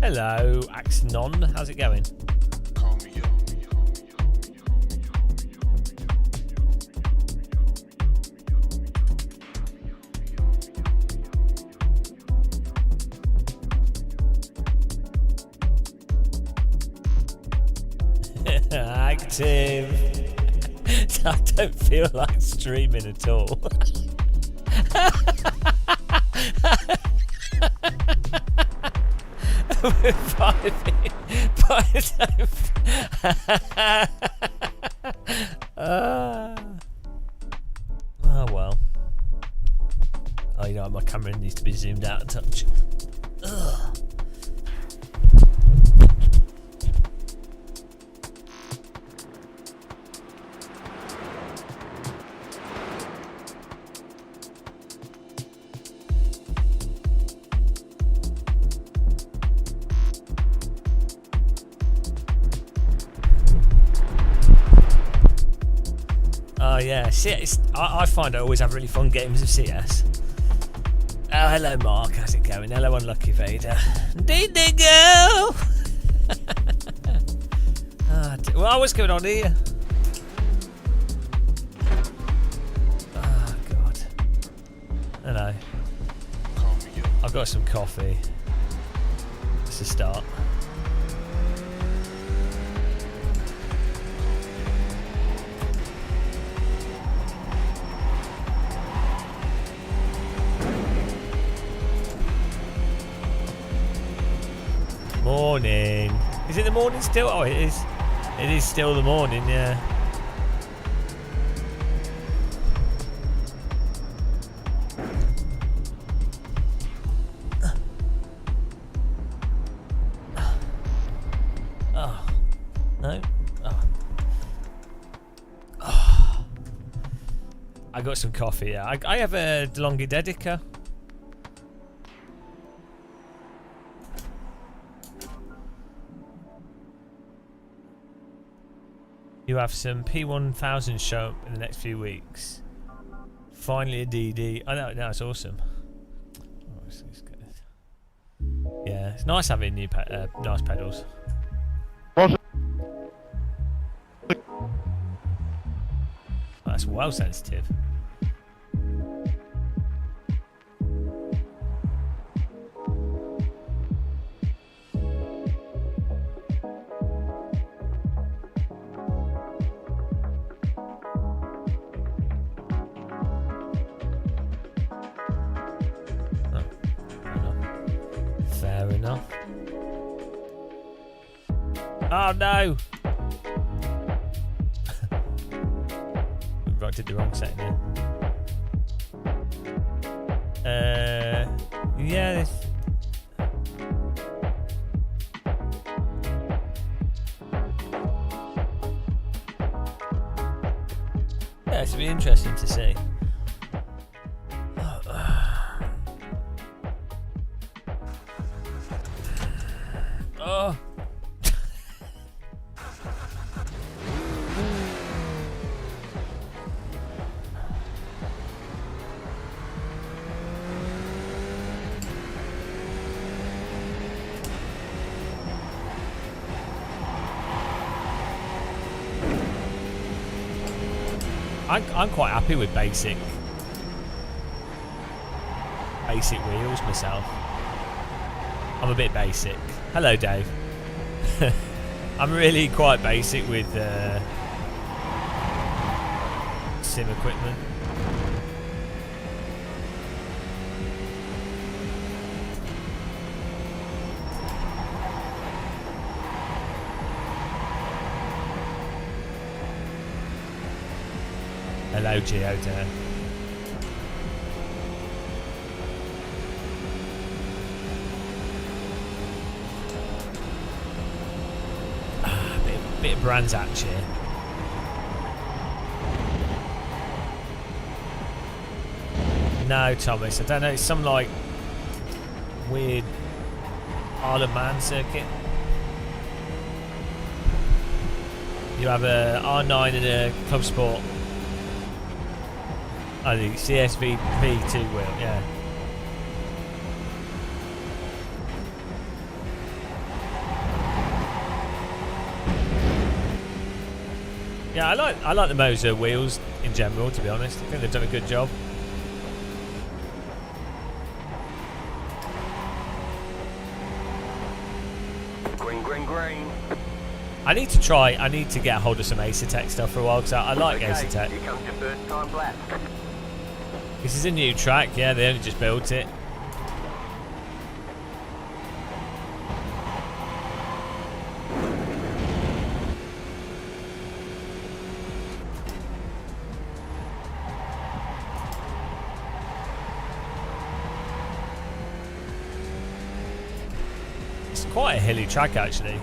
Hello, Axnon. How's it going? Active. I don't feel like streaming at all. Oh well. Oh, you know, my camera needs to be zoomed out a touch. Ugh. Oh yeah, CS. I find I always have really fun games of CS. Oh, hello Mark, how's it going? Hello Unlucky Vader. Did they go? Well, what's going on here? Oh God. Hello. I've got some coffee. It's a start. Morning. Is it the morning still? Oh, it is. It is still the morning, yeah. Oh. No? Oh. Oh. I got some coffee, yeah. I have a DeLonghi Dedica. You have some P1000 show up in the next few weeks. Finally a DD. Oh no, it's awesome. Oh, it's good. Yeah, it's nice having new nice pedals. That's well sensitive. Fair enough. Oh no! I did the wrong setting here. Yeah, this. Yeah, it's be interesting to see. Oh. I'm quite happy with basic wheels myself. I'm a bit basic. Hello, Dave. I'm really quite basic with sim equipment. Hello, Geoda. Bit of Brands Hatch here. No, Thomas, I don't know. It's some like weird Isle of Man circuit. You have a R9 and a Club Sport. Oh, the CSV V2 wheel, yeah. Yeah, I like the Moser wheels in general, to be honest. I think they've done a good job. Green. I need to get a hold of some Acertech stuff for a while, because I like Acertech. Here comes your first time lap. This is a new track, yeah, they only just built it. It's quite a hilly track, actually.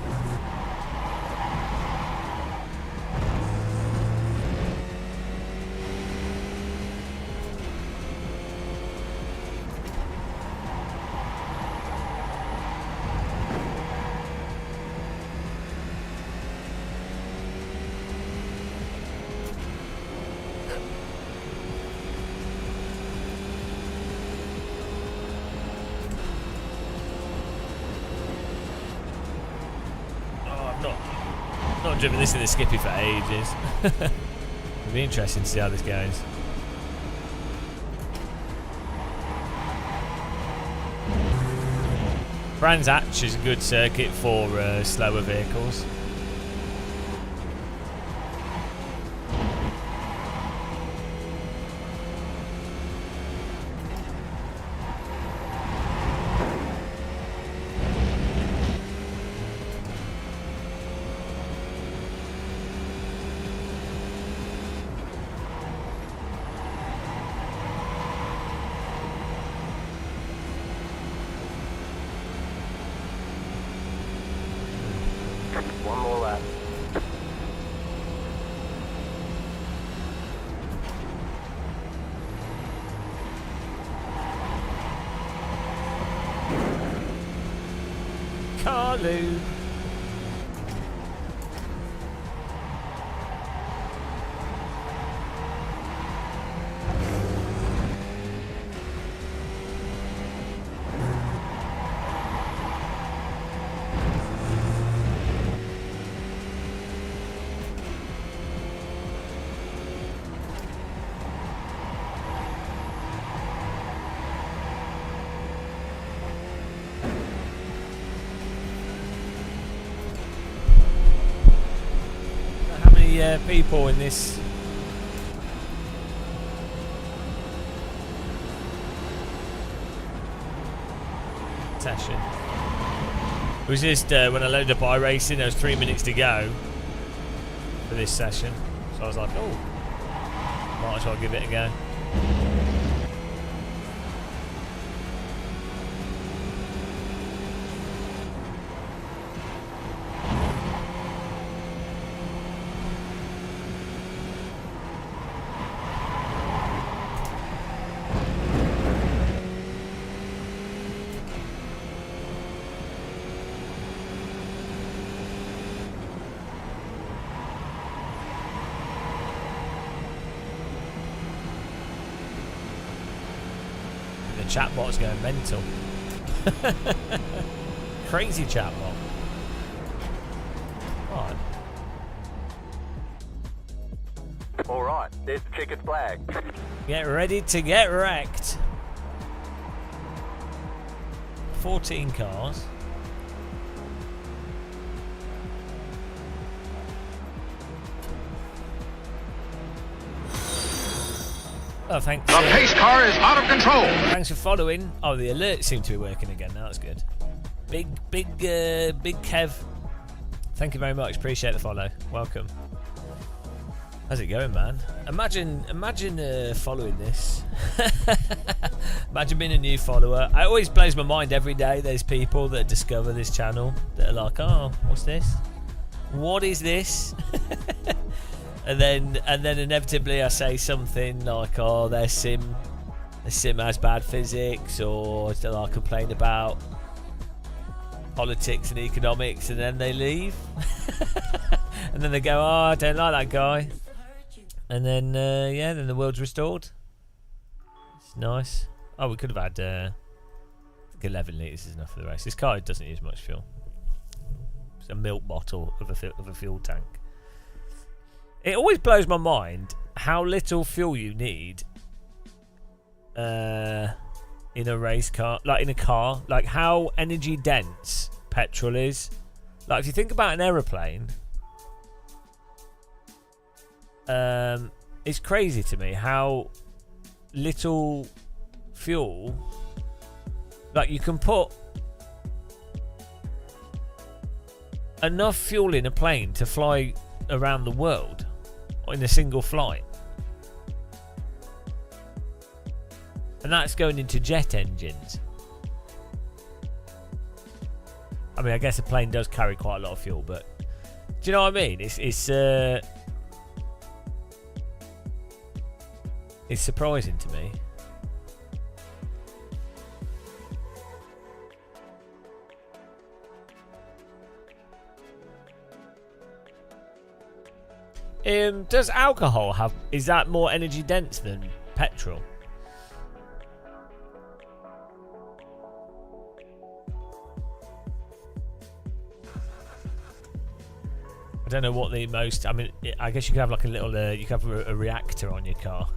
Not driven this in the Skippy for ages. It'll be interesting to see how this goes. Brands Hatch is a good circuit for slower vehicles. One more lap. Carlu. People in this session. It was just when I loaded up iRacing, there was 3 minutes to go for this session, so I was like, oh, might as well give it a go. Chatbot's going mental. Crazy chatbot. Alright, there's the checkered flag. Get ready to get wrecked. 14 cars. Oh, thanks. The pace car is out of control. Thanks for following. Oh, the alerts seem to be working again now. That's good. Big Kev. Thank you very much. Appreciate the follow. Welcome. How's it going, man? Imagine following this. Imagine being a new follower. It always blows my mind every day. There's people that discover this channel that are like, oh, what's this? What is this? And then inevitably I say something like, oh, their sim has bad physics, or I complain about politics and economics, and then they leave. And then they go, oh, I don't like that guy. And then, yeah, then the world's restored. It's nice. Oh, we could have had, I think 11 litres is enough for the race. This car doesn't use much fuel. It's a milk bottle of a fuel tank. It always blows my mind how little fuel you need in a race car, like in a car, like how energy dense petrol is. Like if you think about an aeroplane, it's crazy to me how little fuel, like you can put enough fuel in a plane to fly around the world in a single flight, and that's going into jet engines. I mean, I guess a plane does carry quite a lot of fuel, but do you know what I mean? It's surprising to me. Does alcohol is that more energy dense than petrol? I don't know what the most. I mean, I guess you could have like a little. You could have a reactor on your car.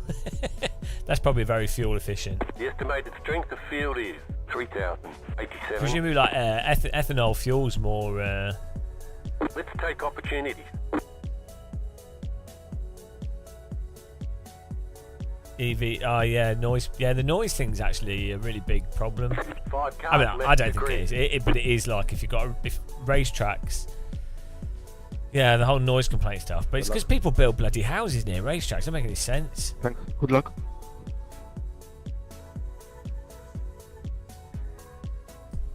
That's probably very fuel efficient. The estimated strength of field is 3,087. Presumably, like ethanol fuel's more. Let's take opportunities. EV. Oh yeah, noise. Yeah, the noise thing's actually a really big problem. 5 cars I mean, left I don't to think grid. it is. But it is like if you've got if racetracks. Yeah, the whole noise complaint stuff. But it's because people build bloody houses near racetracks. Doesn't make any sense. Thanks. Good luck.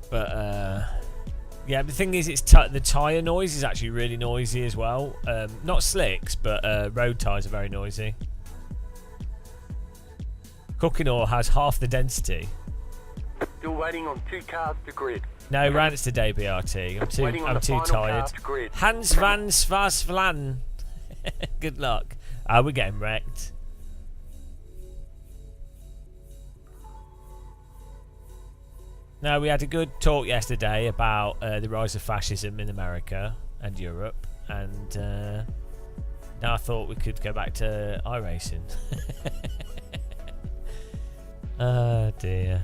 But yeah, the thing is, it's the tyre noise is actually really noisy as well. Not slicks, but road tyres are very noisy. Cooking oil has half the density. Still waiting on 2 cars to grid. No, rants today, BRT. Waiting on I'm the too final tired. car to grid. Hans van Svasvlan. Good luck. We're getting wrecked. No, we had a good talk yesterday about the rise of fascism in America and Europe, and now I thought we could go back to iRacing. Oh dear.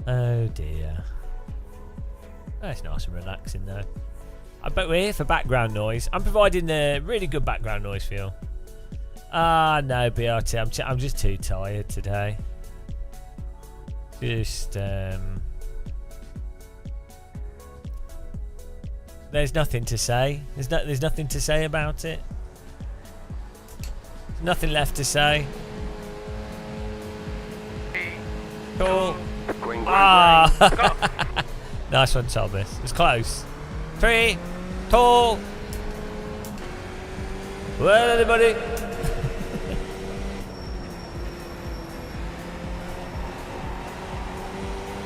Oh dear. Oh, it's nice and relaxing though. I bet we're here for background noise. I'm providing a really good background noise for you. Ah, no, BRT. I'm just too tired today. Just there's nothing to say. There's nothing to say about it. Nothing left to say. Cool. Green, green, Ah, nice one, Thomas. It's close. 3, 2. Well, anybody?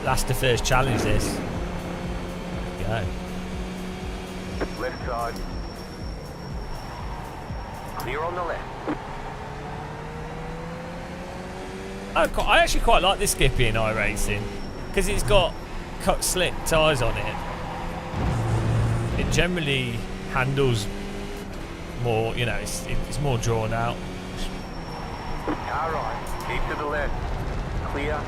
Last to first challenge this. Go. green. Left side. Clear on the left. I actually quite like this Skippy in iRacing because it's got cut slick tyres on it. It generally handles more, you know, it's more drawn out. Car right. Keep to the left. Clear.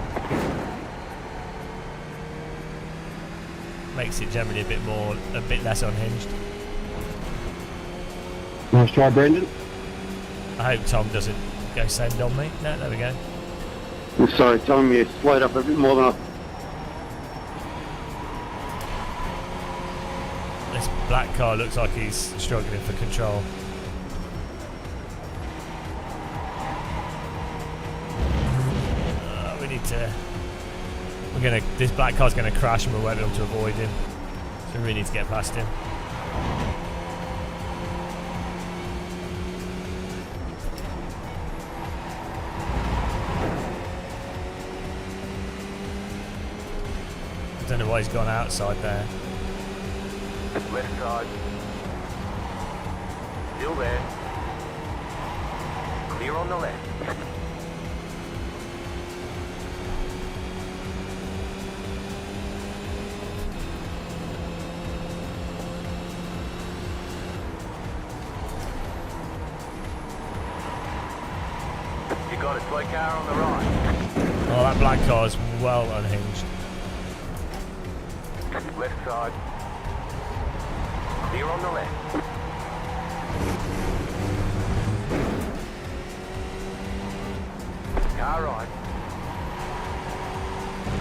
Makes it generally a bit less unhinged. Nice try, Brendan. I hope Tom doesn't go send on me. No, there we go. Sorry, telling me you slowed up a bit more than I... This black car looks like he's struggling for control. We need to. This black car's gonna crash and we won't be able to avoid him. So we really need to get past him. I don't know why he's gone outside there. Left side. Still there. Clear on the left. Slow car on the right. Oh, that black car's well unhinged. Left side. Clear on the left. Car right.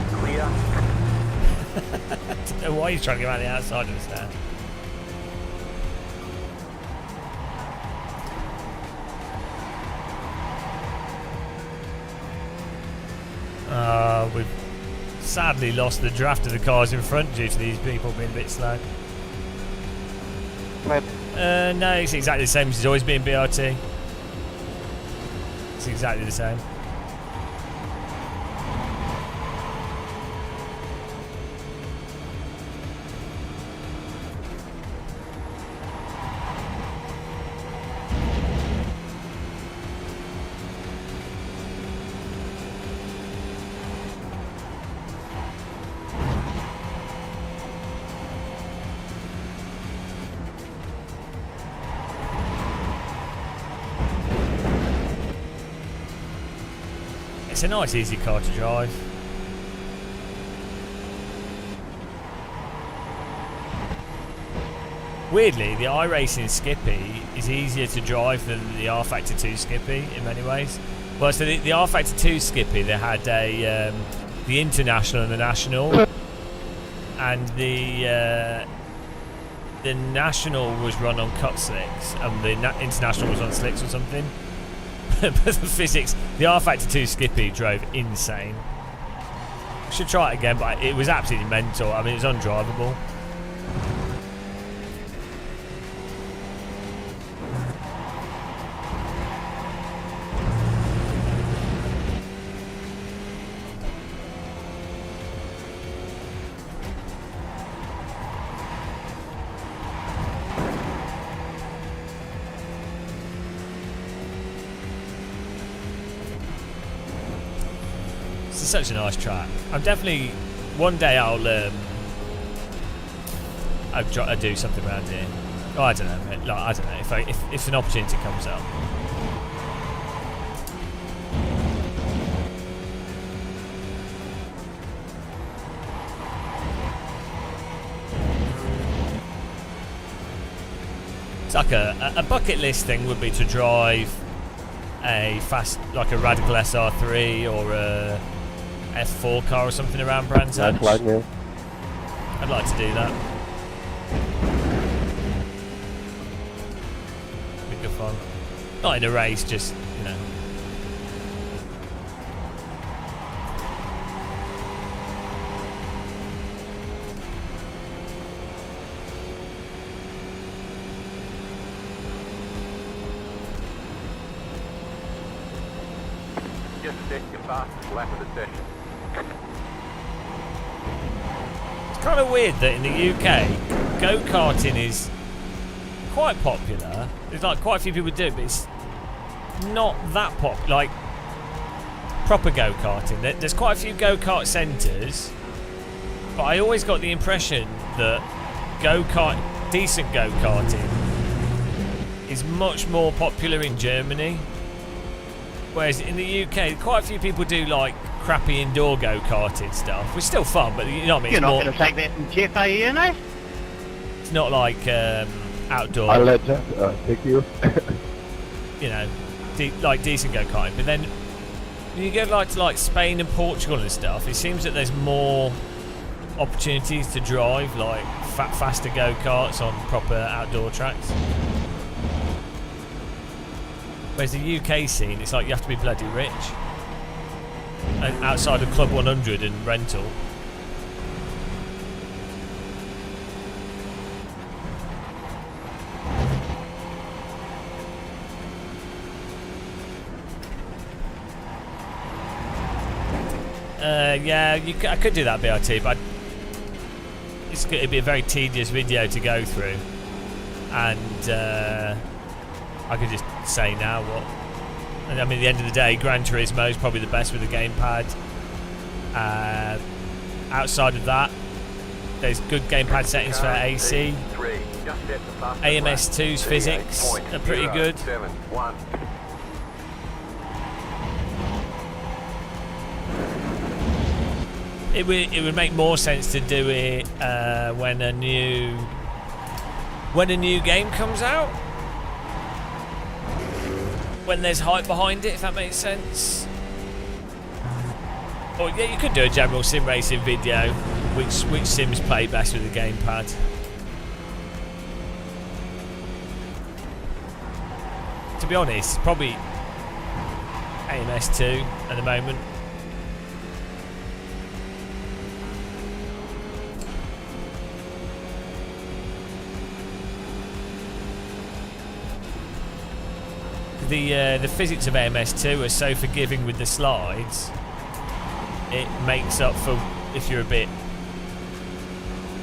Clear. I don't know why he's trying to get around the outside of the stand. We've sadly lost the draft of the cars in front due to these people being a bit slow. No, it's exactly the same as it's always been BRT. It's exactly the same. It's a nice, easy car to drive. Weirdly, the iRacing Skippy is easier to drive than the R-Factor 2 Skippy in many ways. Well, so the R-Factor 2 Skippy, they had a the International and the National, and the National was run on cut slicks, and the International was on slicks or something. But the physics, the R-Factor 2 Skippy drove insane. Should try it again, but it was absolutely mental. I mean, it was undrivable. It's such a nice track. I'm definitely one day I'll do something around here. Oh, I don't know, mate. Like, I don't know if an opportunity comes up. It's like a bucket list thing would be to drive a fast, like a Radical SR3 or a F4 car or something around Brands Hatch. I'd like to do that. Be good fun. Not in a race, just, you know. Just set your fastest lap of the session. It's kind of weird that in the UK, go-karting is quite popular. There's like quite a few people do it, but it's not that like proper go-karting. There's quite a few go-kart centres, but I always got the impression that decent go-karting is much more popular in Germany. Whereas in the UK, quite a few people do like crappy indoor go-karting stuff. It's still fun, but you know what I mean? You're not going to take that from Jeff, are you, no? It's not like outdoor. I'll let Jeff take you. You know, like decent go-karting. But then when you go to like Spain and Portugal and stuff, it seems that there's more opportunities to drive like faster go-karts on proper outdoor tracks. Whereas the UK scene, it's like you have to be bloody rich. And outside of Club 100 and rental. Yeah, I could do that BRT, but it'd be a very tedious video to go through. And I could just say now what. I mean, at the end of the day, Gran Turismo is probably the best with the gamepad. Outside of that, there's good gamepad settings for AC. AMS2's physics are pretty good. It would make more sense to do it when a new game comes out, when there's hype behind it, if that makes sense. Or yeah, you could do a general sim racing video, which sims play best with the gamepad. To be honest, probably AMS2 at the moment. The physics of AMS2 are so forgiving with the slides. It makes up for if you're a bit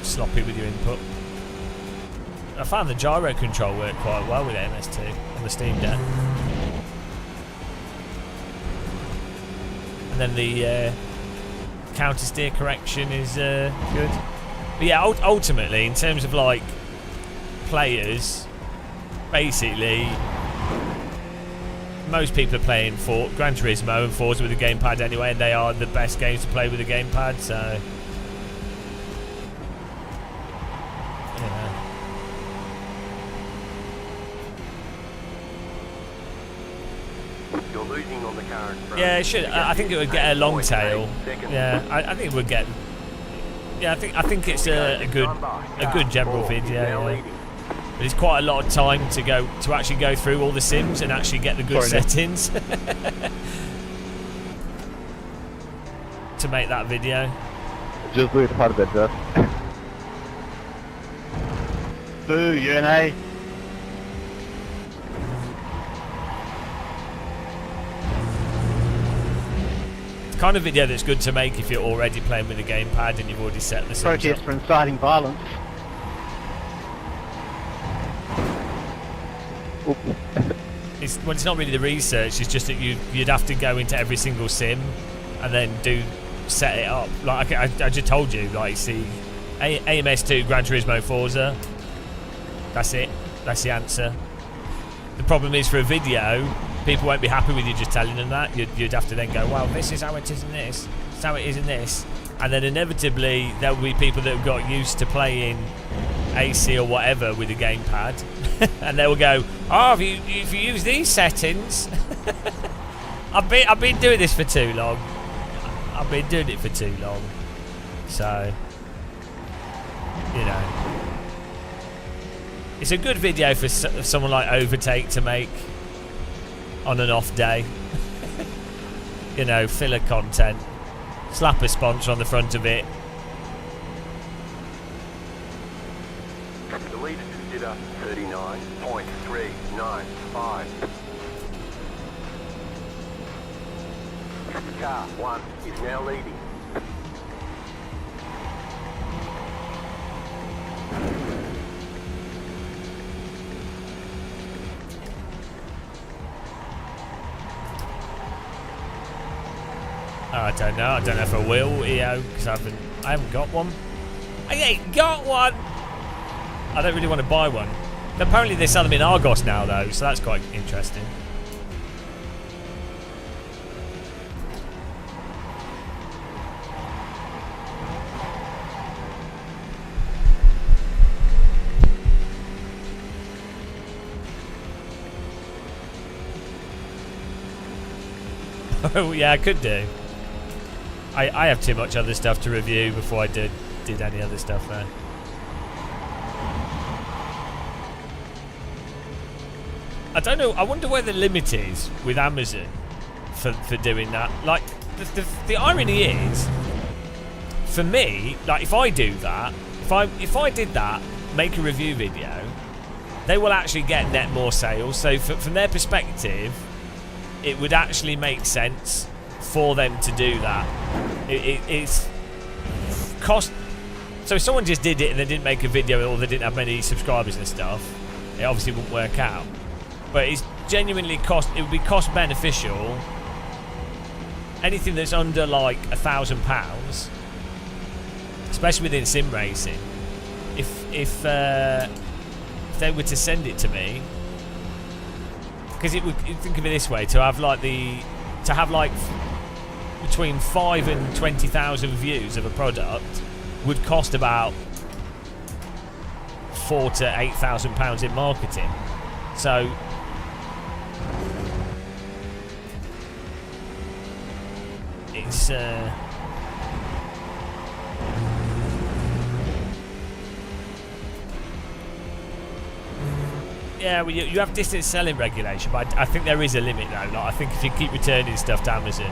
sloppy with your input. I found the gyro control worked quite well with AMS2 on the Steam Deck. And then the counter steer correction is good. But yeah, ultimately, in terms of like players, basically most people are playing for Gran Turismo and Forza with a gamepad anyway, and they are the best games to play with a gamepad, so You're losing on the current front. yeah, it should. I think it would get a long tail. Yeah, I think it would get. Yeah, I think it's a good general video. Yeah. But it's quite a lot of time to actually go through all the sims and actually get the good settings to make that video. Just do it harder, just. Boo, UNA. It's the kind of video that's good to make if you're already playing with a gamepad and you've already set the sims Protest up. for inciting violence. It's not really the research. It's just that you'd have to go into every single sim and then set it up. Like I just told you, like see, AMS2, Gran Turismo, Forza. That's it. That's the answer. The problem is for a video, people won't be happy with you just telling them that. You'd have to then go, well, this is how it is in this. This is how it is in this. And then inevitably there will be people that have got used to playing AC or whatever with a gamepad, and they will go, oh, if you use these settings, I've been doing this for too long. I've been doing it for too long. So, you know, it's a good video for someone like Overtake to make on an off day. You know, filler content. Slap a sponsor on the front of it. The leader consider 39.395. Car 1 is now leading. I don't know. I don't know if I will, EO, because I haven't got one. I ain't got one. I don't really want to buy one. Apparently they sell them in Argos now, though, so that's quite interesting. Oh yeah, I could do. I have too much other stuff to review before I did any other stuff there. I don't know. I wonder where the limit is with Amazon for doing that. Like the irony is, for me, like if I do that, if I did that, make a review video, they will actually get net more sales. So from their perspective, it would actually make sense for them to do that. It's cost. So if someone just did it and they didn't make a video or they didn't have many subscribers and stuff, it obviously wouldn't work out. But it's genuinely it would be cost beneficial. Anything that's under like £1,000, especially within sim racing, if they were to send it to me, because it would, think of it this way, to have like between 5 and 20,000 views of a product would cost about £4,000 to £8,000 in marketing. So it's yeah, well, you have distance selling regulation, but I think there is a limit though. Like, I think if you keep returning stuff to Amazon,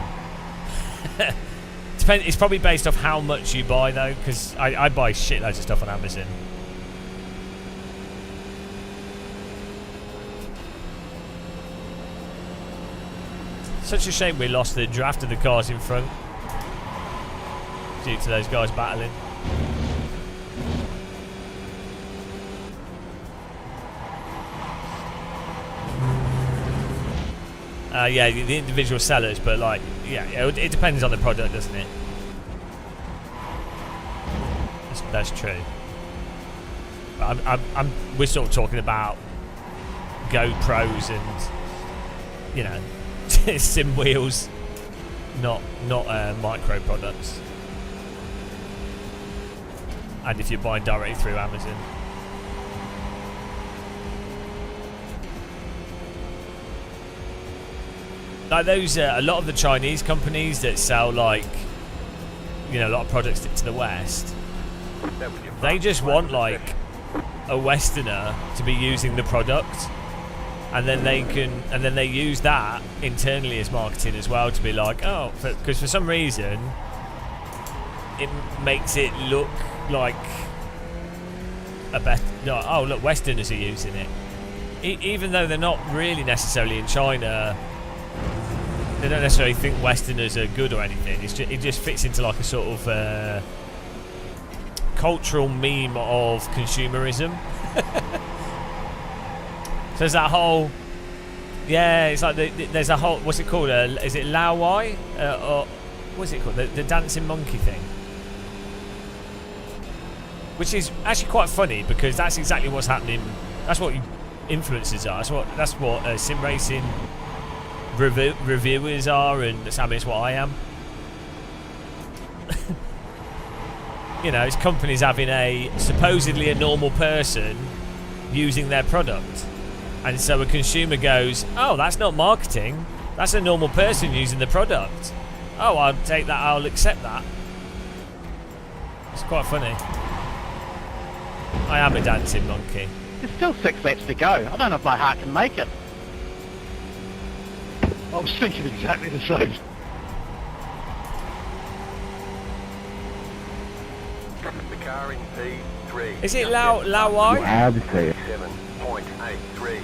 it's probably based off how much you buy though, because I buy shitloads of stuff on Amazon. Such a shame we lost the draft of the cars in front due to those guys battling. Yeah, the individual sellers, but like, yeah, it depends on the product, doesn't it? That's true. But we're sort of talking about GoPros and, you know, sim wheels, not micro products. And if you're buying directly through Amazon. Like those, a lot of the Chinese companies that sell, like, you know, a lot of products to the West, they just want like a Westerner to be using the product, and then they use that internally as marketing as well, to be like, oh, because for some reason it makes it look like a better. No, oh look, Westerners are using it, even though they're not really necessarily in China. They don't necessarily think Westerners are good or anything. It just fits into like a sort of cultural meme of consumerism. So there's that whole, yeah, it's like there's a whole, what's it called? Is it Lao Wai? Or what's it called? The dancing monkey thing. Which is actually quite funny, because that's exactly what's happening. That's what influencers are. That's what sim racing reviewers are, and that's what I am. You know, it's companies having supposedly a normal person using their product, and so a consumer goes, oh, that's not marketing, that's a normal person using the product. Oh, I'll take that, I'll accept that. It's quite funny. I am a dancing monkey. There's still 6 laps to go. I don't know if my heart can make it. I was thinking exactly the same. The car in P3. Is it Lao Wai? How to say it? 7.833.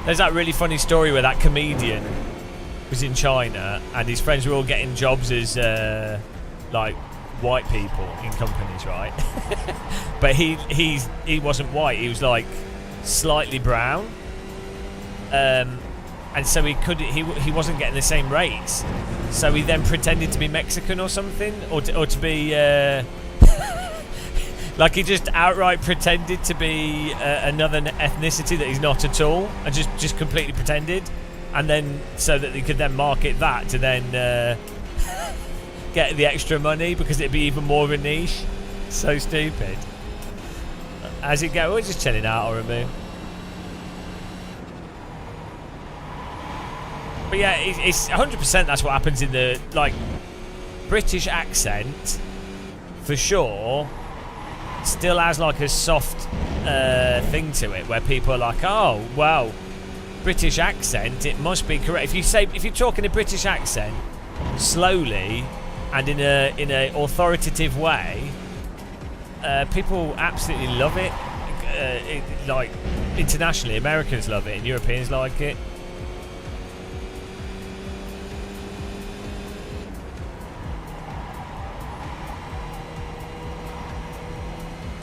There's that really funny story where that comedian was in China and his friends were all getting jobs as like white people in companies, right? But he wasn't white, he was like slightly brown, and so he wasn't getting the same rates, so he then pretended to be Mexican or something, or to be like he just outright pretended to be another ethnicity that he's not at all, and just completely pretended, and then so that they could then market that to then get the extra money, because it'd be even more of a niche. So stupid. As it go, we're just chilling out, or a move. But yeah, it's 100% that's what happens in the, like, British accent, for sure, still has like a soft thing to it, where people are like, oh, well, British accent, it must be correct. If you're talking a British accent slowly and in a authoritative way, people absolutely love it. Like internationally, Americans love it and Europeans like it.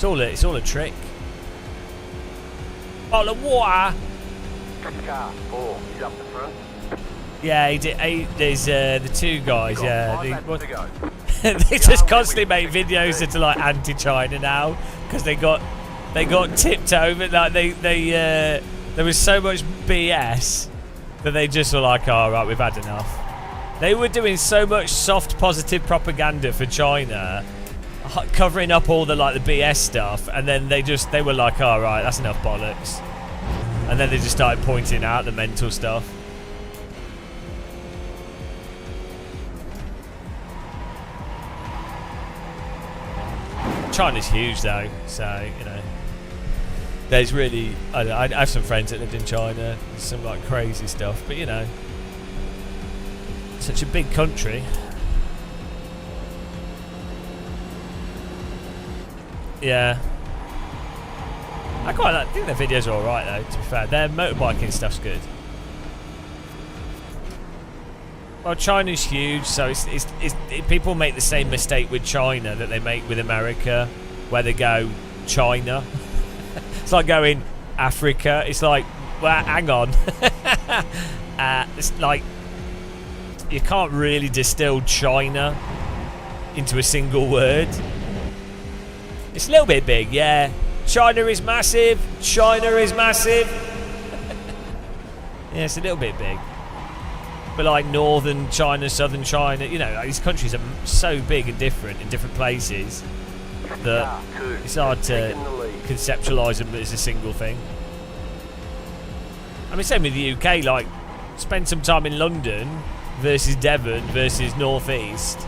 It's all a trick. Bottle of water. Car 4 is up the front. Yeah, there's the two guys. Yeah, Got 5 laps to go. they just constantly make videos that are like anti-China now, because they got they got tipped over. Like there was so much BS that they just were like, "All right, we've had enough." They were doing so much soft, positive propaganda for China, covering up all the the BS stuff, and then they were like, "All right, that's enough bollocks," and then they just started pointing out the mental stuff. China's huge though, so you know. There's really, I have some friends that lived in China, some crazy stuff, but you know, such a big country. Yeah. I think their videos are alright though, to be fair. Their motorbiking stuff's good. Well, China's huge, so people make the same mistake with China that they make with America, where they go, China. It's like going Africa. It's like, well, hang on. It's like you can't really distill China into a single word. It's a little bit big, yeah. China is massive. China is massive. Yeah, it's a little bit big. But like northern China, southern China, you know, these countries are so big and different in different places that it's hard to conceptualise them as a single thing. I mean, same with the UK, like, spend some time in London versus Devon versus North East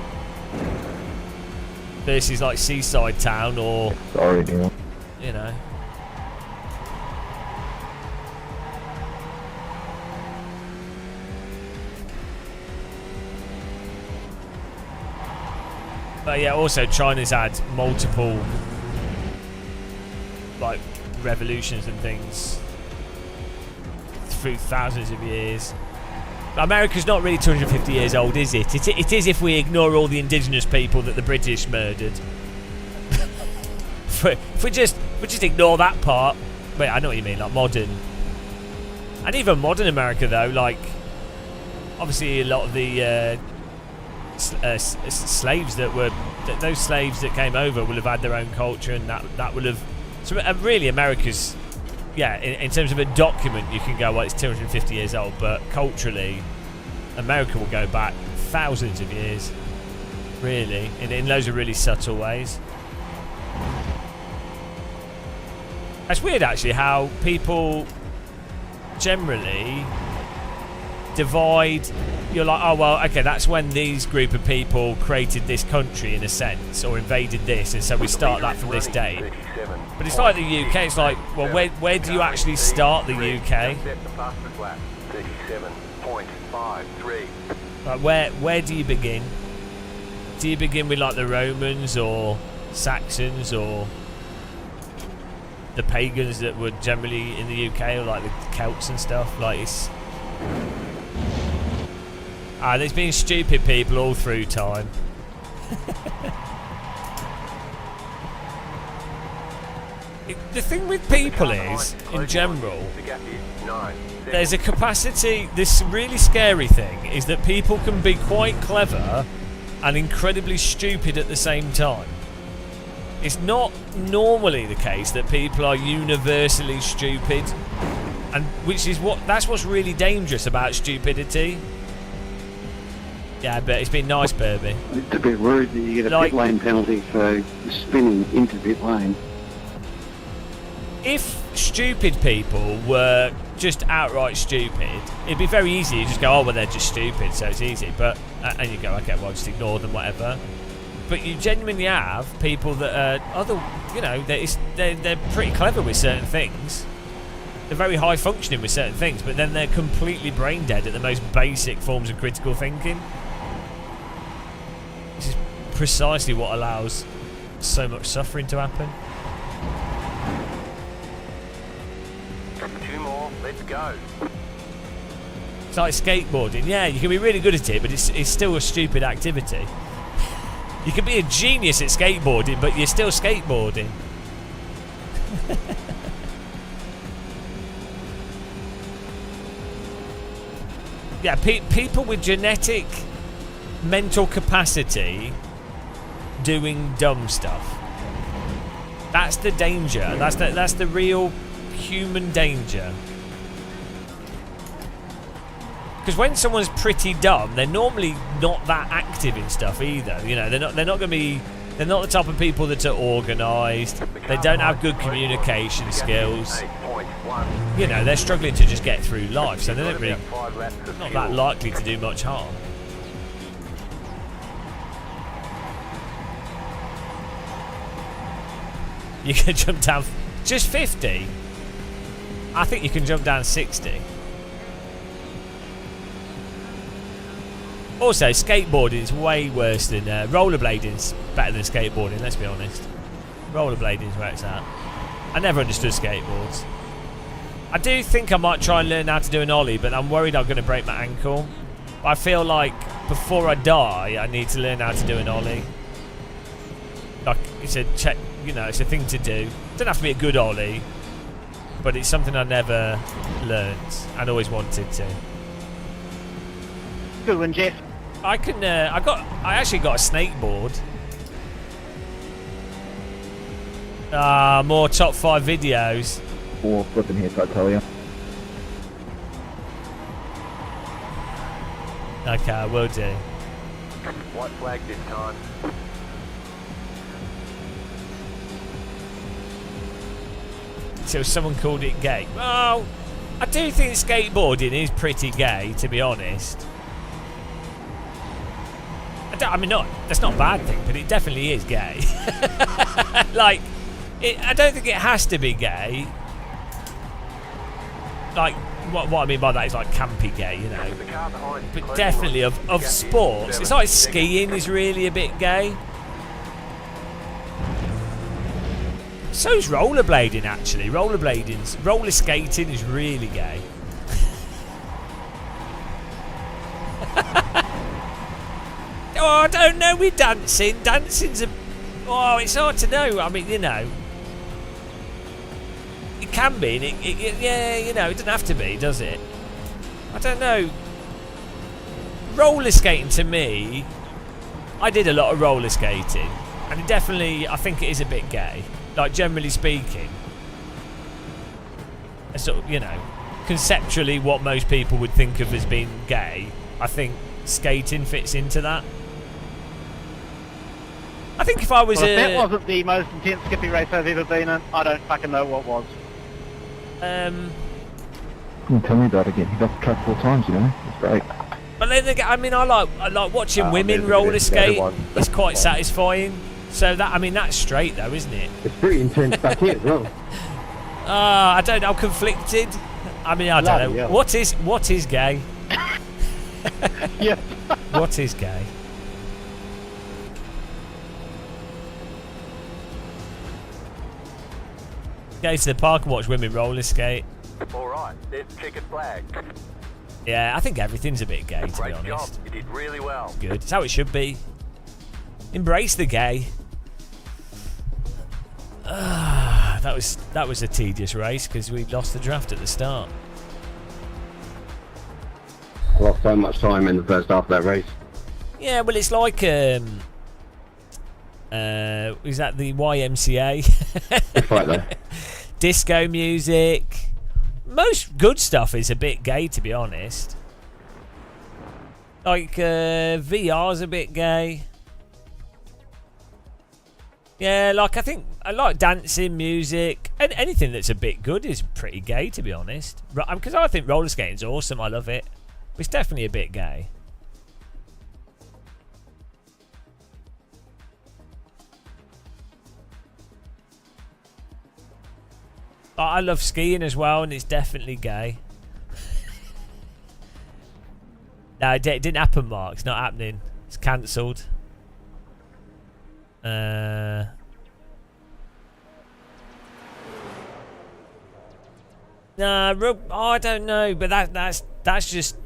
versus like seaside town or, you know. But yeah, also China's had multiple like revolutions and things through thousands of years. America's not really 250 years old, is it? It is if we ignore all the indigenous people that the British murdered. if we just ignore that part. Wait, I know what you mean, like modern. And even modern America though, like obviously a lot of the slaves those slaves that came over will have had their own culture, and that will have. So really, America's, yeah, in terms of a document, you can go, well, it's 250 years old, but culturally, America will go back thousands of years, really, in loads of really subtle ways. It's weird, actually, how people generally divide. You're like, oh well, okay, that's when these group of people created this country in a sense, or invaded this, and so we start that from this date. But it's like the UK. It's like, well, where do you actually start the UK? Like, where do you begin? Do you begin with like the Romans or Saxons or the pagans that were generally in the UK, or like the Celts and stuff? Like it's. There's been stupid people all through time. The thing with people is, in general, there's a capacity. This really scary thing is that people can be quite clever and incredibly stupid at the same time. It's not normally the case that people are universally stupid, and that's what's really dangerous about stupidity. Yeah, but it's been nice, Burby. It's a bit rude that you get a pit lane penalty for spinning into pit lane. If stupid people were just outright stupid, it'd be very easy. You just go, oh well, they're just stupid, so it's easy. But and you go, okay, well, just ignore them, whatever. But you genuinely have people that are they're pretty clever with certain things. They're very high functioning with certain things, but then they're completely brain dead at the most basic forms of critical thinking. This is precisely what allows so much suffering to happen. 2 more, let's go. It's like skateboarding. Yeah, you can be really good at it, but it's still a stupid activity. You can be a genius at skateboarding, but you're still skateboarding. Yeah, people with genetic mental capacity doing dumb stuff. That's the danger. That's the real human danger. Because when someone's pretty dumb, they're normally not that active in stuff either. You know, they're not going to be. They're not the type of people that are organised. They don't have good communication skills. You know, they're struggling to just get through life, so they're not that likely to do much harm. You can jump down just 50. I think you can jump down 60. Also, skateboarding is way worse than rollerblading. Is better than skateboarding. Let's be honest. Rollerblading is where it's at. I never understood skateboards. I do think I might try and learn how to do an ollie, but I'm worried I'm going to break my ankle. I feel like before I die, I need to learn how to do an ollie. Like it's a check, you know, it's a thing to do. It doesn't have to be a good ollie, but it's something I never learned and always wanted to. Good one, Jeff. I actually got a snakeboard. More top 5 videos. More flipping here, I tell you. Okay, I will do. White flag this time. So someone called it gay. Well, I do think skateboarding is pretty gay, to be honest. I mean, that's not a bad thing, but it definitely is gay. Like, I don't think it has to be gay. Like, what I mean by that is like campy gay, you know. But definitely of sports. It's like skiing is really a bit gay. So's rollerblading, actually. Roller skating is really gay. Oh, I don't know with dancing. Dancing's oh, it's hard to know. I mean, you know, it can be. Yeah, you know, it doesn't have to be, does it? I don't know. Roller skating to me, I did a lot of roller skating, and it definitely, I think it is a bit gay. Like, generally speaking, sort of, you know, conceptually, what most people would think of as being gay, I think skating fits into that. I think if I was Well, if that wasn't the most intense skipping race I've ever been in, I don't fucking know what was. Tell me about it again. He got the track 4 times, you know. It's great. But then again, I mean, I like watching women roller skate. It's quite satisfying. So that, I mean, that's straight though, isn't it? It's pretty intense back here as well. I don't know. I'm conflicted. I mean, I don't know. Yeah. What is gay? Yeah. What is gay? Go to the park and watch women roller skate. Alright, there's the checkered flag. Yeah, I think everything's a bit gay, to be Great job, honest. you did really well. Good. It's how it should be. Embrace the gay. That was a tedious race because we lost the draft at the start. I lost so much time in the first half of that race. Yeah, well, it's like is that the YMCA? It's right there. Disco music. Most good stuff is a bit gay, to be honest. Like VR's a bit gay. Yeah, like I like dancing, music, and anything that's a bit good is pretty gay, to be honest. Because I think roller skating's awesome. I love it. But it's definitely a bit gay. I love skiing as well, and it's definitely gay. No, it didn't happen, Mark. It's not happening. It's cancelled. Nah, I don't know, but that's just,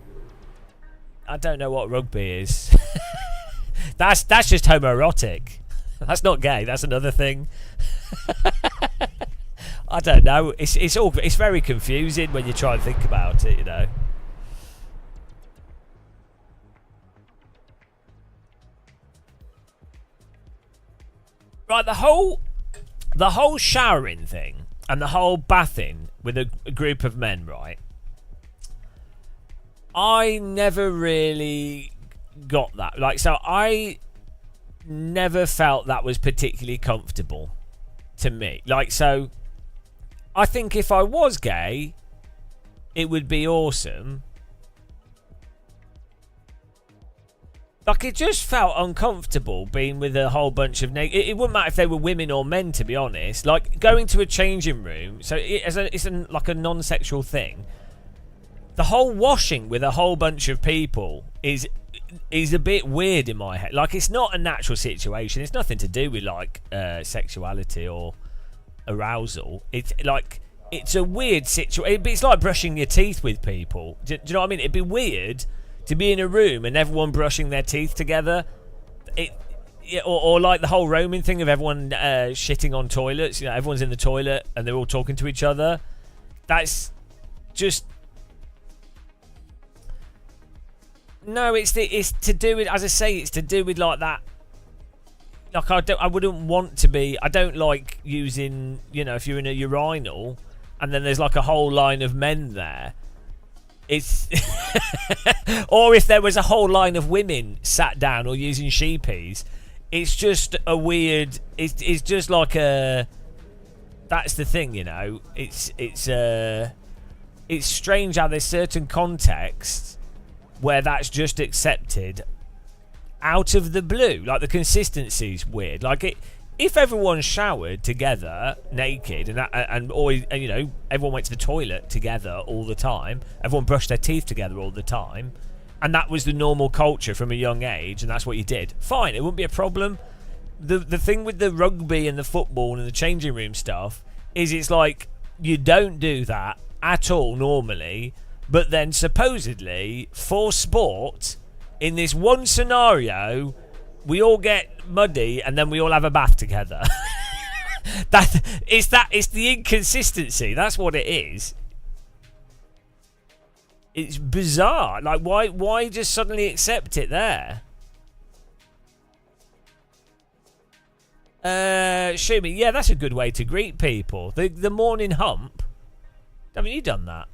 I don't know what rugby is. that's just homoerotic. That's not gay. That's another thing. I don't know. It's very confusing when you try and think about it, you know. Right, the whole the whole showering thing and the whole bathing with a group of men, right? I never really got that. Like, so I never felt that was particularly comfortable to me. Like, so I think if I was gay, it would be awesome. Like, it just felt uncomfortable being with a whole bunch of it wouldn't matter if they were women or men, to be honest. Like, going to a changing room, so it's like a non-sexual thing. The whole washing with a whole bunch of people is a bit weird in my head. Like, it's not a natural situation. It's nothing to do with, like, sexuality or arousal. It's like, it's a weird situation. It's like brushing your teeth with people. Do you know what I mean? It'd be weird to be in a room and everyone brushing their teeth together. Or like the whole Roman thing of everyone shitting on toilets. You know, everyone's in the toilet and they're all talking to each other. That's just... No, it's to do with, as I say, it's to do with like that. Like, I wouldn't want to be. I don't like using, you know, if you're in a urinal and then there's like a whole line of men there. It's or if there was a whole line of women sat down or using sheepies. It's just a weird. It's just like a. That's the thing, you know. It's strange how there's certain contexts where that's just accepted out of the blue. Like, the consistency's weird. Like, if everyone showered together naked and you know, everyone went to the toilet together all the time, everyone brushed their teeth together all the time, and that was the normal culture from a young age, and that's what you did, fine, it wouldn't be a problem. The thing with the rugby and the football and the changing room stuff is it's like you don't do that at all normally, but then supposedly for sport, in this one scenario, we all get muddy and then we all have a bath together. It's the inconsistency. That's what it is. It's bizarre. Like, why just suddenly accept it there? Shoot me. Yeah, that's a good way to greet people. The morning hump. Haven't you done that?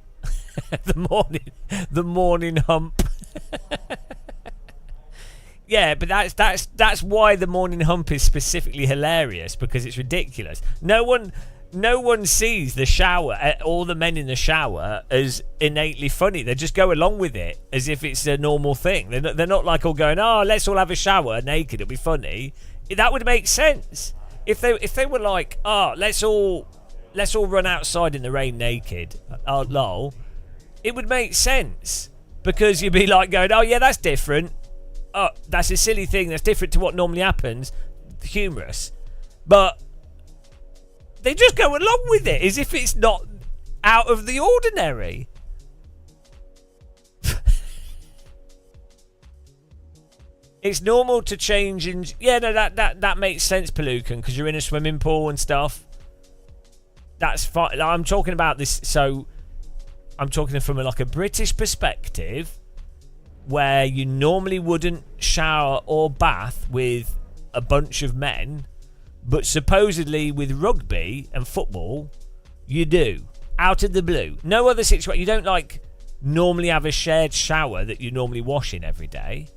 the morning hump. Yeah, but that's why the morning hump is specifically hilarious, because it's ridiculous. No one sees the shower, all the men in the shower, as innately funny. They just go along with it as if it's a normal thing. They're not like all going, "Oh, let's all have a shower naked. It'll be funny." That would make sense if they were like, "Oh, let's all run outside in the rain naked." Oh, lol. It would make sense, because you'd be like going, "Oh yeah, that's different. Oh, that's a silly thing. That's different to what normally happens." Humorous, but they just go along with it as if it's not out of the ordinary. It's normal to change and yeah, no, that makes sense, Pelucan, because you're in a swimming pool and stuff. That's fine. I'm talking about this, so I'm talking from like a British perspective, where you normally wouldn't shower or bath with a bunch of men, but supposedly with rugby and football, you do. Out of the blue. No other situation. You don't like normally have a shared shower that you normally wash in every day.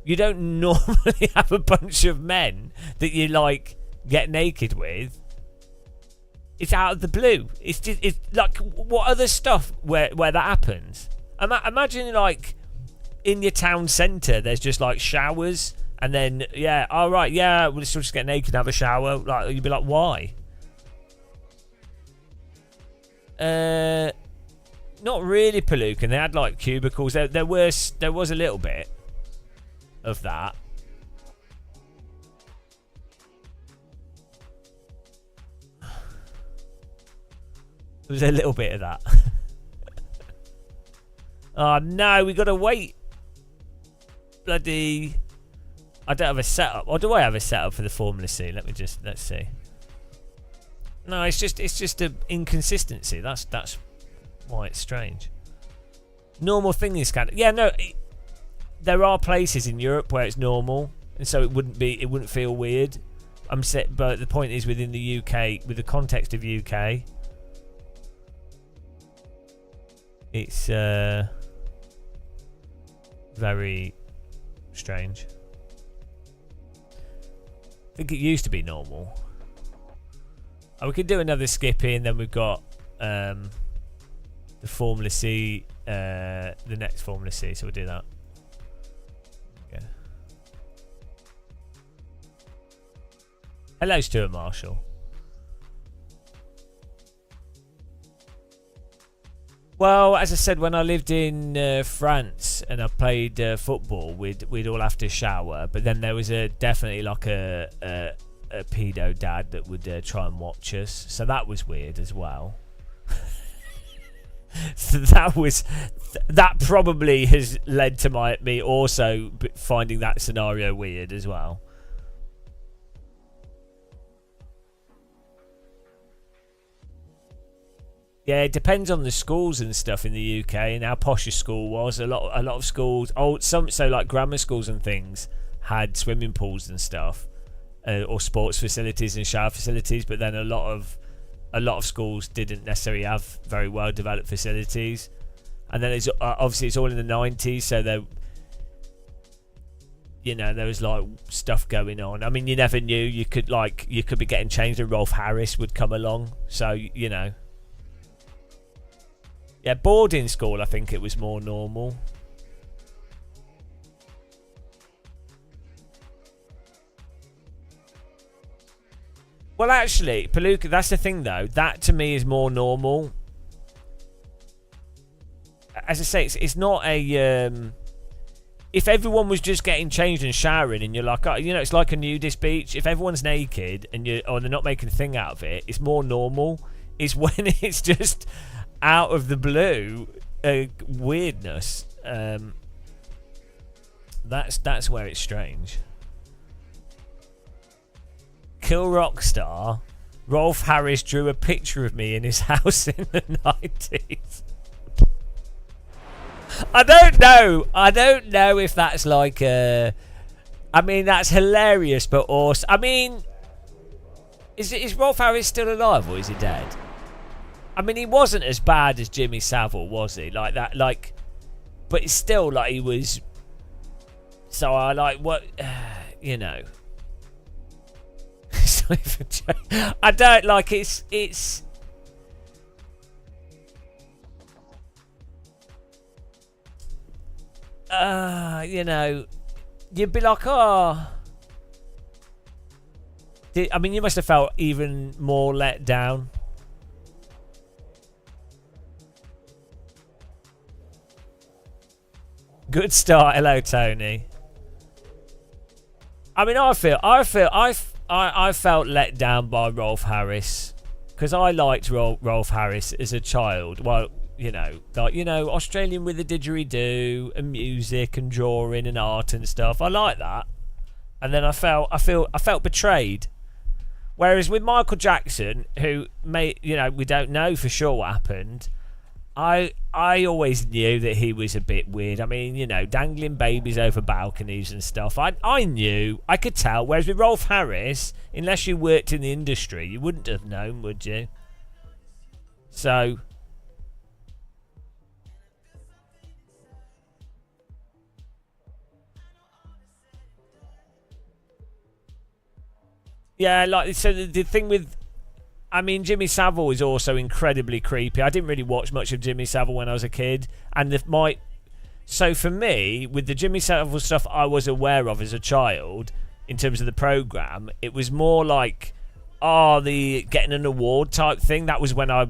You don't normally have a bunch of men that you like get naked with. It's out of the blue. It's like, what other stuff where that happens? Imagine like in your town centre, there's just like showers, and then yeah, all right, yeah, we'll just get naked and have a shower. Like, you'd be like, why? Not really, Pelucan. They had like cubicles. There was a little bit of that. There was a little bit of that. Oh no, we gotta wait. Bloody! I don't have a setup. Or do I have a setup for the Formula C? Let's see. No, it's just an inconsistency. That's why it's strange. Normal thing is kind of, yeah, no. There are places in Europe where it's normal, and so it wouldn't feel weird. but the point is, within the UK, with the context of UK, it's very strange. I think it used to be normal. Oh, we could do another skippy, and then we've got the Formula C, the next Formula C, so we'll do that. Okay. Hello, Stuart Marshall. Well, as I said, when I lived in France and I played football, we'd all have to shower, but then there was definitely like a pedo dad that would try and watch us, so that was weird as well. So that probably has led to me also finding that scenario weird as well. Yeah, it depends on the schools and stuff in the UK and how posh your school was. A lot of schools, so like grammar schools and things had swimming pools and stuff, or sports facilities and shower facilities. But then a lot of schools didn't necessarily have very well developed facilities. And then it's obviously it's all in the 90s, so there was like stuff going on. I mean, you never knew. You could be getting changed and Rolf Harris would come along. So yeah, boarding school, I think it was more normal. Well, actually, Palooka, that's the thing, though. That, to me, is more normal. As I say, it's not a... if everyone was just getting changed and showering and you're like, oh, it's like a nudist beach. If everyone's naked and they're not making a thing out of it, it's more normal. It's when it's just... out of the blue weirdness, that's where it's strange. Kill Rockstar. Rolf Harris drew a picture of me in his house in the 90s. I don't know if that's like I mean, that's hilarious, but also, I mean, is Rolf Harris still alive or is he dead? I mean, he wasn't as bad as Jimmy Savile, was he? Like that, like, but it's still like he was. So I like what, It's not even. I don't like it's. You'd be like, oh. I mean, you must have felt even more let down. Good start, hello Tony. I mean, I felt let down by Rolf Harris because I liked Rolf Harris as a child. Well, Australian with a didgeridoo and music and drawing and art and stuff. I like that, and then I felt betrayed. Whereas with Michael Jackson, who we don't know for sure what happened. I always knew that he was a bit weird. I mean, dangling babies over balconies and stuff. I knew. I could tell. Whereas with Rolf Harris, unless you worked in the industry, you wouldn't have known, would you? So... yeah, like, so the thing with... I mean, Jimmy Savile is also incredibly creepy. I didn't really watch much of Jimmy Savile when I was a kid. So for me, with the Jimmy Savile stuff I was aware of as a child, in terms of the programme, it was more like, the getting an award type thing. That was when I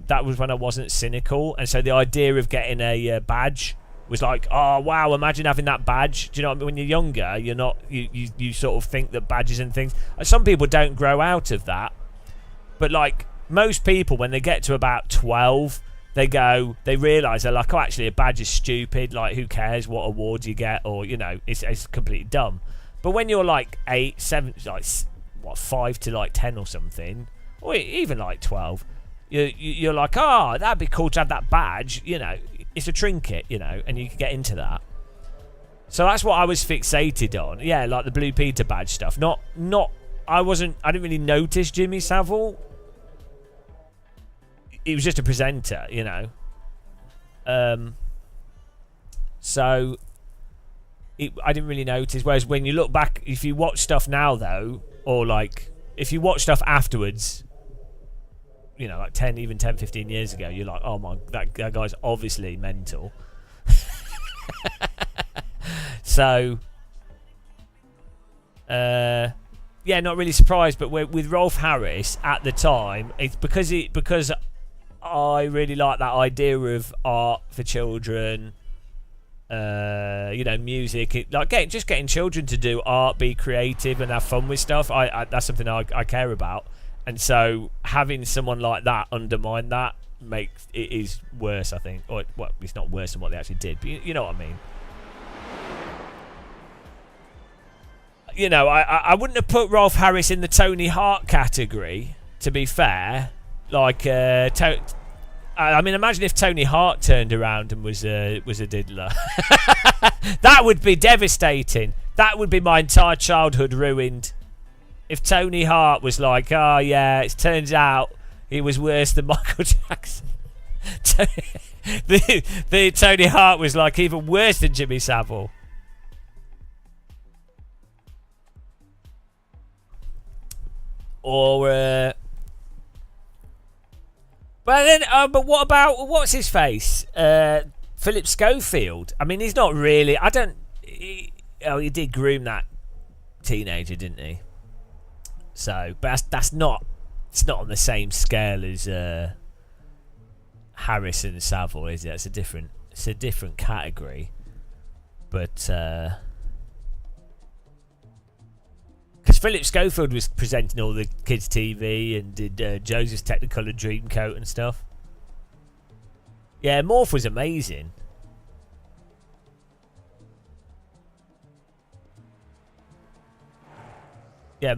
wasn't cynical. And so the idea of getting a badge was like, oh, wow, imagine having that badge. Do you know what I mean? When you're younger, you're not, you sort of think that badges and things... Some people don't grow out of that. But like... most people, when they get to about 12, they realise they're like, oh, actually, a badge is stupid. Like, who cares what award you get? Or, it's completely dumb. But when you're like 8, 7, like, 5 to like 10 or something, or even like 12, you're like, oh, that'd be cool to have that badge. It's a trinket, and you can get into that. So that's what I was fixated on. Yeah, like the Blue Peter badge stuff. Not I didn't really notice Jimmy Savile. He was just a presenter, you know. So I didn't really notice. Whereas when you look back, if you watch stuff now though, or like if you watch stuff afterwards, you know, like 10, 15 years ago, you're like, oh my, that guy's obviously mental. So, yeah, not really surprised. But with Rolf Harris at the time, it's because I really like that idea of art for children. You know, music, just getting children to do art, be creative, and have fun with stuff. That's something I care about. And so having someone like that undermine that makes it is worse, I think. Or well, it's not worse than what they actually did, but you know what I mean. You know, I wouldn't have put Rolf Harris in the Tony Hart category, to be fair. Like, I mean, imagine if Tony Hart turned around and was a diddler. That would be devastating. That would be my entire childhood ruined. If Tony Hart was like, oh yeah, it turns out he was worse than Michael Jackson. the Tony Hart was like even worse than Jimmy Savile. Or but what about what's his face? Philip Schofield. I mean, he's not really. He did groom that teenager, didn't he? So, but that's not. It's not on the same scale as Harris and Savile, is it? It's a different category. But because Philip Schofield was presenting all the kids' TV and did Joseph's Technicolor Dreamcoat and stuff. Yeah, Morph was amazing. Yeah,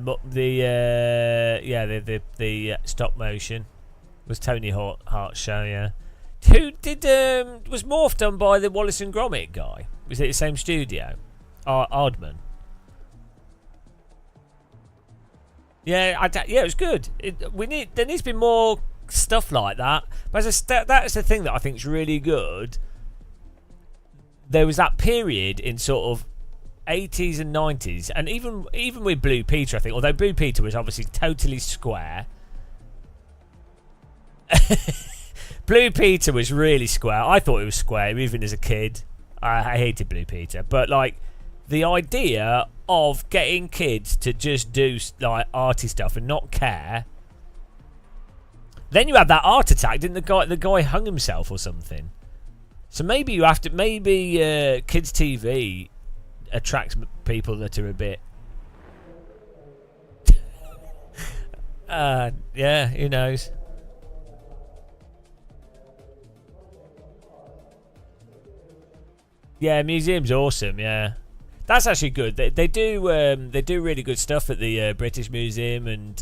the stop motion was Tony Hart's show. Yeah, who did was Morph done by the Wallace and Gromit guy? Was it the same studio? Aardman. Yeah, it was good. There needs to be more stuff like that. But that's the thing that I think is really good. There was that period in sort of 80s and 90s, and even with Blue Peter, I think, although Blue Peter was obviously totally square. Blue Peter was really square. I thought it was square even as a kid. I hated Blue Peter, but like the idea of getting kids to just do like arty stuff and not care. Then you had that art attack, didn't the guy hung himself or something? So maybe kids TV attracts people that are a bit yeah, who knows. Yeah, museum's awesome. Yeah, that's actually good. They do really good stuff at the British Museum and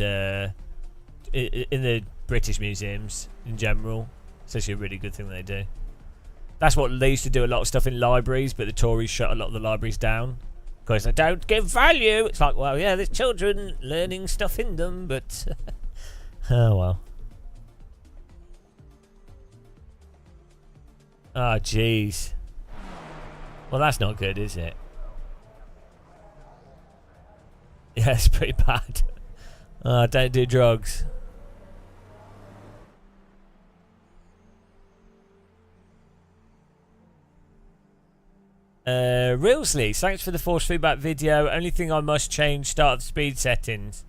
in the British museums in general. It's actually a really good thing they do. That's what they used to do, a lot of stuff in libraries, but the Tories shut a lot of the libraries down because they don't give value. It's like, well, yeah, there's children learning stuff in them, but oh well. Oh jeez. Well, that's not good, is it? Yeah, it's pretty bad. Don't do drugs. Realsley, thanks for the force feedback video. Only thing I must change, start the speed settings.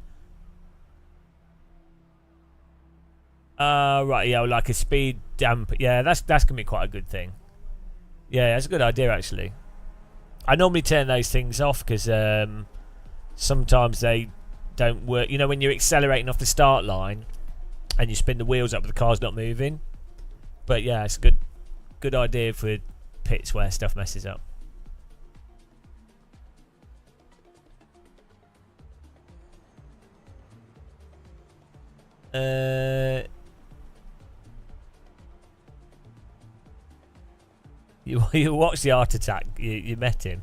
Right, yeah, like a speed damp. Yeah, that's gonna be quite a good thing. Yeah, that's a good idea actually. I normally turn those things off because sometimes they don't work. You know, when you're accelerating off the start line and you spin the wheels up but the car's not moving. But yeah, it's a good idea for pits where stuff messes up. You watched the art attack. You met him.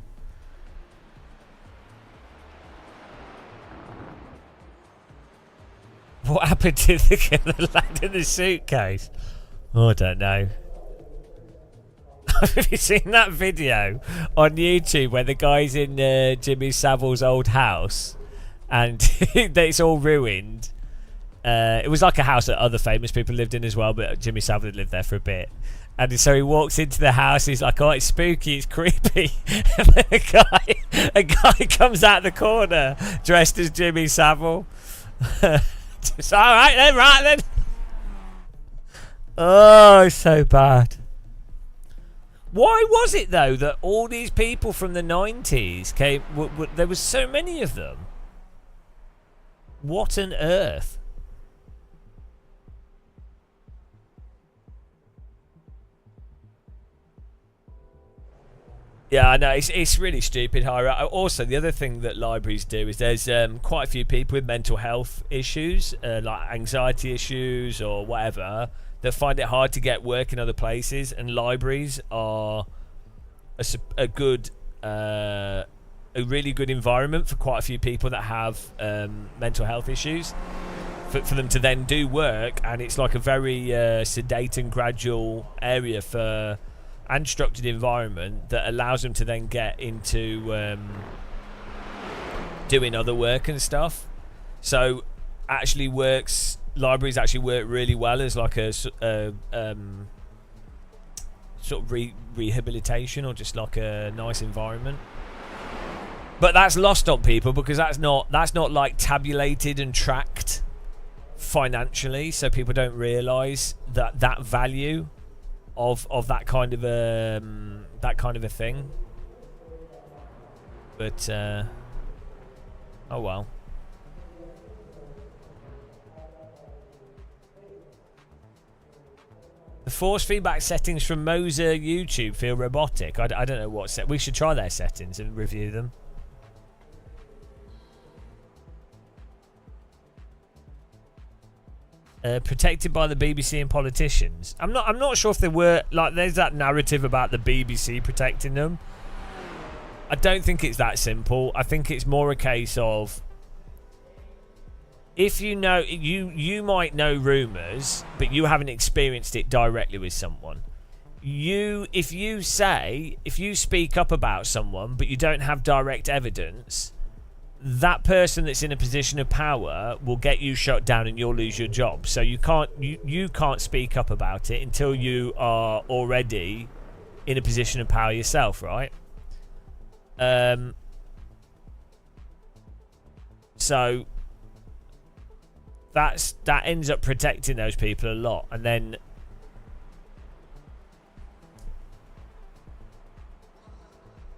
What happened to the lad in the suitcase? Oh, I don't know. Have you seen that video on YouTube where the guy's in Jimmy Savile's old house and it's all ruined? It was like a house that other famous people lived in as well, but Jimmy Savile had lived there for a bit. And so he walks into the house. He's like, "Oh, it's spooky, it's creepy." And then a guy comes out the corner dressed as Jimmy Savile. It's all right then. Oh, it's so bad. Why was it though that all these people from the 90s came? There was so many of them. What on earth? Yeah, I know, it's really stupid, Hyra. Also, the other thing that libraries do is there's quite a few people with mental health issues, like anxiety issues or whatever, that find it hard to get work in other places, and libraries are a really good environment for quite a few people that have mental health issues, for them to then do work, and it's like a very sedate and gradual area for and structured environment that allows them to then get into doing other work and stuff. So libraries actually work really well as like a sort of rehabilitation, or just like a nice environment. But that's lost on people because that's not like tabulated and tracked financially, so people don't realise that value of that kind of a thing. But oh well. The force feedback settings from Moser YouTube feel robotic. I don't know what we should try their settings and review them. Protected by the BBC and politicians. I'm not sure if they were, like, there's that narrative about the BBC protecting them. I don't think it's that simple. I think it's more a case of, if you know, you might know rumours, but you haven't experienced it directly with someone. If you speak up about someone, but you don't have direct evidence, that person that's in a position of power will get you shut down and you'll lose your job. So you can't speak up about it until you are already in a position of power yourself, right? So that ends up protecting those people a lot. And then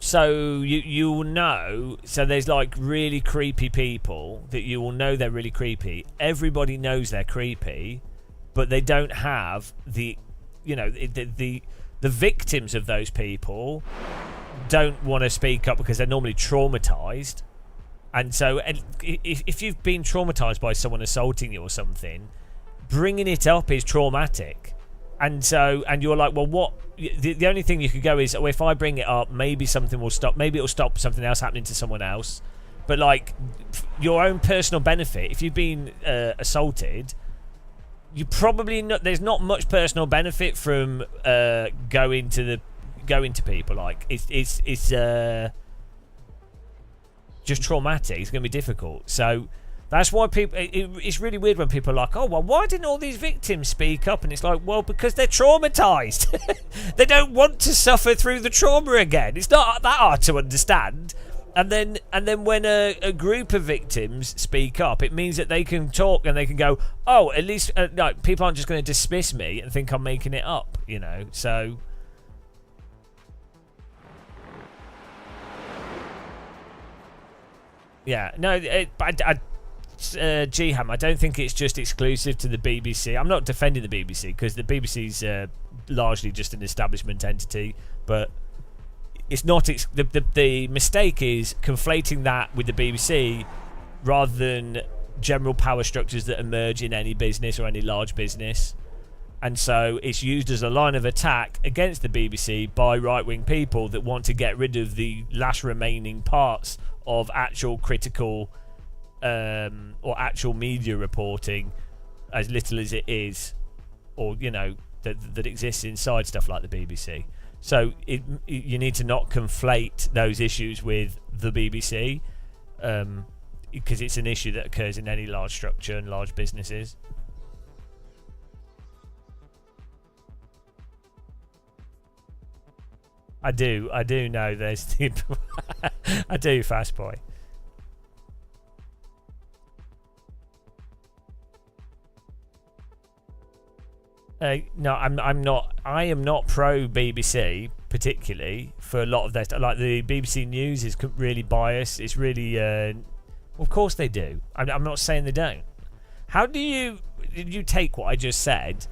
so you will know, so there's like really creepy people that you will know they're really creepy. Everybody knows they're creepy, but they don't have the victims of those people don't want to speak up because they're normally traumatized. And so if you've been traumatized by someone assaulting you or something, bringing it up is traumatic. And you're like, well, what? The only thing you could go is, oh, if I bring it up, maybe something will stop. Maybe it'll stop something else happening to someone else. But like your own personal benefit, if you've been assaulted, you probably not. There's not much personal benefit from going to people. Like it's just traumatic. It's going to be difficult. So that's why people. It's really weird when people are like, "Oh, well, why didn't all these victims speak up?" And it's like, well, because they're traumatized. They don't want to suffer through the trauma again. It's not that hard to understand. And then when a group of victims speak up, it means that they can talk and they can go, "Oh, at least no, people aren't just going to dismiss me and think I'm making it up," you know. So. Yeah, no, G-Ham, I don't think it's just exclusive to the BBC. I'm not defending the BBC because the BBC's largely just an establishment entity, but it's not. The mistake is conflating that with the BBC rather than general power structures that emerge in any business or any large business. And so it's used as a line of attack against the BBC by right-wing people that want to get rid of the last remaining parts of actual critical or actual media reporting as little as it is, or that exists inside stuff like the BBC. So you need to not conflate those issues with the BBC, because it's an issue that occurs in any large structure and large businesses. I do know there's the I do, Fast Boy. No, I'm not. I am not pro BBC particularly for a lot of their stuff. Like the BBC News is really biased. It's really, well, of course they do. I'm not saying they don't. How did you take what I just said,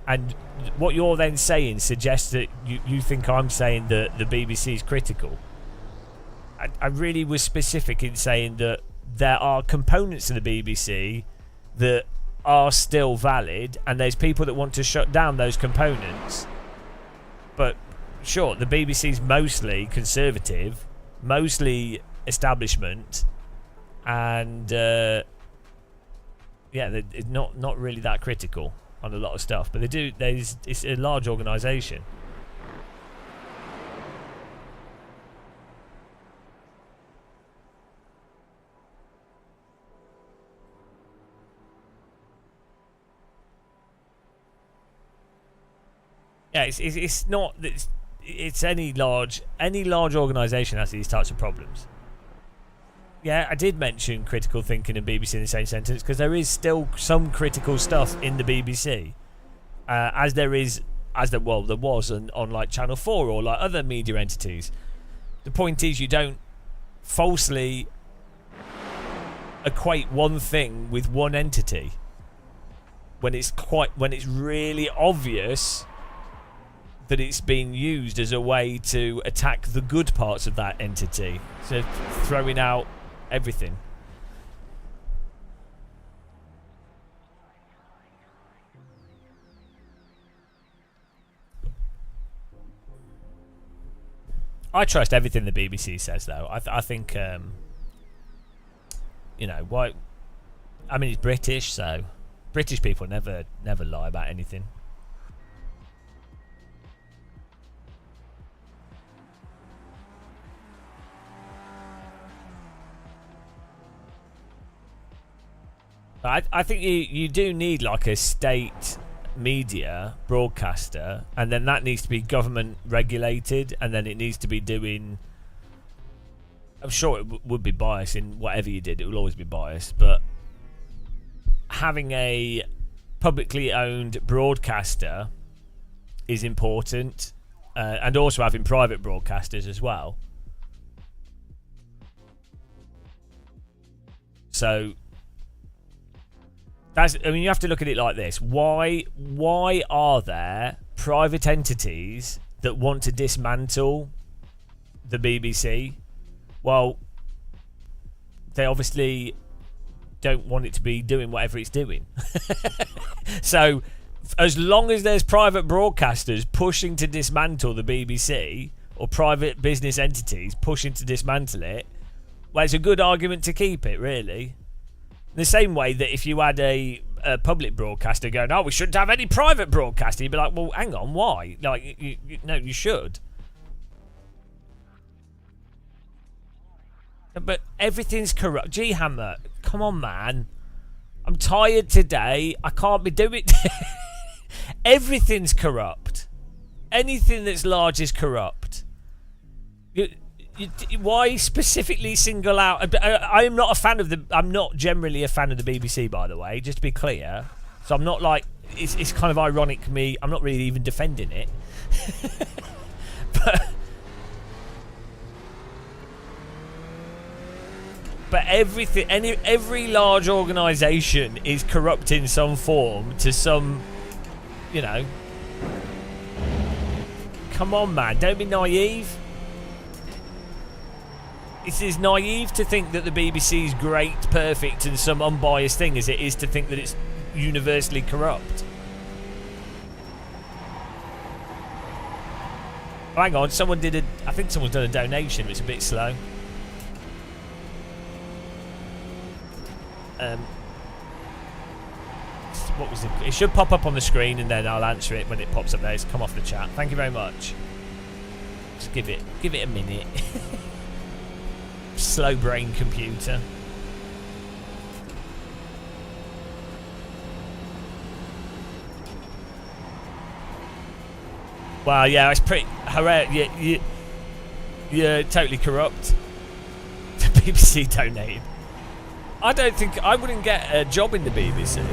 and what you're then saying suggests that you think I'm saying that the BBC is critical? I really was specific in saying that there are components of the BBC that are still valid, and there's people that want to shut down those components. But sure, the BBC's mostly conservative, mostly establishment, and it's not really that critical on a lot of stuff. But it's a large organisation. Yeah, it's not. It's any large organisation has these types of problems. Yeah, I did mention critical thinking and BBC in the same sentence because there is still some critical stuff in the BBC, there was on like Channel 4 or like other media entities. The point is, you don't falsely equate one thing with one entity when it's really obvious that it's being used as a way to attack the good parts of that entity. So throwing out everything. I trust everything the BBC says, though. I think, why? I mean, it's British, so British people never lie about anything. I think you do need like a state media broadcaster, and then that needs to be government regulated, and then it needs to be doing. I'm sure it would be biased in whatever you did. It will always be biased, but having a publicly owned broadcaster is important, and also having private broadcasters as well. So. You have to look at it like this. Why are there private entities that want to dismantle the BBC? Well, they obviously don't want it to be doing whatever it's doing. So, as long as there's private broadcasters pushing to dismantle the BBC, or private business entities pushing to dismantle it, well, it's a good argument to keep it, really. In the same way that if you had a public broadcaster going, "Oh, we shouldn't have any private broadcasting," you'd be like, "Well, hang on, why? Like, you should." But everything's corrupt. G Hammer, come on, man. I'm tired today. I can't be doing. Everything's corrupt. Anything that's large is corrupt. Why specifically single out? I am not a fan of the. I'm not generally a fan of the BBC, by the way. Just to be clear, so I'm not like. It's kind of ironic. Me, I'm not really even defending it. but everything, every large organisation is corrupt in some form to some. Come on, man! Don't be naive. It's as naive to think that the BBC is great, perfect, and some unbiased thing as it is to think that it's universally corrupt. Oh, hang on, I think someone's done a donation. It's a bit slow. what was it? It should pop up on the screen, and then I'll answer it when it pops up there. It's come off the chat. Thank you very much. Just give it a minute. Slow brain computer. Well, yeah, it's pretty hilarious. You're totally corrupt. The BBC donated. I don't think I wouldn't get a job in the BBC.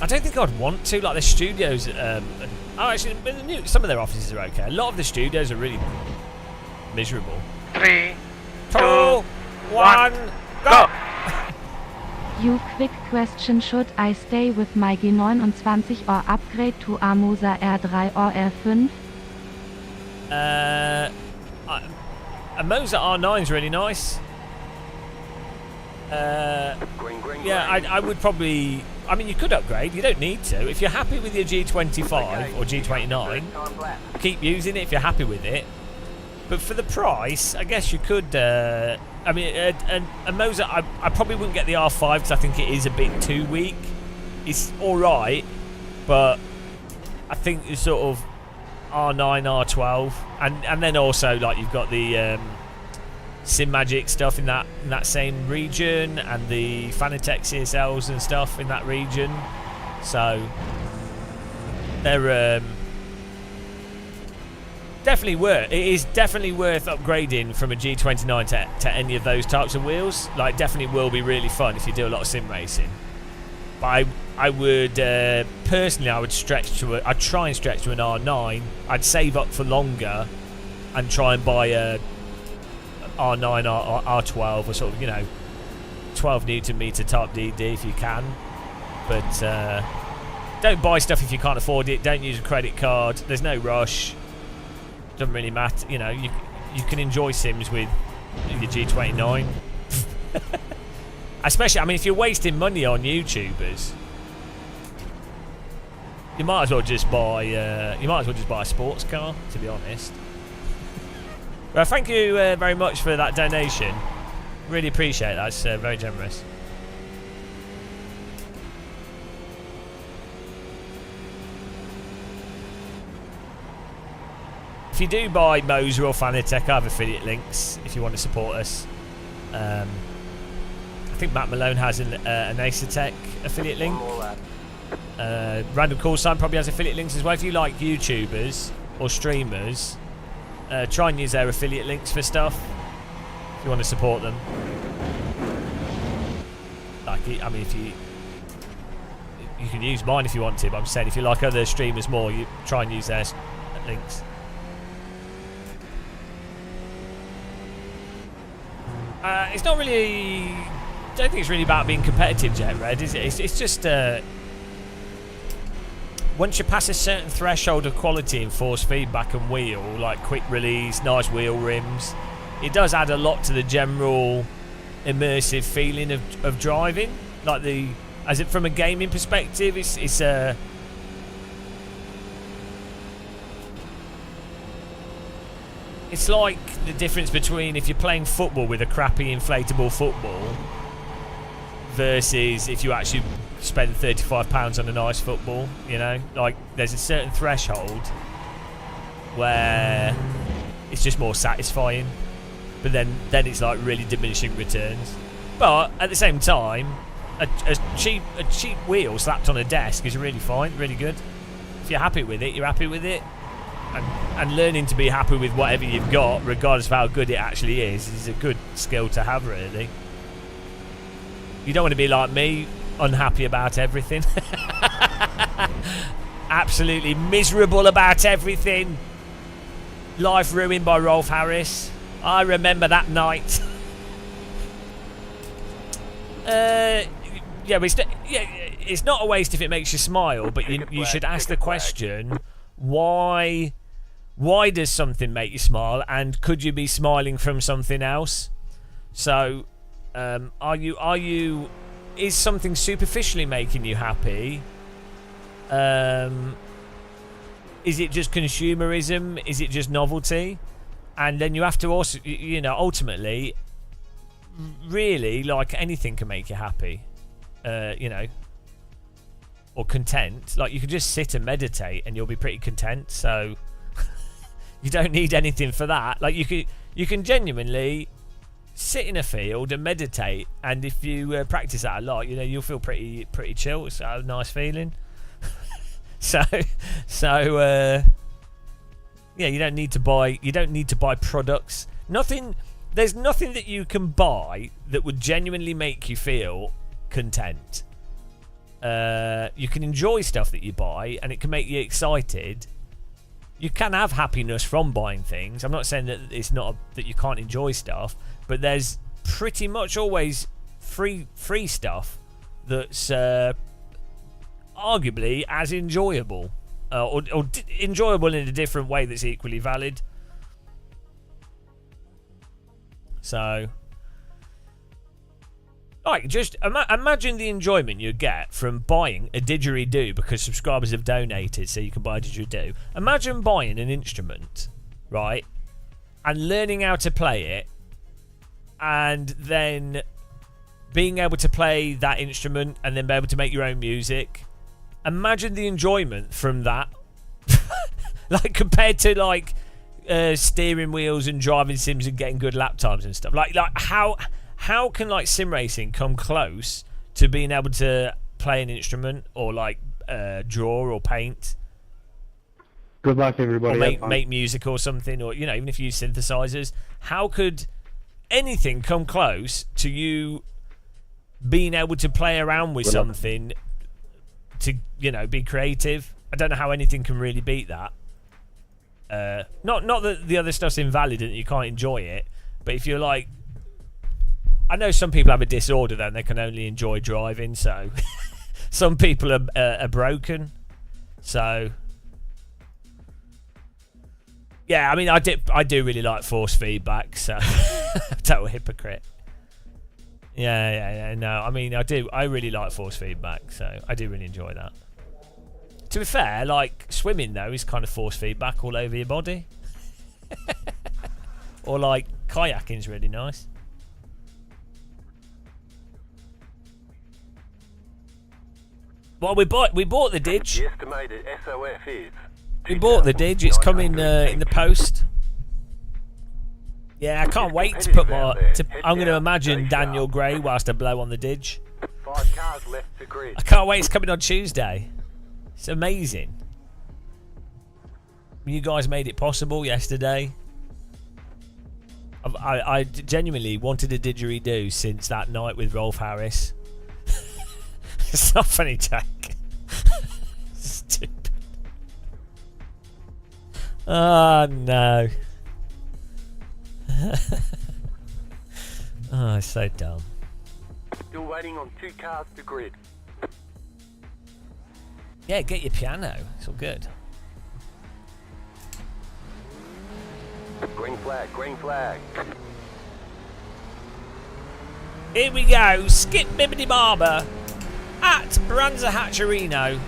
I don't think I'd want to. Like the studios, actually, some of their offices are okay. A lot of the studios are really miserable. 3, 2, 1, go! You quick question: should I stay with my G29 or upgrade to Amosa R3 or R5? A Moza R9 is really nice. Yeah, I would probably. I mean, you could upgrade. You don't need to. If you're happy with your G25 or G29, keep using it if you're happy with it. But for the price, I guess you could. I mean, a Moza, I probably wouldn't get the R5 because I think it is a bit too weak. It's all right, but I think it's sort of R9, R12, and then also like you've got the SimMagic stuff in that same region, and the Fanatec CSLs and stuff in that region. So they're definitely worth. It is definitely worth upgrading from a G29 to any of those types of wheels. Like, definitely will be really fun if you do a lot of sim racing. But I would personally, I'd try and stretch to an R9. I'd save up for longer and try and buy a R9 or R12 or sort of 12 Newton meter type DD if you can. But don't buy stuff if you can't afford it. Don't use a credit card. There's no rush. Doesn't really matter. You can enjoy sims with your G29. Especially, I mean, if you're wasting money on YouTubers, you might as well just buy a sports car, to be honest. Well, thank you very much for that donation. Really appreciate that. It's very generous. If you do buy Moza or Fanatec, I have affiliate links if you want to support us. I think Matt Malone has an Acertec affiliate link. Random Call Sign probably has affiliate links as well. If you like YouTubers or streamers, try and use their affiliate links for stuff if you want to support them. Like, I mean, if you can use mine if you want to, but I'm saying if you like other streamers more, you try and use their links. It's not really. I don't think it's really about being competitive, Jet Red, is it? It's just once you pass a certain threshold of quality in force feedback and wheel, like quick release, nice wheel rims, it does add a lot to the general immersive feeling of driving. Like from a gaming perspective, it's like the difference between if you're playing football with a crappy inflatable football versus if you actually spend £35 on a nice football. Like there's a certain threshold where it's just more satisfying, but then it's like really diminishing returns. But at the same time, a cheap wheel slapped on a desk is really fine, really good. If you're happy with it, you're happy with it. And learning to be happy with whatever you've got, regardless of how good it actually is a good skill to have, really. You don't want to be like me, unhappy about everything. Absolutely miserable about everything. Life ruined by Rolf Harris. I remember that night. It's not a waste if it makes you smile, but you should ask the question, why does something make you smile, and could you be smiling from something else? So is something superficially making you happy? Is it just consumerism? Is it just novelty? And then you have to also, ultimately, really, like, anything can make you happy. or content, like you can just sit and meditate and you'll be pretty content. So you don't need anything for that. Like you can genuinely sit in a field and meditate, and if you practice that a lot, you know, you'll feel pretty chill. It's a nice feeling. so yeah, you don't need to buy products. There's nothing that you can buy that would genuinely make you feel content. You can enjoy stuff that you buy and it can make you excited. You can have happiness from buying things. I'm not saying that it's not that you can't enjoy stuff, but there's pretty much always free stuff that's arguably as enjoyable, or enjoyable in a different way that's equally valid. So, like, just imagine the enjoyment you get from buying a didgeridoo because subscribers have donated so you can buy a didgeridoo. Imagine buying an instrument, right, and learning how to play it, and then being able to play that instrument and then be able to make your own music. Imagine the enjoyment from that. Like, compared to, like, steering wheels and driving sims and getting good lap times and stuff. Like how can, like, sim racing come close to being able to play an instrument or, like, draw or paint? Good luck, everybody. Or make music or something, or, you know, even if you use synthesizers. How could anything come close to you being able to play around with something to, you know, be creative? I don't know how anything can really beat that. Not that the other stuff's invalid and you can't enjoy it, but if you're like, I know some people have a disorder then they can only enjoy driving, so some people are broken. So yeah, I mean, I do really like force feedback, so total hypocrite. Yeah, no, I mean, I really like force feedback, so I do really enjoy that. To be fair, like, swimming, though, is kind of force feedback all over your body. Or, like, kayaking's really nice. Well, we bought the Didge. The estimated SOF is... We bought the Didge. It's coming in the post. Yeah, I can't wait to put my... I'm going to imagine Daniel Gray whilst I blow on the Didge. 5 cars left to grid. I can't wait. It's coming on Tuesday. It's amazing. You guys made it possible yesterday. I genuinely wanted a didgeridoo since that night with Rolf Harris. It's not funny, Jack. Stupid. Oh, no. Oh, it's so dumb. Still waiting on 2 cars to grid. Yeah, get your piano. It's all good. Green flag, green flag. Here we go. Skip Bibbidi Barber at Branza Hatcherino.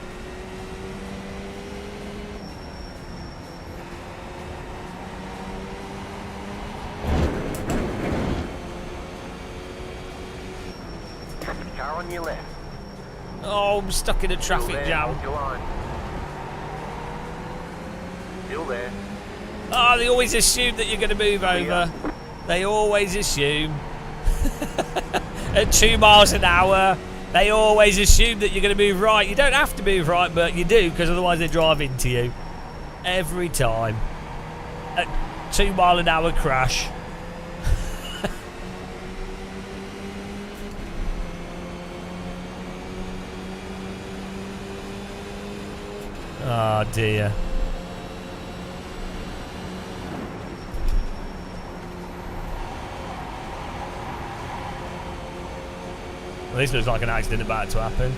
Car on your left. Oh, I'm stuck in a traffic Still there, jam. hold your line. Still there. Oh, they always assume that you're going to move over. They always assume. At 2 miles an hour, they always assume that you're going to move right. You don't have to move right, but you do, because otherwise they drive into you. Every time. At 2 mile an hour crash. Oh dear. Well, this looks like an accident about to happen.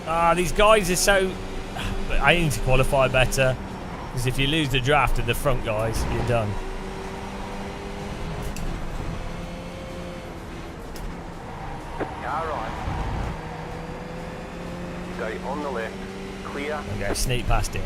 Ah, these guys are so... I need to qualify better, because if you lose the draft of the front guys, you're done. Car right. Stay on the left. Clear. Okay, sneak past him.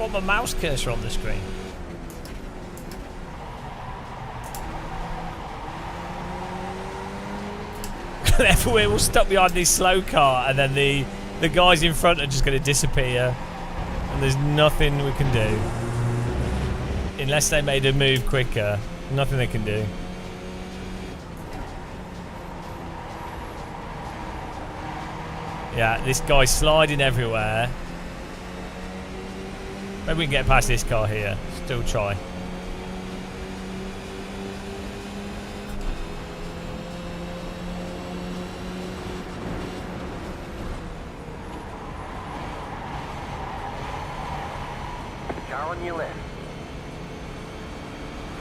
want my mouse cursor on the screen. Therefore, we'll stop behind this slow car, and then the guys in front are just going to disappear, and there's nothing we can do unless they made a move quicker. Nothing they can do. Yeah, this guy's sliding everywhere. Maybe we can get past this car here. Still try. Car on your left.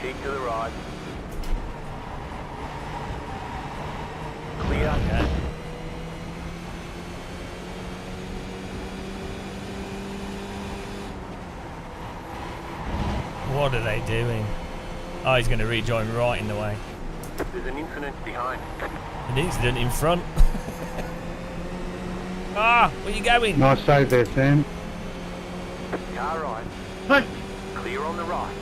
Keep to the right. Clear. Yeah. What are they doing? Oh, he's going to rejoin right in the way. There's an incident behind. An incident in front. Ah, where you going? Nice save there, Sam. Car right. Hey. Clear on the right.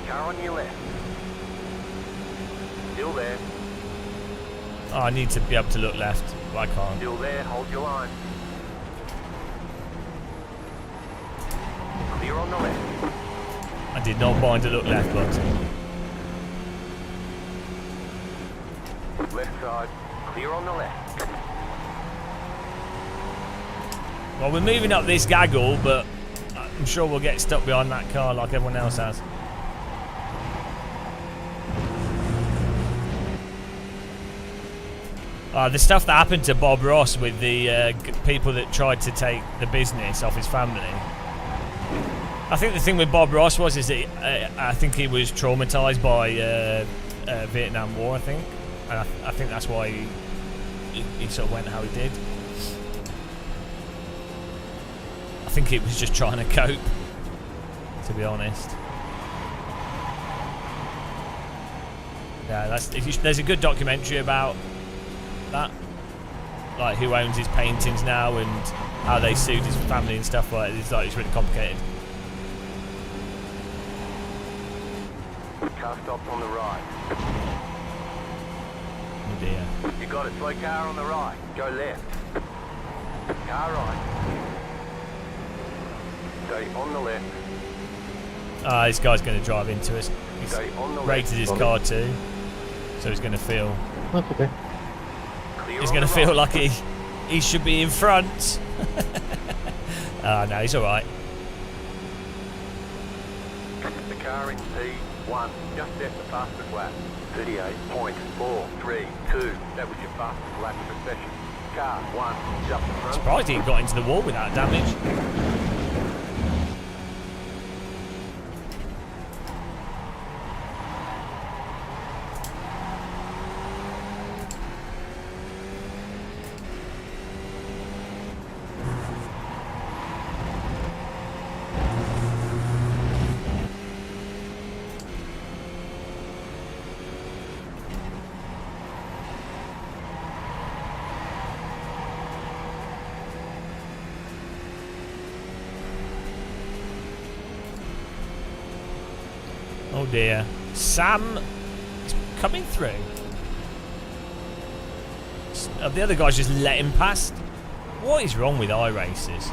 Car on your left. Still there. Oh, I need to be able to look left. But I can't. Still there. Hold your line. Clear on the left. I did not mind to look left, but Left side. Clear on the left. well, we're moving up this gaggle, but I'm sure we'll get stuck behind that car like everyone else has. The stuff that happened to Bob Ross with the people that tried to take the business off his family. I think the thing with Bob Ross was is that I think he was traumatized by Vietnam War. I think, and I think that's why he sort of went how he did. I think he was just trying to cope, to be honest. Yeah, there's a good documentary about that, like who owns his paintings now and how they sued his family and stuff like that. It's really complicated. Car stopped on the right. Oh dear. You got it. Slow car on the right. Go left. Car right. Stay on the left. This guy's going to drive into us. He's Stay on the rated his left. car too, so he's going to feel. That's okay. Clear He's on going to the feel right. like he should be in front. No, he's all right. The car in P1 just set the fastest lap. 38.432. That was your fastest lap of the session. Car 1 just in front. Surprised he got into the wall without damage. Oh dear. Sam is coming through. The other guys just let him past. What is wrong with iRacers?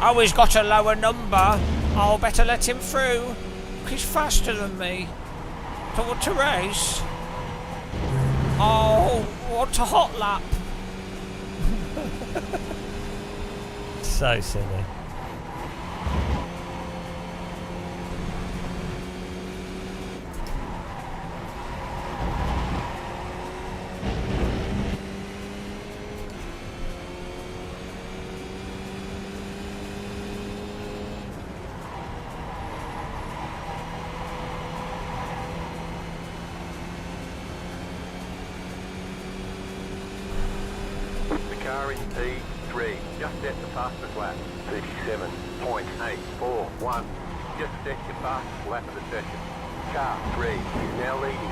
Oh, he's got a lower number. I'll better let him through. He's faster than me. Don't want to race. Oh, what a hot lap. So silly. The car in P3 just set the fastest lap. 37.841. Just set your fastest lap of the session. Car 3 is now leading.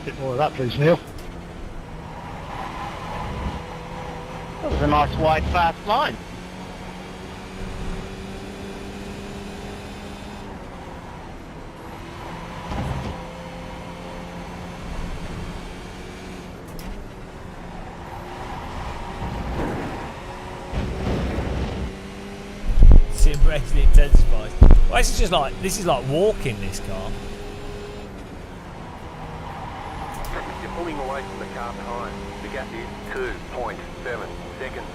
Bit more of that, please, Neil. That was a nice wide, fast line. Sim racing intensifies. Well, this is like walking this car. You're pulling away from the car behind. The gap is 2.7 seconds.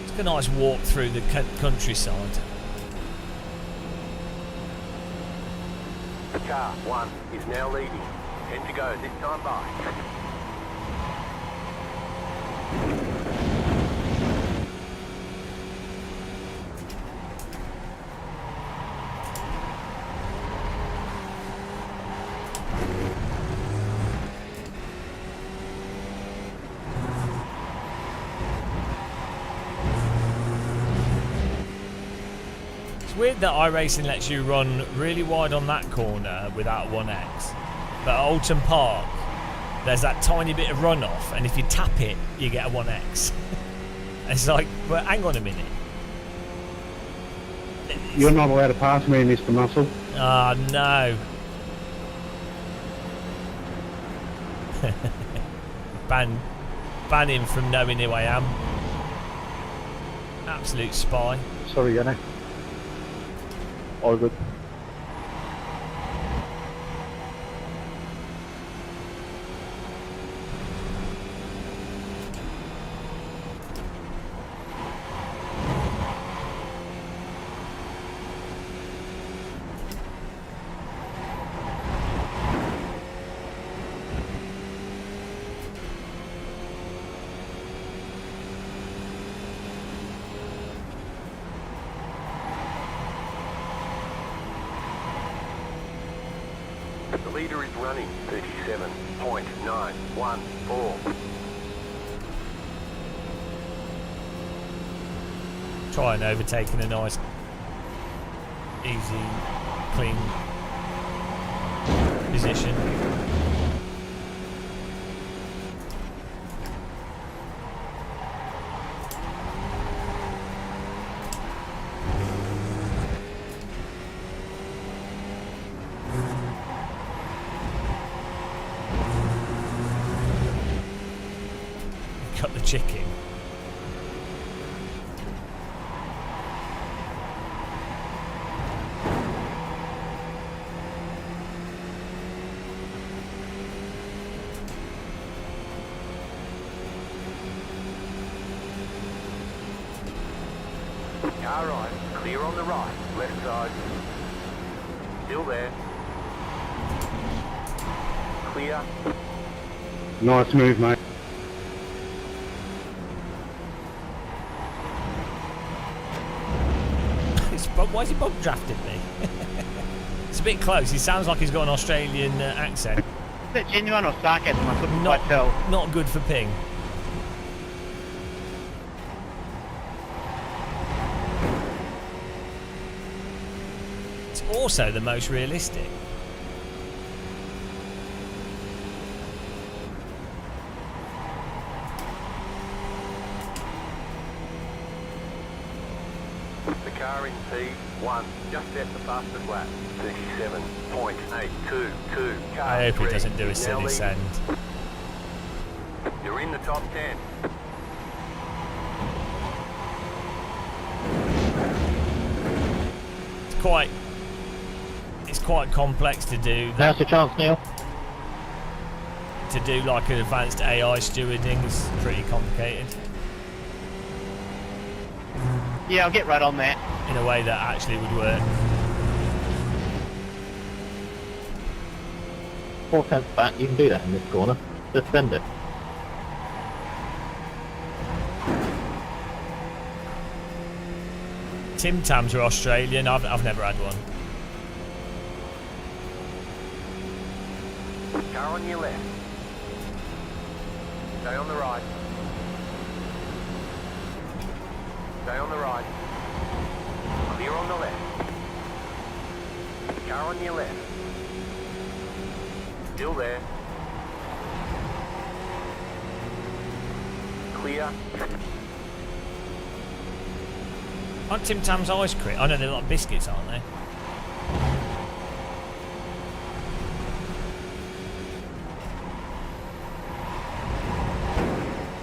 It's a nice walk through the countryside. Car 1 is now leading. 10 to go this time by. It's weird that iRacing lets you run really wide on that corner without 1x. But at Alton Park, there's that tiny bit of runoff, and if you tap it, you get a 1x. It's like, well, hang on a minute. You're not allowed to pass me, Mr. Muscle. Ah, no. ban him from knowing who I am. Absolute spy. Sorry, Yannick. All good. The leader is running 37.914. Try and overtaking a nice, easy, clean position. Cut the chicken. Car right, clear on the right, left side. Still there. Clear. Nice move, mate. Why is he bump drafting me? It's a bit close. He sounds like he's got an Australian accent. Is it genuine or sarcasm? I couldn't quite tell. Not good for ping. It's also the most realistic. The car in P1 just set the fastest lap. 37.822. Car I hope he 3 doesn't do a is now silly leading. send. You're in the top 10. It's quite complex to do that. Now's your chance, Neil. To do like an advanced AI stewarding is pretty complicated Yeah, I'll get right on that. in a way that actually would work. 4 tenths back, you can do that in this corner. Just send it. Tim Tams are Australian. I've never had one. Car on your left. Stay on the right. Stay on the right. Clear on the left. Car on your left. Still there. Clear. Aren't Tim Tam's ice cream? I know they're like biscuits, aren't they?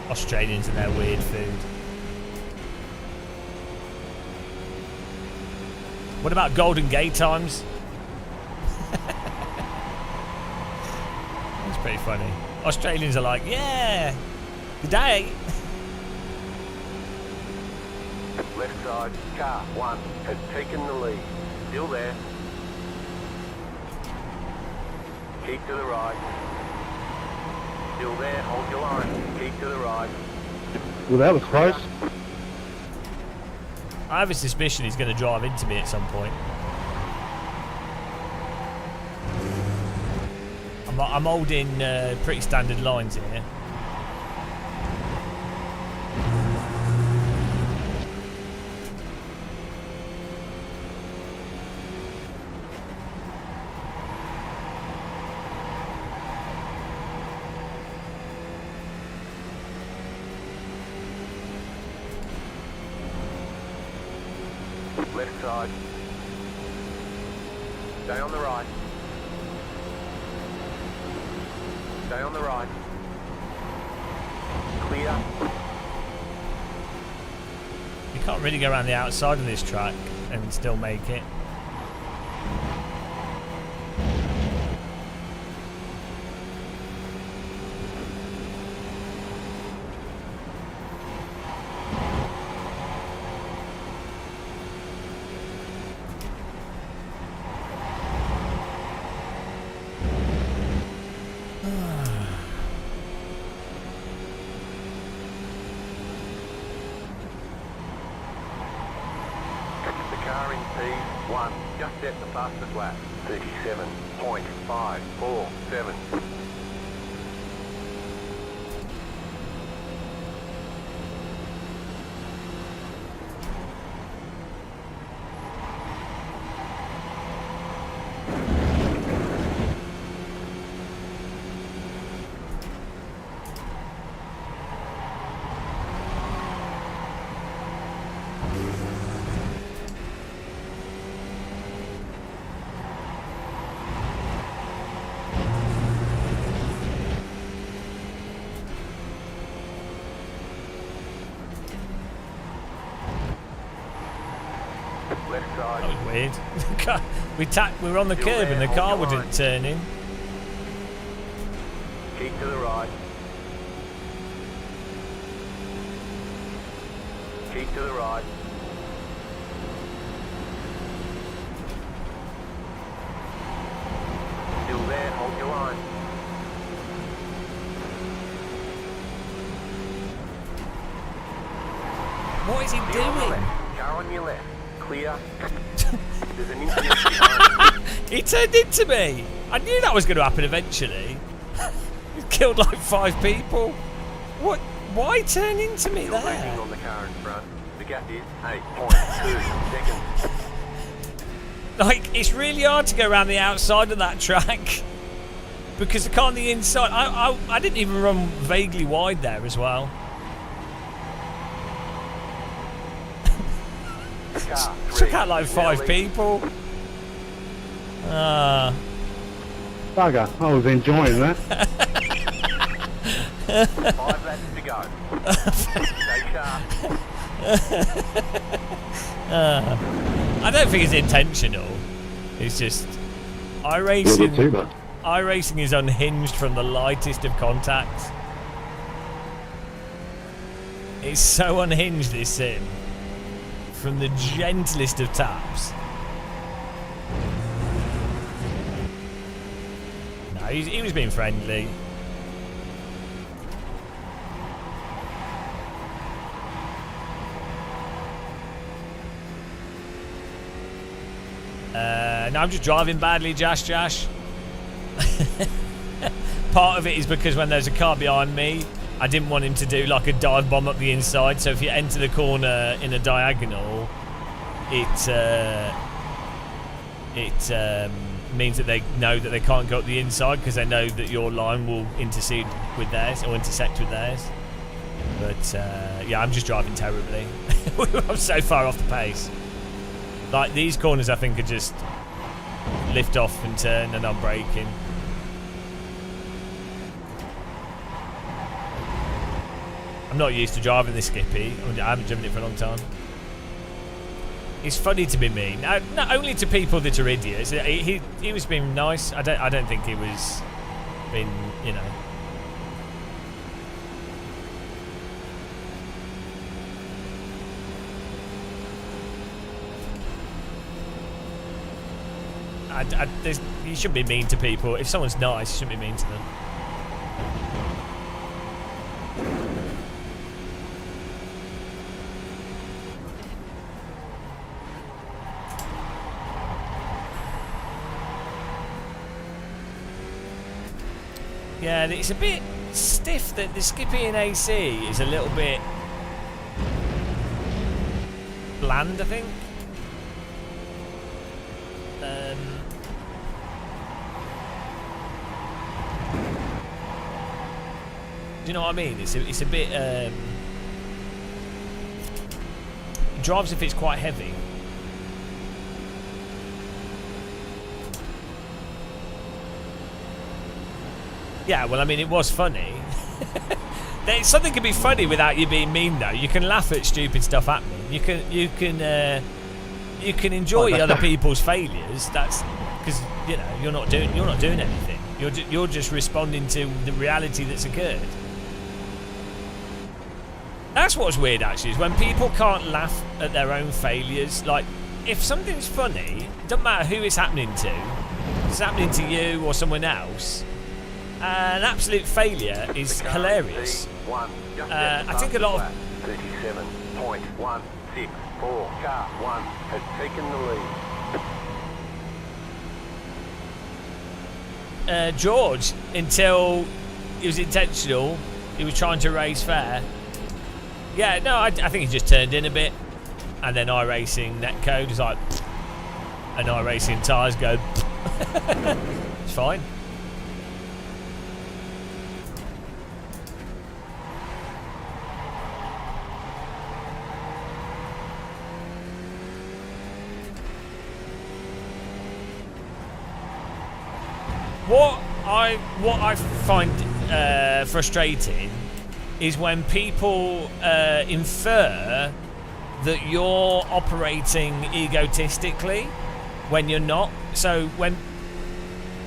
Australians and their weird food. What about Golden Gate times? That's pretty funny. Australians are like, yeah, good day. Left side, car 1 has taken the lead. Still there. Keep to the right. Still there, hold your line. Keep to the right. Well, that was close. I have a suspicion he's going to drive into me at some point. I'm holding pretty standard lines here. Left side. Stay on the right. Stay on the right. Clear. You can't really go around the outside of this track and still make it. P1 just set the fastest lap. 37.547. Left side. That was weird. We were on the curb and the car wouldn't turn in. Keep to the right. Keep to the right. Still there, hold your line. What is he Stay on the doing? left. Car on your left. Clear. There's an incident behind. He turned into me. I knew that was going to happen eventually. He killed like 5 people. What? Why turn into me You're there? racing on the car in front. The gap is 8.2 seconds. Like, it's really hard to go around the outside of that track because the car on the inside. I didn't even run vaguely wide there as well. Car Took 3 out like 5 now people. Bugger, I was enjoying that. 5 laps to go. Stay sharp. I don't think it's intentional. It's just iRacing is unhinged from the lightest of contacts. It's so unhinged, this sim, from the gentlest of taps. No, he was being friendly. No, I'm just driving badly, Josh. Part of it is because when there's a car behind me, I didn't want him to do like a dive bomb up the inside. So if you enter the corner in a diagonal, it it means that they know that they can't go up the inside because they know that your line will intercede with theirs or intersect with theirs. But yeah, I'm just driving terribly. I'm so far off the pace. Like these corners, I think are just lift off and turn, and I'm braking. I'm not used to driving this Skippy. I haven't driven it for a long time. It's funny to be mean, not only to people that are idiots. He was being nice. I don't think he was being, you know. You shouldn't be mean to people. If someone's nice, you shouldn't be mean to them. Yeah, it's a bit stiff. That the Skippy in AC is a little bit bland, I think. Do you know what I mean? It's a bit. It drives if it's quite heavy. Yeah, well, I mean, it was funny. Something can be funny without you being mean, though. You can laugh at stupid stuff happening. You can enjoy other people's failures. That's because you're not doing anything. You're just responding to the reality that's occurred. That's what's weird, actually, is when people can't laugh at their own failures. Like, if something's funny, it doesn't matter who it's happening to. If it's happening to you or someone else. An absolute failure is hilarious. I think a lot of 37.164. Car 1 has taken the lead. George, until it was intentional, he was trying to race fair. Yeah, no, I think he just turned in a bit, and then iRacing netcode is like, and iRacing tyres go. It's fine. What I find frustrating is when people infer that you're operating egotistically when you're not. So when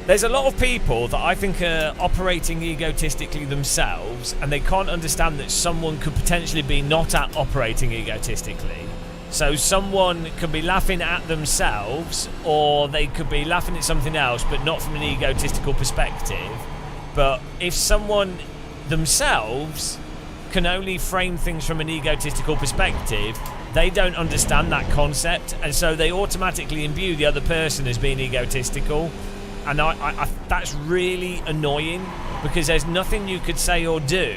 there's a lot of people that I think are operating egotistically themselves, and they can't understand that someone could potentially be not operating egotistically. So someone could be laughing at themselves, or they could be laughing at something else, but not from an egotistical perspective. But if someone themselves can only frame things from an egotistical perspective, they don't understand that concept, and so they automatically imbue the other person as being egotistical. And I that's really annoying, because there's nothing you could say or do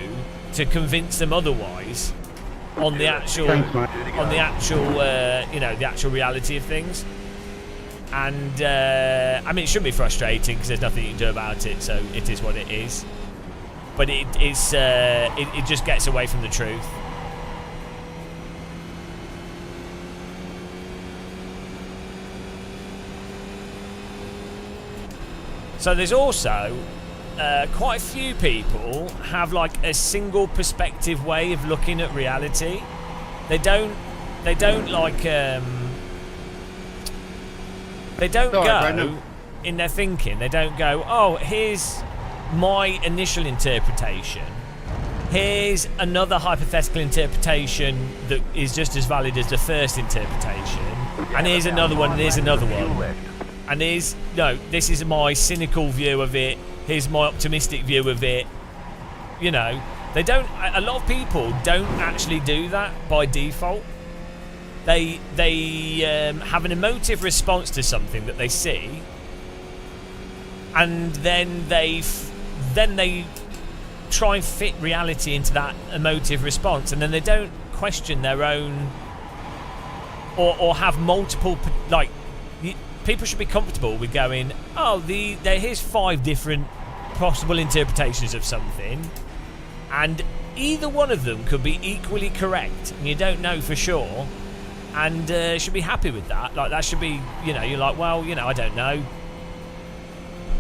to convince them otherwise. On the actual, the actual reality of things, and I mean, it shouldn't be frustrating because there's nothing you can do about it. So it is what it is. But it just gets away from the truth. So there's also quite a few people have like a single perspective way of looking at reality. They don't like go in their thinking. They don't go, oh, here's my initial interpretation, here's another hypothetical interpretation that is just as valid as the first interpretation, and here's another one, and here's another one, and this is my cynical view of it, here's my optimistic view of it. A lot of people don't actually do that by default. They have an emotive response to something that they see, and then they try and fit reality into that emotive response, and then they don't question their own, or have multiple, like, people should be comfortable with going, oh, here's 5 different possible interpretations of something, and either one of them could be equally correct, and you don't know for sure, and should be happy with that. Like, that should be, you're like, well, I don't know.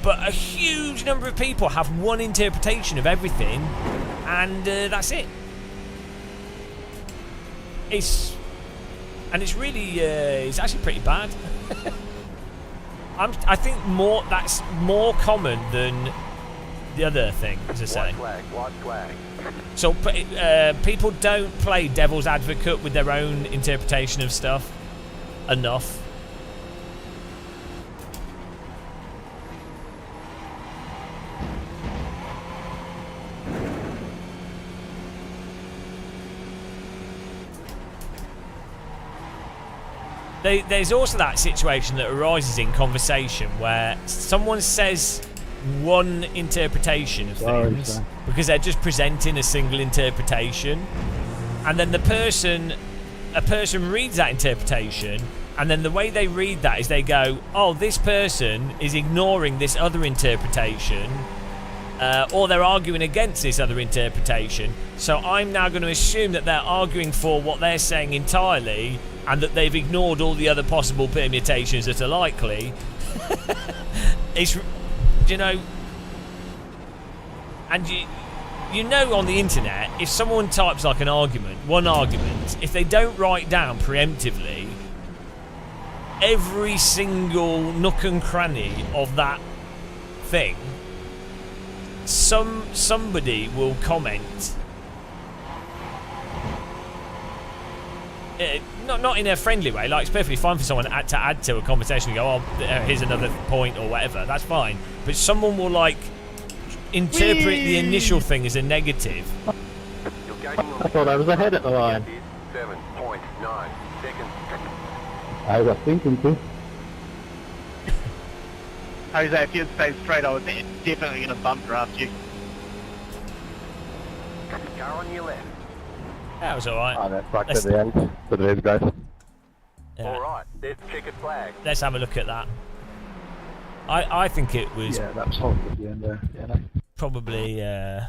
But a huge number of people have one interpretation of everything, and that's it. It's really, it's actually pretty bad. I think that's more common than the other thing, as I say. White flag. So people don't play devil's advocate with their own interpretation of stuff enough. There's also that situation that arises in conversation where someone says one interpretation of things because they're just presenting a single interpretation, and then a person reads that interpretation, and then the way they read that is they go, oh, this person is ignoring this other interpretation, or they're arguing against this other interpretation, so I'm now going to assume that they're arguing for what they're saying entirely, and that they've ignored all the other possible permutations that are likely. It's, and on the internet, if someone types like one argument, if they don't write down preemptively every single nook and cranny of that thing, somebody will comment. Not in a friendly way. Like, it's perfectly fine for someone to add to a conversation and go, oh, here's another point or whatever. That's fine. But someone will, like, interpret the initial thing as a negative. I thought I was ahead at the line. 7.9 seconds. I was thinking too. Jose, if you'd stayed straight, I was definitely going to bump draft you. Car on your left. That was alright. Oh, that's back to the end. For these guys. Yeah. Alright, there's checkered flag. Let's have a look at that. I think it was Yeah, that was horrible at the end there. Yeah, no. probably I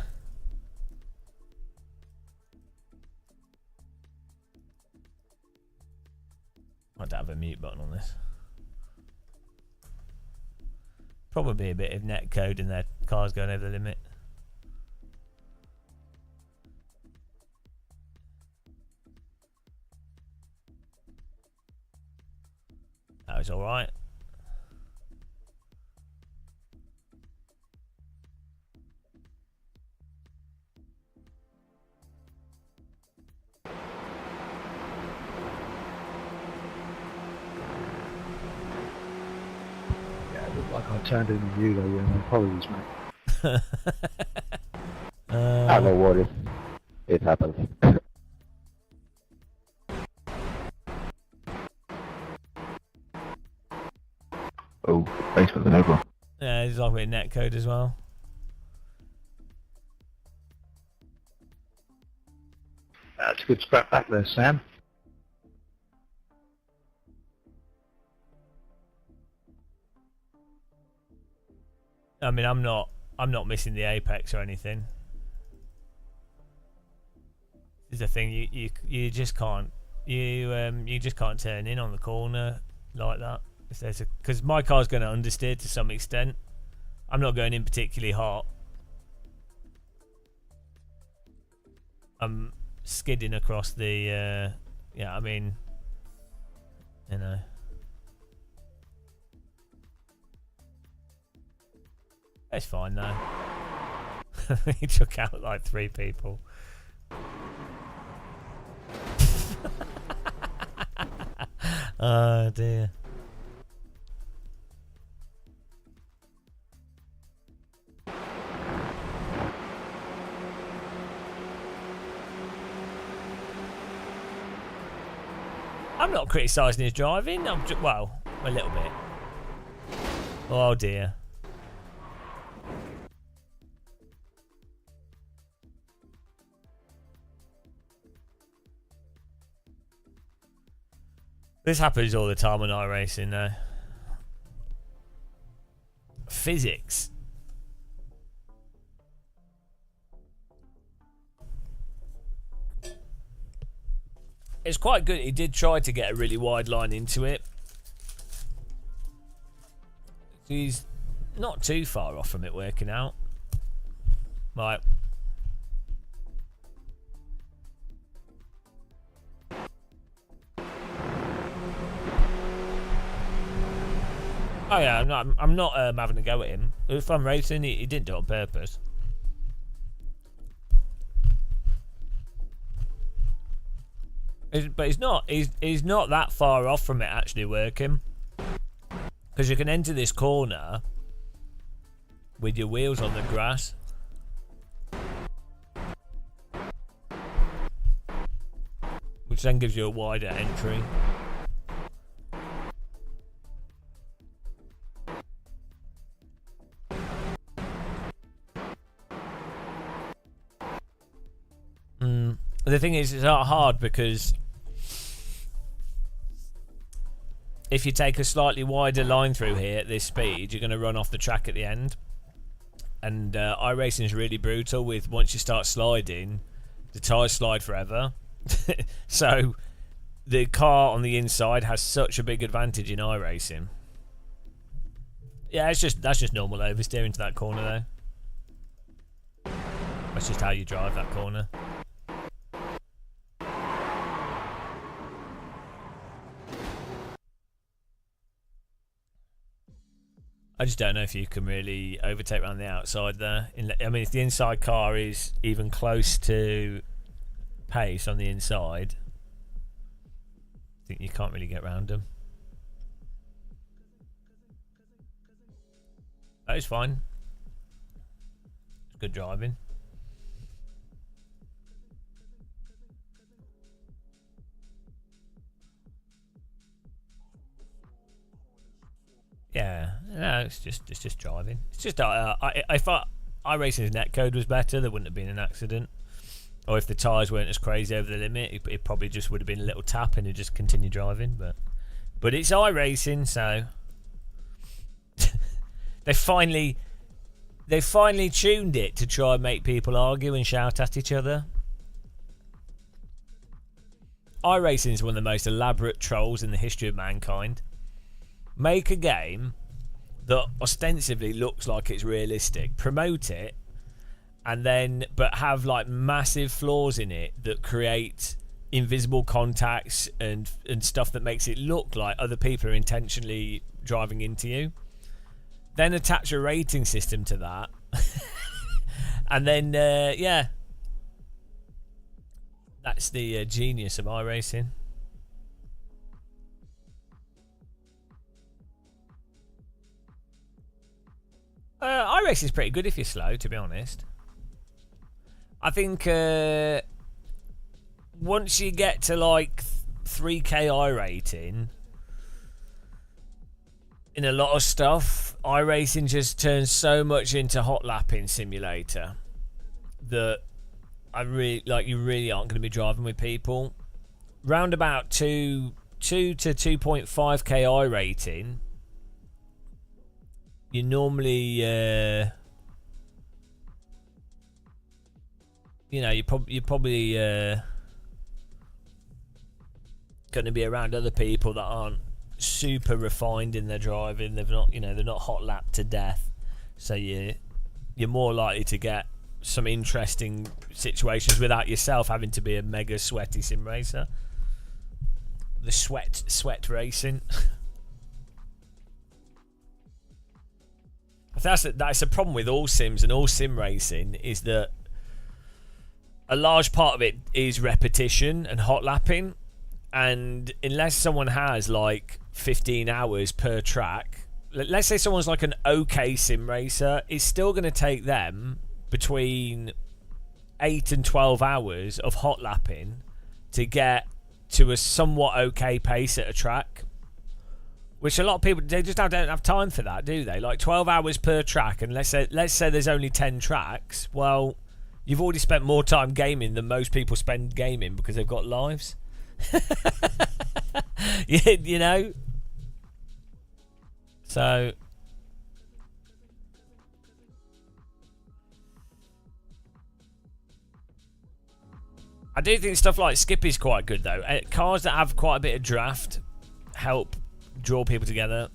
don't have a mute button on this. Probably a bit of net code and their cars going over the limit. That was alright. Yeah, it looked like I turned in on you though, yeah, no apologies, mate. No worries. It happens. Oh, thanks for the over. Yeah, it's like with net code as well. That's a good scrap back there, Sam. I mean, I'm not missing the apex or anything. It's the thing, you just can't you just can't turn in on the corner like that. If there's because my car's going to understeer to some extent. I'm not going in particularly hot. I'm skidding across the yeah, I mean, you know. It's fine though. He took out like 3 people. Oh dear. I'm not criticising his driving. I'm just, well, a little bit. Oh dear. This happens all the time on iRacing now. physics. It's quite good. He did try to get a really wide line into it. He's not too far off from it working out. Right. Oh yeah, I'm not having a go at him. If I'm racing, he didn't do it on purpose. But he's not that far off from it actually working. Because you can enter this corner with your wheels on the grass. Which then gives you a wider entry. The thing is, it's not hard because if you take a slightly wider line through here at this speed, you're going to run off the track at the end. And iRacing is really brutal with once you start sliding, the tyres slide forever. So the car on the inside has such a big advantage in iRacing. Yeah, that's just normal oversteer into that corner though. That's just how you drive that corner. I just don't know if you can really overtake around the outside there. I mean, if the inside car is even close to pace on the inside, I think you can't really get around them. That is fine. It's good driving. Yeah, no, it's just driving. It's just I thought iRacing's netcode was better, there wouldn't have been an accident. Or if the tyres weren't as crazy over the limit, it probably just would have been a little tap and he'd just continue driving. But it's iRacing, so they finally tuned it to try and make people argue and shout at each other. iRacing is one of the most elaborate trolls in the history of mankind. Make a game that ostensibly looks like it's realistic, promote it, and then but have like massive flaws in it that create invisible contacts and stuff that makes it look like other people are intentionally driving into you. Then attach a rating system to that, and then yeah, that's the genius of iRacing. iRacing is pretty good if you're slow, to be honest. I think once you get to like 3k iRating in a lot of stuff, iRacing just turns so much into hot lapping simulator that you really aren't going to be driving with people. Round about 2 to 2.5k iRating, you normally you're probably going to be around other people that aren't super refined in their driving. They're not hot lapped to death, so you're more likely to get some interesting situations without yourself having to be a mega sweaty sim racer. The sweat racing. That's a problem with all sims and all sim racing, is that a large part of it is repetition and hot lapping, and unless someone has like 15 hours per track, let's say someone's like an okay sim racer, it's still going to take them between 8 and 12 hours of hot lapping to get to a somewhat okay pace at a track. Which a lot of people, they just don't have time for that, do they? Like 12 hours per track, and let's say there's only 10 tracks. Well, you've already spent more time gaming than most people spend gaming because they've got lives. you know? So, I do think stuff like Skippy's quite good though. Cars that have quite a bit of draft help draw people together.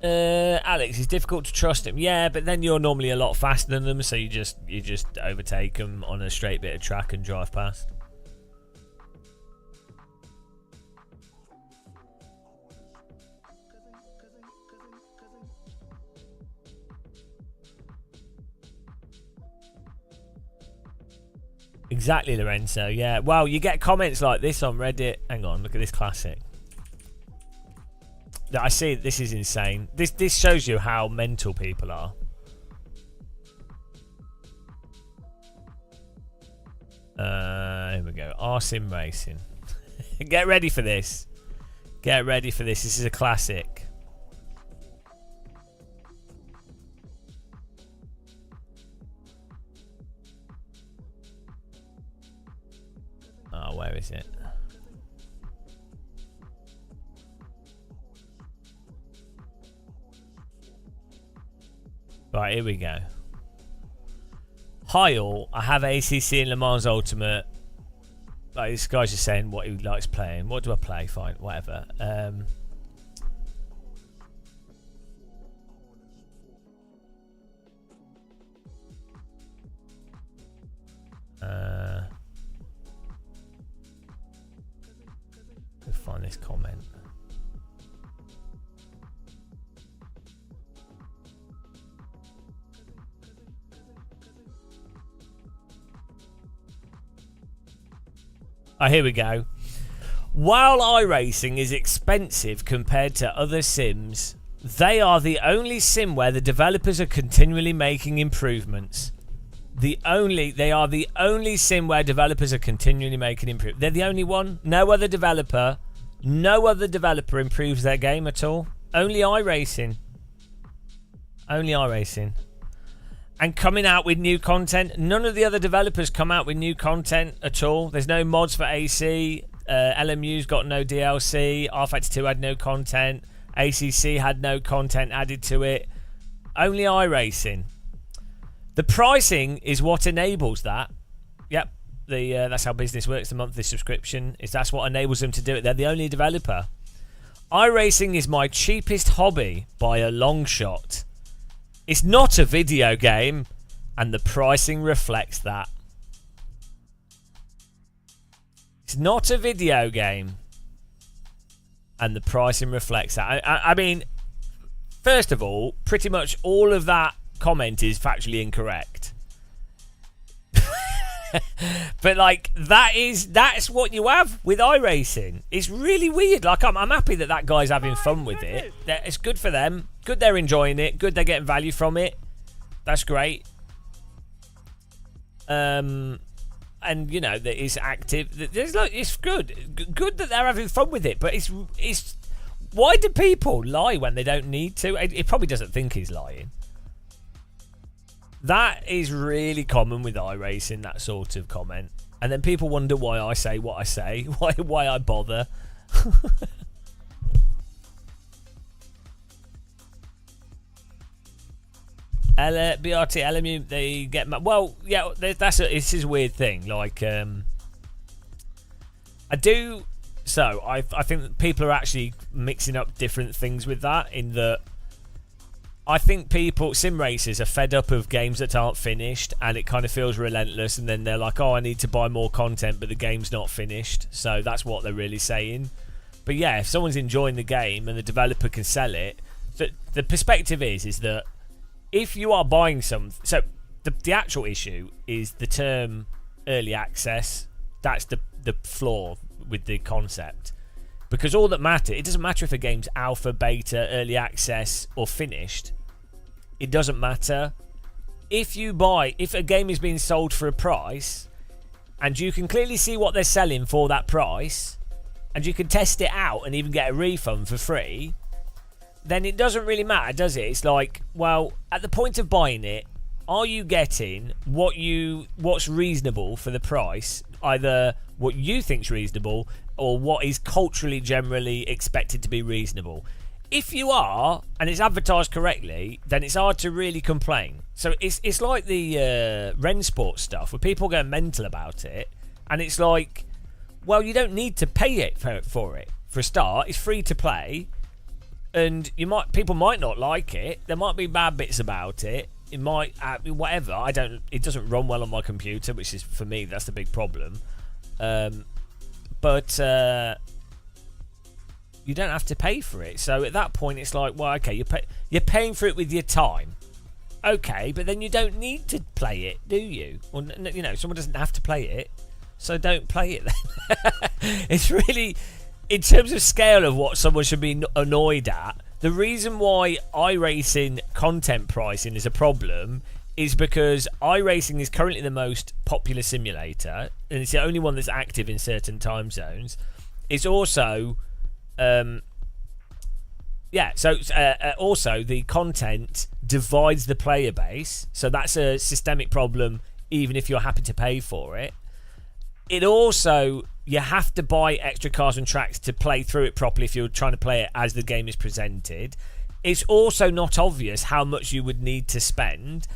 Alex, it's difficult to trust him. Yeah, but then you're normally a lot faster than them, so you just overtake them on a straight bit of track and drive past. Exactly, Lorenzo. Yeah. Well, you get comments like this on Reddit. Hang on, look at this classic. I see. This is insane. This shows you how mental people are. Here we go. RSim Racing. Get ready for this. Get ready for this. This is a classic. Oh, where is it? Right, here we go. Hi all, I have ACC and Le Mans Ultimate. Like, this guy's just saying what he likes playing. What do I play? Fine, whatever. Let's find this comment. Oh, here we go. While iRacing is expensive compared to other sims, they are the only sim where the developers are continually making improvements. They are the only sim where developers are continually making improvements. They're the only one. No other developer improves their game at all. Only iRacing. Only iRacing. And coming out with new content. None of the other developers come out with new content at all. There's no mods for AC. LMU's got no DLC. rFactor 2 had no content. ACC had no content added to it. Only iRacing. The pricing is what enables that. Yep. That's how business works. The monthly subscription that's what enables them to do it. They're the only developer. iRacing is my cheapest hobby by a long shot. It's not a video game, and the pricing reflects that. It's not a video game, and the pricing reflects that. I mean, first of all, pretty much all of that comment is factually incorrect. But like that's what you have with iRacing. It's really weird. Like I'm happy that guy's having fun with it. It's good for them. Good they're enjoying it. Good they're getting value from it. That's great. And you know that it's active. There's like it's good. Good that they're having fun with it. But it's why do people lie when they don't need to? It probably doesn't think he's lying. That is really common with iRacing, that sort of comment. And then people wonder why I say what I say, why I bother. BRT, LMU, they get... Well, yeah, it's a weird thing. Like, I do... So, I think that people are actually mixing up different things with that, in that I think sim racers are fed up of games that aren't finished, and it kind of feels relentless, and then they're like, oh, I need to buy more content, but the game's not finished. So that's what they're really saying. But yeah, if someone's enjoying the game and the developer can sell it, the perspective is that if you are buying so the actual issue is the term early access. That's the flaw with the concept. Because all that matters, it doesn't matter if a game's alpha, beta, early access, or finished. It doesn't matter. If a game is being sold for a price, and you can clearly see what they're selling for that price, and you can test it out and even get a refund for free, then it doesn't really matter, does it? It's like, well, at the point of buying it, are you getting what's reasonable for the price? Either what you think's reasonable or what is culturally generally expected to be reasonable. if you are, and it's advertised correctly, then it's hard to really complain. So it's like the Rensport stuff, where people go mental about it, and it's like, well, you don't need to pay it for it. For a start, it's free to play, and people might not like it. There might be bad bits about it. It might whatever. It doesn't run well on my computer, which is, for me, that's the big problem. But you don't have to pay for it. So at that point, it's like, well, okay, you're paying for it with your time. Okay, but then you don't need to play it, do you? Or, you know, someone doesn't have to play it, so don't play it then. It's really, in terms of scale of what someone should be annoyed at, the reason why iRacing content pricing is a problem is because iRacing is currently the most popular simulator, and it's the only one that's active in certain time zones. It's also, also the content divides the player base, so that's a systemic problem even if you're happy to pay for it. It also, you have to buy extra cars and tracks to play through it properly if you're trying to play it as the game is presented. It's also not obvious how much you would need to spend.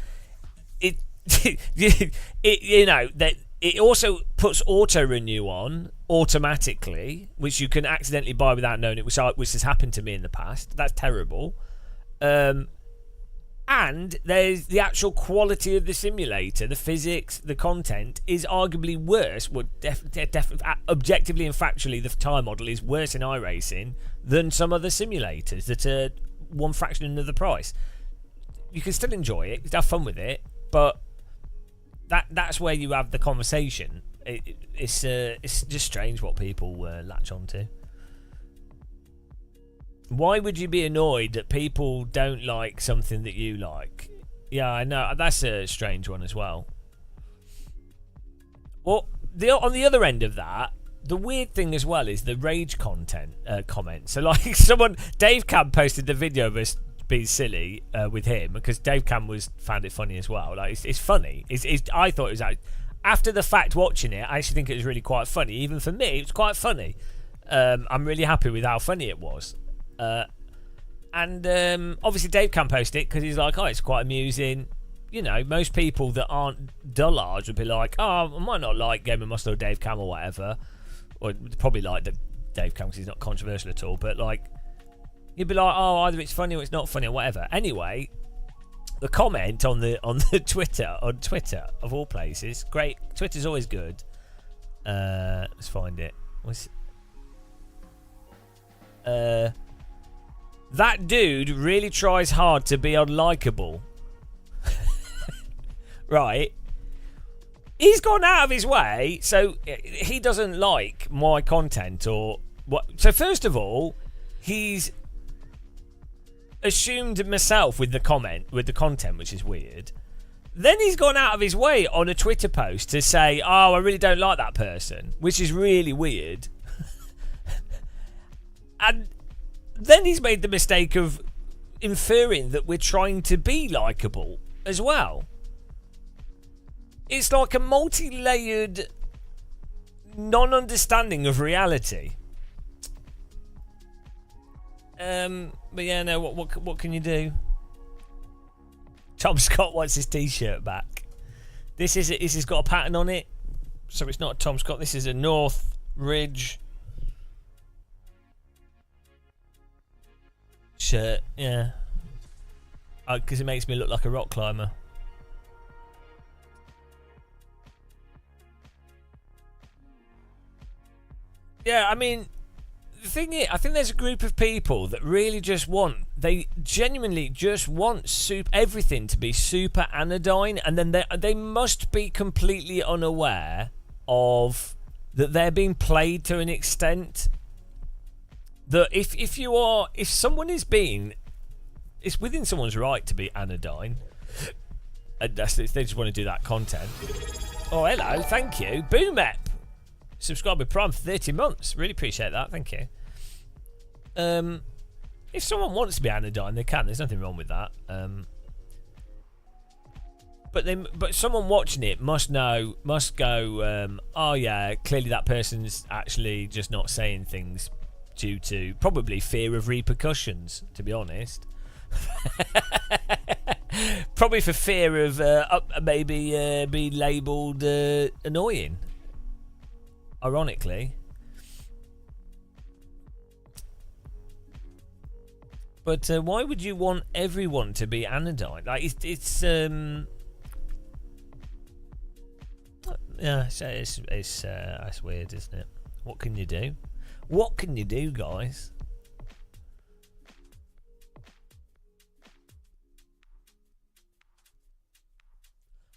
It also puts auto renew on automatically, which you can accidentally buy without knowing it, which has happened to me in the past. That's terrible. And there's the actual quality of the simulator, the physics, the content is arguably worse. Well, objectively and factually, the tire model is worse in iRacing than some other simulators that are one fraction of the price. You can still enjoy it, have fun with it, but that's where you have the conversation. It's just strange what people latch onto. Why would you be annoyed that people don't like something that you like? Yeah, I know. That's a strange one as well. Well, on the other end of that, the weird thing as well is the rage content comment. So, like, Dave Cam posted the video of us being silly with him, because Dave Cam found it funny as well. Like, it's funny. I thought it was, after the fact watching it, I actually think it was really quite funny. Even for me, it was quite funny. I'm really happy with how funny it was. Obviously Dave can post it because he's like, oh, it's quite amusing. You know, most people that aren't dullards would be like, oh, I might not like Game of Muscle or Dave Cam or whatever, or probably like Dave Cam because he's not controversial at all, but like, you'd be like, oh, either it's funny or it's not funny or whatever. Anyway, the comment on the Twitter of all places, great. Twitter's always good. Let's find it. That dude really tries hard to be unlikable. Right. He's gone out of his way, so he doesn't like my content or what. So first of all, he's assumed myself with the content, which is weird. Then he's gone out of his way on a Twitter post to say, oh, I really don't like that person, which is really weird. And then he's made the mistake of inferring that we're trying to be likeable as well. It's like a multi-layered non-understanding of reality. But yeah, no. What can you do? Tom Scott wants his T-shirt back. This has got a pattern on it, so it's not a Tom Scott. This is a North Ridge shirt, yeah. Because it makes me look like a rock climber. Yeah, I mean, the thing is, I think there's a group of people that really they genuinely just want everything to be super anodyne, and then they must be completely unaware of that they're being played to an extent. That if someone is being, it's within someone's right to be anodyne. And they just want to do that content. Oh, hello, thank you, Boomep. Subscribe with Prime for 30 months. Really appreciate that, thank you. If someone wants to be anodyne, they can. There's nothing wrong with that. But someone watching it must go, oh yeah, clearly that person's actually just not saying things due to probably fear of repercussions, to be honest. Probably for fear of maybe being labelled annoying, ironically. But why would you want everyone to be anodyne? Like it's weird, isn't it? What can you do? What can you do, guys?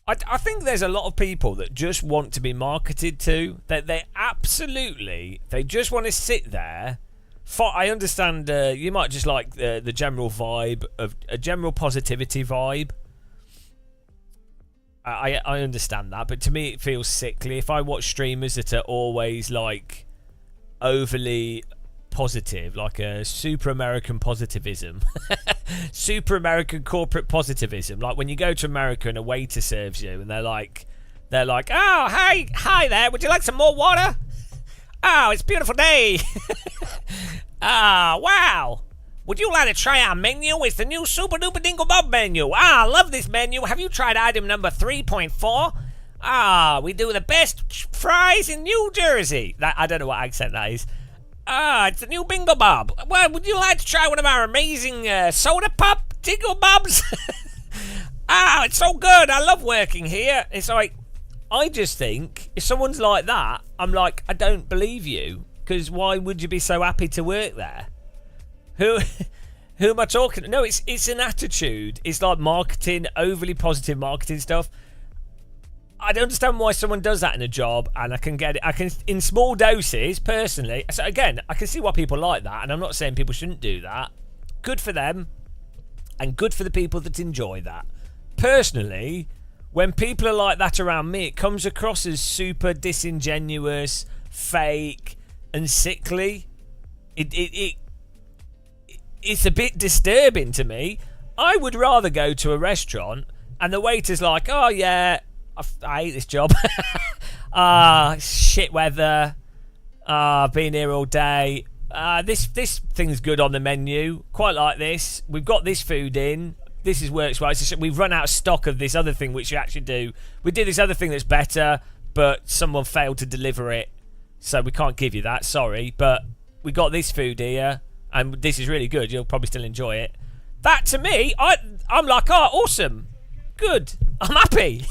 I think there's a lot of people that just want to be marketed to. That they just want to sit there. I understand you might just like the general vibe of a general positivity vibe. I understand that, but to me it feels sickly. If I watch streamers that are always like overly positive, like a super American positivism, super American corporate positivism, like when you go to America and a waiter serves you and they're like, oh, hey, hi there, would you like some more water? Oh, it's a beautiful day. Ah, wow. Would you like to try our menu? It's the new Super Duper Dingle Bob menu. Ah, I love this menu. Have you tried item number 3.4? Ah, we do the best fries in New Jersey. I don't know what accent that is. Ah, it's the new Bingo Bob. Well, would you like to try one of our amazing soda pop Dingle Bobs? Ah, it's so good. I love working here. It's like, I just think if someone's like that, I'm like, I don't believe you. Because why would you be so happy to work there? Who am I talking? No, it's an attitude. It's like marketing, overly positive marketing stuff. I don't understand why someone does that in a job, and I can get it. I can, in small doses, personally. So again, I can see why people like that, and I'm not saying people shouldn't do that. Good for them, and good for the people that enjoy that. Personally, when people are like that around me, it comes across as super disingenuous, fake, and sickly. It's a bit disturbing to me. I would rather go to a restaurant and the waiter's like, oh yeah, I hate this job. Shit weather. Been here all day. This thing's good on the menu. Quite like this. We've got this food in. This works right. We've run out of stock of this other thing which you actually do. We did this other thing that's better, but someone failed to deliver it. So we can't give you that, sorry. But we got this food here, and this is really good. You'll probably still enjoy it. That, to me, I'm like, oh, awesome. Good. I'm happy.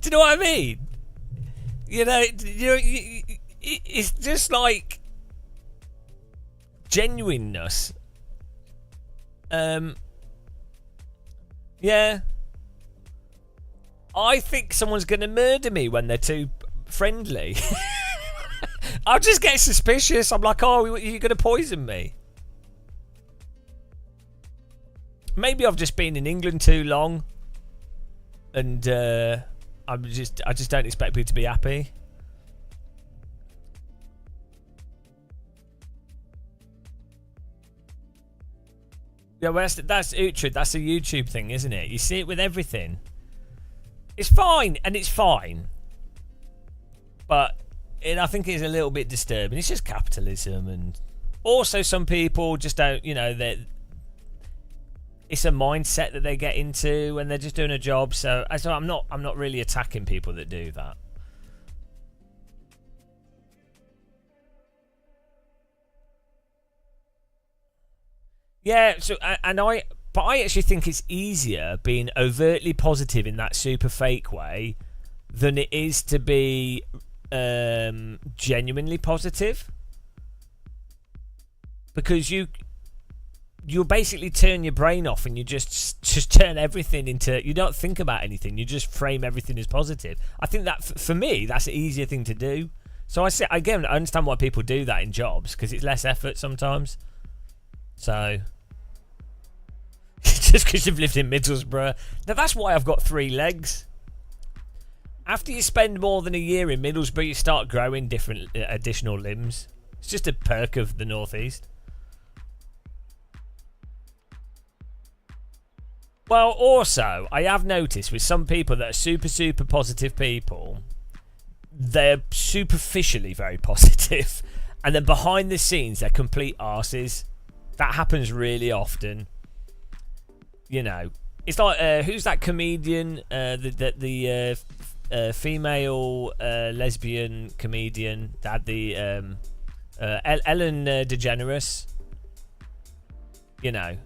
Do you know what I mean? You know, it's just like genuineness. Yeah. I think someone's going to murder me when they're too friendly. I'll just get suspicious. I'm like, oh, you're going to poison me. Maybe I've just been in England too long, and I just don't expect people to be happy. Yeah, well, that's Uhtred. That's a YouTube thing, isn't it? You see it with everything. It's fine, and it's fine, but I think it's a little bit disturbing. It's just capitalism, and also some people just don't, you know, that it's a mindset that they get into when they're just doing a job. So I'm not really attacking people that do that. Yeah, so but I actually think it's easier being overtly positive in that super fake way than it is to be genuinely positive, because you basically turn your brain off and you just turn everything into, you don't think about anything, you just frame everything as positive. I think that for me that's an easier thing to do. So I understand why people do that in jobs, because it's less effort sometimes. So just because you've lived in Middlesbrough. Now that's why I've got 3 legs. After you spend more than a year in Middlesbrough, you start growing different additional limbs. It's just a perk of the Northeast. Well, also, I have noticed with some people that are super, super positive people, they're superficially very positive. and then behind the scenes they're complete arses. That happens really often. You know, it's like who's that comedian? The female lesbian comedian that had the Ellen DeGeneres. You know,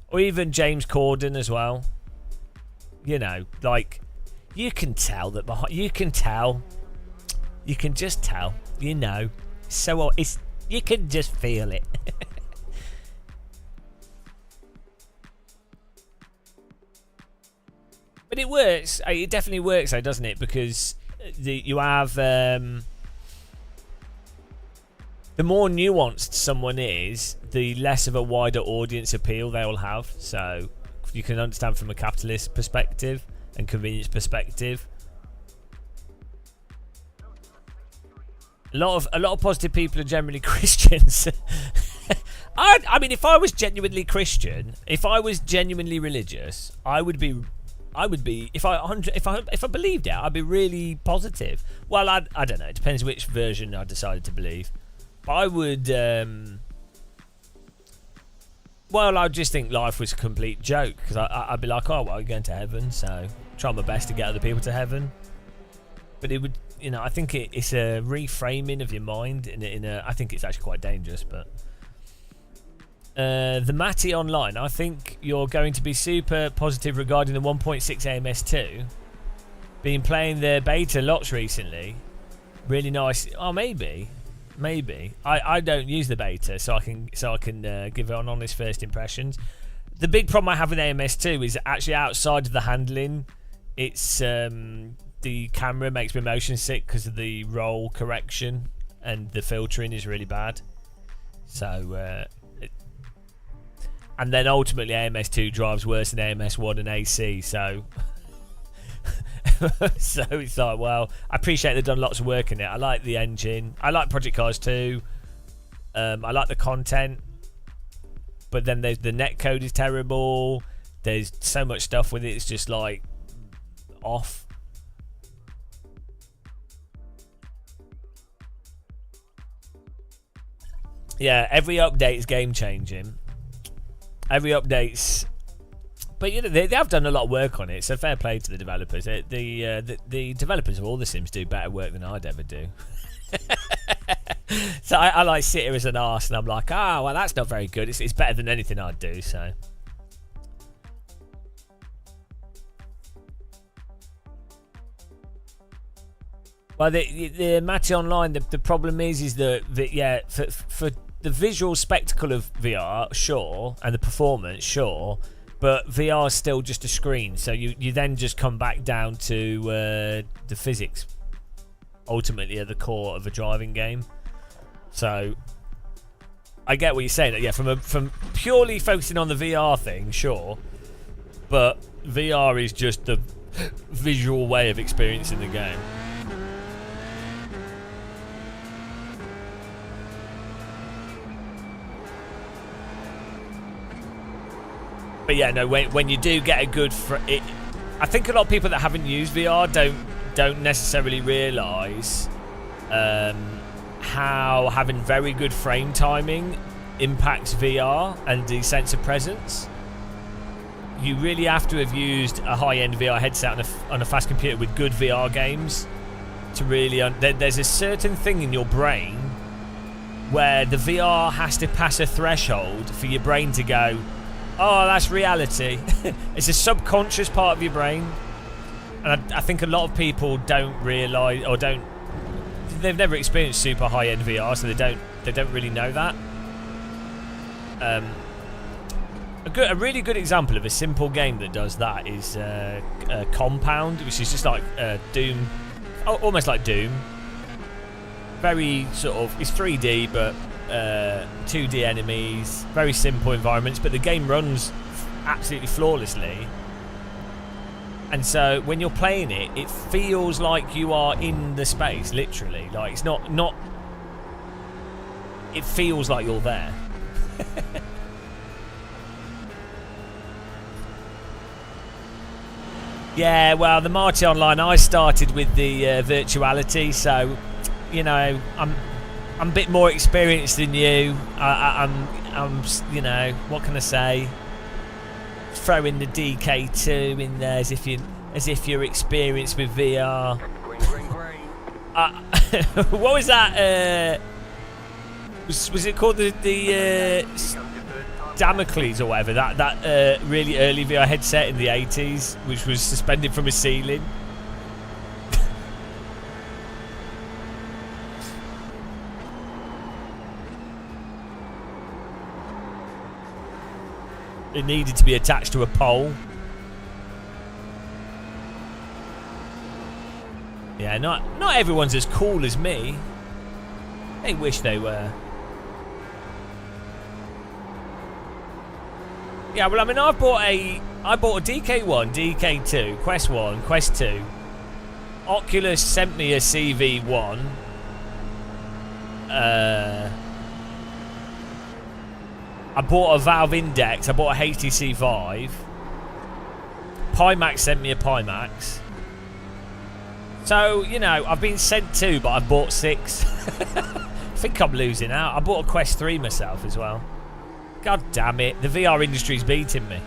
or even James Corden as well. You know, like you can tell that behind. You can just tell. You know, so it's you can just feel it. But it works. It definitely works, though, doesn't it? Because you have the more nuanced someone is, the less of a wider audience appeal they will have. So you can understand from a capitalist perspective and convenience perspective. A lot of positive people are generally Christians. I mean, if I was genuinely Christian, if I was genuinely religious, I would be if I believed it, I'd be really positive. Well, I don't know. It depends which version I decided to believe. But I would. Well, I'd just think life was a complete joke because I'd be like, oh, well, I'm going to heaven, so try my best to get other people to heaven. But it would, you know, I think it's a reframing of your mind. I think it's actually quite dangerous, but. The Matty Online, I think you're going to be super positive regarding the 1.6 AMS2. Been playing the beta lots recently. Really nice. Oh, maybe. I don't use the beta, so I can give it an honest first impressions. The big problem I have with AMS2 is actually outside of the handling. It's the camera makes me motion sick because of the roll correction, and the filtering is really bad. So. And then ultimately AMS2 drives worse than AMS1 and AC, so so it's like, well, I appreciate they've done lots of work in it. I like the engine. I like Project Cars 2. I like the content. But then there's the netcode is terrible. There's so much stuff with it. It's just like off. Yeah, every update is game changing. Every update's, but you know they have done a lot of work on it, so fair play to the developers. The developers of all the Sims do better work than I'd ever do. So I like sit here as an arse, and I'm like, well, that's not very good. It's better than anything I'd do. So. Well, the Matty Online, the problem is that yeah, for the visual spectacle of VR, sure, and the performance, sure, but VR is still just a screen, so you then just come back down to the physics, ultimately at the core of a driving game. So I get what you're saying. That yeah, from purely focusing on the VR thing, sure, but VR is just the visual way of experiencing the game. But yeah, no. When you do get a good, I think a lot of people that haven't used VR don't necessarily realise how having very good frame timing impacts VR and the sense of presence. You really have to have used a high-end VR headset on a fast computer with good VR games to really. There's a certain thing in your brain where the VR has to pass a threshold for your brain to go, oh, that's reality. It's a subconscious part of your brain, and I think a lot of people don't realise, or they've never experienced super high-end VR, so they don't really know that. A really good example of a simple game that does that is Compound, which is just like Doom, almost like Doom. Very sort of, it's 3D, but 2D enemies, very simple environments, but the game runs absolutely flawlessly. And so when you're playing it, it feels like you are in the space, literally. Like it's not. It feels like you're there. Yeah, well, the Matty Online, I started with the virtuality, so you know, I'm a bit more experienced than you. I'm, you know, what can I say? Throw in the DK2 in there as if you're experienced with VR. Green, green, green. What was that? Was it called the Damocles or whatever? That really early VR headset in the 80s, which was suspended from a ceiling. It needed to be attached to a pole. Yeah, not everyone's as cool as me. They wish they were. Yeah, well, I mean, I bought a DK1, DK2, Quest 1, Quest 2. Oculus sent me a CV1. I bought a Valve Index. I bought a HTC Vive. Pimax sent me a Pimax. So, you know, I've been sent 2, but I've bought 6. I think I'm losing out. I bought a Quest 3 myself as well. God damn it. The VR industry's beating me.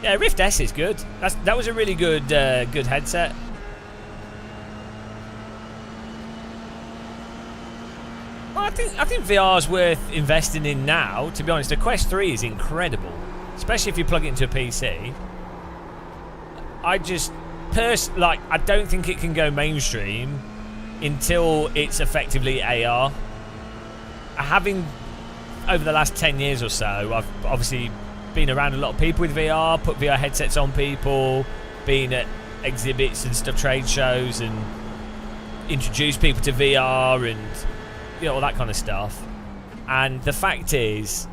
Yeah, Rift S is good. That was a really good good headset. Well, I think VR's worth investing in now. To be honest, the Quest 3 is incredible. Especially if you plug it into a PC. I just... I don't think it can go mainstream until it's effectively AR. Having, over the last 10 years or so, I've obviously been around a lot of people with VR, put VR headsets on people, been at exhibits and stuff, trade shows, and introduced people to VR and, you know, all that kind of stuff. And the fact is,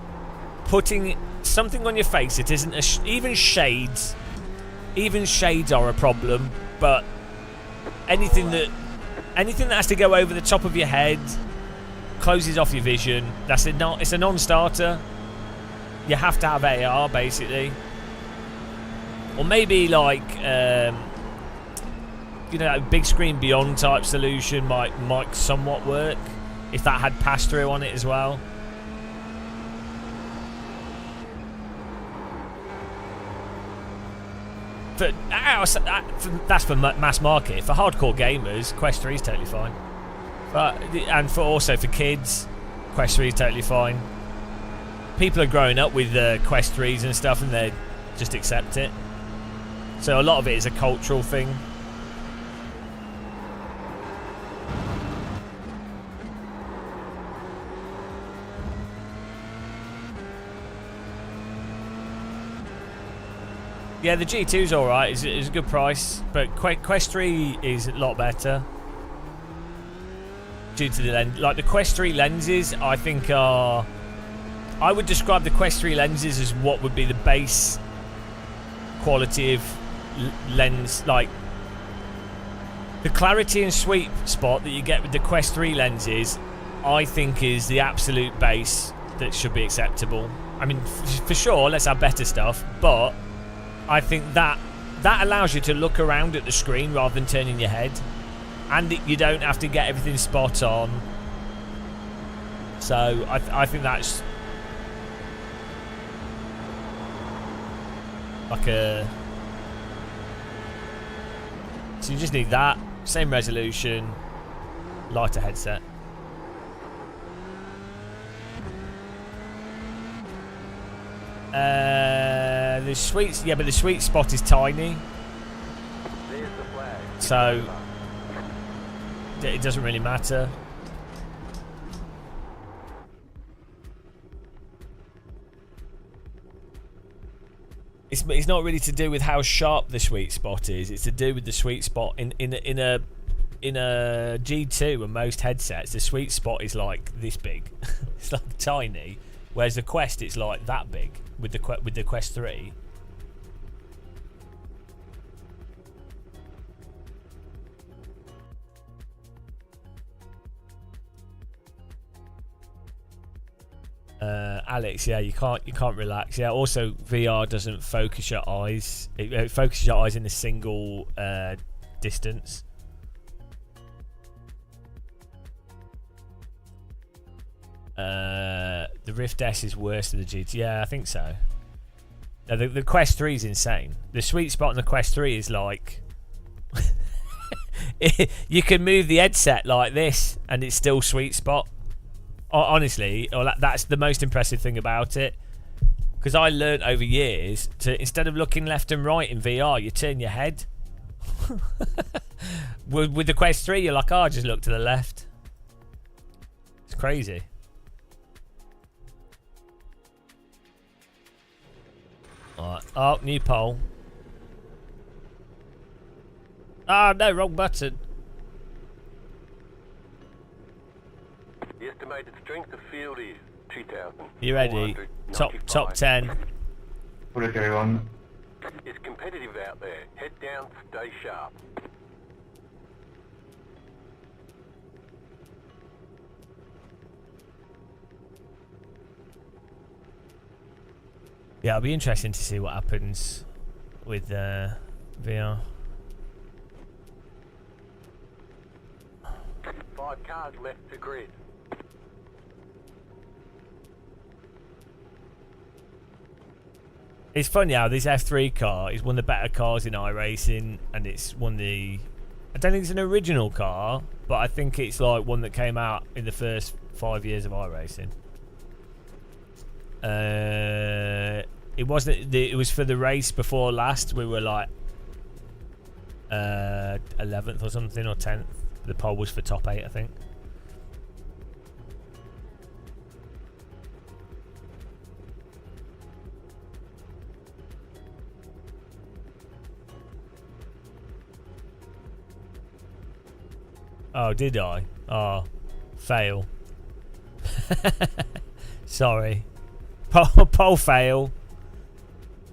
putting something on your face that isn't even shades are a problem, but anything that has to go over the top of your head, closes off your vision, it's a non-starter. You have to have AR basically, or maybe like you know, a big screen beyond type solution might somewhat work if that had pass-through on it as well. But that's for mass market. For hardcore gamers, Quest 3 is totally fine. And also for kids, Quest 3 is totally fine. People are growing up with Quest 3s and stuff, and they just accept it. So a lot of it is a cultural thing. Yeah, the G2's alright. It's a good price. But Quest 3 is a lot better. Due to the lens. Like, the Quest 3 lenses, I think are... I would describe the Quest 3 lenses as what would be the base quality of lens. Like, the clarity and sweet spot that you get with the Quest 3 lenses, I think is the absolute base that should be acceptable. I mean, for sure, let's have better stuff, but I think that allows you to look around at the screen rather than turning your head, and you don't have to get everything spot on. So I think that's like a... So you just need that, same resolution, lighter headset. The sweet spot is tiny, so it doesn't really matter. It's not really to do with how sharp the sweet spot is. It's to do with the sweet spot in a G2 and most headsets. The sweet spot is like this big. It's like tiny, whereas the Quest it's like that big with the Quest 3. Alex, yeah, you can't relax. Yeah, also VR doesn't focus your eyes. It focuses your eyes in a single distance. The Rift S is worse than the GT. Yeah, I think so. No, the Quest 3 is insane. The sweet spot on the Quest 3 is like... you can move the headset like this and it's still sweet spot. Honestly, that's the most impressive thing about it. Because I learned over years to, instead of looking left and right in VR, you turn your head. With the Quest 3, you're like, oh, just look to the left. It's crazy. Alright. Oh, new pole. Ah, no, wrong button. The estimated strength of field is 2,000. You ready? Top 10. What a go on. It's competitive out there. Head down, stay sharp. Yeah, it'll be interesting to see what happens with VR. 5 cars left to grid. It's funny how this F3 car is one of the better cars in iRacing, and it's one of the... I don't think it's an original car, but I think it's like one that came out in the first 5 years of iRacing. It wasn't. It was for the race before last. We were like 11th or something, or 10th. The pole was for top 8, I think. Oh, did I? Oh, fail. Sorry. Pole fail.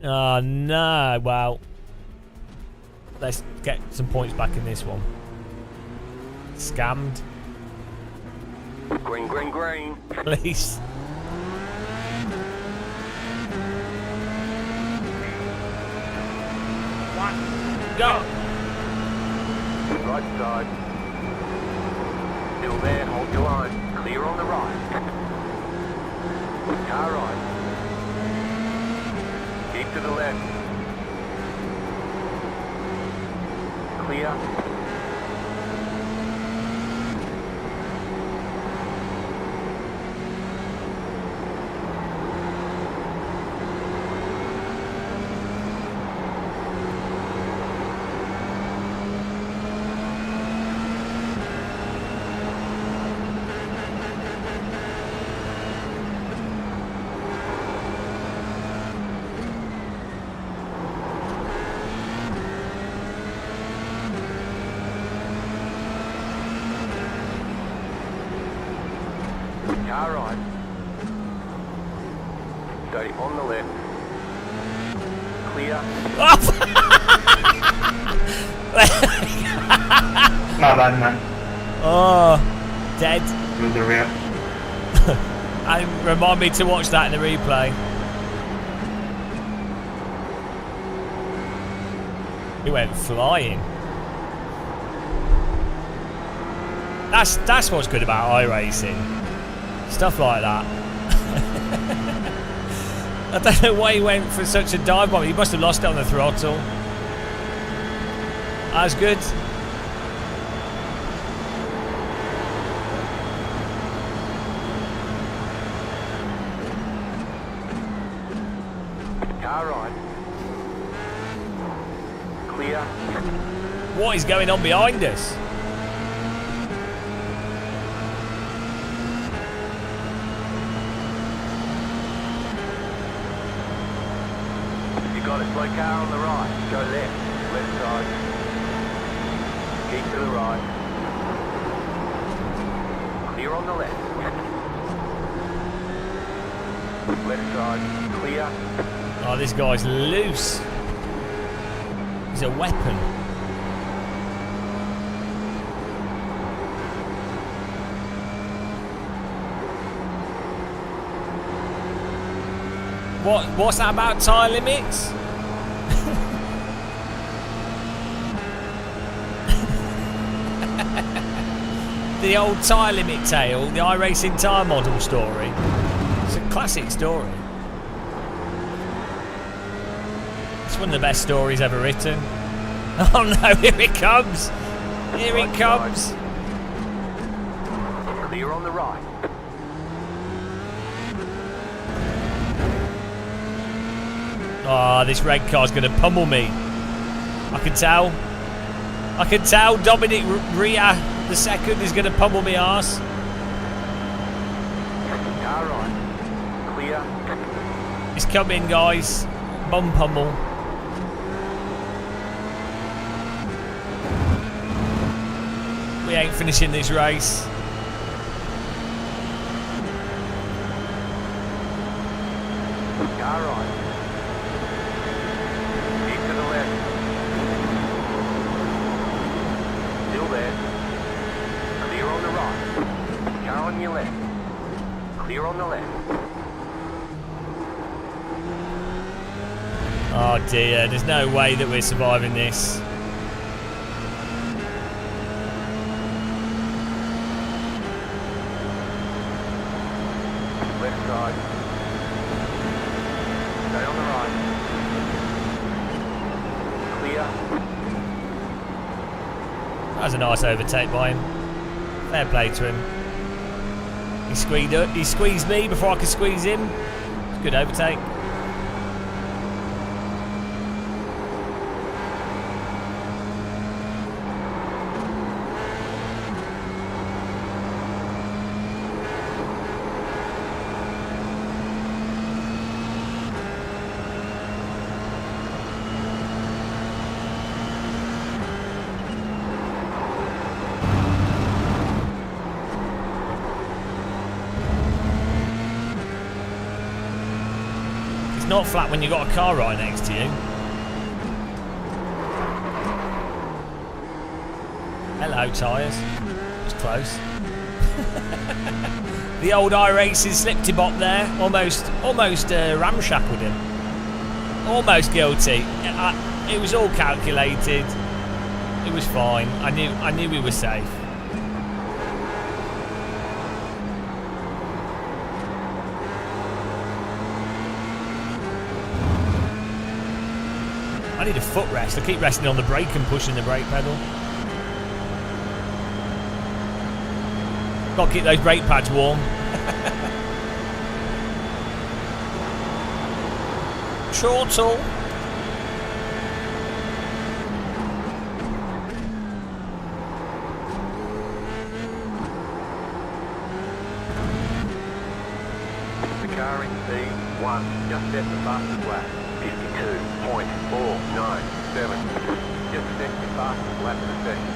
Oh no, well, let's get some points back in this one. Scammed. Green, green, green. Please. Go! Right side. Still there, hold your line. Clear on the right. Car right. Keep to the left. Clear. Car right. Stay on the left. Clear. Not bad, man. Oh, dead. With the rear. And remind me to watch that in the replay. He went flying. That's what's good about iRacing. Stuff like that. I don't know why he went for such a dive bomb. He must have lost it on the throttle. That's good. Car right. Clear. What is going on behind us? Got a slow car on the right. Go left. Left side. Keep to the right. Clear on the left. Left side. Clear. Oh, this guy's loose. He's a weapon. What's that about tyre limits? The old tyre limit tale, the iRacing tyre model story. It's a classic story. It's one of the best stories ever written. Oh no, here it comes! Here it comes! Clear on the right. Oh, this red car's going to pummel me. I can tell. I can tell Dominic Ria the second is going to pummel me arse. Car right. Clear. It's coming, guys. Bum pummel. We ain't finishing this race. Car right. Keep to the left. Still there. Clear on the right. Car on your left. Clear on the left. Oh dear, there's no way that we're surviving this. Left side. Stay on the right. Clear. That was a nice overtake by him. Fair play to him. He squeezed me before I could squeeze him. It's a good overtake. It's not flat when you've got a car right next to you. Hello, tyres. It's close. The old iRacing slipty bop there. Almost ramshackled him. Almost guilty. It was all calculated. It was fine. I knew we were safe. I need a footrest. I keep resting on the brake and pushing the brake pedal. Got to keep those brake pads warm. Chortle. The car in C1 just set the fastest lap. 52.497. Just set the fastest lap of the session.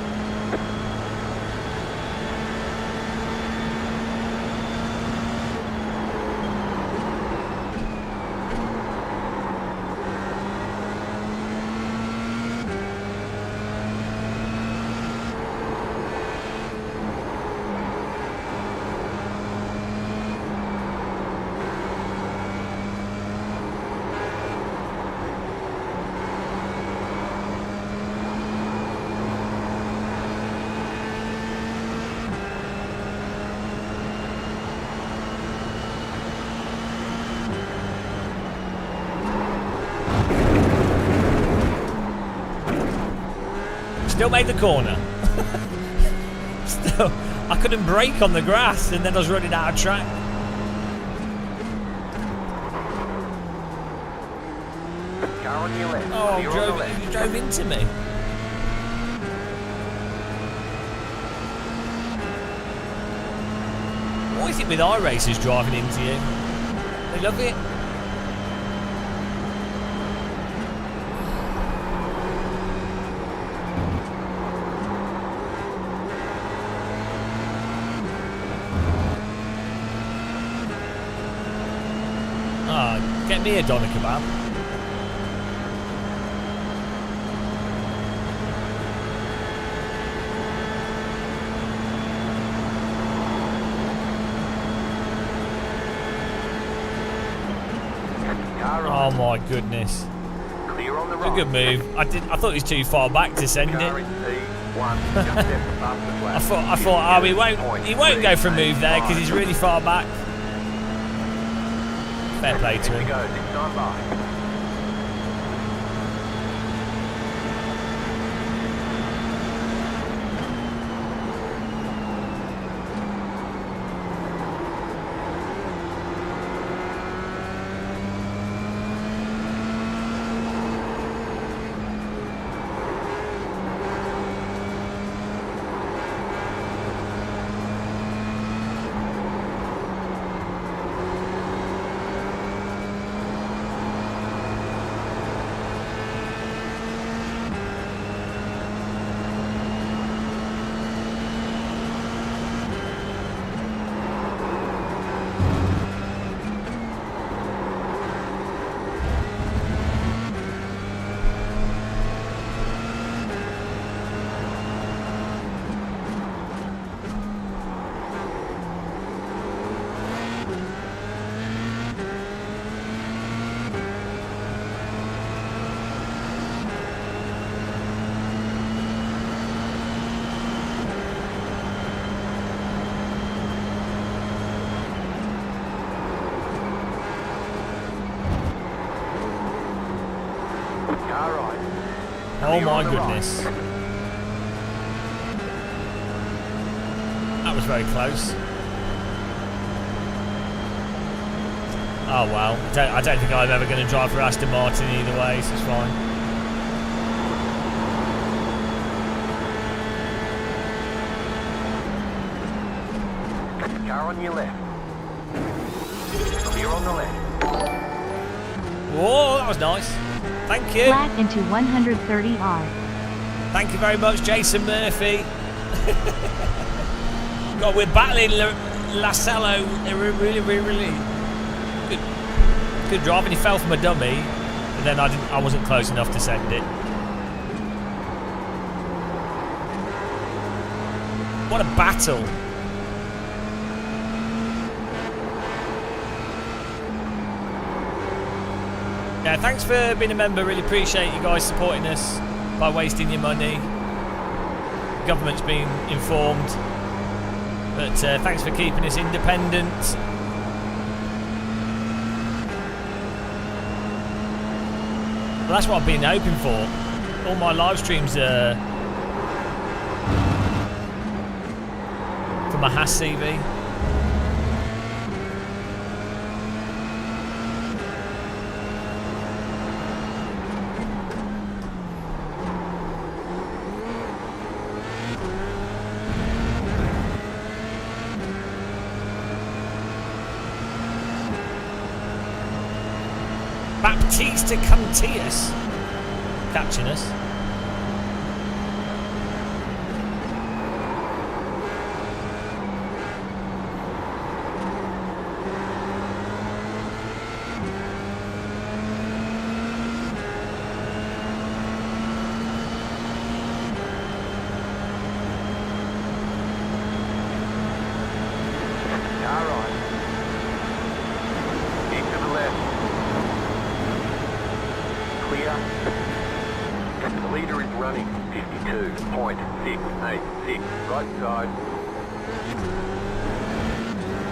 Still made the corner. Still, I couldn't brake on the grass and then I was running out of track. Car on your left. Oh, Clear on the left. you drove into me. What is it with iRacers driving into you? They love it. Get me a doner kebab. Oh my goodness. Clear on the It's right. a good move. I thought he was too far back to send it. Car in C1 just set the fastest lap. I thought, oh, he won't go for a move there because he's really far back. Fair play to Here we him. go, next time by. Car right. Oh You're my on the right. goodness. That was very close. Oh wow. I don't think I'm ever going to drive for Aston Martin either way, so it's fine. Car on your left. Clear on the left. Whoa, that was nice. Thank you. Flat into 130R. Thank you very much, Jason Murphy. God, we're battling Lasello. Really good drive, and he fell from a dummy, and then I wasn't close enough to send it. What a battle! Yeah, thanks for being a member. Really appreciate you guys supporting us by wasting your money. The government's been informed, but thanks for keeping us independent. Well, that's what I've been hoping for. All my live streams are for my Haas CV. Baptista Cuntius catching us. Car right. Keep to the left. Clear. The leader is running 52.686. Right side.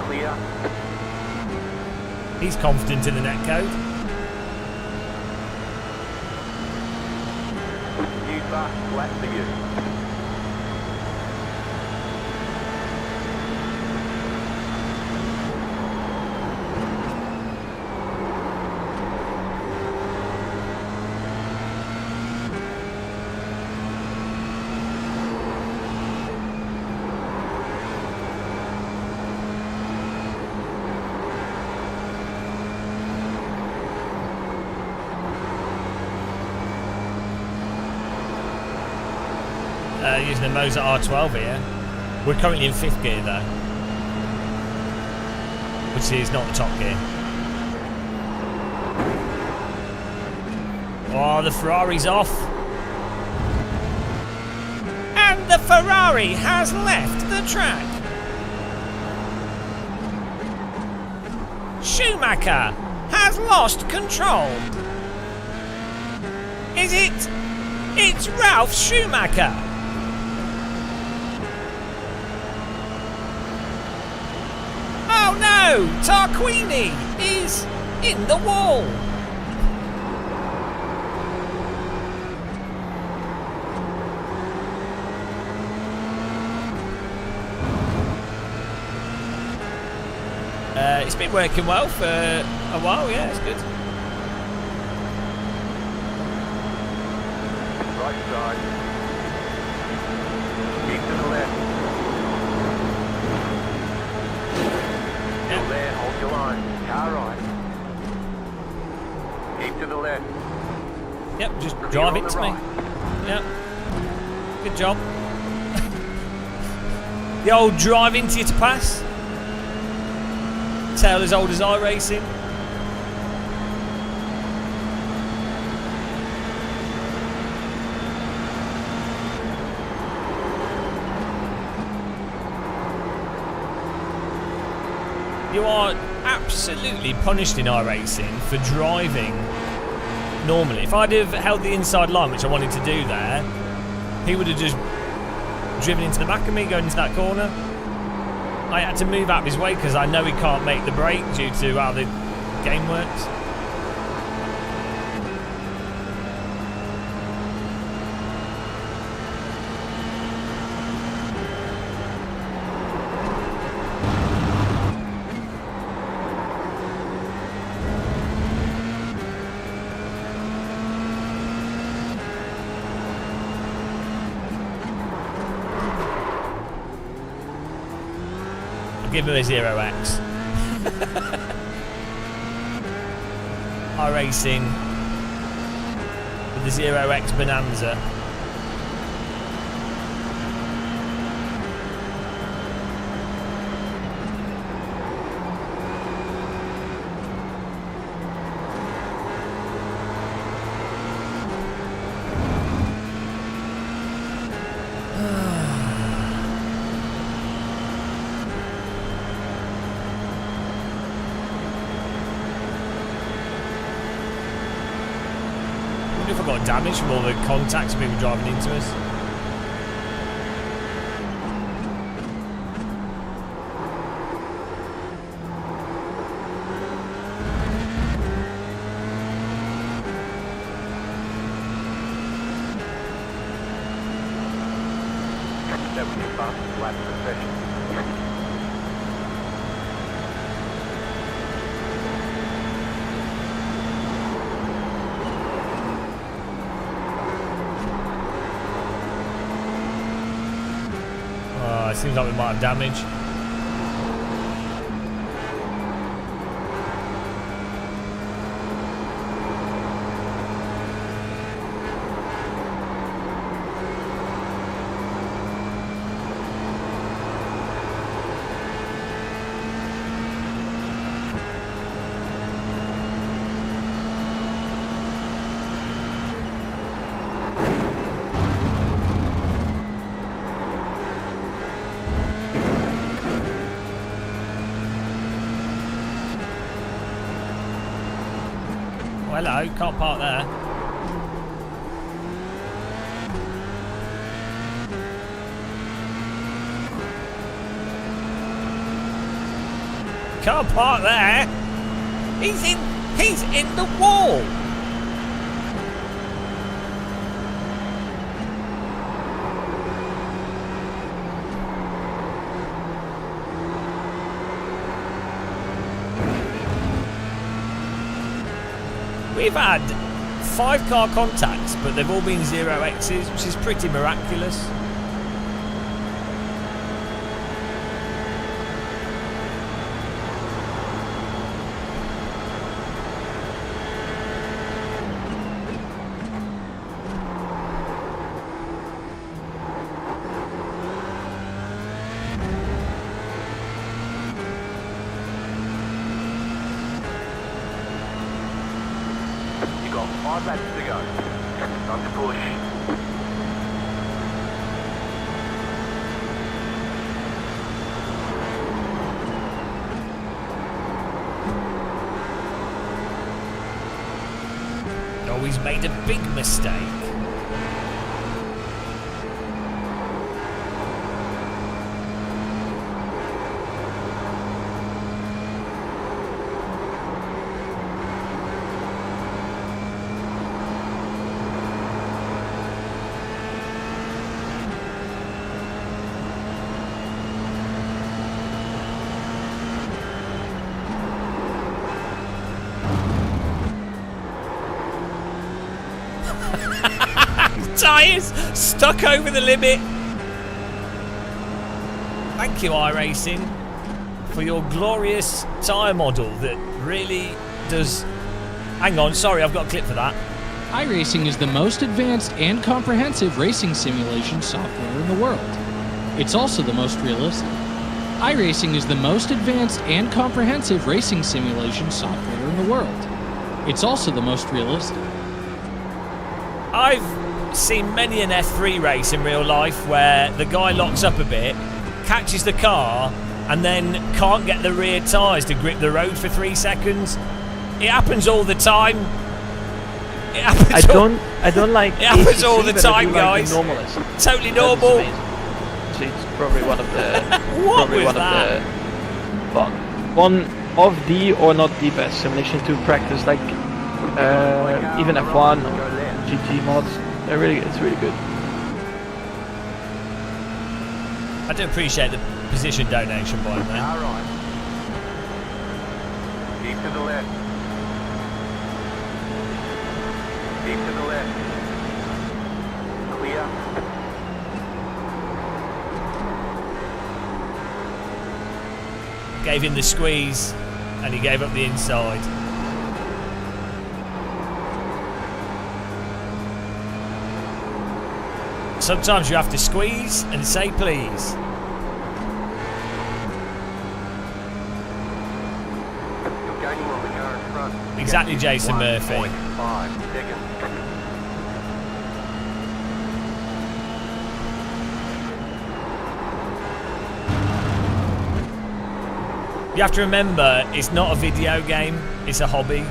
Clear. He's confident in the net code. New bar flat for you. Using a Mozart R12 here. We're currently in 5th gear though, which is not the top gear. Oh, the Ferrari's off. And the Ferrari has left the track. Schumacher has lost control. Is it? It's Ralf Schumacher. Oh no! Tarquini is in the wall. It's been working well for a while, yeah, it's good. Right side. Keep to the left. Still there, hold your line. Car right. Keep to the left. Yep, just Revere drive on the into me. right. Yep. Good job. The old drive into you to pass. Tale as old as iRacing. You are absolutely punished in iRacing for driving normally. If I'd have held the inside line, which I wanted to do there, he would have just driven into the back of me going into that corner. I had to move out of his way because I know he can't make the break due to how the game works. Give him a 0x. iRacing with the 0x Bonanza. If I got damage from all the contacts of people driving into us. That was your fastest lap of the session. It seems like we might have damage. Hello, can't park there. Can't park there. He's in the wall. We've had 5 car contacts, but they've all been 0x's, which is pretty miraculous. You got 5 laps to go. Time to push. Oh, he's made a big mistake. Tyres stuck over the limit. Thank you, iRacing, for your glorious tyre model that really does... Hang on, sorry, I've got a clip for that. iRacing is the most advanced and comprehensive racing simulation software in the world. It's also the most realistic. iRacing is the most advanced and comprehensive racing simulation software in the world. It's also the most realistic. I've seen many an F3 race in real life where the guy locks up a bit, catches the car, and then can't get the rear tyres to grip the road for 3 seconds. It happens all the time. It happens I don't like it happens ACC, all the but time, I do guys. like the normalist. Totally That is normal. amazing. So it's probably one of the What probably was one that? of the one of the or not the best simulation to practice, like even F1 or GT mods. They're really, it's really good. I do appreciate the position donation by him, man. All right. Keep to the left. Keep to the left. Clear. Gave him the squeeze, and he gave up the inside. Sometimes you have to squeeze and say please. You're gaining on the car in front. Exactly, Jason Murphy. 1.5 seconds. You have to remember, it's not a video game, it's a hobby.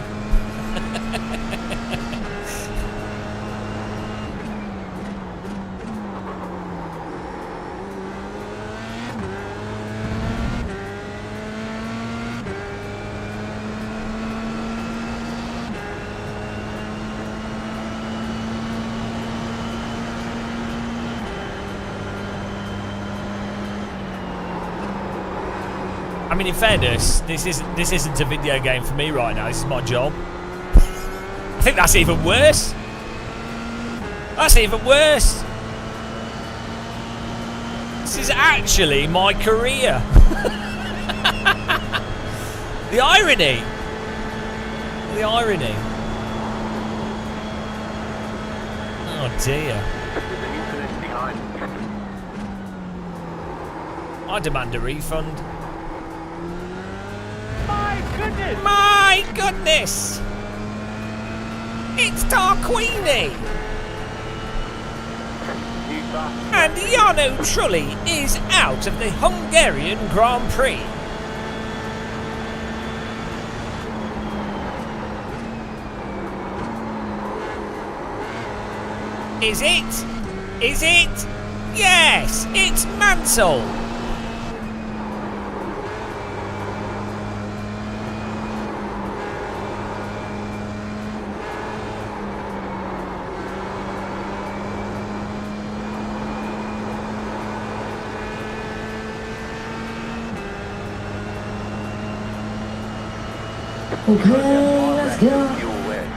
I mean, in fairness, this isn't a video game for me right now. This is my job. I think that's even worse. That's even worse. This is actually my career. The irony. The irony. Oh dear. There's an incident behind. I demand a refund. My goodness! My goodness! It's Tarquini! New bus. And Jarno Trulli is out of the Hungarian Grand Prix. Is it? Is it? Yes, it's Mansell. Okay, let's go. Fuel west.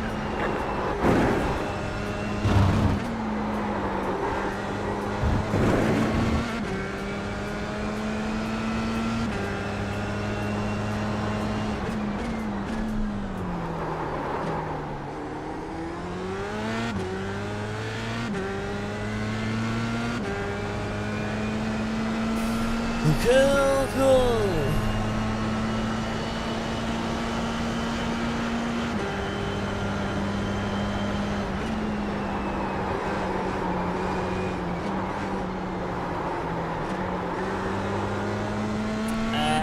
Cool.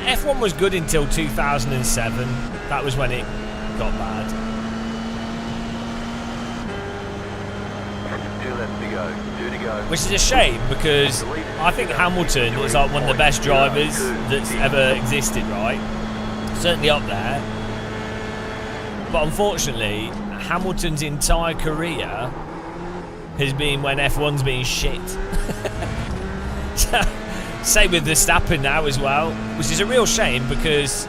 F1 was good until 2007. That was when it got bad. 2 left to go. 2 to go. Which is a shame because I think Hamilton is like one of the best drivers that's ever existed, right? Certainly up there. But unfortunately, Hamilton's entire career has been when F1's been shit. Same with Verstappen now as well, which is a real shame because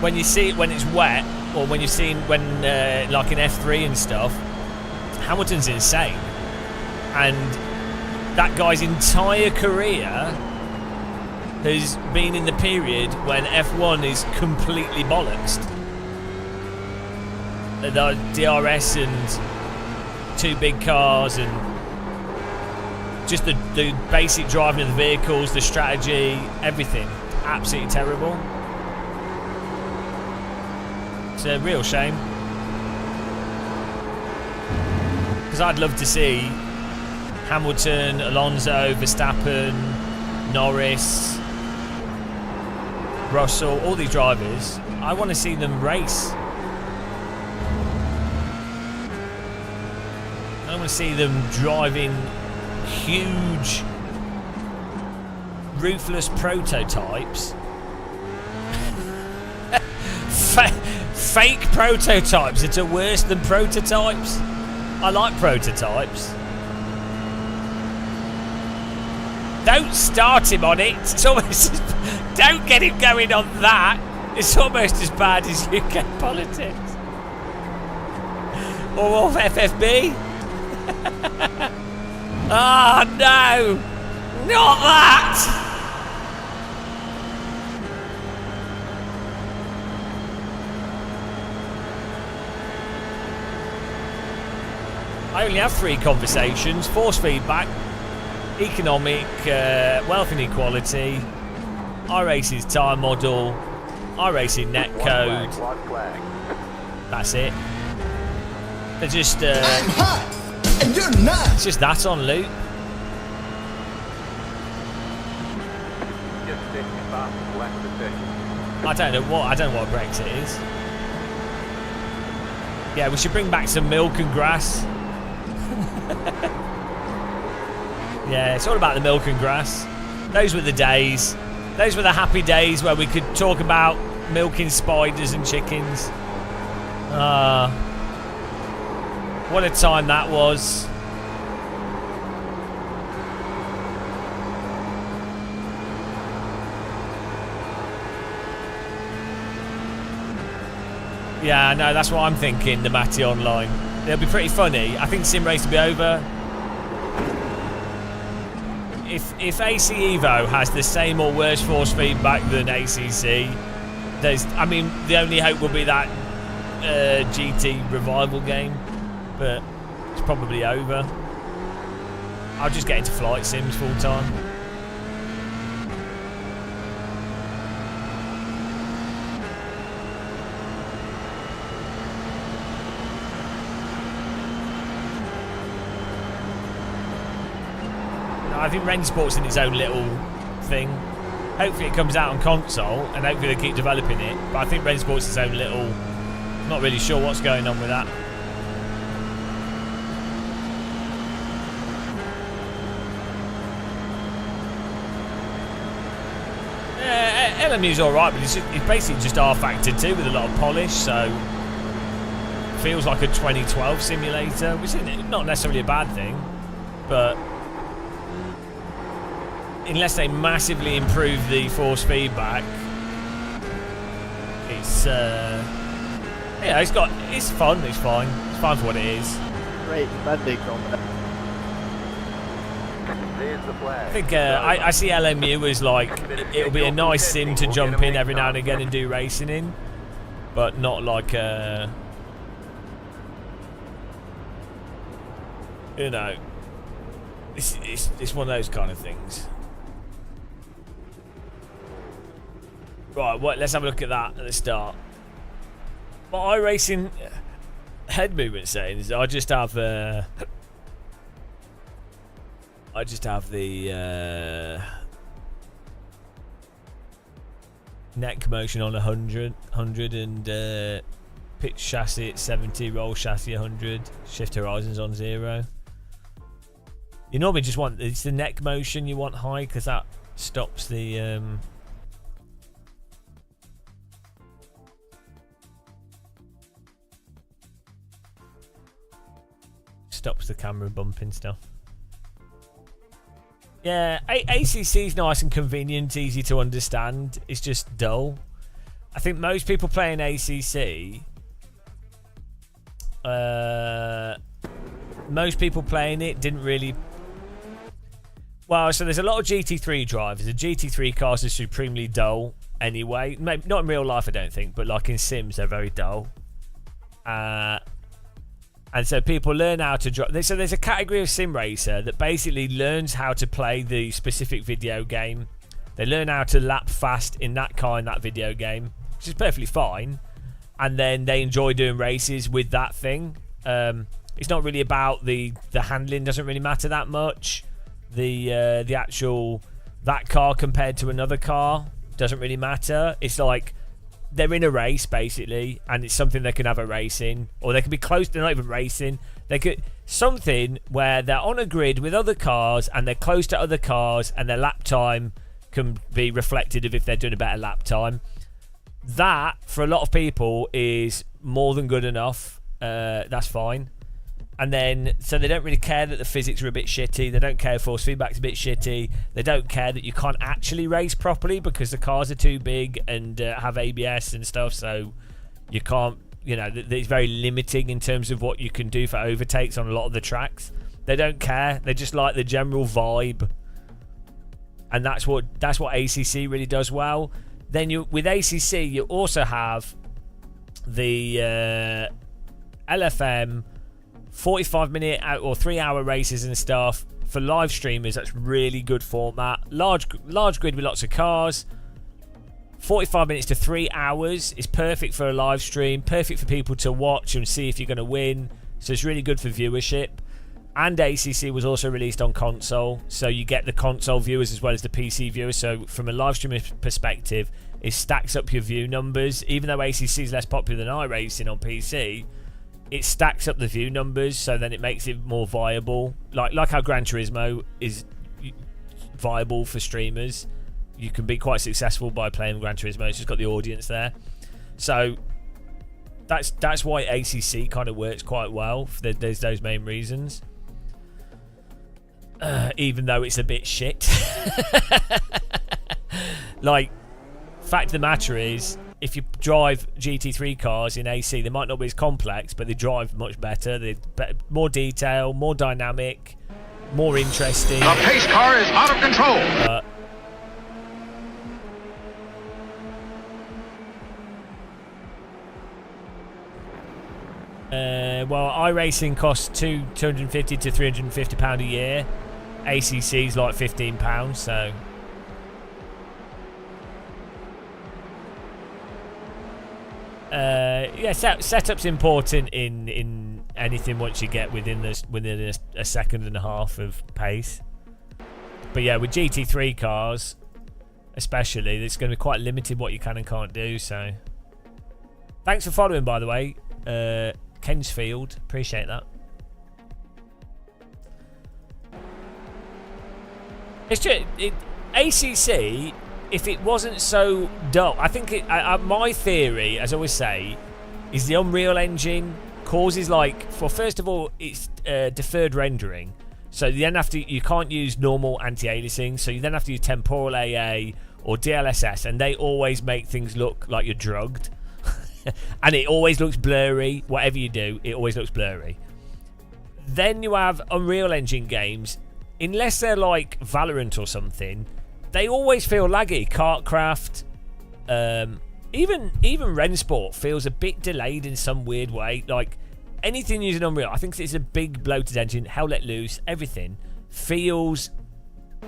when you see it when it's wet, or when you've seen when like in F3 and stuff, Hamilton's insane. and that guy's entire career has been in the period when F1 is completely bollocksed. The DRS and two big cars and just the basic driving of the vehicles, the strategy, everything. Absolutely terrible. It's a real shame. Because I'd love to see Hamilton, Alonso, Verstappen, Norris, Russell, all these drivers. I want to see them race. I want to see them driving huge, ruthless prototypes. Fake prototypes that are worse than prototypes. I like prototypes. Don't start him on it. It's almost don't get him going on that. It's almost as bad as UK politics. Or FFB. Oh no! Not that! I only have 3 conversations: force feedback, economic, wealth inequality, iRacing's time model, iRacing netcode. That's it. They're just I'm hot and you're not. It's just that on loop. I don't know what Brexit is. Yeah, we should bring back some milk and grass. Yeah, it's all about the milk and grass. Those were the days. Those were the happy days where we could talk about milking spiders and chickens. What a time that was. Yeah, no, that's what I'm thinking, the Matty Online. It'll be pretty funny. I think Sim Race will be over. If AC Evo has the same or worse force feedback than ACC, the only hope will be that GT revival game, but it's probably over. I'll just get into flight sims full time. I think Rennsport's in its own little thing. Hopefully it comes out on console, and hopefully they keep developing it. But I think Rennsport's its own little... Not really sure what's going on with that. Yeah, LMU's alright, but it's basically just R-Factor 2 with a lot of polish, so... Feels like a 2012 simulator, which is not necessarily a bad thing, but... Unless they massively improve the force feedback, it's yeah, it's fun. It's fine. It's fine for what it is. Great, bad big combat. I think I see LMU as like it'll be a nice sim to jump in every now and again and do racing in, but not like you know, it's one of those kind of things. Right, let's have a look at that at the start. My iRacing head movement settings, I just have the neck motion on 100 and pitch chassis at 70, roll chassis 100, shift horizons on 0. You normally just want, it's the neck motion you want high because that stops the stops the camera bumping stuff. Yeah, ACC's nice and convenient, easy to understand. It's just dull. I think most people playing ACC most people playing it didn't really. Well, so there's a lot of GT3 drivers. The GT3 cars are supremely dull anyway. Maybe not in real life, I don't think, but like in Sims, they're very dull. And so people learn how to drive. So there's a category of sim racer that basically learns how to play the specific video game. They learn how to lap fast in that car in that video game, which is perfectly fine. And then they enjoy doing races with that thing. It's not really about the handling. Doesn't really matter that much. The actual that car compared to another car doesn't really matter. It's like they're in a race basically, and it's something they can have a race in, or they can be close. They're not even racing. They could something where they're on a grid with other cars and they're close to other cars, and their lap time can be reflected of if they're doing a better lap time. That for a lot of people is more than good enough. That's fine. And then, so they don't really care that the physics are a bit shitty. They don't care if force feedback's a bit shitty. They don't care that you can't actually race properly because the cars are too big and have ABS and stuff. So you can't, you know, it's very limiting in terms of what you can do for overtakes on a lot of the tracks. They don't care. They just like the general vibe. And that's what ACC really does well. Then with ACC, you also have the LFM 45-minute or 3-hour races and stuff for live streamers. That's really good format. Large grid with lots of cars. 45 minutes to 3 hours is perfect for a live stream. Perfect for people to watch and see if you're going to win. So it's really good for viewership. And ACC was also released on console, so you get the console viewers as well as the PC viewers. So from a live streaming perspective, it stacks up your view numbers. Even though ACC is less popular than iRacing on PC, it stacks up the view numbers, so then it makes it more viable. Like how Gran Turismo is viable for streamers. You can be quite successful by playing Gran Turismo. It's just got the audience there. So that's why ACC kind of works quite well. There's those main reasons. Even though it's a bit shit. Like, fact of the matter is, if you drive GT3 cars in AC, they might not be as complex, but they drive much better. They're more detail, more dynamic, more interesting. The pace car is out of control. Well, iRacing costs £250 to £350 a year. ACC's like £15, so yeah, setup's important in anything once you get within a second and a half of pace. But yeah, with GT3 cars especially, it's going to be quite limited what you can and can't do. So thanks for following, by the way, Kensfield, appreciate that. It's just ACC. If it wasn't so dull, I think my theory, as I always say, is the Unreal Engine causes, like, first of all, it's deferred rendering. So then you can't use normal anti-aliasing, so you then have to use temporal AA or DLSS, and they always make things look like you're drugged. And it always looks blurry. Whatever you do, it always looks blurry. Then you have Unreal Engine games, unless they're like Valorant or something, they always feel laggy. Kartcraft, even Rensport feels a bit delayed in some weird way. Like anything using Unreal, I think it's a big bloated engine. Hell Let Loose, everything feels a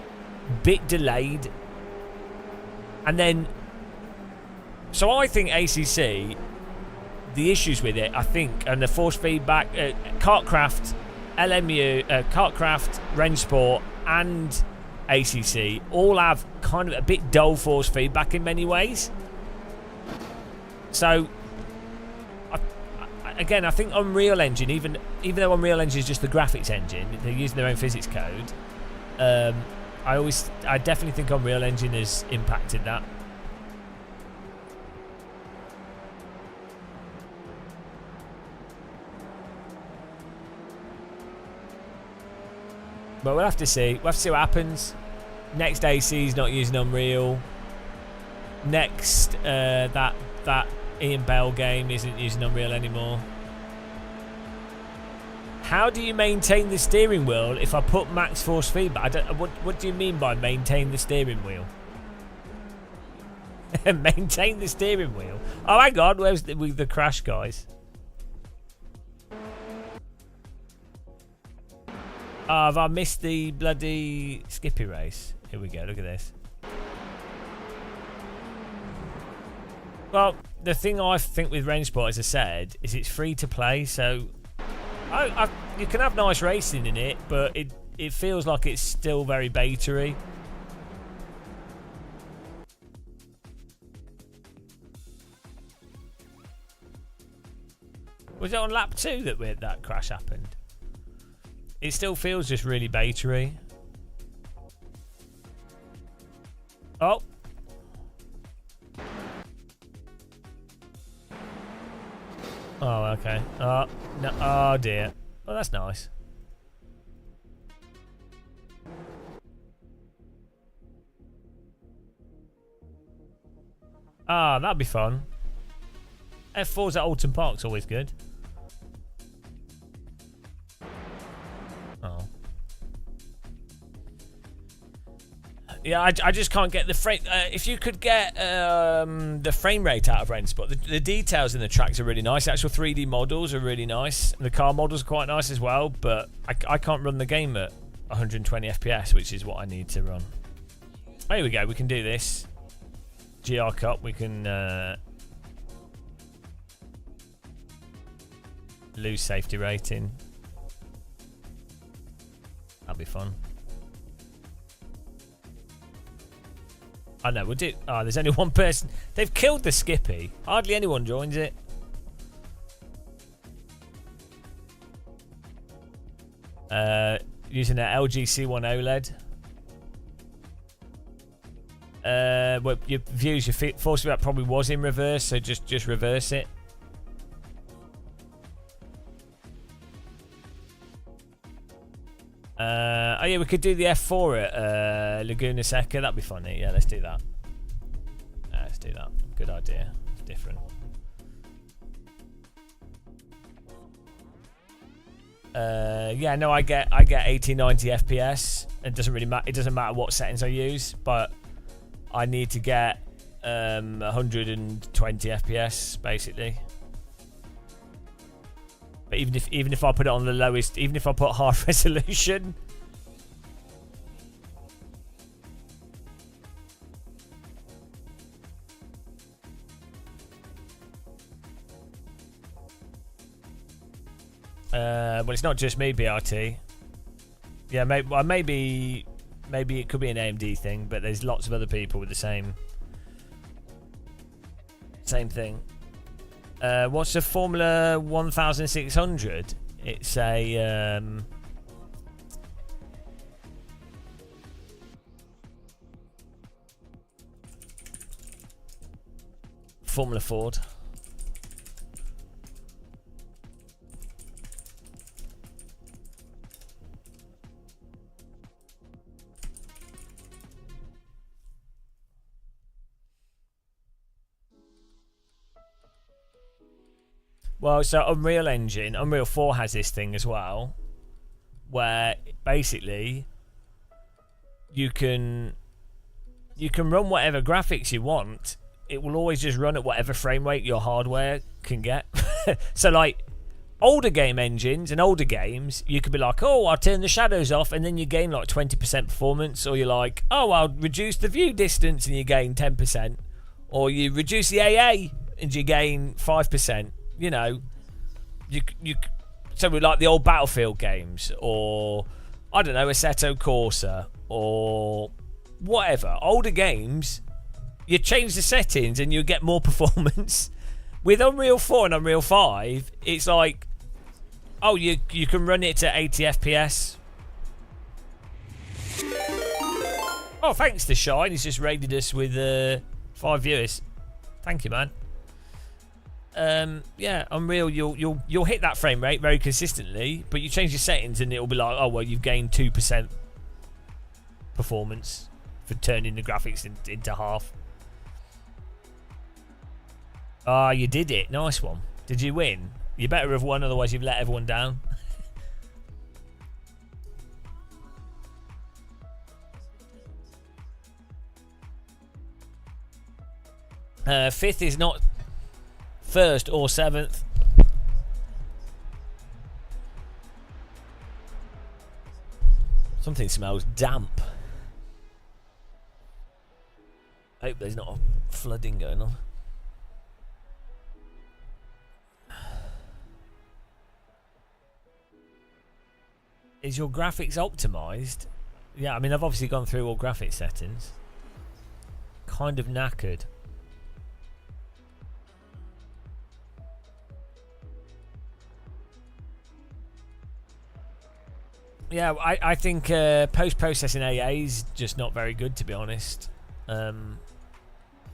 bit delayed. And then, so I think ACC, the issues with it, I think, and the force feedback, Kartcraft, LMU, Kartcraft, Rensport, and ACC all have kind of a bit dull force feedback in many ways. So again, I think Unreal Engine, even though Unreal Engine is just the graphics engine, they're using their own physics code. I definitely think Unreal Engine has impacted that. But we'll have to see. We'll have to see what happens. Next AC's not using Unreal. Next, that Ian Bell game isn't using Unreal anymore. How do you maintain the steering wheel if I put max force feedback? I don't. What do you mean by maintain the steering wheel? Maintain the steering wheel. Oh, hang on. Where's the crash, guys? Oh, have I missed the bloody Skippy race? Here we go. Look at this. Well, the thing I think with Rennsport, as I said, is it's free to play. So you can have nice racing in it, but it feels like it's still very beta-y. Was it on lap 2 that crash happened? It still feels just really beta-y. Oh. Oh, okay. Oh, no. Oh, dear. Oh, that's nice. Ah, that'd be fun. F4's at Alton Park's always good. Oh. Yeah, I just can't get the frame. If you could get the frame rate out of Rennsport, the details in the tracks are really nice. The actual 3D models are really nice. The car models are quite nice as well, but I can't run the game at 120 FPS, which is what I need to run. Oh, here we go. We can do this. GR Cup. We can lose safety rating. That'll be fun. I know, we'll do. Oh, there's only one person. They've killed the Skippy. Hardly anyone joins it. Using an LG C1 OLED. Well, your views, your force feedback probably was in reverse, so just reverse it. Oh yeah, we could do the F4 at Laguna Seca. That'd be funny. Yeah, let's do that. Let's do that. Good idea. It's different. Yeah, no, I get 80, 90 FPS. It doesn't really matter. It doesn't matter what settings I use, but I need to get 120 FPS basically. But even if I put it on the lowest, even if I put half resolution. Well, it's not just me, BRT. Yeah, maybe it could be an AMD thing, but there's lots of other people with the same thing. What's the Formula 1600? It's a Formula Ford. Well, so Unreal Engine, Unreal 4 has this thing as well, where basically you can run whatever graphics you want. It will always just run at whatever frame rate your hardware can get. So like older game engines and older games, you could be like, oh, I'll turn the shadows off, and then you gain like 20% performance, or you're like, oh, I'll reduce the view distance and you gain 10%, or you reduce the AA and you gain 5%. You know, so we like the old Battlefield games, or I don't know, Assetto Corsa, or whatever. Older games, you change the settings and you get more performance. With Unreal 4 and Unreal 5, it's like, oh, you can run it to 80 FPS. Oh, thanks to Shine. He's just raided us with 5 viewers. Thank you, man. Yeah, Unreal, you'll hit that frame rate very consistently, but you change your settings and it'll be like, oh well, you've gained 2% performance for turning the graphics into half. Ah, you did it. Nice one. Did you win? You better have won, otherwise you've let everyone down. Fifth is not first or seventh. Something smells damp. I hope there's not a flooding going on. Is your graphics optimized? Yeah, I mean, I've obviously gone through all graphics settings. Kind of knackered. Yeah, I think post-processing AA is just not very good, to be honest.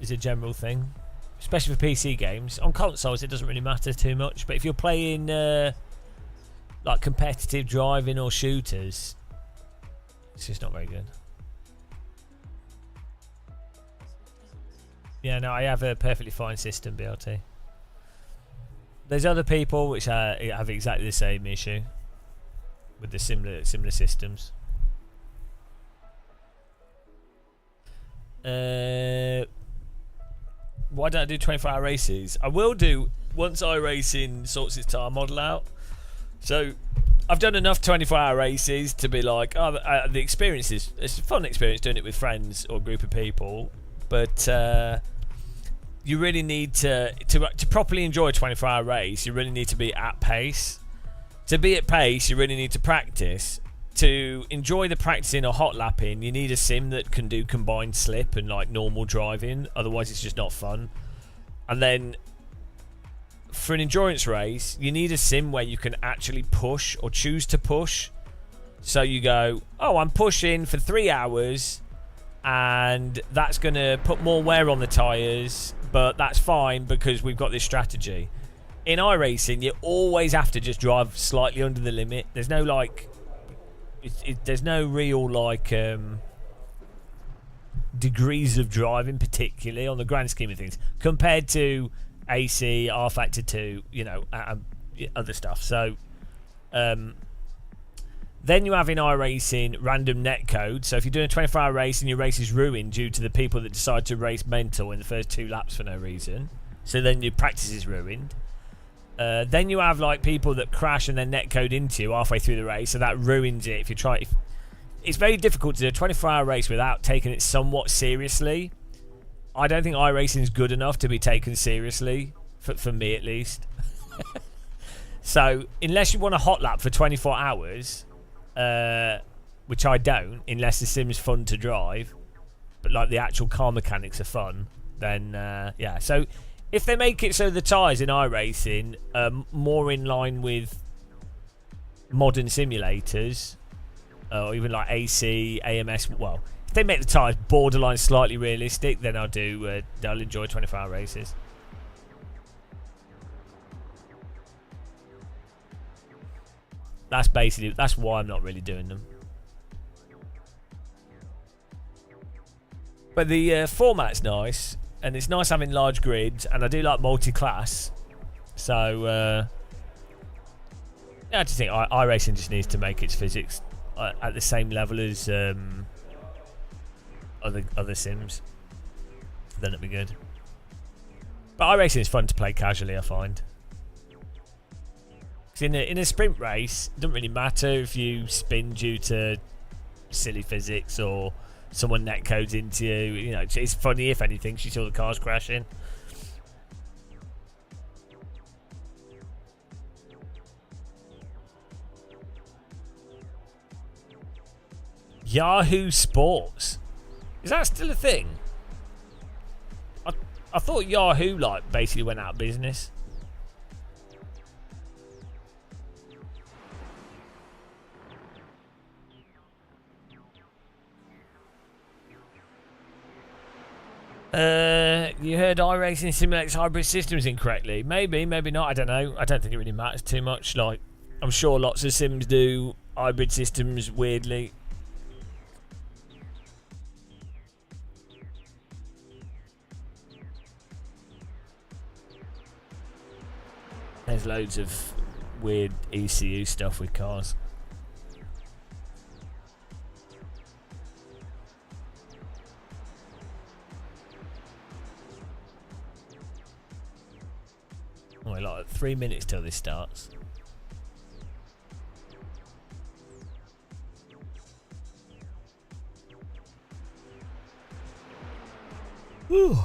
Is a general thing. Especially for PC games. On consoles, it doesn't really matter too much. But if you're playing like competitive driving or shooters, it's just not very good. Yeah, no, I have a perfectly fine system, BRT. There's other people which have exactly the same issue with the similar systems. Why don't I do 24-hour races? I will do once iRacing sorts its tire model out. So I've done enough 24-hour races to be like, oh, the experience is, it's a fun experience doing it with friends or a group of people, but you really need to properly enjoy a 24-hour race. You really need to be at pace. To be at pace, you really need to practice. To enjoy the practicing or hot lapping, you need a sim that can do combined slip and like normal driving. Otherwise, it's just not fun. And then for an endurance race, you need a sim where you can actually push or choose to push. So you go, oh, I'm pushing for 3 hours, and that's going to put more wear on the tyres, but that's fine because we've got this strategy. In iRacing, you always have to just drive slightly under the limit. There's no like, there's no real like degrees of driving, particularly on the grand scheme of things, compared to AC, R Factor 2, you know, other stuff. So then you have in iRacing random netcode. So if you're doing a 24-hour race and your race is ruined due to the people that decide to race mental in the first 2 laps for no reason, so then your practice is ruined. Then you have like people that crash and then netcode into you halfway through the race, so that ruins it. If you try, it's very difficult to do a 24-hour race without taking it somewhat seriously. I don't think iRacing is good enough to be taken seriously, for me at least. So unless you want a hot lap for 24 hours, which I don't, unless the sim's fun to drive, but like the actual car mechanics are fun, then yeah. So if they make it so the tyres in iRacing are more in line with modern simulators, or even like AC, AMS, well, if they make the tyres borderline slightly realistic, then I'll enjoy 24-hour races. That's why I'm not really doing them. But the format's nice. And it's nice having large grids, and I do like multi-class. So, yeah, I just think iRacing just needs to make its physics at the same level as other sims. Then it'll be good. But iRacing is fun to play casually, I find. Because in a sprint race, it doesn't really matter if you spin due to silly physics or someone netcodes into you. You know, it's funny if anything. You saw the cars crashing. Yahoo Sports, is that still a thing? I thought Yahoo like basically went out of business. You heard iRacing simulates hybrid systems incorrectly. Maybe, maybe not. I don't know. I don't think it really matters too much. Like, I'm sure lots of sims do hybrid systems weirdly. There's loads of weird ECU stuff with cars. 3 minutes till this starts. Whew.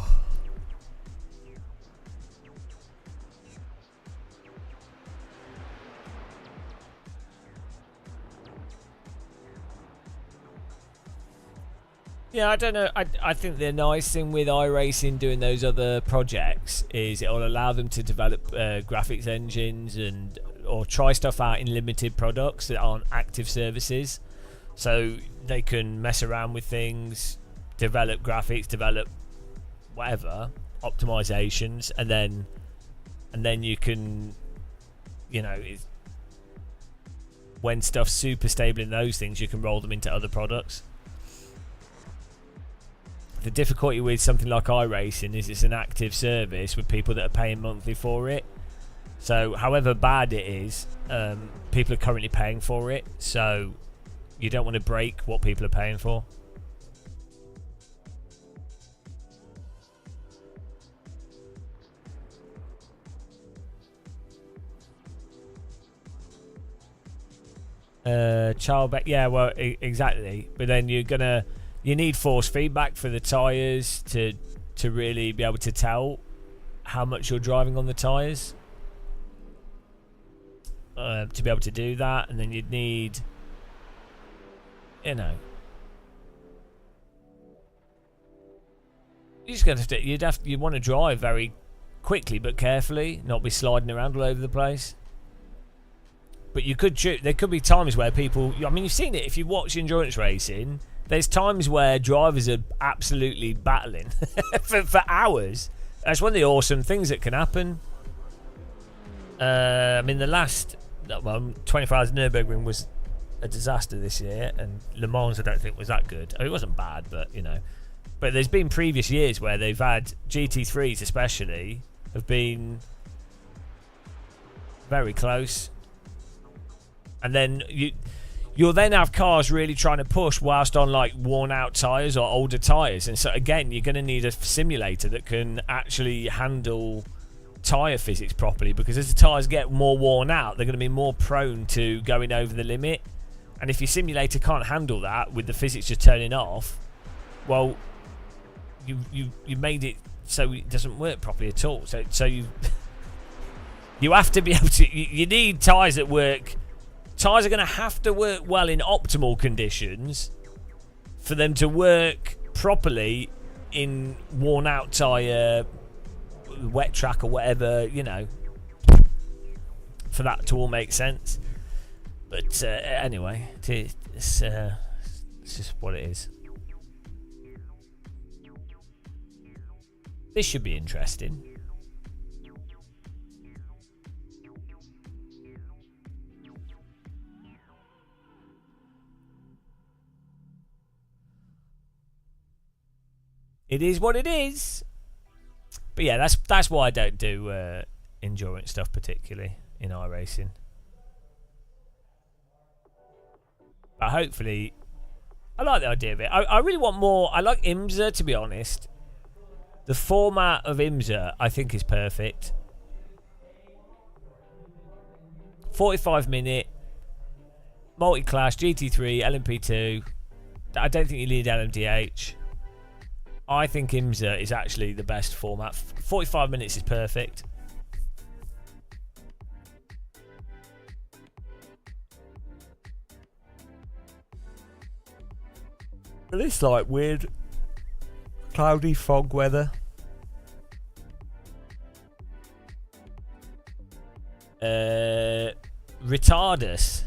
Yeah, I don't know. I think the nice thing with iRacing doing those other projects is it'll allow them to develop graphics engines or try stuff out in limited products that aren't active services, so they can mess around with things, develop graphics, develop whatever optimizations, and then you can, when stuff's super stable in those things, you can roll them into other products. The difficulty with something like iRacing is it's an active service with people that are paying monthly for it. So however bad it is, people are currently paying for it. So you don't want to break what people are paying for. Yeah, well, exactly. But then you need force feedback for the tyres to really be able to tell how much you're driving on the tyres, to be able to do that. And then you'd need, you're just gonna you want to drive very quickly but carefully, not be sliding around all over the place. But there could be times where people, I mean, you've seen it if you watch endurance racing. There's times where drivers are absolutely battling for hours. That's one of the awesome things that can happen. I mean, the last 24 Hours Nürburgring was a disaster this year, and Le Mans I don't think was that good. I mean, it wasn't bad, but But there's been previous years where they've had GT3s, especially, have been very close. And then you'll then have cars really trying to push whilst on like worn out tyres or older tyres. And so again, you're going to need a simulator that can actually handle tyre physics properly, because as the tyres get more worn out, they're going to be more prone to going over the limit. And if your simulator can't handle that with the physics just turning off, well, you made it so it doesn't work properly at all. So you have to be able to, you need tyres that work. Tyres are going to have to work well in optimal conditions for them to work properly in worn out tyre, wet track or whatever, for that to all make sense. But anyway, it's just what it is. This should be interesting. It is what it is. But yeah, that's why I don't do endurance stuff particularly in iRacing. But hopefully, I like the idea of it. I really want more. I like IMSA, to be honest. The format of IMSA, I think, is perfect. 45-minute multi-class GT3 LMP2. I don't think you need LMDH. I think IMSA is actually the best format. 45 minutes is perfect. But this like weird cloudy fog weather. Retardus.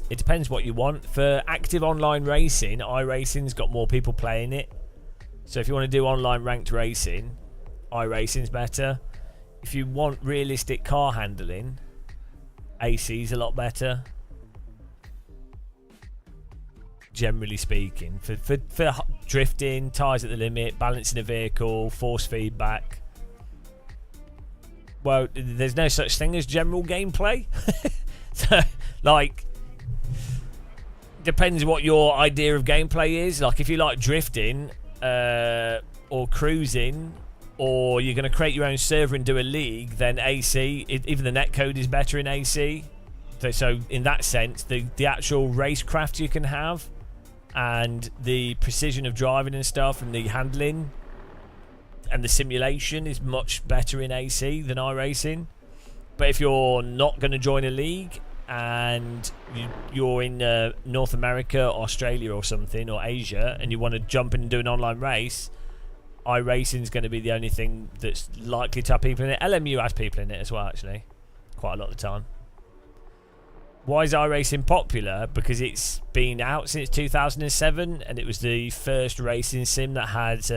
It depends what you want. For active online racing, iRacing's got more people playing it. So if you want to do online ranked racing, iRacing's better. If you want realistic car handling, AC's a lot better. Generally speaking, for drifting, tyres at the limit, balancing a vehicle, force feedback. Well, there's no such thing as general gameplay. So, like, depends what your idea of gameplay is. Like, if you like drifting or cruising, or you're going to create your own server and do a league, then AC, even the netcode is better in AC. So in that sense, the actual racecraft you can have and the precision of driving and stuff and the handling and the simulation is much better in AC than iRacing. But if you're not going to join a league and you're in North America, Australia or something, or Asia, and you want to jump in and do an online race, iRacing is going to be the only thing that's likely to have people in it. LMU has people in it as well, actually, quite a lot of the time. Why is iRacing popular? Because it's been out since 2007, and it was the first racing sim that had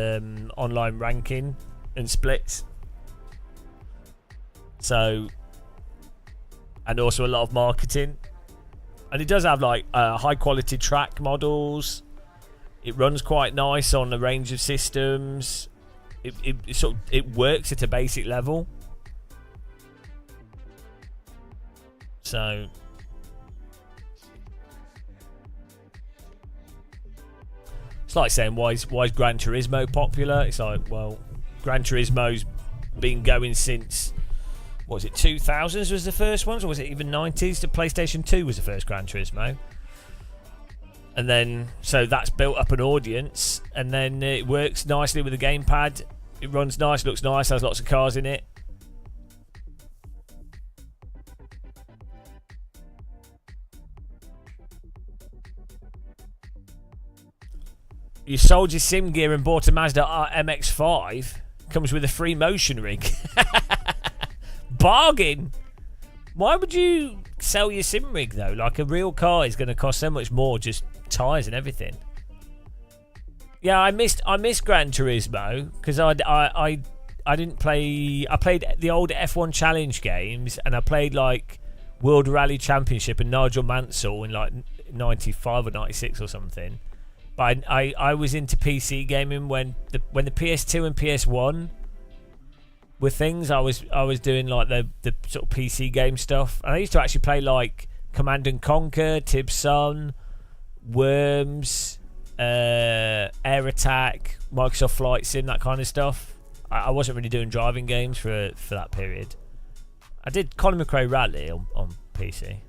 online ranking and splits. So, and also a lot of marketing, and it does have like high quality track models. It runs quite nice on a range of systems. It works at a basic level. So it's like saying why is Gran Turismo popular? It's like, well, Gran Turismo's been going since, what was it, 2000s was the first ones, or was it even 90s? The PlayStation 2 was the first Gran Turismo. And then, so that's built up an audience, and then it works nicely with the gamepad. It runs nice, looks nice, has lots of cars in it. You sold your sim gear and bought a Mazda MX-5. Comes with a free motion rig. Bargain! Why would you sell your sim rig though? Like, a real car is going to cost so much more, just tyres and everything. Yeah, I missed Gran Turismo because I didn't play. I played the old F1 Challenge games, and I played like World Rally Championship and Nigel Mansell in like 95 or 96 or something. But I was into PC gaming when the PS2 and PS1 were things. I was doing like the sort of PC game stuff. And I used to actually play like Command and Conquer, Tib's Son, Worms, Air Attack, Microsoft Flight Sim, that kind of stuff. I wasn't really doing driving games for that period. I did Colin McRae Rally on PC.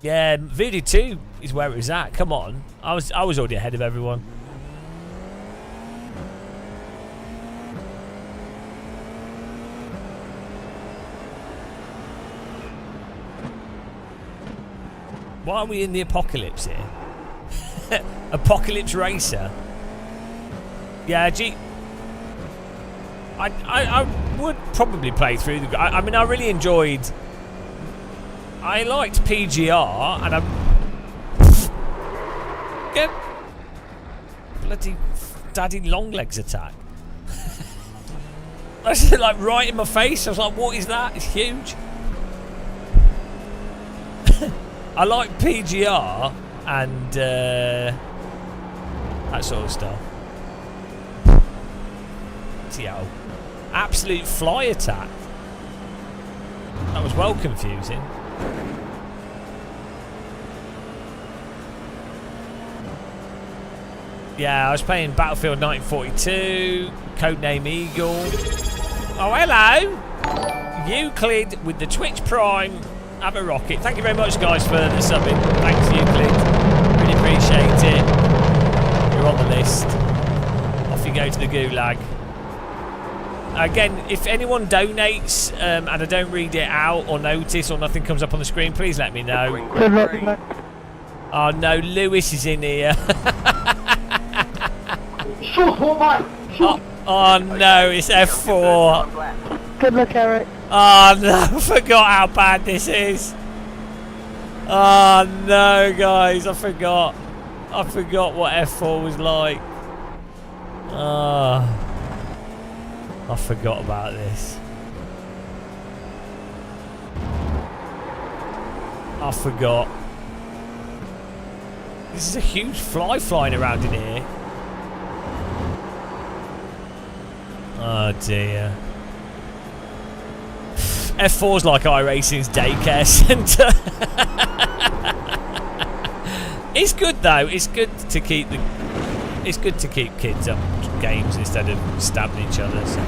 Yeah, Voodoo 2 is where it was at. Come on, I was already ahead of everyone. Why are we in the apocalypse here? Apocalypse Racer. Yeah, I would probably play through the. I mean, I really enjoyed. I liked PGR, and get bloody daddy longlegs attack. That's like right in my face. I was like, what is that? It's huge. I like PGR and that sort of stuff. Yo, absolute fly attack. That was well confusing. Yeah, I was playing Battlefield 1942, Codename Eagle. Oh, hello! Euclid with the Twitch Prime. Have a rocket. Thank you very much, guys, for the subbing. Thanks, Euclid. Really appreciate it. You're on the list. Off you go to the gulag. Again, if anyone donates and I don't read it out or notice or nothing comes up on the screen, please let me know. Oh no, Lewis is in here. Oh no, it's F4. Good luck, Eric. Oh no, I forgot how bad this is. Oh no, guys, I forgot what F4 was like. I forgot about this. I forgot. This is a huge fly flying around in here. Oh dear. F4's like iRacing's daycare centre. It's good though. It's good to keep it's good to keep kids up games instead of stabbing each other. So.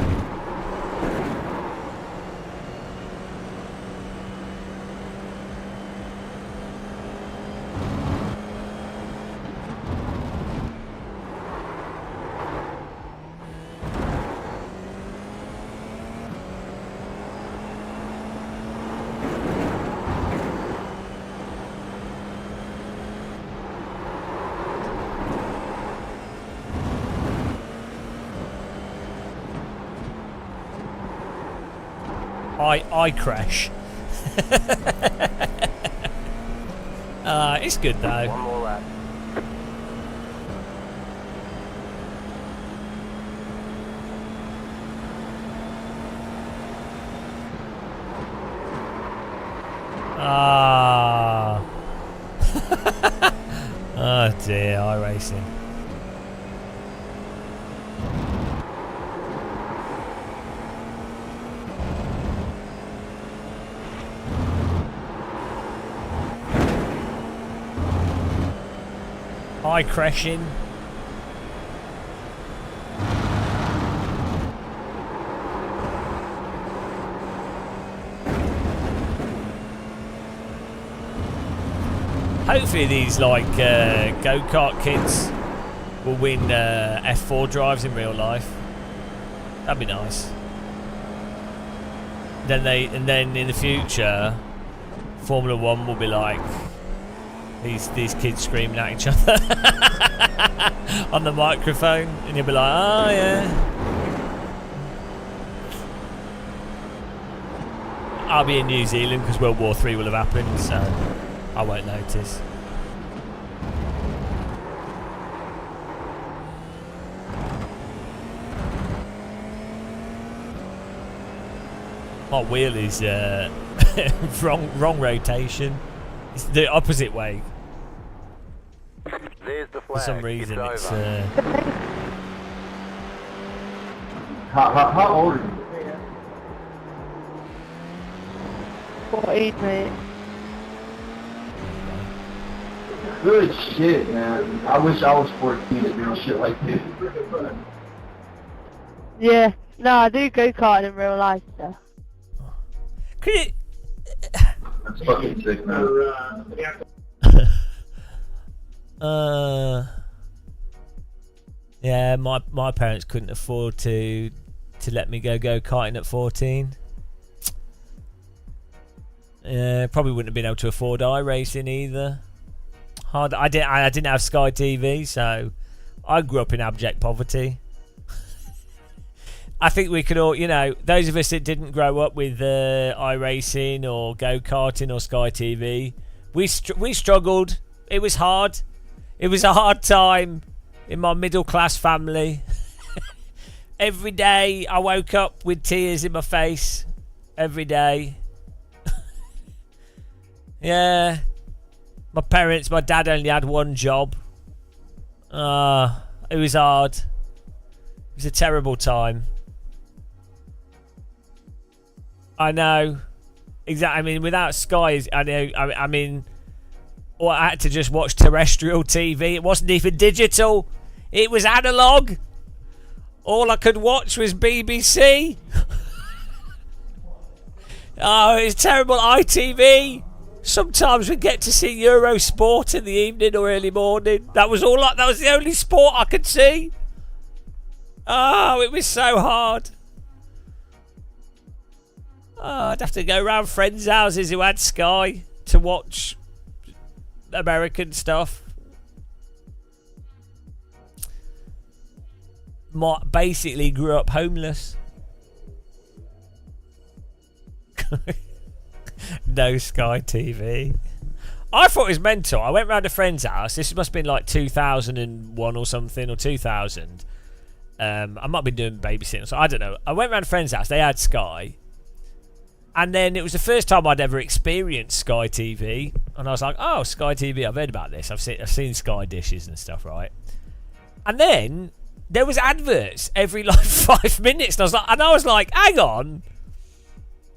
I crash. It's good though. One more lap. Oh dear, iRacing. Crashing. Hopefully these like go-kart kids will win F4 drives in real life. That'd be nice. Then in the future, Formula 1 will be like these kids screaming at each other on the microphone, and you'll be like, oh yeah. I'll be in New Zealand because World War III will have happened, so I won't notice. My wheel is wrong rotation. It's the opposite way. There's the flag. For some reason, it's. How old are you? 14, mate. Good shit, man. I wish I was 14 to do shit like this. Yeah, no, I do go-kart in real life, though. Could you... That's fucking sick, man. Yeah, my parents couldn't afford to let me go-karting at 14. Probably wouldn't have been able to afford iRacing either. Hard. I didn't have Sky TV, so I grew up in abject poverty. I think we could all, those of us that didn't grow up with iRacing or go-karting or Sky TV, we struggled. It was hard. It was a hard time in my middle-class family. Every day I woke up with tears in my face. Every day. Yeah. My dad only had one job. It was hard. It was a terrible time. I know. Exactly. I mean, without Sky, I had to just watch terrestrial TV. It wasn't even digital. It was analog. All I could watch was BBC. Oh, it's terrible. ITV. Sometimes we'd get to see Eurosport in the evening or early morning. That was the only sport I could see. Oh, it was so hard. Oh, I'd have to go around friends' houses who had Sky to watch American stuff. Basically grew up homeless. No Sky TV. I thought it was mental. I went round a friend's house. This must have been like 2001 or something, or 2000. I might have been doing babysitting, so I don't know. I went round a friend's house. They had Sky. And then it was the first time I'd ever experienced Sky TV. And I was like, oh, Sky TV, I've heard about this. I've seen Sky dishes and stuff, right? And then there was adverts every like 5 minutes. And I was like, hang on.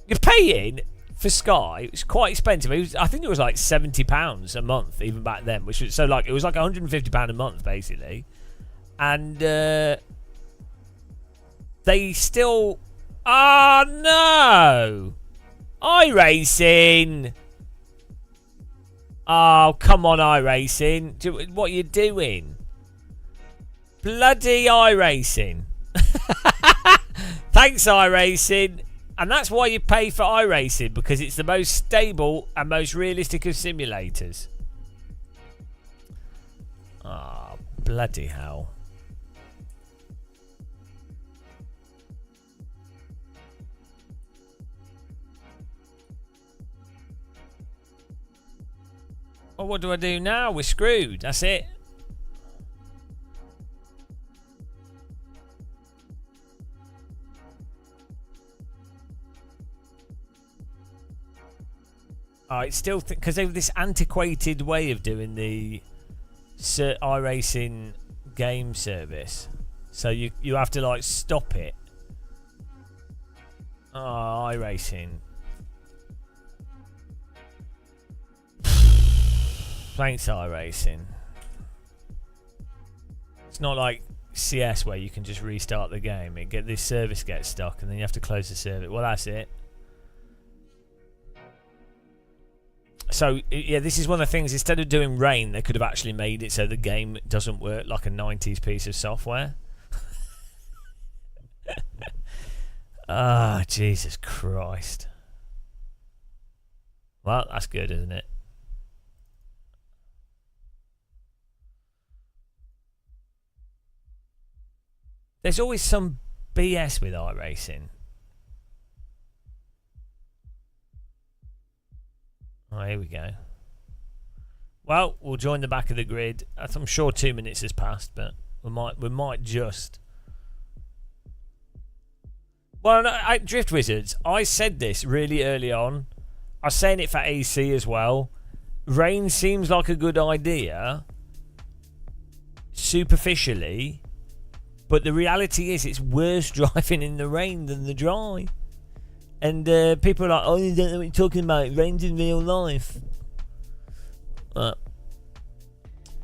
You're paying for Sky. It's quite expensive. I think it was like £70 a month even back then. It was like £150 a month, basically. And they still... Oh, no! iRacing! Oh, come on, iRacing. What are you doing? Bloody iRacing. Thanks, iRacing. And that's why you pay for iRacing, because it's the most stable and most realistic of simulators. Ah, oh, bloody hell. Well, what do I do now? We're screwed. That's it. Oh, it's still because they have this antiquated way of doing the iRacing game service, so you have to like stop it. Oh, iRacing. Thanks, iRacing. It's not like CS where you can just restart the game. This service gets stuck and then you have to close the service. Well, that's it. So, yeah, this is one of the things. Instead of doing rain, they could have actually made it so the game doesn't work like a 90s piece of software. Ah, Jesus Christ. Well, that's good, isn't it? There's always some BS with iRacing. Oh, here we go. Well, we'll join the back of the grid. I'm sure 2 minutes has passed, but we might just. Well, no, Drift Wizards, I said this really early on. I was saying it for AC as well. Rain seems like a good idea, superficially, but the reality is it's worse driving in the rain than the dry. And people are like, oh, you don't know what you're talking about. It rains in real life.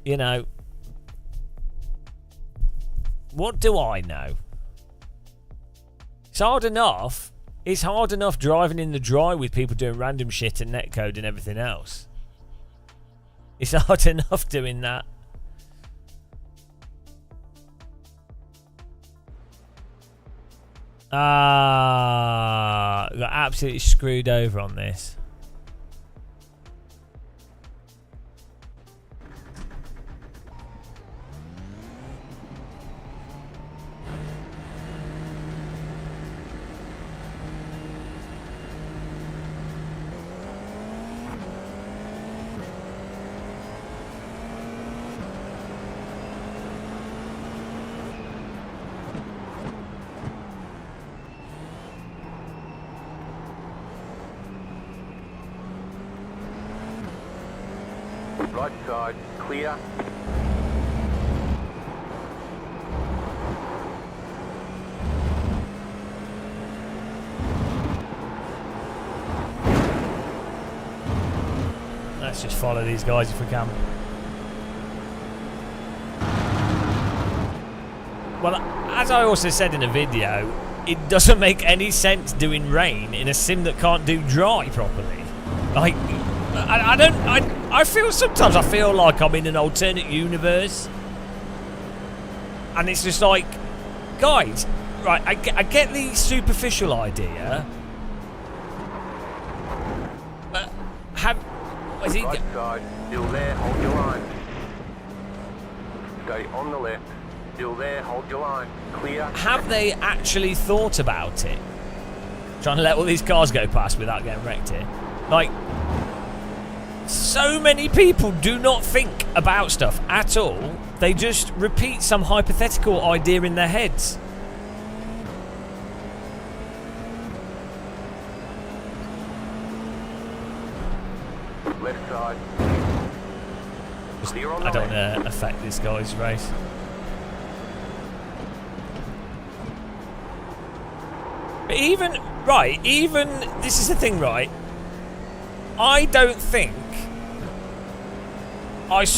You know, what do I know? It's hard enough. It's hard enough driving in the dry with people doing random shit and netcode and everything else. It's hard enough doing that. Got absolutely screwed over on this. Right side, clear. Let's just follow these guys if we can. Well, as I also said in a video, it doesn't make any sense doing rain in a sim that can't do dry properly. Like, I feel sometimes I feel like I'm in an alternate universe, and it's just like, guys, right? I get the superficial idea, but is it? Right side, still there, hold your line. Stay on the left, still there, hold your line. Clear. Have they actually thought about it? Trying to let all these cars go past without getting wrecked here, like. So many people do not think about stuff at all. They just repeat some hypothetical idea in their heads. Left side. Clear on the I don't left. want to affect this guy's race. But even this is the thing, right? I don't think I've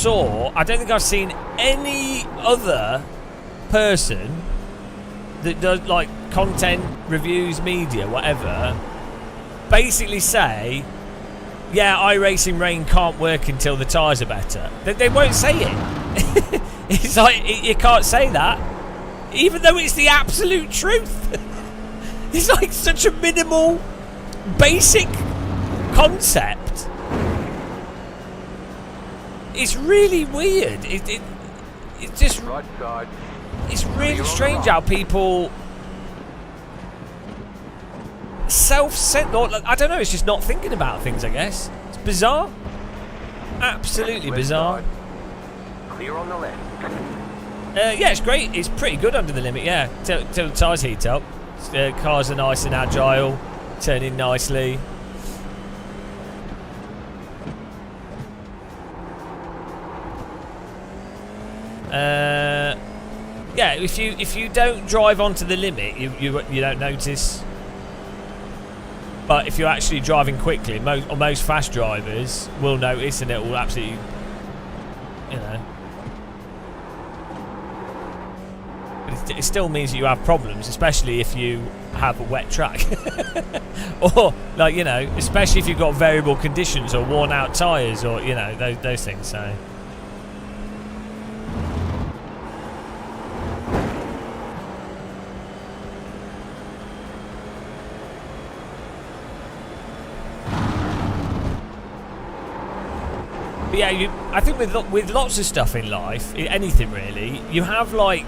seen any other person that does like content, reviews, media, whatever, basically say, yeah, iRacing Rain can't work until the tyres are better. They won't say it. It's like, you can't say that, even though it's the absolute truth. It's like such a minimal, basic concept. It's really weird. It's just, Right side. it's really strange how people self-centered. I don't know. It's just not thinking about things. I guess it's bizarre. Absolutely Left bizarre. side. Clear on the left. Yeah, it's great. It's pretty good under the limit. Yeah, till the tyres heat up. Cars are nice and agile, turning nicely. Yeah, if you don't drive onto the limit, you don't notice. But if you're actually driving quickly, most fast drivers will notice, and it will absolutely, you know. But it still means that you have problems, especially if you have a wet track, or like, you know, especially if you've got variable conditions or worn out tyres, or you know, those things. So. But yeah, I think with lots of stuff in life, anything really, you have like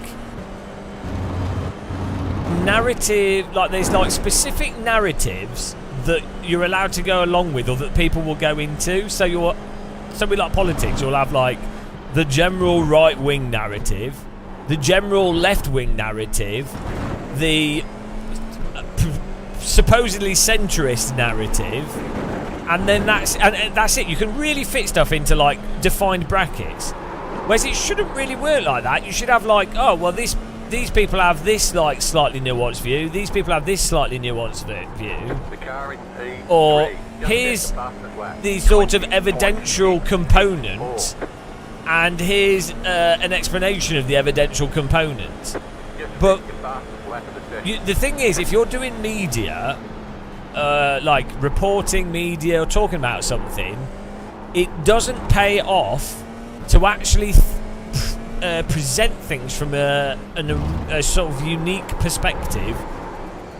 narrative, like there's like specific narratives that you're allowed to go along with, or that people will go into. So with like politics, you'll have like the general right-wing narrative, the general left-wing narrative, the supposedly centrist narrative. And then that's it. You can really fit stuff into like defined brackets, whereas it shouldn't really work like that. You should have like, oh well, these people have this like slightly nuanced view. These people have this slightly nuanced view. The car in P3. Or Just here's get the fastest lap. the sort of evidential component, and here's an explanation of the evidential component. Just But get the fastest lap of the session. the thing is, if you're doing media, like reporting media or talking about something, it doesn't pay off to actually present things from a sort of unique perspective.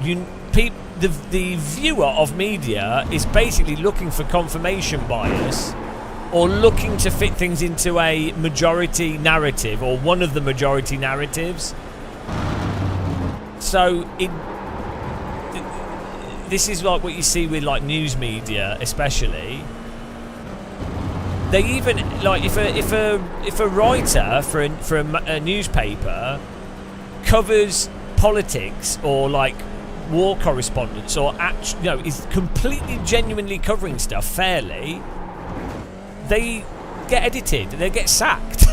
The viewer of media is basically looking for confirmation bias, or looking to fit things into a majority narrative or one of the majority narratives. So this is like what you see with like news media, especially. They even like if a writer for a newspaper covers politics or like war correspondence, or is completely genuinely covering stuff fairly, they get edited, they get sacked.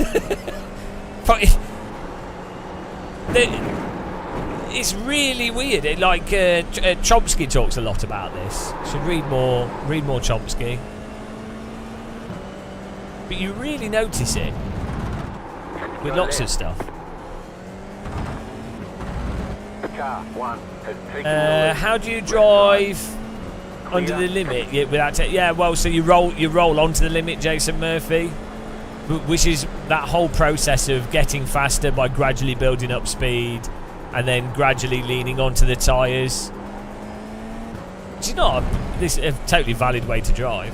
It's really weird. Chomsky talks a lot about this. Should read more Chomsky. But you really notice it with lots of stuff. Car 1 has taken the lead. How do you drive under the limit? So you roll onto the limit, Jason Murphy, which is that whole process of getting faster by gradually building up speed and then gradually leaning onto the tyres. Which is not this is a totally valid way to drive.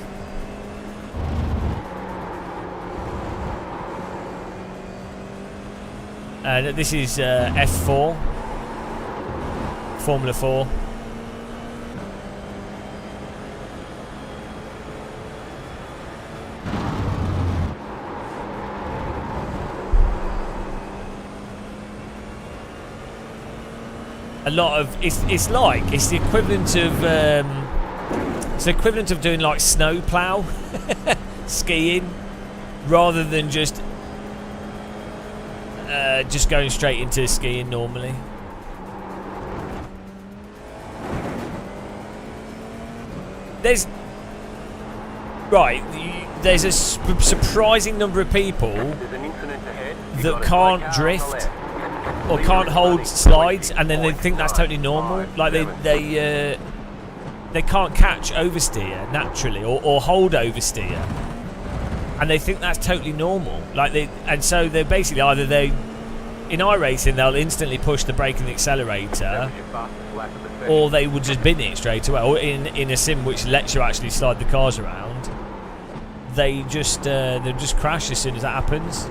This is F4, Formula 4. A lot of it's the equivalent of doing like snow plow skiing, rather than just going straight into skiing normally. There's a surprising number of people There's an incident ahead. You that got a can't slow car on the drift. left. or can't hold slides, and then they think that's totally normal. Like they can't catch oversteer naturally, or hold oversteer, and they think that's totally normal. And so they're basically in iRacing they'll instantly push the brake and the accelerator, or they would just bin it straight away. Or in a sim which lets you actually slide the cars around, they just crash as soon as that happens.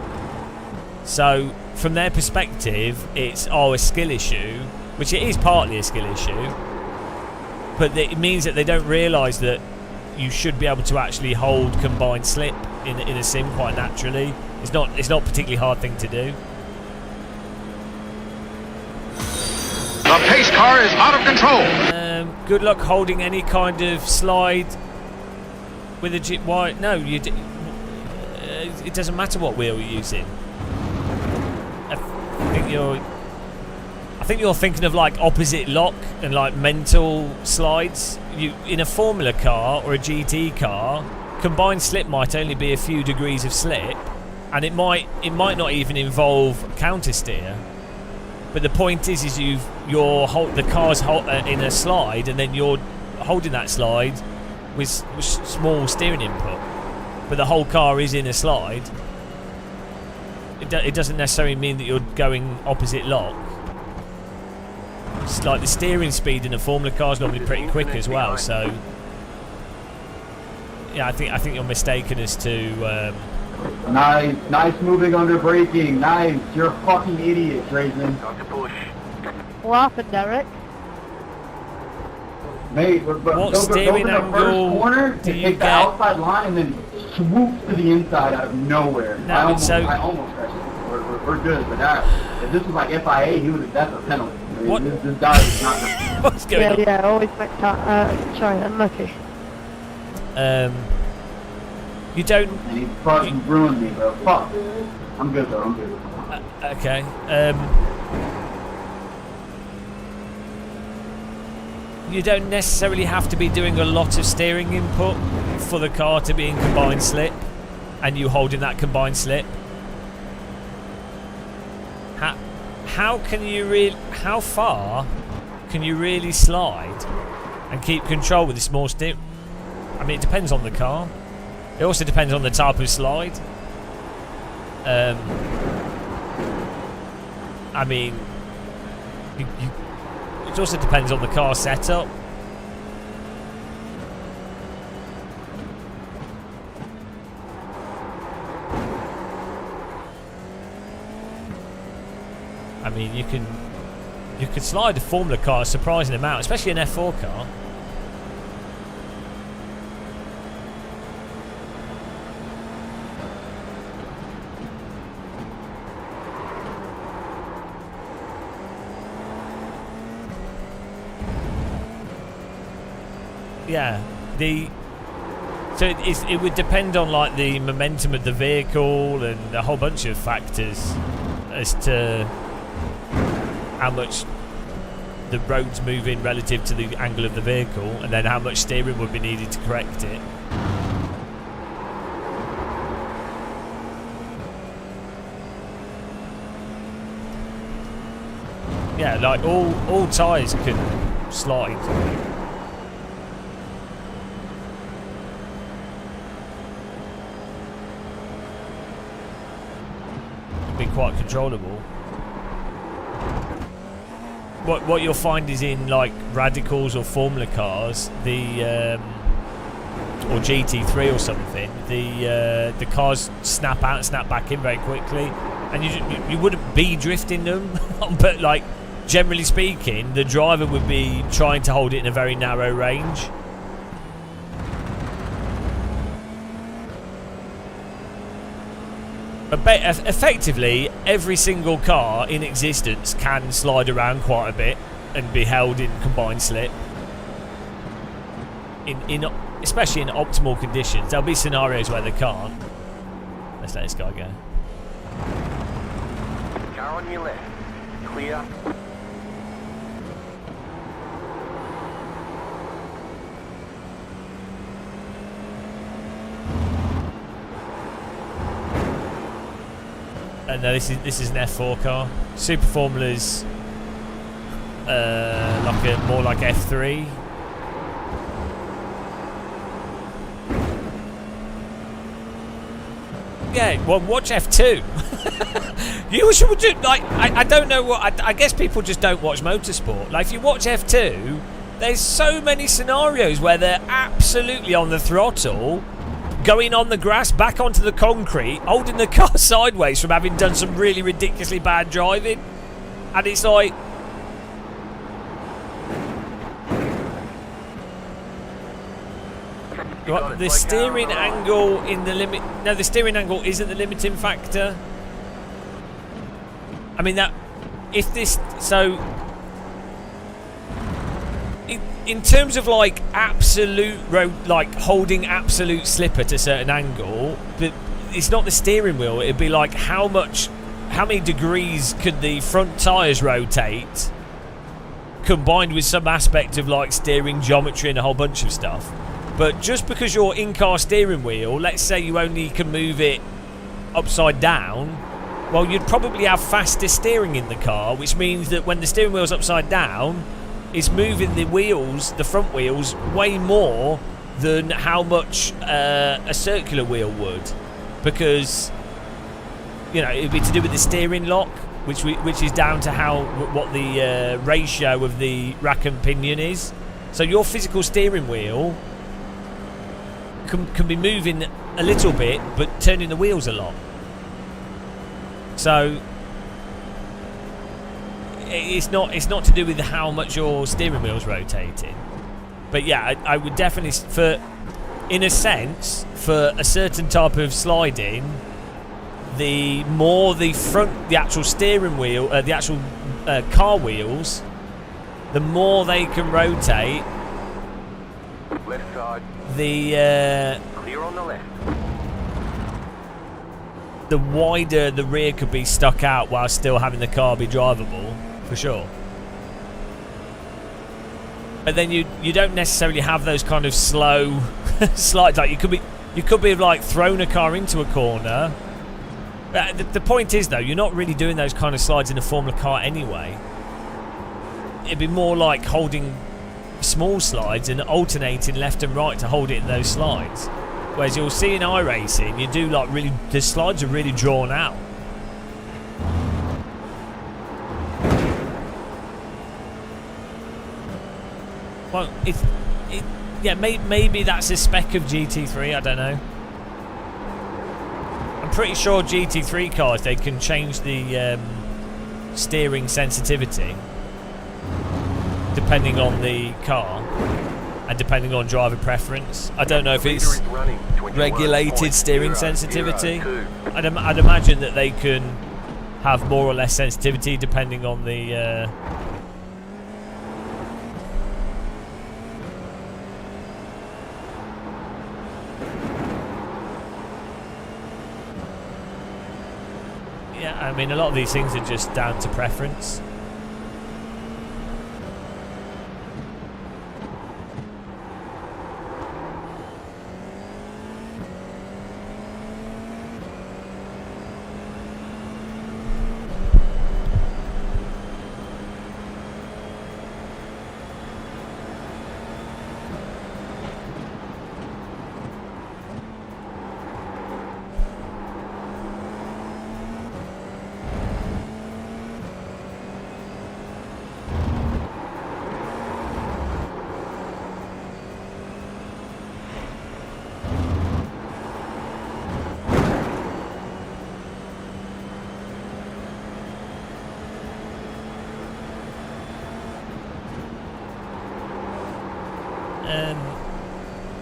So from their perspective, it's a skill issue, which it is partly a skill issue, but it means that they don't realise that you should be able to actually hold combined slip in a sim quite naturally. It's not a particularly hard thing to do. The pace car is out of control. Good luck holding any kind of slide with a why? No, it doesn't matter what wheel you're using. I think you're thinking of like opposite lock and like mental slides. In a Formula car or a GT car, combined slip might only be a few degrees of slip, and it might not even involve counter steer. But the point is the car's in a slide, and then you're holding that slide with small steering input. But the whole car is in a slide. It doesn't necessarily mean that you're going opposite lock. It's like the steering speed in a Formula car is normally pretty quick as well. So yeah, I think you're mistaken as to. Nice moving under braking. Nice. You're a fucking idiot, Grayson. What happened, Derek? Mate, what steering angle first corner do you take the get? outside line and then swoop to the inside out of nowhere. No, I almost crashed. We're good, but if this was like FIA, that's a penalty. I mean, What? This guy is not gonna... What's going on? Yeah, always make that. Sorry, unlucky. You don't. And he fucking ruined me, bro. Fuck. I'm good though. I'm good. Okay. You don't necessarily have to be doing a lot of steering input for the car to be in combined slip, and you holding that combined slip. How far can you really slide and keep control with a small steer? I mean, it depends on the car. It also depends on the type of slide. I mean, it also depends on the car setup. I mean, you could slide a Formula car a surprising amount, especially an F4 car. Yeah, so it would depend on like the momentum of the vehicle and a whole bunch of factors as to how much the road's moving relative to the angle of the vehicle, and then how much steering would be needed to correct it. Yeah, like all tyres can slide. Be quite controllable. What you'll find is in like radicals or Formula cars, or GT3 or something, the cars snap out and snap back in very quickly, and you wouldn't be drifting them, but like generally speaking, the driver would be trying to hold it in a very narrow range. But effectively, every single car in existence can slide around quite a bit and be held in combined slip. Especially in optimal conditions. There'll be scenarios where they can't. Let's let this guy go. Car on your left. Clear. No, this is an F4 car. Super Formula's more like F3. Yeah, well, watch F2. You should do, like, I don't know what, I guess people just don't watch motorsport. Like, if you watch F2, there's so many scenarios where they're absolutely on the throttle, going on the grass, back onto the concrete, holding the car sideways from having done some really ridiculously bad driving. And it's like, what, the steering angle in the limit. No, the steering angle isn't the limiting factor. I mean, that if this, so in terms of like absolute road, like holding absolute slip at a certain angle, but it's not the steering wheel. It'd be like how many degrees could the front tyres rotate, combined with some aspect of like steering geometry and a whole bunch of stuff. But just because your in-car steering wheel, let's say you only can move it upside down, well, you'd probably have faster steering in the car, which means that when the steering wheel's upside down, it's moving the wheels, the front wheels, way more than how much a circular wheel would, because, you know, it'd be to do with the steering lock, which is down to what the ratio of the rack and pinion is. So your physical steering wheel can be moving a little bit, but turning the wheels a lot. So it's not to do with how much your steering wheel's rotating. But yeah, I would definitely, in a sense, for a certain type of sliding, the more the actual steering wheel, the actual car wheels, the more they can rotate, Left side. Clear on the left. The wider the rear could be stuck out while still having the car be drivable, for sure. But then you don't necessarily have those kind of slow slides. Like you could be like thrown a car into a corner. The point is though, you're not really doing those kind of slides in a Formula car anyway. It'd be more like holding small slides and alternating left and right to hold it in those slides. Whereas you'll see in iRacing, you do like really, the slides are really drawn out. Well, yeah, maybe that's a spec of GT3, I don't know. I'm pretty sure GT3 cars, they can change the steering sensitivity depending on the car and depending on driver preference. I don't know if it's regulated steering sensitivity. I'd imagine that they can have more or less sensitivity depending on the yeah, I mean, a lot of these things are just down to preference.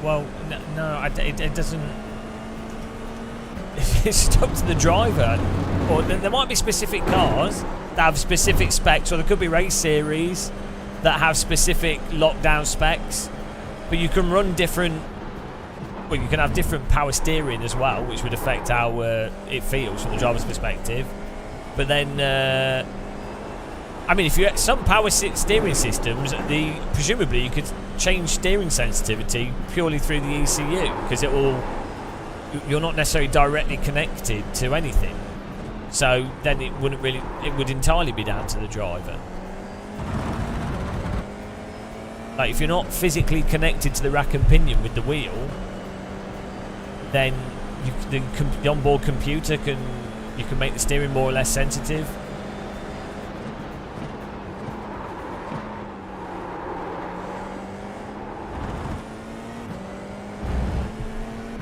Well, no, it doesn't. It's up to the driver. Or there might be specific cars that have specific specs, or there could be race series that have specific lockdown specs. But you can run different. Well, you can have different power steering as well, which would affect how it feels from the driver's perspective. But then, I mean, if you some power steering systems, presumably you could change steering sensitivity purely through the ECU, because you're not necessarily directly connected to anything. So then it would entirely be down to the driver. Like, if you're not physically connected to the rack and pinion with the wheel, then the onboard computer you can make the steering more or less sensitive.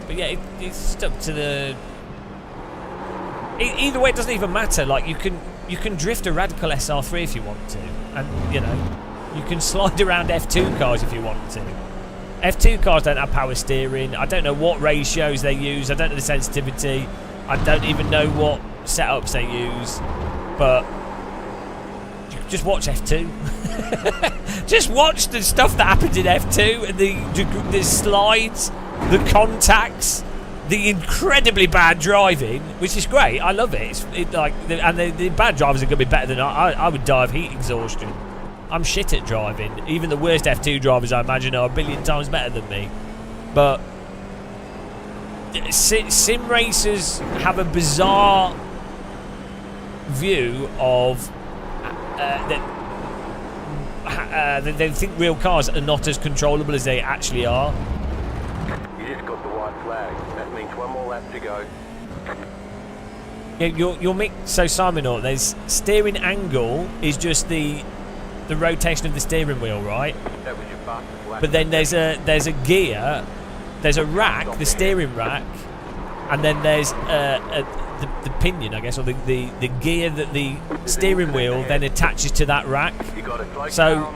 But yeah, it's stuck to the. Either way, it doesn't even matter. Like, you can drift a Radical SR3 if you want to, and you can slide around F2 cars if you want to. F2 cars don't have power steering. I don't know what ratios they use. I don't know the sensitivity. I don't even know what setups they use. But just watch F2. Just watch the stuff that happens in F2 and the slides, the contacts, the incredibly bad driving, which is great. I love it. The bad drivers are going to be better than I would die of heat exhaustion. I'm shit at driving. Even the worst F2 drivers, I imagine, are a billion times better than me. But sim racers have a bizarre view of they think real cars are not as controllable as they actually are. You just got the white flag. That means one more lap to go. Yeah, you'll make so Simon, there's steering angle is just the rotation of the steering wheel, right? That was your fastest lap. But then there's a gear, there's a rack, the steering rack, and then there's the pinion, I guess, or the gear that the steering wheel then attaches to that rack. So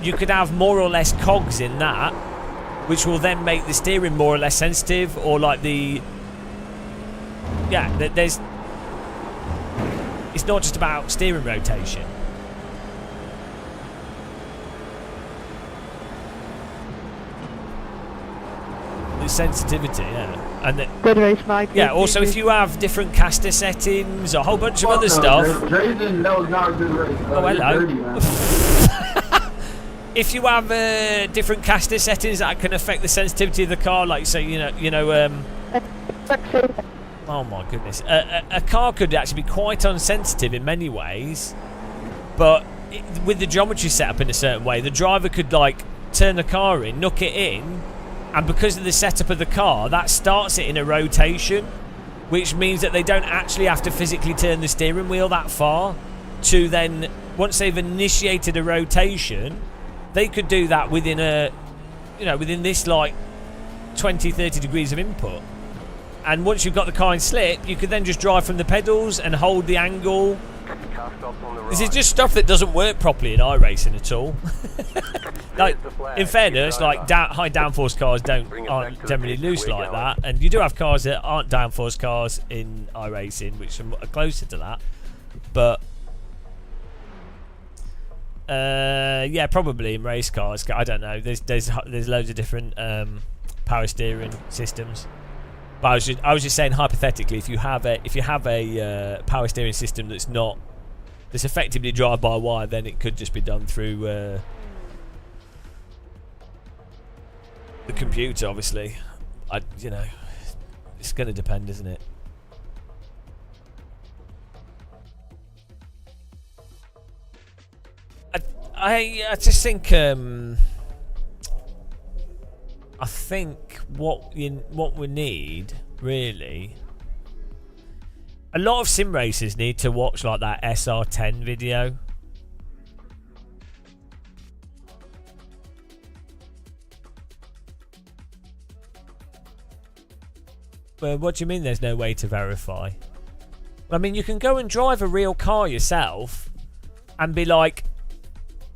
you could have more or less cogs in that, which will then make the steering more or less sensitive, or like there's. It's not just about steering rotation. The sensitivity, yeah. And good race, Mike. Yeah, also if you have different caster settings, a whole bunch of other stuff. Oh, hello. If you have different caster settings that can affect the sensitivity of the car, like say, oh my goodness, a car could actually be quite unsensitive in many ways, but with the geometry set up in a certain way, the driver could like turn the car in, knock it in, and because of the setup of the car, that starts it in a rotation, which means that they don't actually have to physically turn the steering wheel that far to then, once they've initiated a rotation, they could do that within within this like 20-30 degrees of input. And once you've got the car in slip, you could then just drive from the pedals and hold the angle. This is just stuff that doesn't work properly in iRacing at all. Like, in fairness, like high downforce cars aren't generally loose like that, and you do have cars that aren't downforce cars in iRacing, which are closer to that. But yeah, probably in race cars. I don't know. There's loads of different power steering systems. But I was just saying hypothetically, if you have a power steering system that's effectively drive by wire, then it could just be done through the computer. Obviously, it's going to depend, isn't it? I just think I think what we need really, a lot of sim racers need to watch like that SR10 video. Well, what do you mean there's no way to verify? I mean, you can go and drive a real car yourself and be like,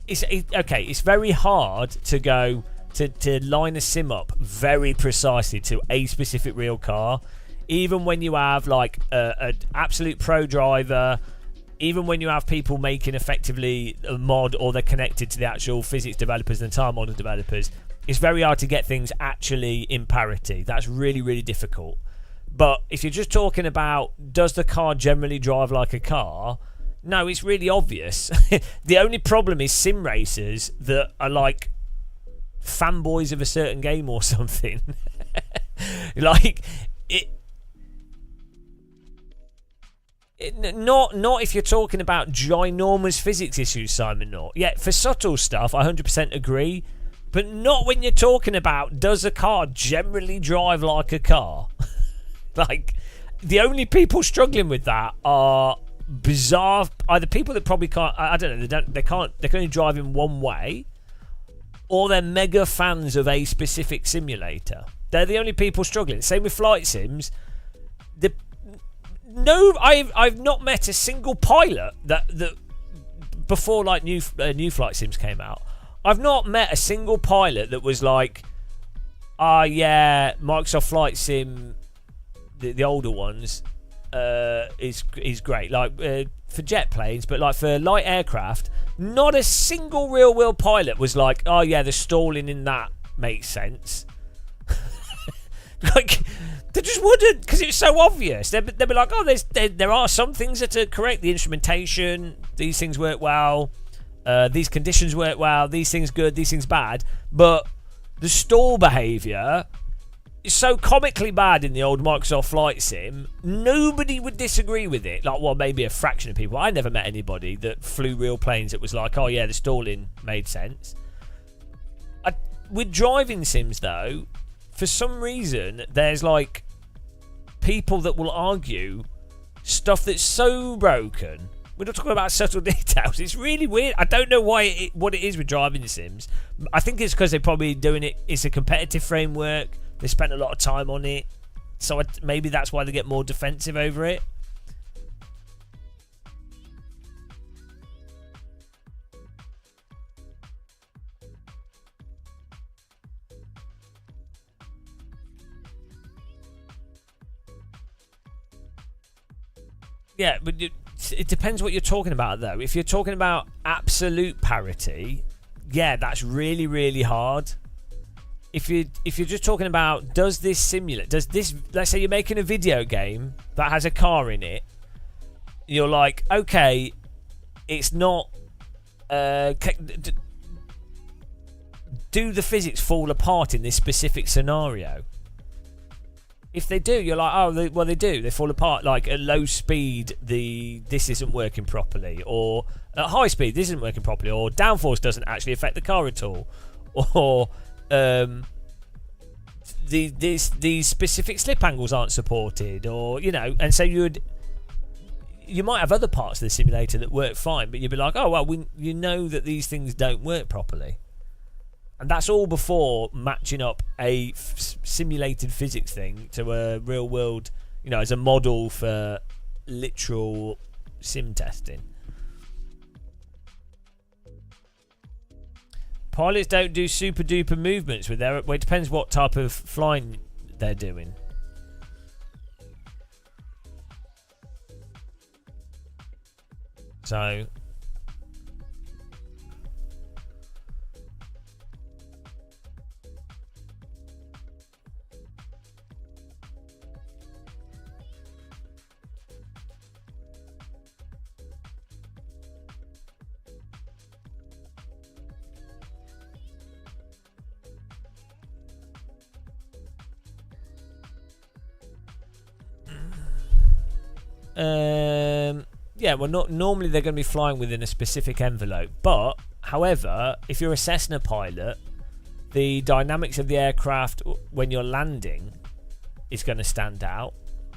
it's very hard to go to line a sim up very precisely to a specific real car, even when you have like an absolute pro driver, even when you have people making effectively a mod, or they're connected to the actual physics developers and tire model developers. It's very hard to get things actually in parity. That's really, really difficult. But if you're just talking about, does the car generally drive like a car? No, it's really obvious. The only problem is sim racers that are like fanboys of a certain game or something. Like it. Not if you're talking about ginormous physics issues, Simon North. Yeah, for subtle stuff, I 100% agree. But not when you're talking about, does a car generally drive like a car? Like, the only people struggling with that are bizarre, either people that probably can't, I don't know, they can only drive in one way, or they're mega fans of a specific simulator. They're the only people struggling. Same with flight sims. I've not met a single pilot that before like new flight sims came out. I've not met a single pilot that was like, yeah, Microsoft Flight Sim, the older ones, is great. Like for jet planes, but like for light aircraft, not a single real world pilot was like, oh yeah, the stalling in that makes sense. Like, they just wouldn't, because it's so obvious. They'd be like, oh, there are some things that are correct. The instrumentation, these things work well. These conditions work well. These things good. These things bad. But the stall behaviour is so comically bad in the old Microsoft Flight Sim. Nobody would disagree with it. Like, well, maybe a fraction of people. I never met anybody that flew real planes that was like, oh yeah, the stalling made sense. With driving sims, though, for some reason, there's like people that will argue stuff that's so broken. We're not talking about subtle details. It's really weird. I don't know what it is with driving sims. I think it's because they're probably doing it. It's a competitive framework. They spent a lot of time on it, so maybe that's why they get more defensive over it. Yeah, but it depends what you're talking about, though. If you're talking about absolute parity, yeah, that's really, really hard. If you're just talking about, does this simulate? Does this? Let's say you're making a video game that has a car in it. You're like, okay, it's not. Do the physics fall apart in this specific scenario? If they do, you're like, oh, they do. They fall apart. Like at low speed, this isn't working properly, or at high speed, this isn't working properly, or downforce doesn't actually affect the car at all, or these specific slip angles aren't supported, or and so you might have other parts of the simulator that work fine, but you'd be like, oh well, that these things don't work properly. And that's all before matching up a simulated physics thing to a real world, as a model for literal sim testing. Pilots don't do super duper movements with their. Well, it depends what type of flying they're doing. So. Yeah, well, not normally they're going to be flying within a specific envelope, but however, if you're a Cessna pilot, the dynamics of the aircraft when you're landing is going to stand out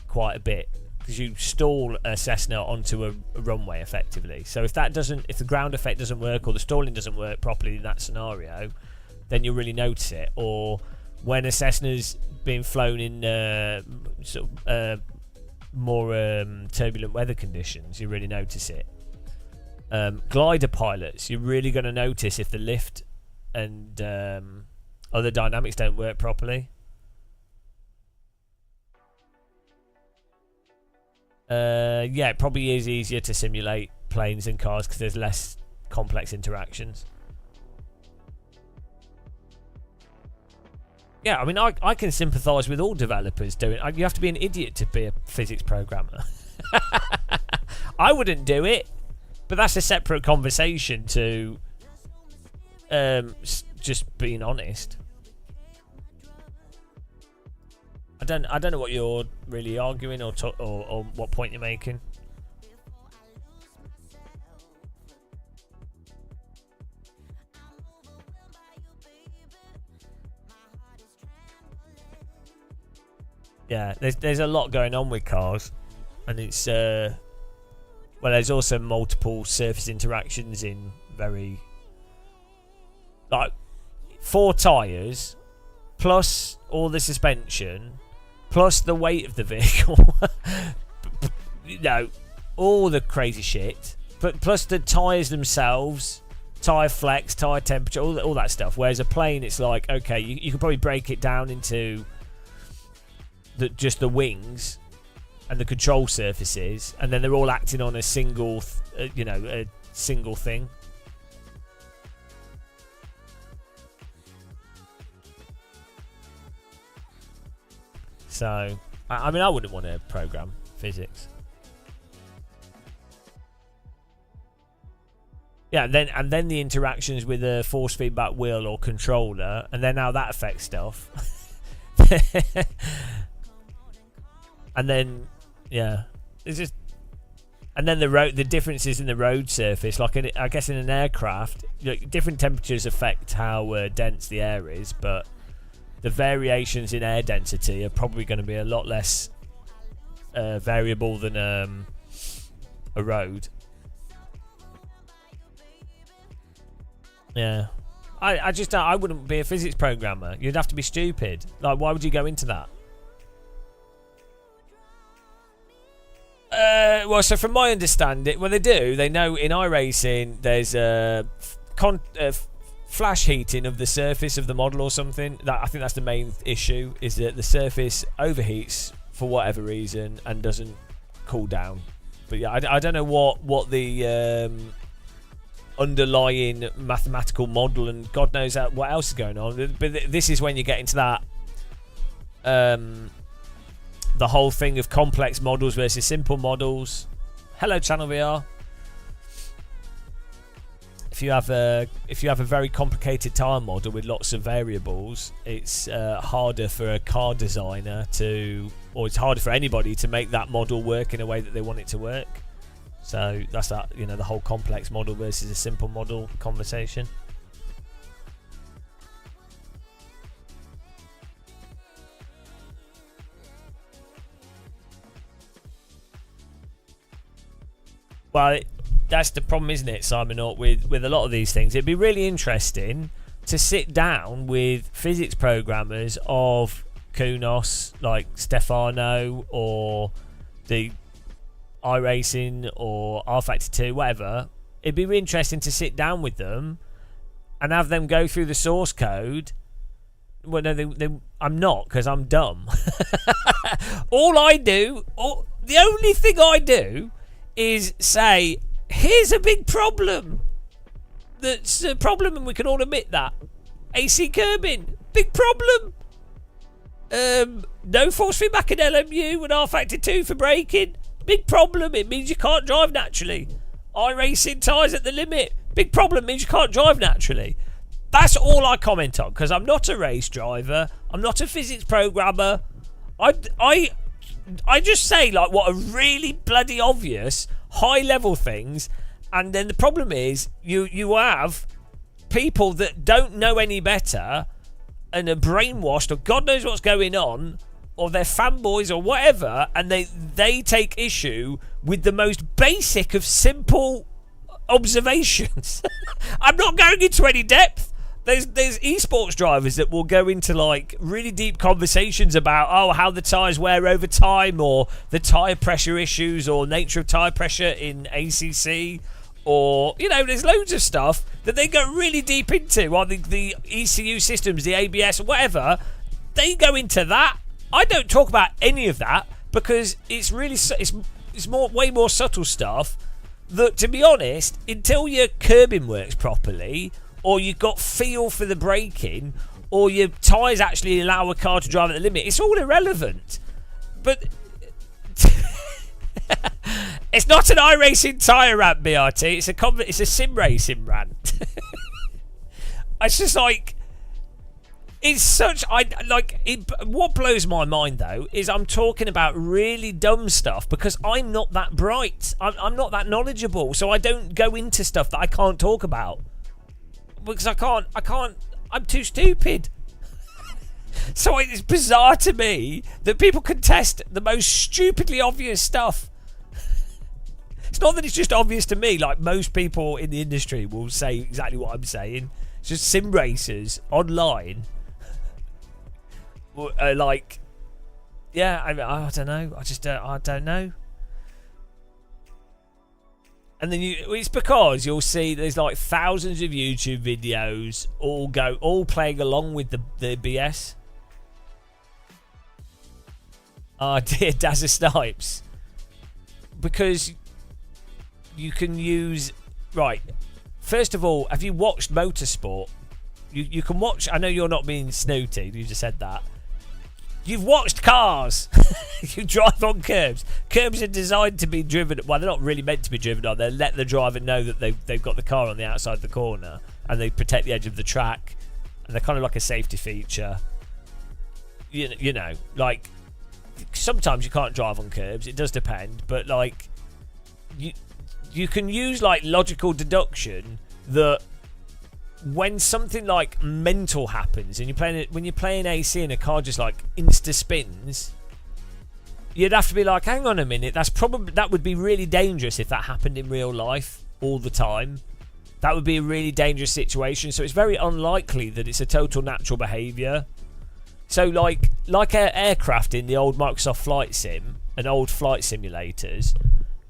quite a bit, because you stall a Cessna onto a runway effectively. So if the ground effect doesn't work, or the stalling doesn't work properly in that scenario, then you'll really notice it. Or when a Cessna's being flown in more turbulent weather conditions, you really notice it. Glider pilots, you're really going to notice if the lift and other dynamics don't work properly. Yeah, it probably is easier to simulate planes and cars because there's less complex interactions. Yeah, I mean, I can sympathise with all developers doing it. You have to be an idiot to be a physics programmer. I wouldn't do it, but that's a separate conversation to just being honest. I don't know what you're really arguing or what point you're making. yeah, there's a lot going on with cars, and it's well, there's also multiple surface interactions in very like 4 tyres plus all the suspension plus the weight of the vehicle. You know, all the crazy shit, but plus the tyres themselves, tyre flex, tyre temperature, all that stuff. Whereas a plane, it's like, okay, you could probably break it down into just the wings and the control surfaces, and then they're all acting on a single, a single thing. So, I mean, I wouldn't want to program physics. Yeah, and then the interactions with a force feedback wheel or controller, and then how that affects stuff. And then, yeah, it's just, and then the differences in the road surface. Like I guess in an aircraft, different temperatures affect how dense the air is, but the variations in air density are probably going to be a lot less variable than a road. Yeah, I wouldn't be a physics programmer. You'd have to be stupid. Like, why would you go into that? Well, so from my understanding, well, they know in iRacing there's flash heating of the surface of the model or something. I think that's the main issue, is that the surface overheats for whatever reason and doesn't cool down. But yeah, I don't know what the underlying mathematical model and God knows what else is going on. But this is when you get into that the whole thing of complex models versus simple models. Hello, Channel VR. If you have a very complicated tire model with lots of variables, it's harder for a car designer or it's harder for anybody to make that model work in a way that they want it to work. So that's that, the whole complex model versus a simple model conversation. Well, that's the problem, isn't it, Simon? With a lot of these things, it'd be really interesting to sit down with physics programmers of Kunos, like Stefano, or the iRacing or rFactor 2, whatever. It'd be really interesting to sit down with them and have them go through the source code. Well, no, I'm not, because I'm dumb. The only thing I do is say, here's a big problem. That's a problem, and we can all admit that. AC curbing, big problem. No force feedback in LMU and rFactor 2 for braking, big problem. It means you can't drive naturally. iRacing tyres at the limit, big problem, means you can't drive naturally. That's all I comment on, because I'm not a race driver. I'm not a physics programmer. I just say like what are really bloody obvious high level things, and then the problem is you have people that don't know any better and are brainwashed, or God knows what's going on, or they're fanboys or whatever, and they take issue with the most basic of simple observations. I'm not going into any depth. There's esports drivers that will go into like really deep conversations about how the tyres wear over time, or the tyre pressure issues, or nature of tyre pressure in ACC, or there's loads of stuff that they go really deep into, or the ECU systems, the ABS, whatever. They go into that. I don't talk about any of that because it's really it's way more subtle stuff that, to be honest, until your curbing works properly, or you've got feel for the braking, or your tyres actually allow a car to drive at the limit, it's all irrelevant. But it's not an iRacing tyre rant, BRT. It's a sim racing rant. It's just like, it's such, what blows my mind though is I'm talking about really dumb stuff because I'm not that bright. I'm not that knowledgeable, so I don't go into stuff that I can't talk about. Because I can't, I'm too stupid. So it's bizarre to me that people can test the most stupidly obvious stuff. It's not that it's just obvious to me, like most people in the industry will say exactly what I'm saying. It's just sim racers online. Like, yeah, I don't know. I don't know. And then it's because you'll see there's like thousands of YouTube videos all playing along with the BS. Oh dear, Dazza Snipes. Because you can use... Right. First of all, have you watched Motorsport? You can watch... I know you're not being snooty. You just said that. You've watched cars. You drive on curbs. Curbs are designed to be driven... Well, they're not really meant to be driven on. They let the driver know that they've got the car on the outside of the corner. And they protect the edge of the track. And they're kind of like a safety feature. You know, like... Sometimes you can't drive on curbs. It does depend. But, like... You can use like logical deduction that when something like mental happens and when you're playing AC and a car just like insta spins, you'd have to be like, hang on a minute, that would be really dangerous if that happened in real life all the time. That would be a really dangerous situation. So it's very unlikely that it's a total natural behaviour. So like aircraft in the old Microsoft Flight Sim and old flight simulators,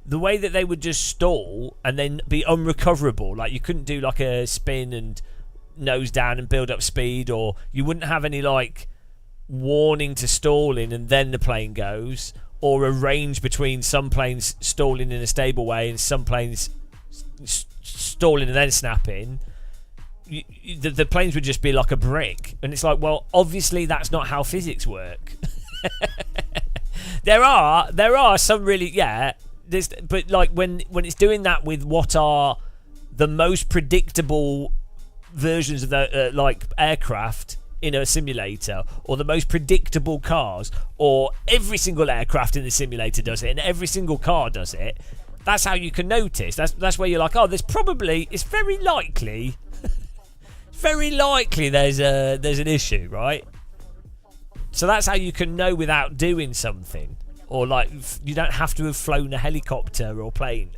the way that they would just stall and then be unrecoverable, like you couldn't do like a spin and nose down and build up speed, or you wouldn't have any like warning to stalling and then the plane goes, or a range between some planes stalling in a stable way and some planes stalling and then snapping. The planes would just be like a brick, and it's like, well, obviously that's not how physics work. There are some really, yeah. But like when it's doing that with what are the most predictable versions of the like aircraft in a simulator, or the most predictable cars, or every single aircraft in the simulator does it and every single car does it, that's how you can notice. That's where you're like, oh, it's very likely there's an issue, right? So that's how you can know without doing something. Or like you don't have to have flown a helicopter or plane.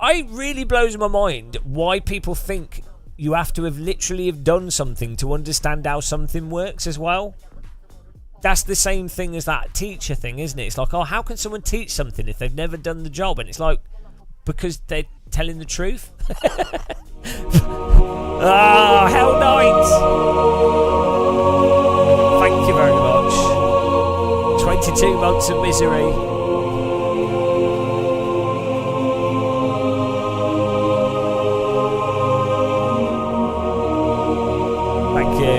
It really blows my mind why people think you have to have literally have done something to understand how something works as well. That's the same thing as that teacher thing, isn't it? It's like, oh, how can someone teach something if they've never done the job? And it's like, because they're telling the truth. Ah, Hell Knight! Thank you very much. 22 months of misery. Thank you.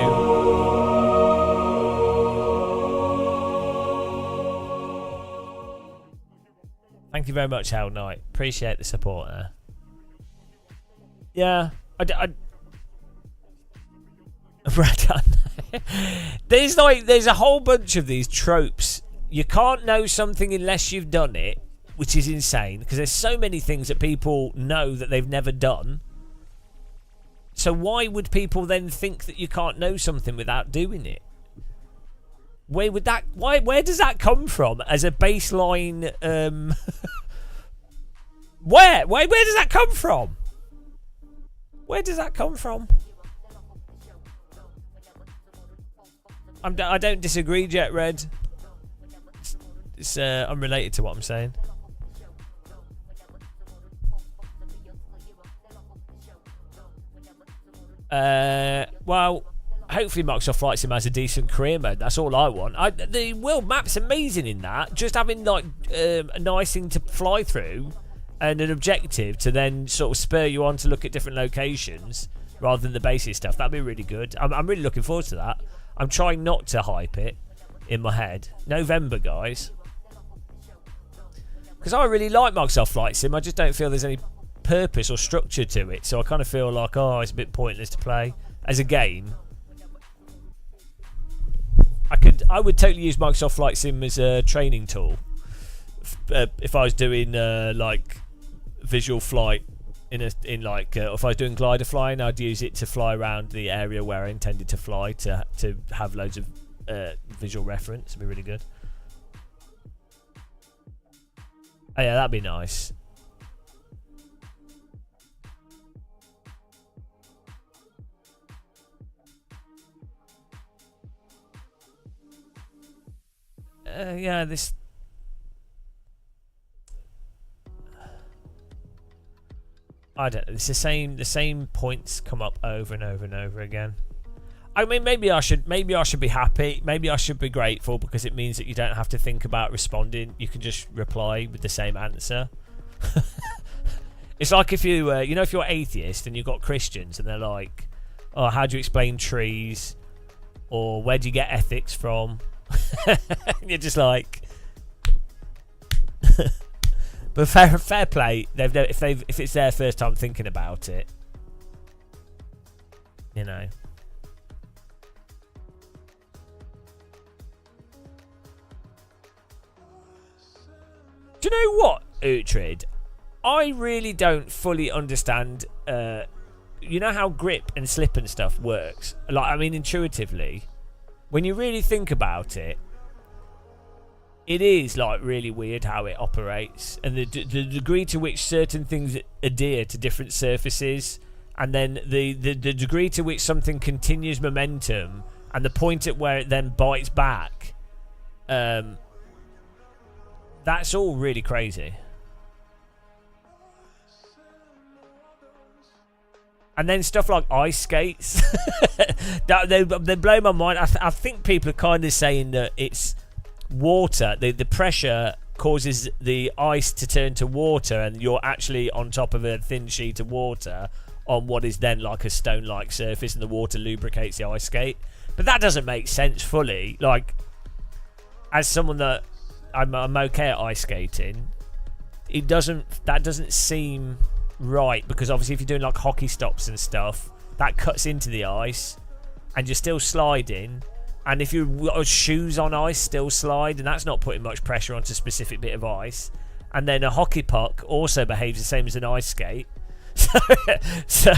Thank you very much, Hell Knight. Appreciate the support there. Yeah, there's a whole bunch of these tropes. You can't know something unless you've done it, which is insane, because there's so many things that people know that they've never done. So why would people then think that you can't know something without doing it? Where does that come from as a baseline? Where does that come from? Where does that come from? I don't disagree, Jet Red. It's unrelated to what I'm saying. Well, hopefully Microsoft Flight Sim has a decent career mode. That's all I want. The world map's amazing in that. Just having like a nice thing to fly through and an objective to then sort of spur you on to look at different locations rather than the basic stuff. That'd be really good. I'm really looking forward to that. I'm trying not to hype it in my head. November, guys. Because I really like Microsoft Flight Sim. I just don't feel there's any purpose or structure to it. So I kind of feel like, oh, it's a bit pointless to play as a game. I would totally use Microsoft Flight Sim as a training tool. If I was doing like visual flight in like if I was doing glider flying, I'd use it to fly around the area where I intended to fly to have loads of visual reference. It'd be really good. Oh yeah, that'd be nice. Yeah, this. I don't know. It's the same points come up over and over and over again. I mean, maybe I should be happy. Maybe I should be grateful because it means that you don't have to think about responding. You can just reply with the same answer. It's like if you if you're atheist and you've got Christians and they're like, "Oh, how do you explain trees?" or "Where do you get ethics from?" You're just like. But fair play. If it's their first time thinking about it, you know. Do you know what, Uhtred? I really don't fully understand. You know how grip and slip and stuff works. Like, I mean, intuitively, when you really think about it. It is like really weird how it operates, and the degree to which certain things adhere to different surfaces, and then the degree to which something continues momentum, and the point at where it then bites back. That's all really crazy. And then stuff like ice skates, they blow my mind. I think people are kind of saying that it's. Water, the pressure causes the ice to turn to water, and you're actually on top of a thin sheet of water on what is then like a stone-like surface, and the water lubricates the ice skate. But that doesn't make sense fully. Like, as someone that I'm okay at ice skating, that doesn't seem right, because obviously if you're doing like hockey stops and stuff, that cuts into the ice, and you're still sliding. And if you've got shoes on ice, still slide, and that's not putting much pressure onto a specific bit of ice. And then a hockey puck also behaves the same as an ice skate. So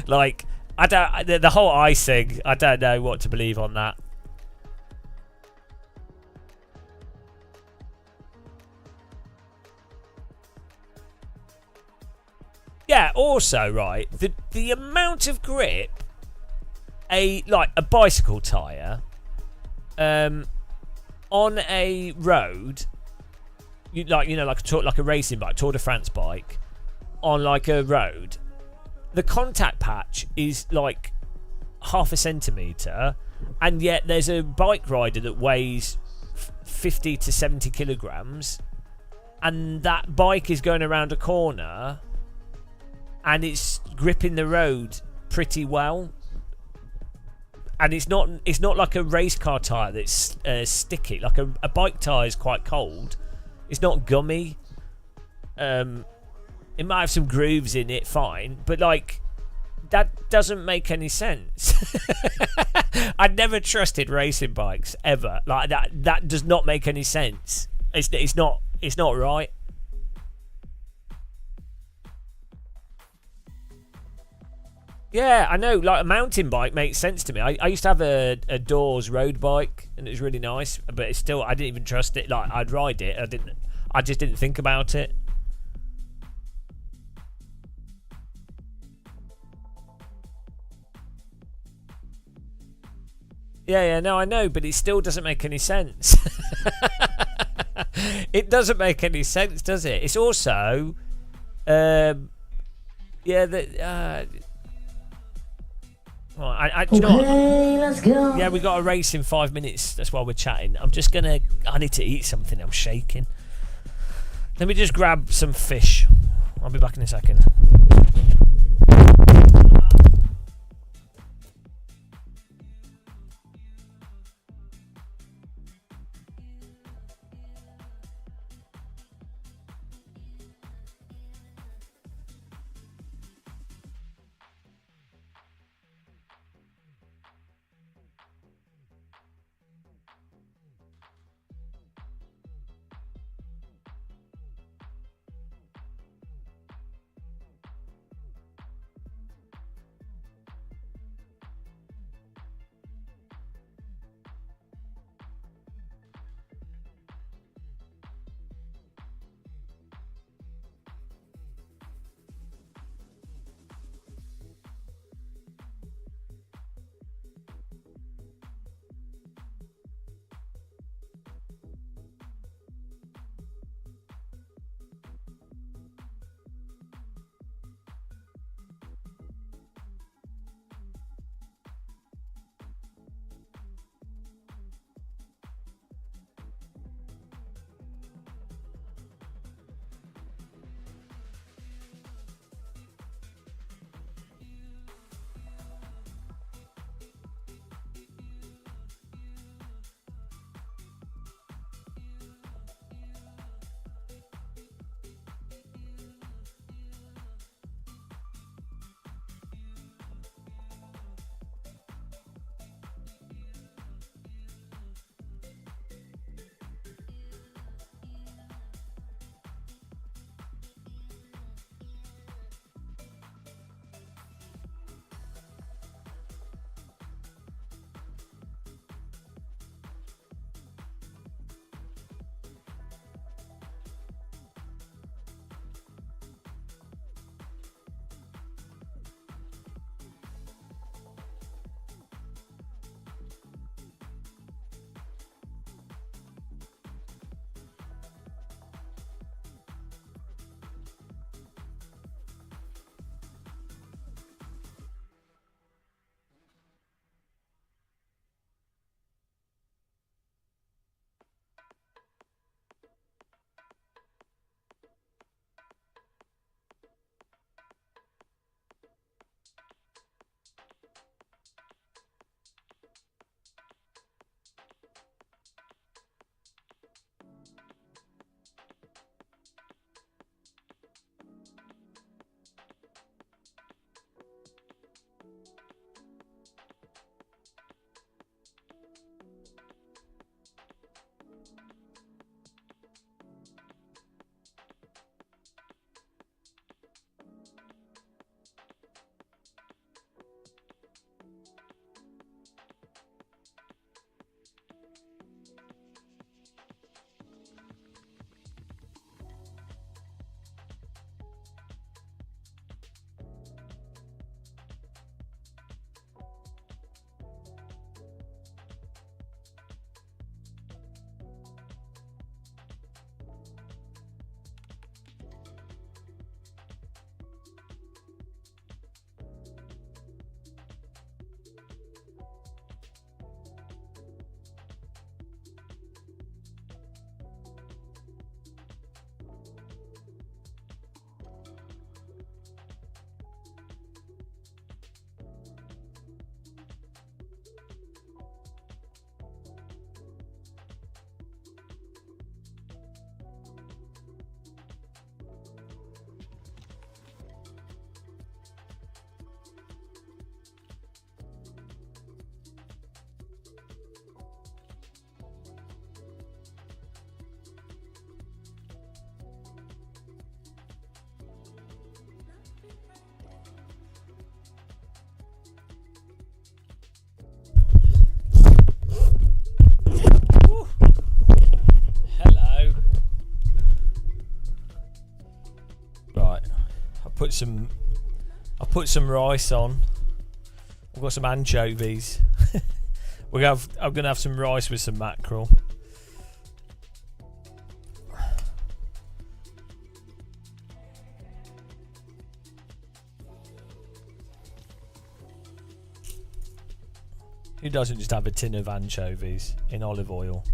like I don't. The whole ice thing, I don't know what to believe on that. Yeah. Also, right, the amount of grip. A bicycle tire on a road, like a racing bike, Tour de France bike, on like a road, the contact patch is like half a centimetre, and yet there's a bike rider that weighs 50 to 70 kilograms, and that bike is going around a corner, and it's gripping the road pretty well. And it's not like a race car tyre that's sticky. Like a bike tyre is quite cold. It's not gummy. It might have some grooves in it, fine. But like, that doesn't make any sense. I'd never trusted racing bikes ever. Like that does not make any sense. It's not right. Yeah, I know. Like a mountain bike makes sense to me. I used to have a Dawes road bike, and it was really nice. But it's still, I didn't even trust it. Like I'd ride it. I just didn't think about it. Yeah, no, I know, but it still doesn't make any sense. It doesn't make any sense, does it? It's also, yeah, that. Well, do you know what? Let's go. Yeah, we got a race in 5 minutes. That's why we're chatting. I need to eat something. I'm shaking. Let me just grab some fish. I'll be back in a second. put some rice on. I've got some anchovies. I'm gonna have some rice with some mackerel. Who doesn't just have a tin of anchovies in olive oil?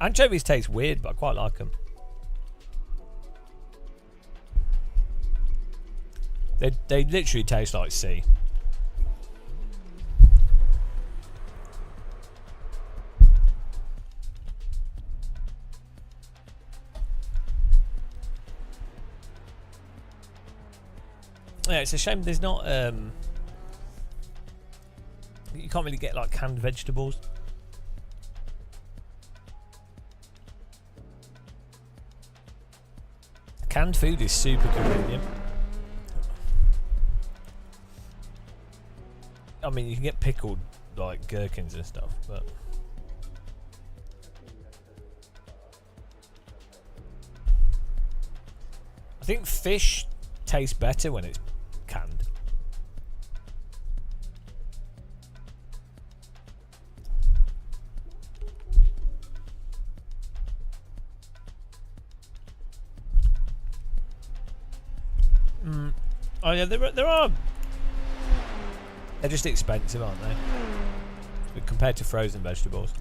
Anchovies taste weird, but I quite like them. They literally taste like sea. Yeah, it's a shame there's not you can't really get like canned vegetables. Canned food is super convenient. I mean, you can get pickled like gherkins and stuff, but I think fish tastes better when it's canned. Oh yeah, there are. They're just expensive, aren't they? Compared to frozen vegetables.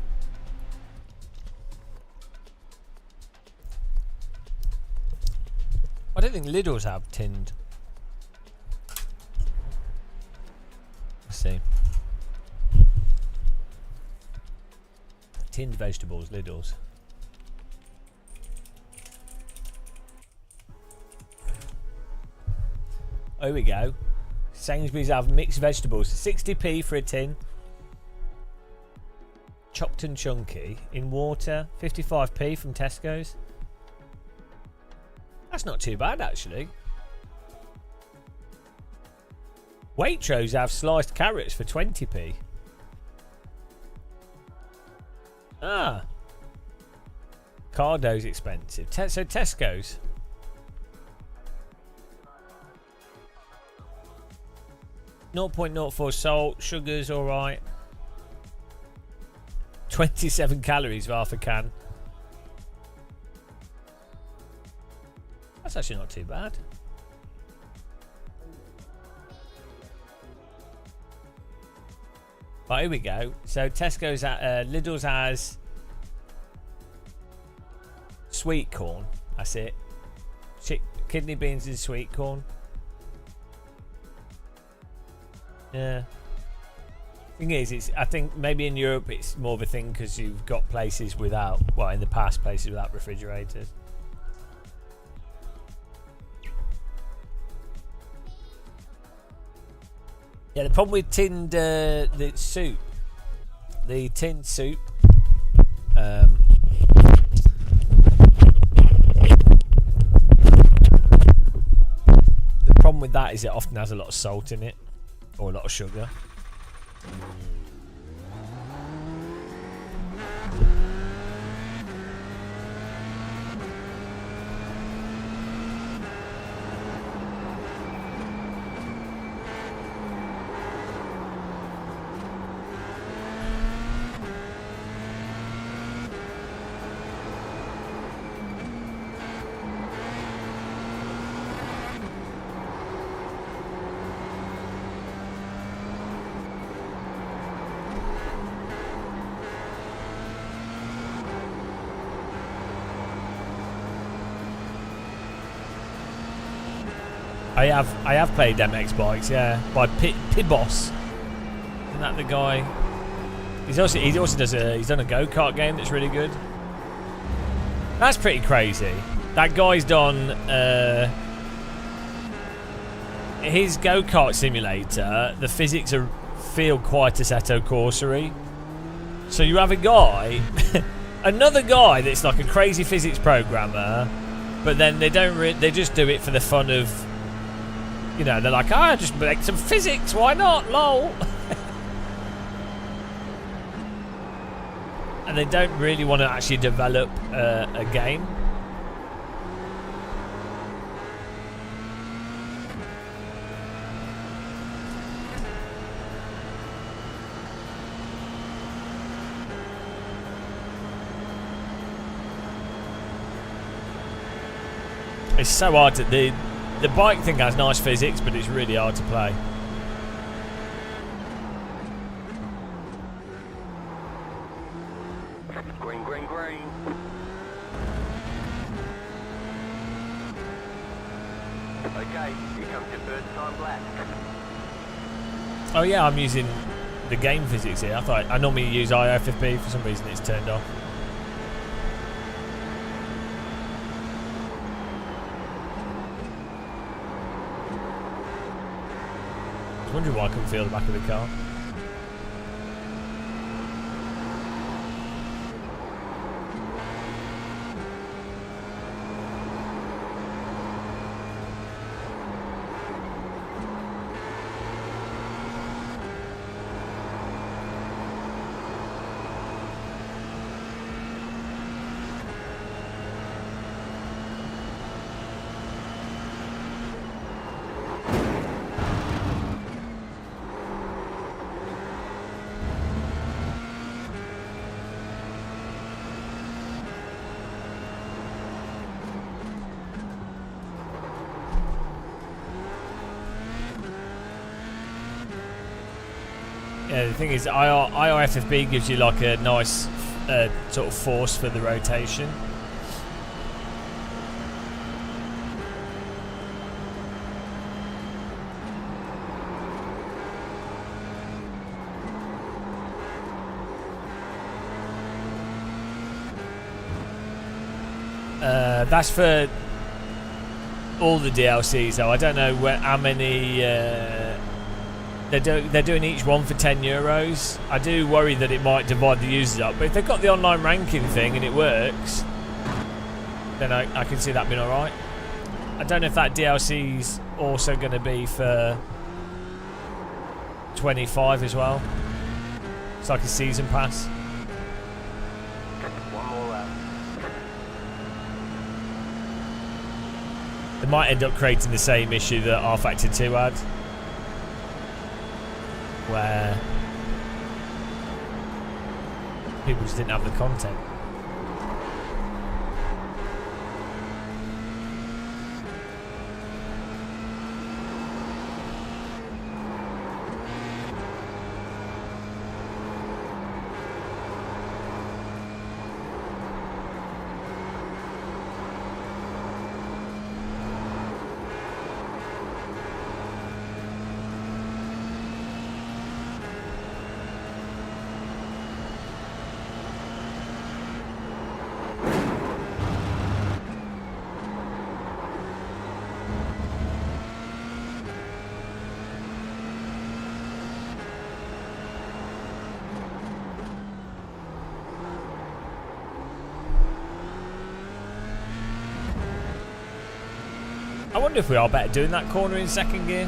I don't think Lidl's have tinned. Let's see. Tinned vegetables, Lidl's. There we go. Sainsbury's have mixed vegetables. 60p for a tin. Chopped and chunky. In water. 55p from Tesco's. That's not too bad, actually. Waitrose have sliced carrots for 20p. Ah. Cardo's expensive. So Tesco's. .04 salt, sugar's alright. 27 calories for half a can. That's actually not too bad. Right, here we go. So Tesco's Lidl's has sweet corn. That's it. Kidney beans and sweet corn. Yeah. Thing is, I think maybe in Europe it's more of a thing because you've got places without, well, in the past, places without refrigerators. Yeah, the problem with tinned the soup, the tinned soup, the problem with that is it often has a lot of salt in it. Or a lot of sugar. I have played MX bikes, yeah, by Pibos. Isn't that the guy? He also does he's done a go-kart game that's really good. That's pretty crazy. That guy's done his go-kart simulator. The physics feel quite Assetto Corsa-y. So you have a guy, another guy that's like a crazy physics programmer, but then they just do it for the fun of You know, they're like, oh, just make some physics, why not? Lol. And they don't really want to actually develop a game. It's so hard to... The bike thing has nice physics, but it's really hard to play. Green, green, green. Okay, here comes your first time black. Oh yeah, I'm using the game physics here. I normally use IFFP, for some reason it's turned off. I was wondering why I couldn't feel the back of the car. Yeah, the thing is, IRFFB gives you like a nice sort of force for the rotation. That's for all the DLCs though. I don't know how many they're doing each one for €10. I do worry that it might divide the users up, but if they've got the online ranking thing and it works, then I can see that being alright. I don't know if that DLC's also going to be for 25 as well. It's like a season pass. One more lap. They might end up creating the same issue that R-Factor 2 had, where people just didn't have the content. I wonder if we are better doing that corner in second gear.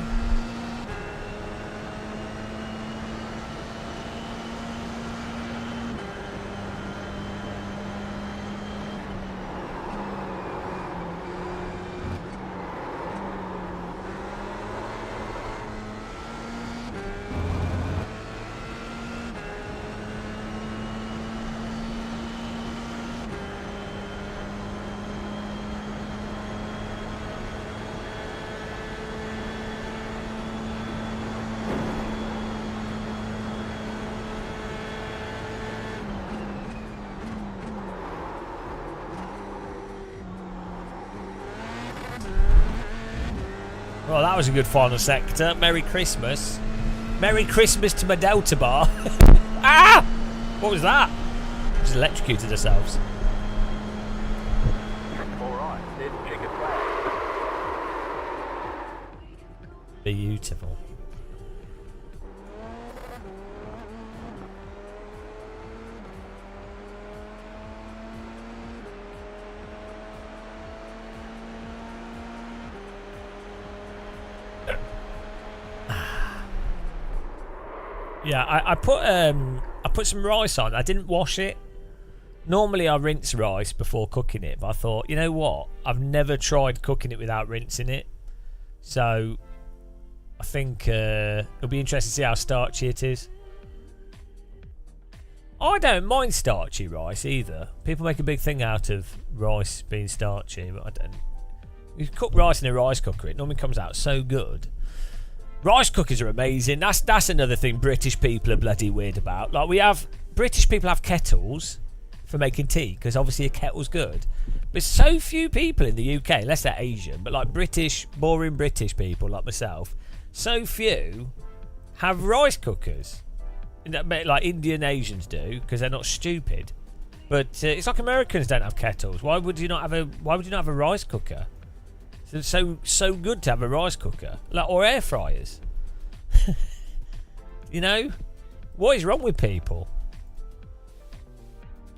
Well, that was a good final sector. Merry Christmas. Merry Christmas to my Delta bar. Ah! What was that? Just electrocuted ourselves. Alright, there's the checkered flag. Beautiful. Yeah, I put some rice on. I didn't wash it. Normally I rinse rice before cooking it, but I thought, you know what? I've never tried cooking it without rinsing it. So I think it'll be interesting to see how starchy it is. I don't mind starchy rice either. People make a big thing out of rice being starchy, but I don't. You cook rice in a rice cooker, it normally comes out so good. Rice cookers are amazing. That's another thing British people are bloody weird about. Like British people have kettles for making tea, because obviously a kettle's good. But so few people in the UK, unless they're Asian, but like boring British people like myself, so few have rice cookers. Like Indian Asians do, because they're not stupid. But it's like Americans don't have kettles. Why would you not have a rice cooker? It's so good to have a rice cooker, or air fryers. You know, what is wrong with people?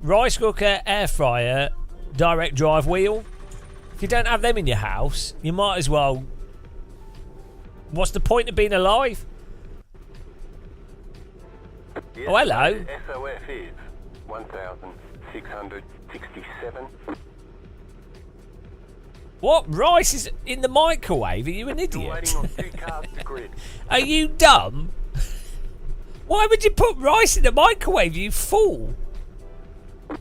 Rice cooker, air fryer, direct drive wheel. If you don't have them in your house, you might as well. What's the point of being alive? Yes, oh, hello. SOF is 1,667. What? Rice is in the microwave? Are you an idiot? Waiting on 2 cars to grid. Are you dumb? Why would you put rice in the microwave, you fool?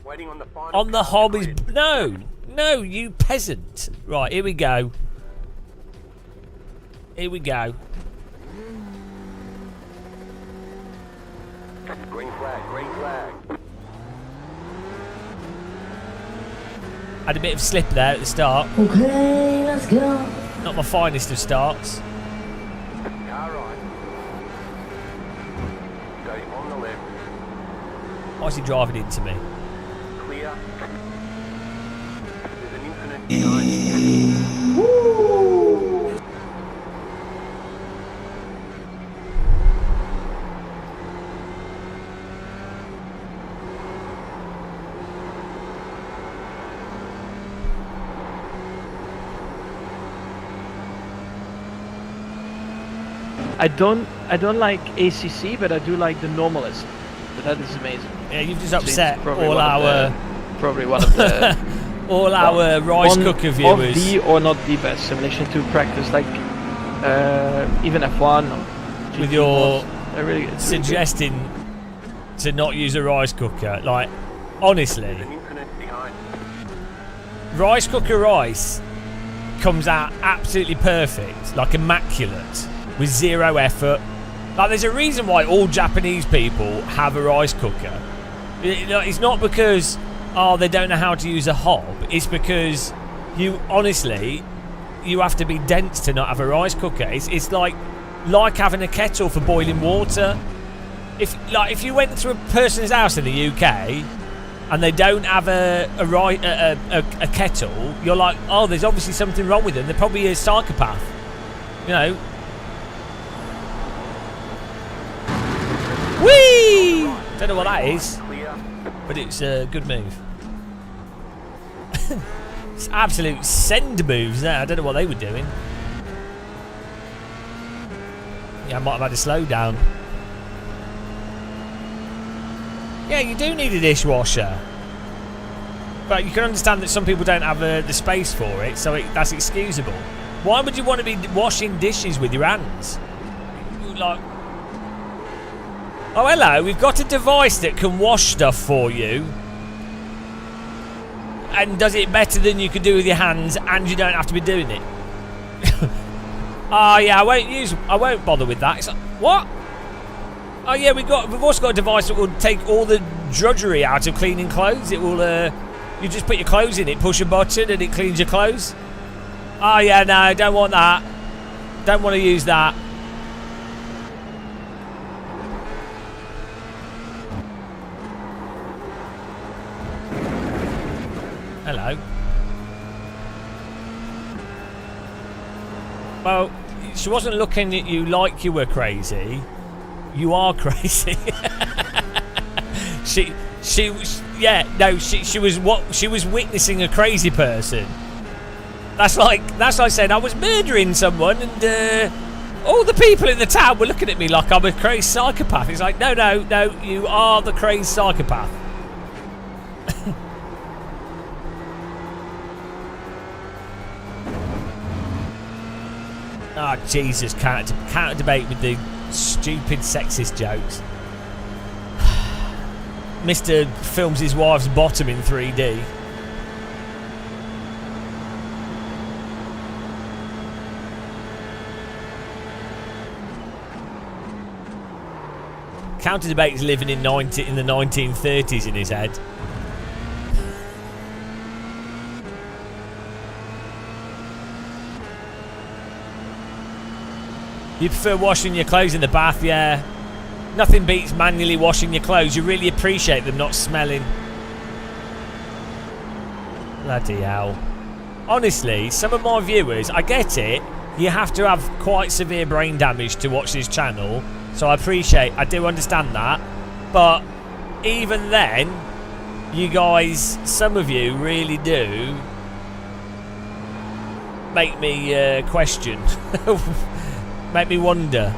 Waiting on the final On the hob is... No, you peasant. Right, here we go. Here we go. Green flag, green flag. Had a bit of slip there at the start. Okay, let's go. Not my finest of starts. Car right. Stay on the left. Why is he driving into me? Clear. There's an infinite behind you. I don't like ACC, but I do like the Normalist. But that is amazing. Yeah, you've just upset Probably all our... probably one of the... all our rice cooker viewers. Of the or not the best simulation to practice, like even F1 or GT with your mods. suggesting to not use a rice cooker. Like, honestly, rice cooker rice comes out absolutely perfect, like immaculate, with zero effort. Like, there's a reason why all Japanese people have a rice cooker. It's not because they don't know how to use a hob. It's because you have to be dense to not have a rice cooker. It's like having a kettle for boiling water. If you went to a person's house in the UK and they don't have a kettle, you're like, oh, there's obviously something wrong with them. They're probably a psychopath. You know. Whee! Don't know what that is, but it's a good move. It's absolute send moves there. I don't know what they were doing. Yeah, I might have had a slow down. Yeah, you do need a dishwasher. But you can understand that some people don't have the space for it, so that's excusable. Why would you want to be washing dishes with your hands? Like... Oh, hello, we've got a device that can wash stuff for you and does it better than you could do with your hands, and you don't have to be doing it. Oh yeah, I won't bother with that. It's like, what? Oh yeah, we've also got a device that will take all the drudgery out of cleaning clothes. It will you just put your clothes in it, push a button and it cleans your clothes. Oh yeah, no, don't want that. Don't want to use that. Hello. Well, she wasn't looking at you like you were crazy. You are crazy. she was witnessing a crazy person. That's like saying I was murdering someone and All the people in the town were looking at me like I'm a crazed psychopath. It's like, no, no, no, you are the crazed psychopath. Oh, Jesus, counter debate with the stupid sexist jokes. Mr. films his wife's bottom in 3D. Counter debate's living in the 1930s in his head. You prefer washing your clothes in the bath, yeah. Nothing beats manually washing your clothes. You really appreciate them not smelling. Bloody hell. Honestly, some of my viewers, I get it. You have to have quite severe brain damage to watch this channel. So I do understand that. But even then, you guys, some of you really do make me question. Make me wonder.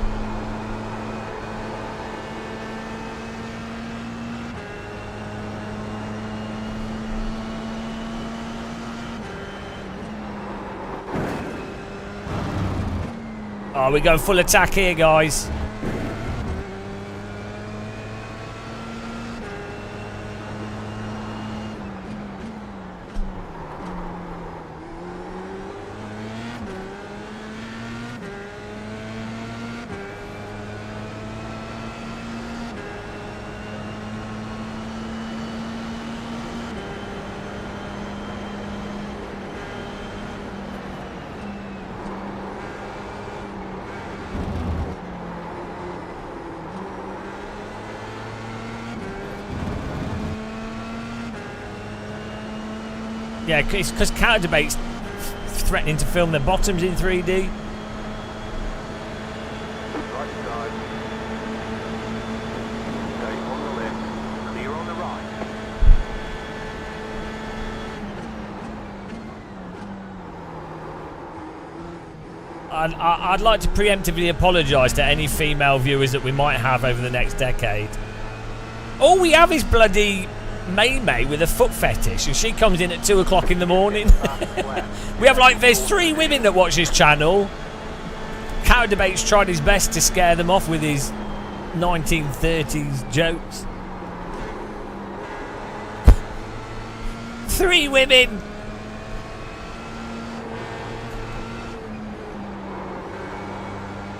Oh, we're going full attack here, guys. Yeah, it's because Counter Debate's threatening to film their bottoms in 3D. I'd like to preemptively apologise to any female viewers that we might have over the next decade. All we have is bloody May with a foot fetish, and she comes in at 2 o'clock in the morning. We have there's 3 women that watch this channel. Counter Debate's tried his best to scare them off with his 1930s jokes. 3 women.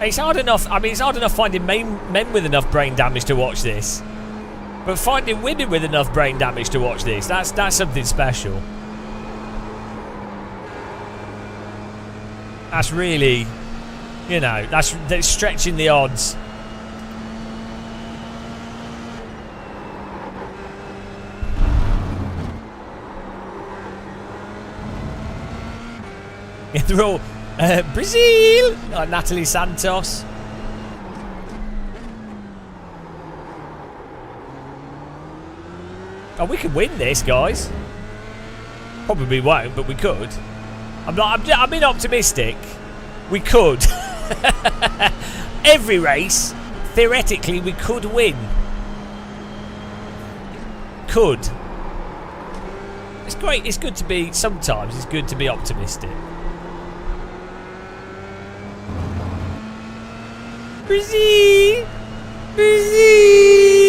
It's hard enough. I mean, it's hard enough finding men with enough brain damage to watch this. But finding women with enough brain damage to watch this, that's something special. That's really, you know, that's stretching the odds. Yeah, they're all Brazil, like Natalie Santos. Oh, we could win this, guys. Probably won't, but we could. I'm being optimistic. We could. Every race, theoretically, we could win. Could. It's great. It's good to be. Sometimes it's good to be optimistic. Brazil, Brazil.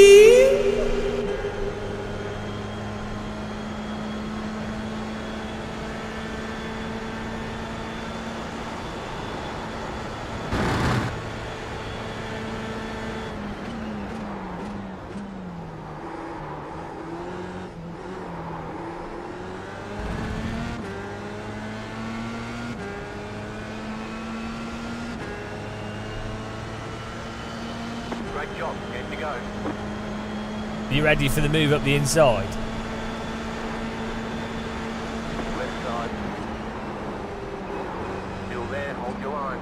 Great job, getting to go. Are you ready for the move up the inside? Left side. Still there, hold your line.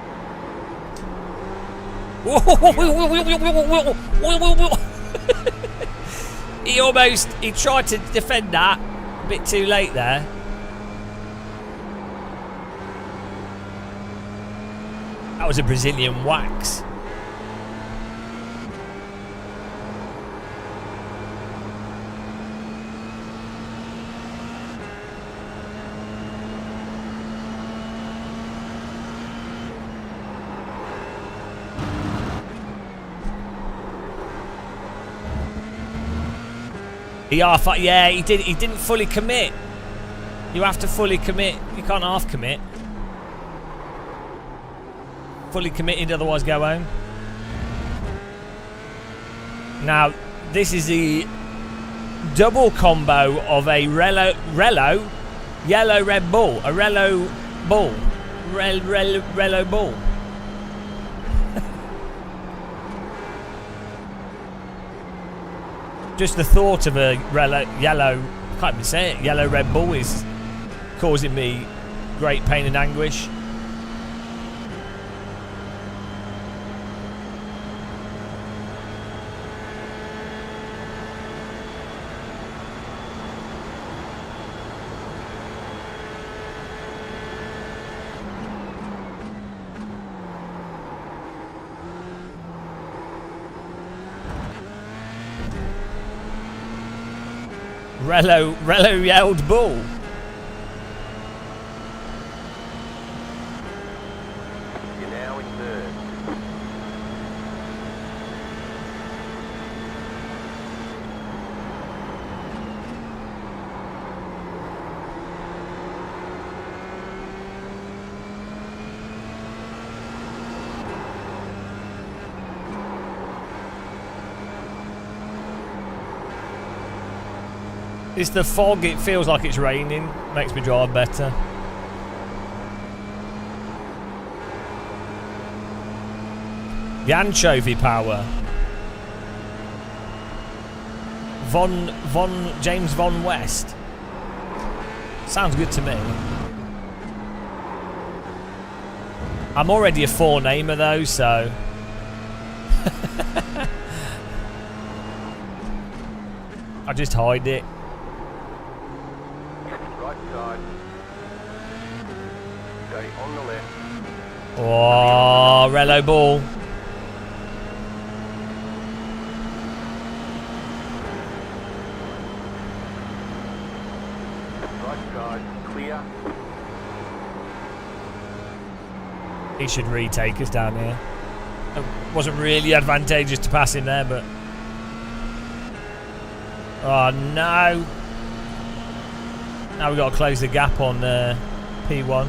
He tried to defend that a bit too late there. That was a Brazilian wax. Yeah, he didn't fully commit. You have to fully commit. You can't half commit. Fully committed, otherwise go home. Now, this is the double combo of a Relo yellow Red Bull. A Relo Bull. Relo Bull. Just the thought of a yellow, can't even say it, yellow Red Bull is causing me great pain and anguish. Relo yelled bull. You're now in third. It's the fog, it feels like it's raining, makes me drive better. The anchovy power. James Von West. Sounds good to me. I'm already a four-namer though, so... I just hide it. Right side. Stay on the left. Oh, Relo ball. Right side. Clear. He should retake us down here. It wasn't really advantageous to pass him there, but... Oh no! Now we've got to close the gap on P1.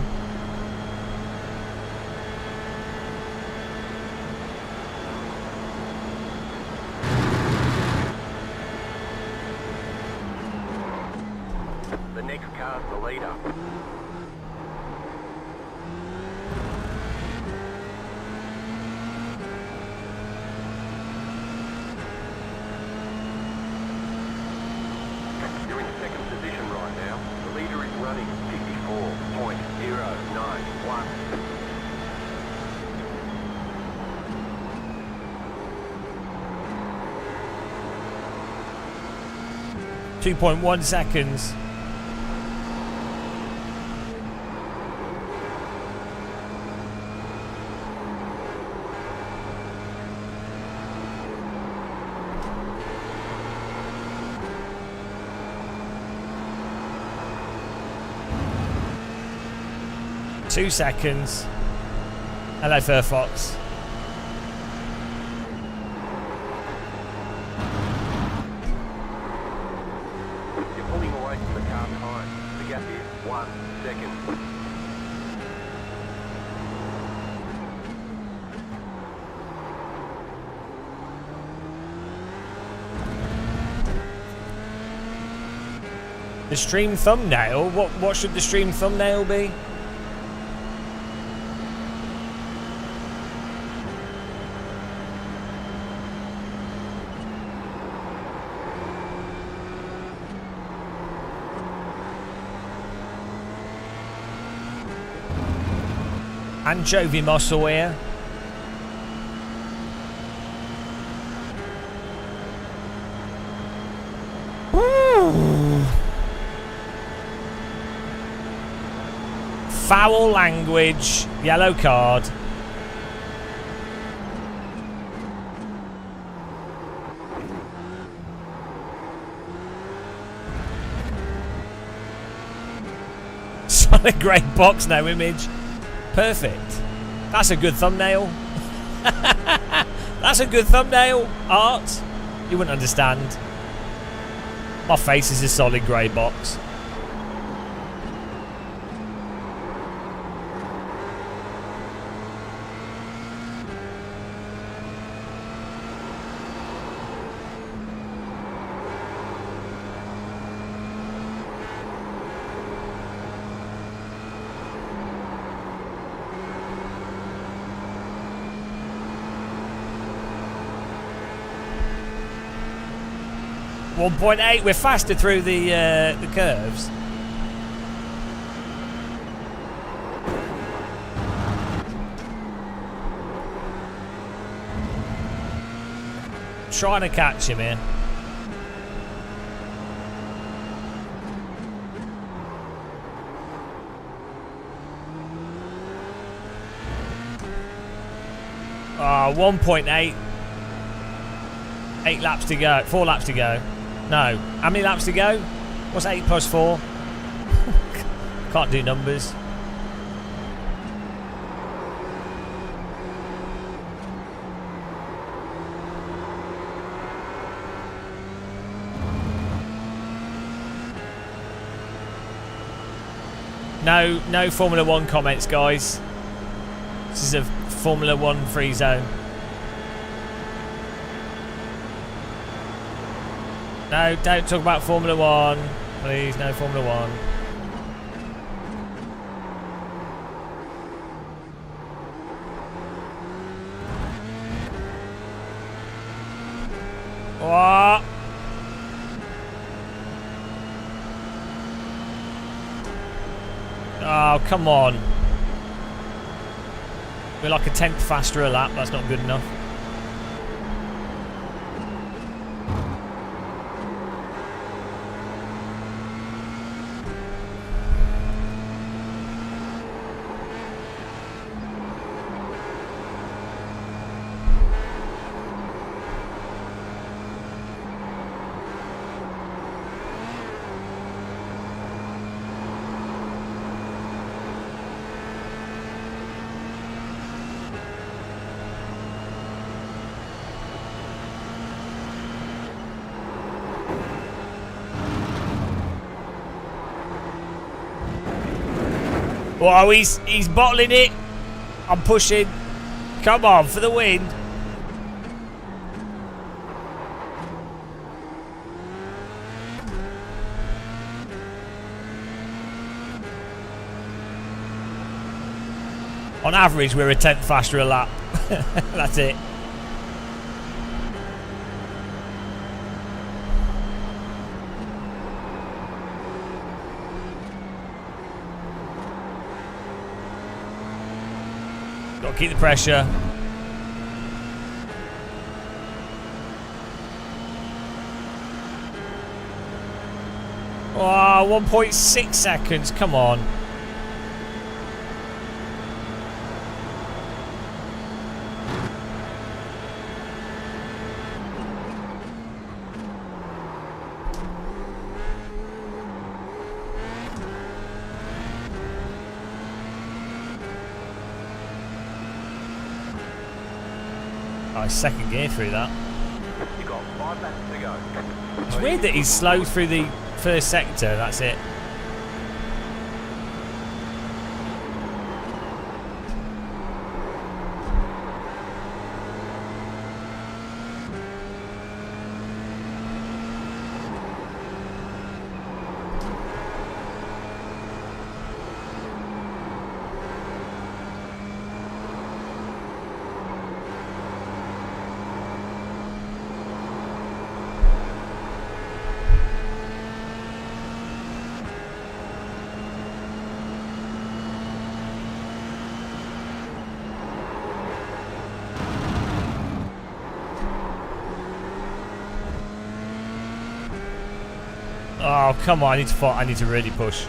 The next car's the leader. You're in second position right now. The leader is running 54.091. 2.1 seconds. Two seconds. Hello, Furfox. You're pulling away from the car behind. The gap is 1 second. The stream thumbnail? What should the stream thumbnail be? Anchovy muscle here. Ooh. Foul language, yellow card. Solid grey box, no image. Perfect. That's a good thumbnail. That's a good thumbnail, Art. You wouldn't understand. My face is a solid grey box. .8, we're faster through the curves. Trying to catch him here. Ah, 1.8. 8 laps to go. 4 laps to go. No. How many laps to go? What's 8 plus 4? Can't do numbers. No Formula 1 comments, guys. This is a Formula 1 free zone. No, don't talk about Formula 1. Please, no Formula 1. What? Oh, come on. We're like a 10th faster a lap. That's not good enough. Oh, he's bottling it. I'm pushing. Come on, for the win. On average, we're a 10th faster a lap. That's it. Got to keep the pressure. Oh, 1.6 seconds. Come on. Second gear through that. You got 5 laps to go. It's weird that he's slow through the first sector. That's it. Oh, come on, I need to fight. I need to really push.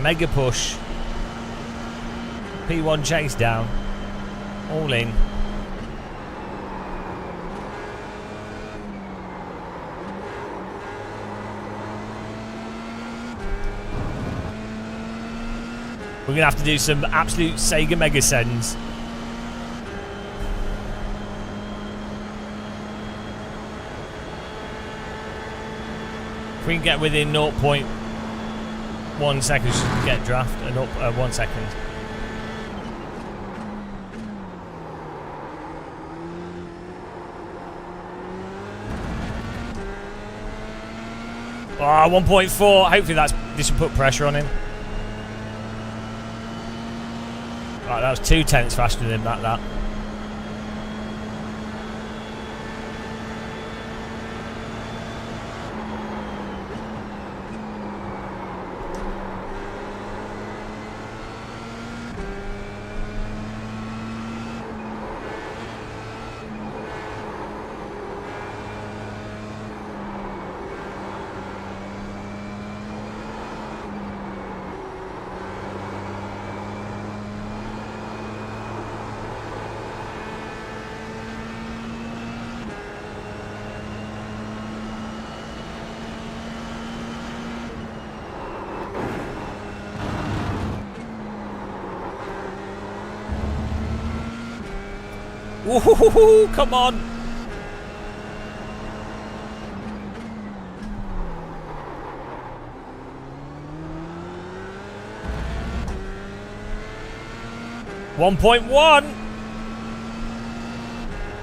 Mega push. P1 chase down. All in. We're going to have to do some absolute Sega Mega Sends. If we can get within 0.1 seconds, we can get draft. 1 second. Ah, 1.4. Hopefully this will put pressure on him. Right, that was 2/10 faster than him, that. Woohoo! Come on! .1.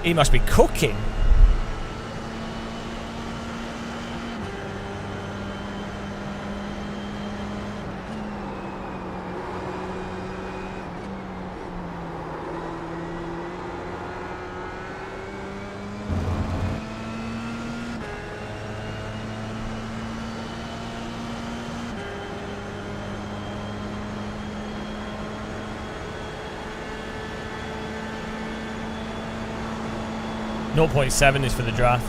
He must be cooking. .7 is for the draft.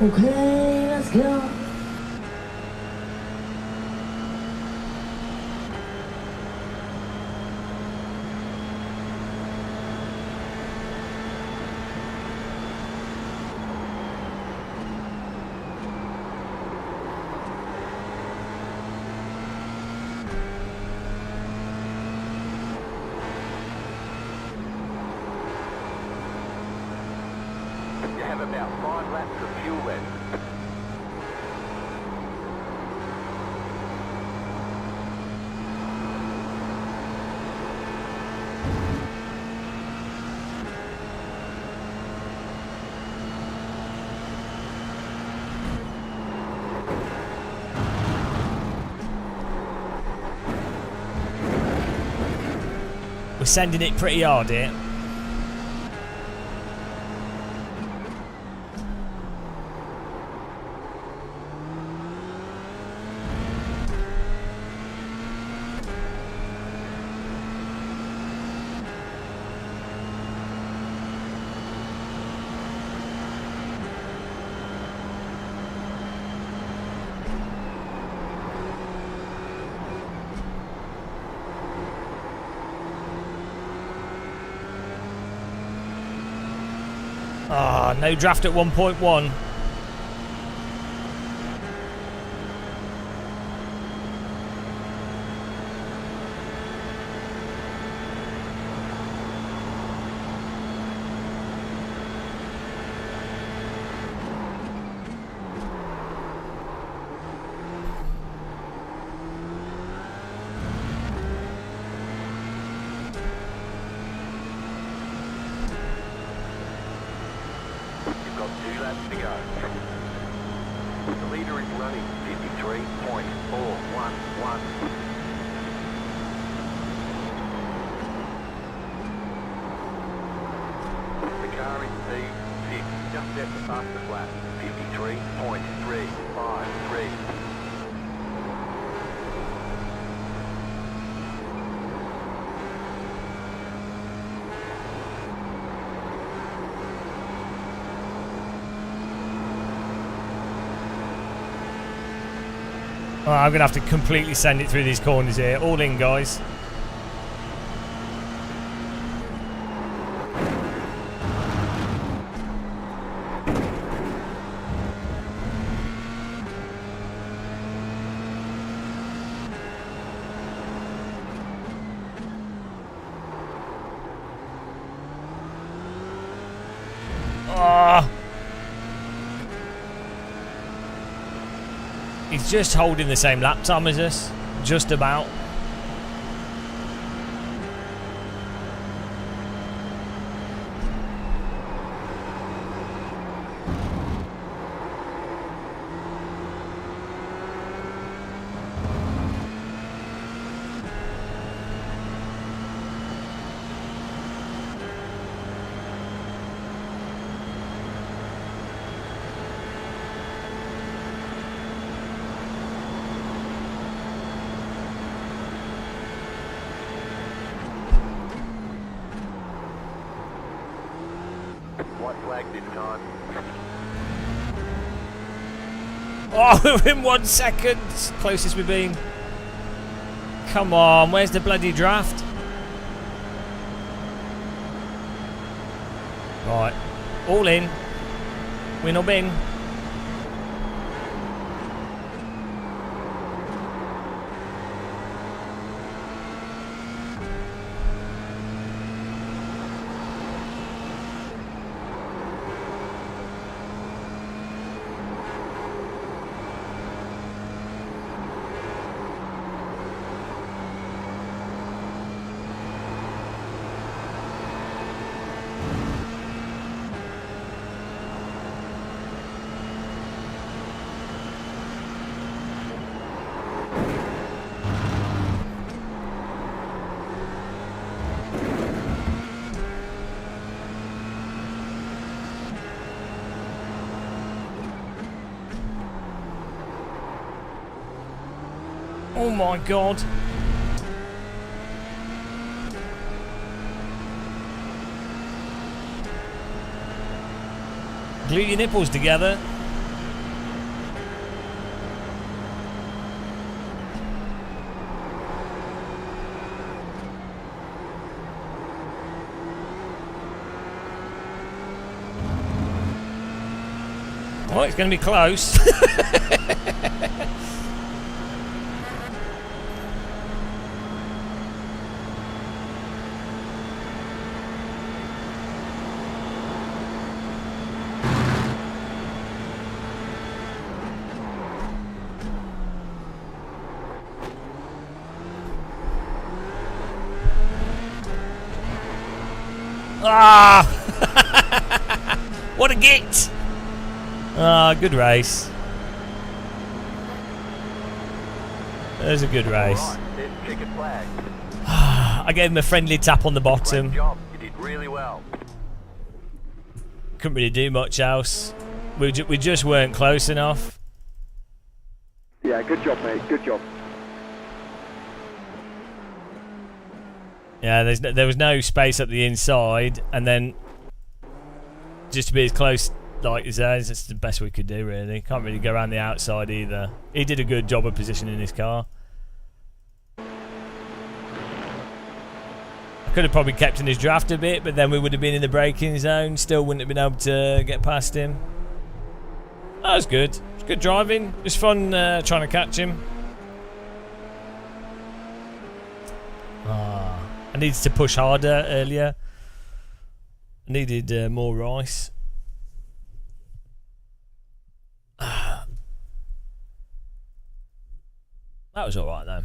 Okay, let's go. You have about 5 laps of fuel left. We're sending it pretty hard here. Ah, no draft at 1.1. You've got 2 laps to go. The leader is running 53.411. The car is P6, just at the fastest lap, 53.353. Oh, I'm going to have to completely send it through these corners here. All in, guys. Oh. He's just holding the same lap time as us. Just about. White flag this time. Oh, we're in 1 second. Closest we've been. Come on, where's the bloody draft? Right. All in. Win or bin. Oh my god. Glue your nipples together. Oh, it's going to be close. Ah! What a git! Ah, good race. That was a good race. I gave him a friendly tap on the bottom. Great job. You did really well. Couldn't really do much else. We just weren't close enough. Yeah, good job, mate. Good job. Yeah, there was no space up the inside, and then just to be as close like as theirs, that's the best we could do, really. Can't really go around the outside either. He did a good job of positioning his car. I could have probably kept in his draft a bit, but then we would have been in the braking zone. Still wouldn't have been able to get past him. That was good. It was good driving. It was fun trying to catch him. I needed to push harder earlier. I needed more rice. That was alright though.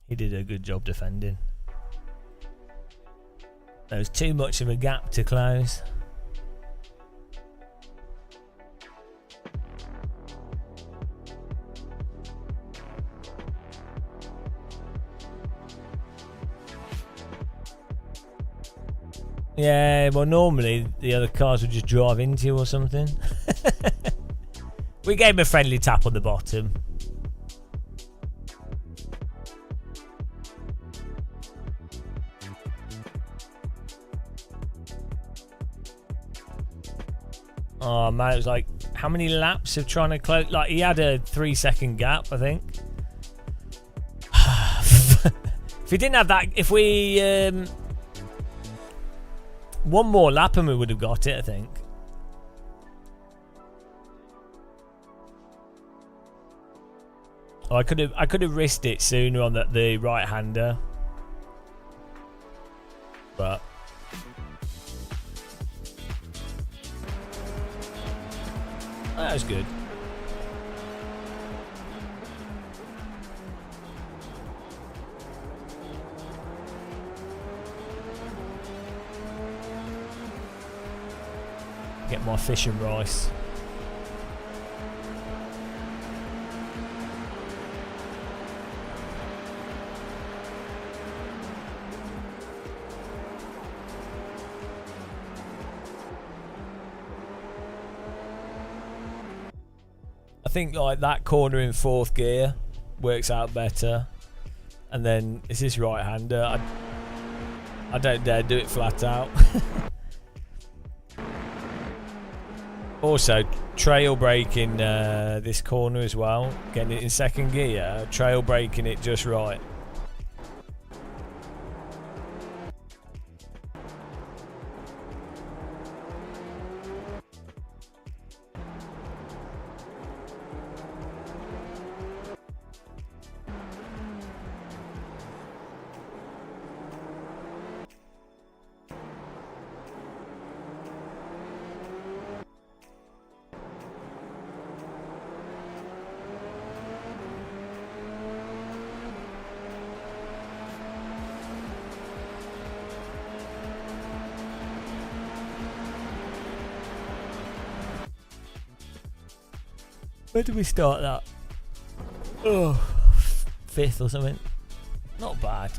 He did a good job defending. There was too much of a gap to close. Yeah, well normally the other cars would just drive into you or something. We gave him a friendly tap on the bottom. Oh man, it was like how many laps of trying to close? Like, he had a 3-second gap, I think. If he didn't have that, if we one more lap and we would have got it, I think. Oh, I could have risked it sooner on the right-hander, but that was good. Get my fish and rice. I think like that corner in 4th gear works out better, and then it's this right-hander. I don't dare do it flat out. Also, trail braking this corner as well, getting it in 2nd gear, trail braking it just right. Where did we start that? Oh, 5th or something. Not bad.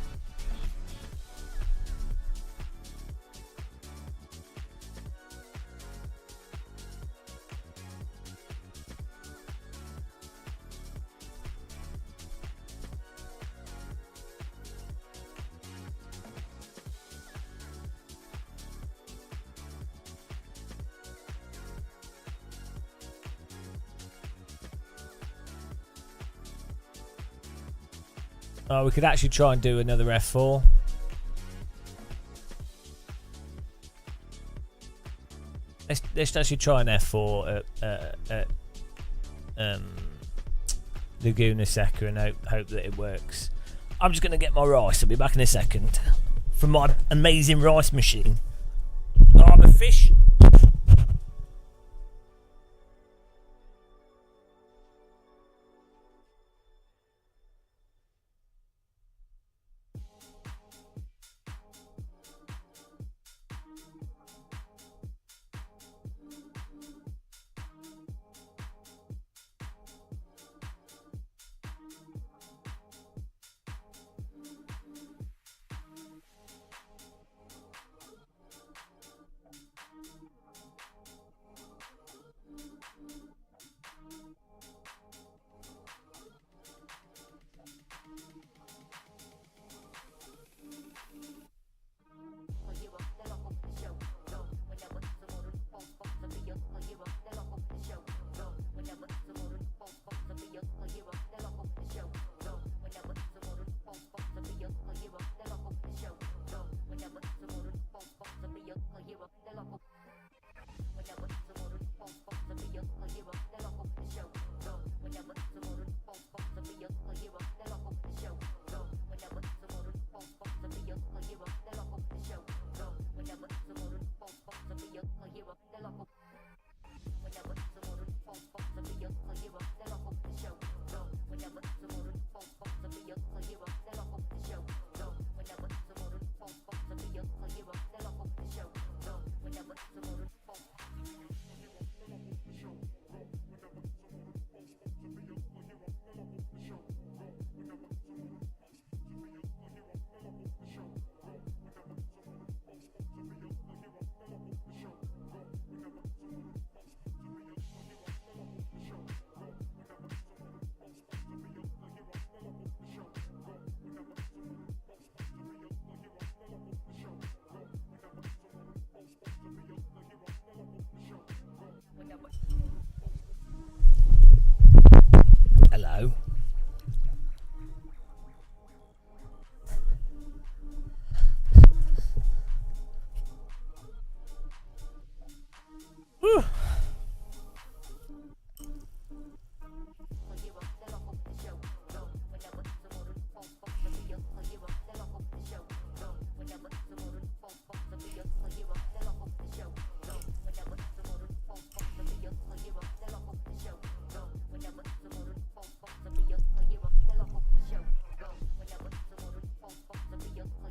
Oh, we could actually try and do another F4. Let's actually try an F4 at Laguna Seca and hope that it works. I'm just going to get my rice. I'll be back in a second. From my amazing rice machine. Oh, I'm a fish.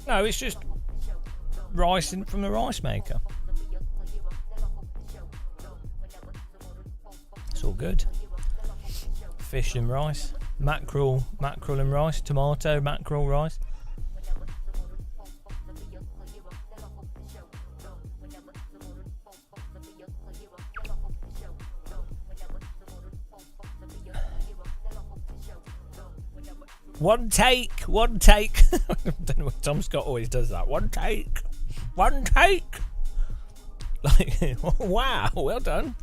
No, it's just rice from the rice maker. It's all good. Fish and rice, mackerel and rice, tomato, mackerel, rice. One take. I don't know what Tom Scott always does that. One take. Like, wow, well done.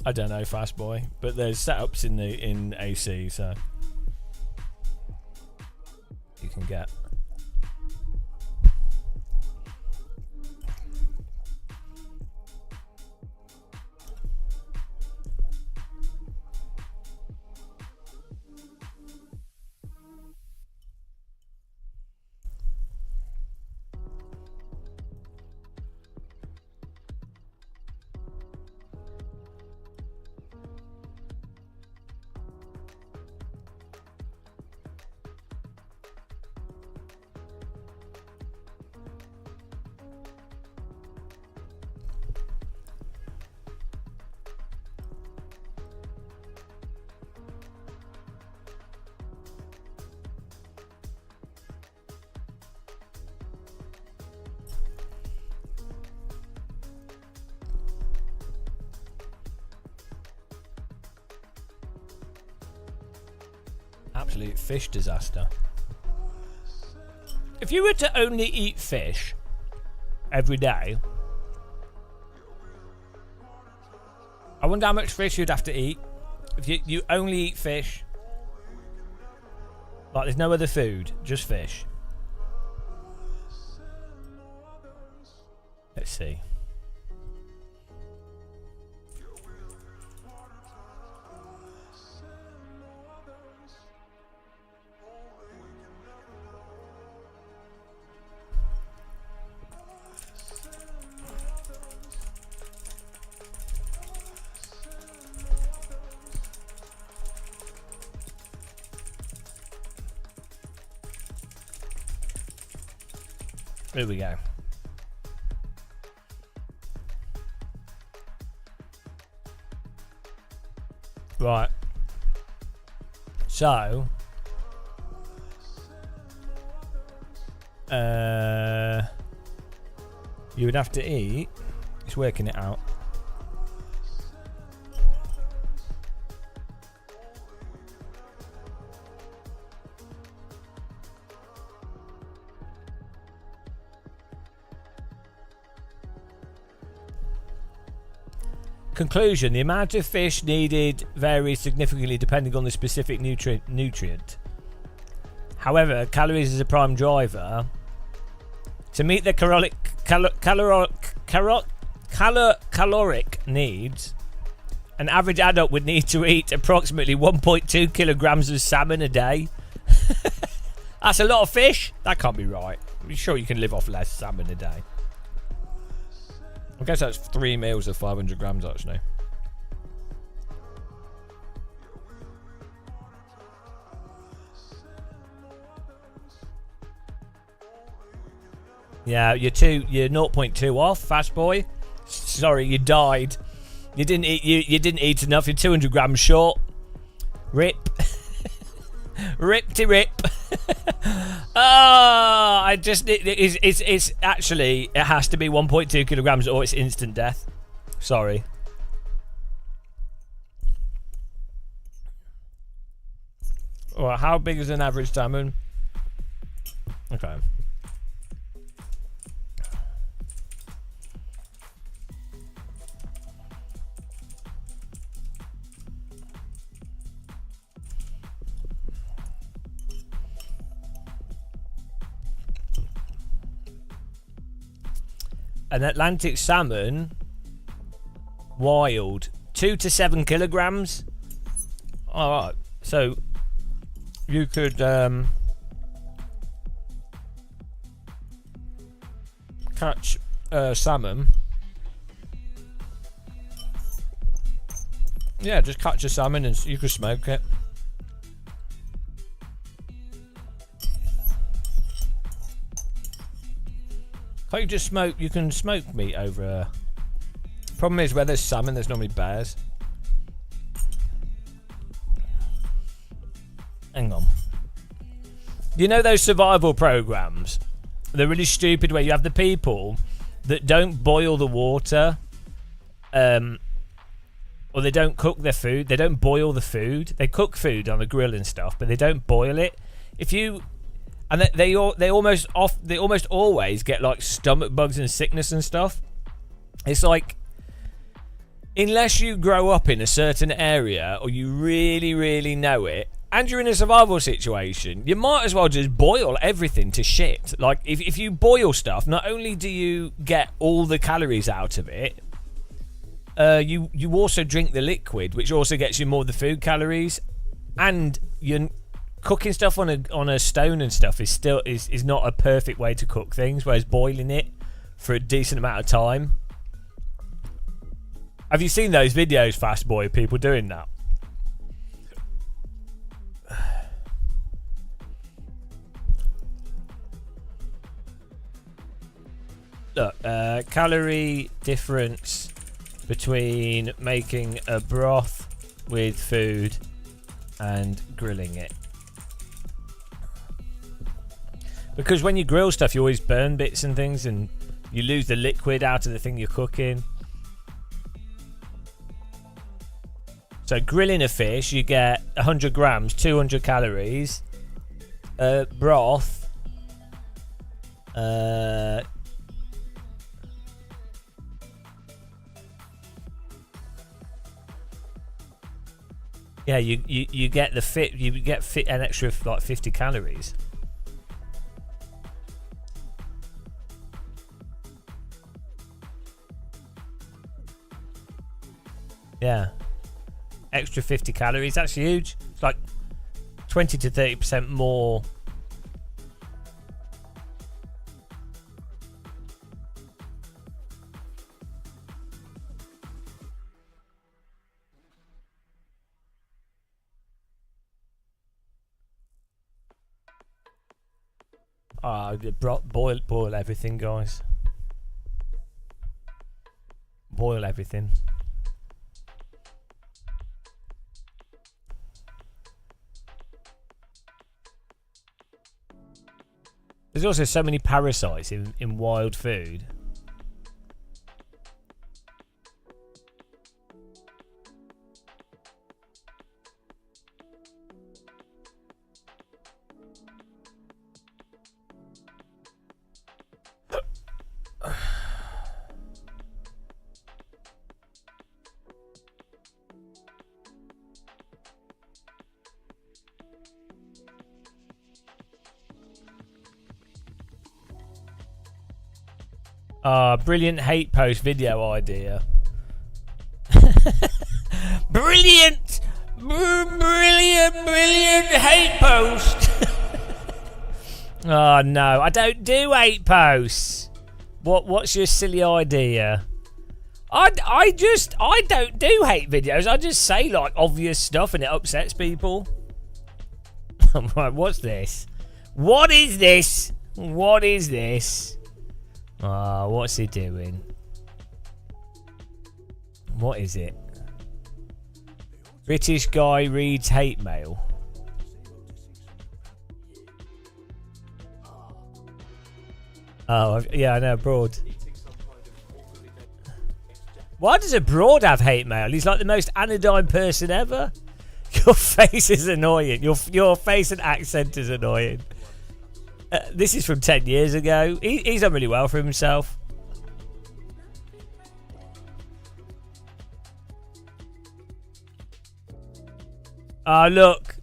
I don't know, Fast Boy, but there's setups in AC, so you can get. Absolute fish disaster. If you were to only eat fish every day, I wonder how much fish you'd have to eat. If you only eat fish, like there's no other food, just fish. Let's see. Here we go. Right. So, you would have to eat. It's working it out. Conclusion: the amount of fish needed varies significantly depending on the specific nutrient. However, calories is a prime driver. To meet the caloric needs, an average adult would need to eat approximately 1.2 kilograms of salmon a day. That's a lot of fish. That can't be right. I'm sure you can live off less salmon a day. I guess that's 3 meals of 500 grams, actually. Yeah, you're 0.2 off, Fast Boy. Sorry, you died. You didn't eat. You didn't eat enough. You're 200 grams short. Rip. Rip-ty rip. I just it's actually it has to be 1.2 kilograms or it's instant death. Sorry. Well, how big is an average salmon? Okay. An Atlantic salmon, wild, 2 to 7 kilograms. All right, so you could catch salmon. Yeah, just catch a salmon and you could smoke it. Can't you just smoke? You can smoke meat over. Problem is, where there's salmon, there's normally bears. Hang on. You know those survival programs? They're really stupid where you have the people that don't boil the water, or they don't cook their food. They don't boil the food. They cook food on the grill and stuff, but they don't boil it. If you and they almost always get like stomach bugs and sickness and stuff. It's like, unless you grow up in a certain area or you really, really know it, and you're in a survival situation, you might as well just boil everything to shit. Like, if you boil stuff, not only do you get all the calories out of it, you also drink the liquid, which also gets you more of the food calories, and you're cooking stuff on a stone and stuff is not a perfect way to cook things, whereas boiling it for a decent amount of time. Have you seen those videos, Fast Boy, people doing that? Look, calorie difference between making a broth with food and grilling it. Because when you grill stuff, you always burn bits and things, and you lose the liquid out of the thing you're cooking. So grilling a fish, you get 100 grams, 200 calories. Broth, yeah, you get an extra like 50 calories. Yeah, extra 50 calories. That's huge. It's like 20 to 30% more. Boil everything, guys. Boil everything. There's also so many parasites in wild food. Brilliant hate post video idea. Brilliant hate post. Oh no, I don't do hate posts. What's your silly idea? I don't do hate videos. I just say like obvious stuff and it upsets people. Right, what's this? What is this? What is this? Ah, what's he doing? What is it? British guy reads hate mail. Oh, yeah, I know, abroad. Why does abroad have hate mail? He's like the most anodyne person ever. Your face is annoying. Your face and accent is annoying. This is from 10 years ago. He's done really well for himself. Oh, look.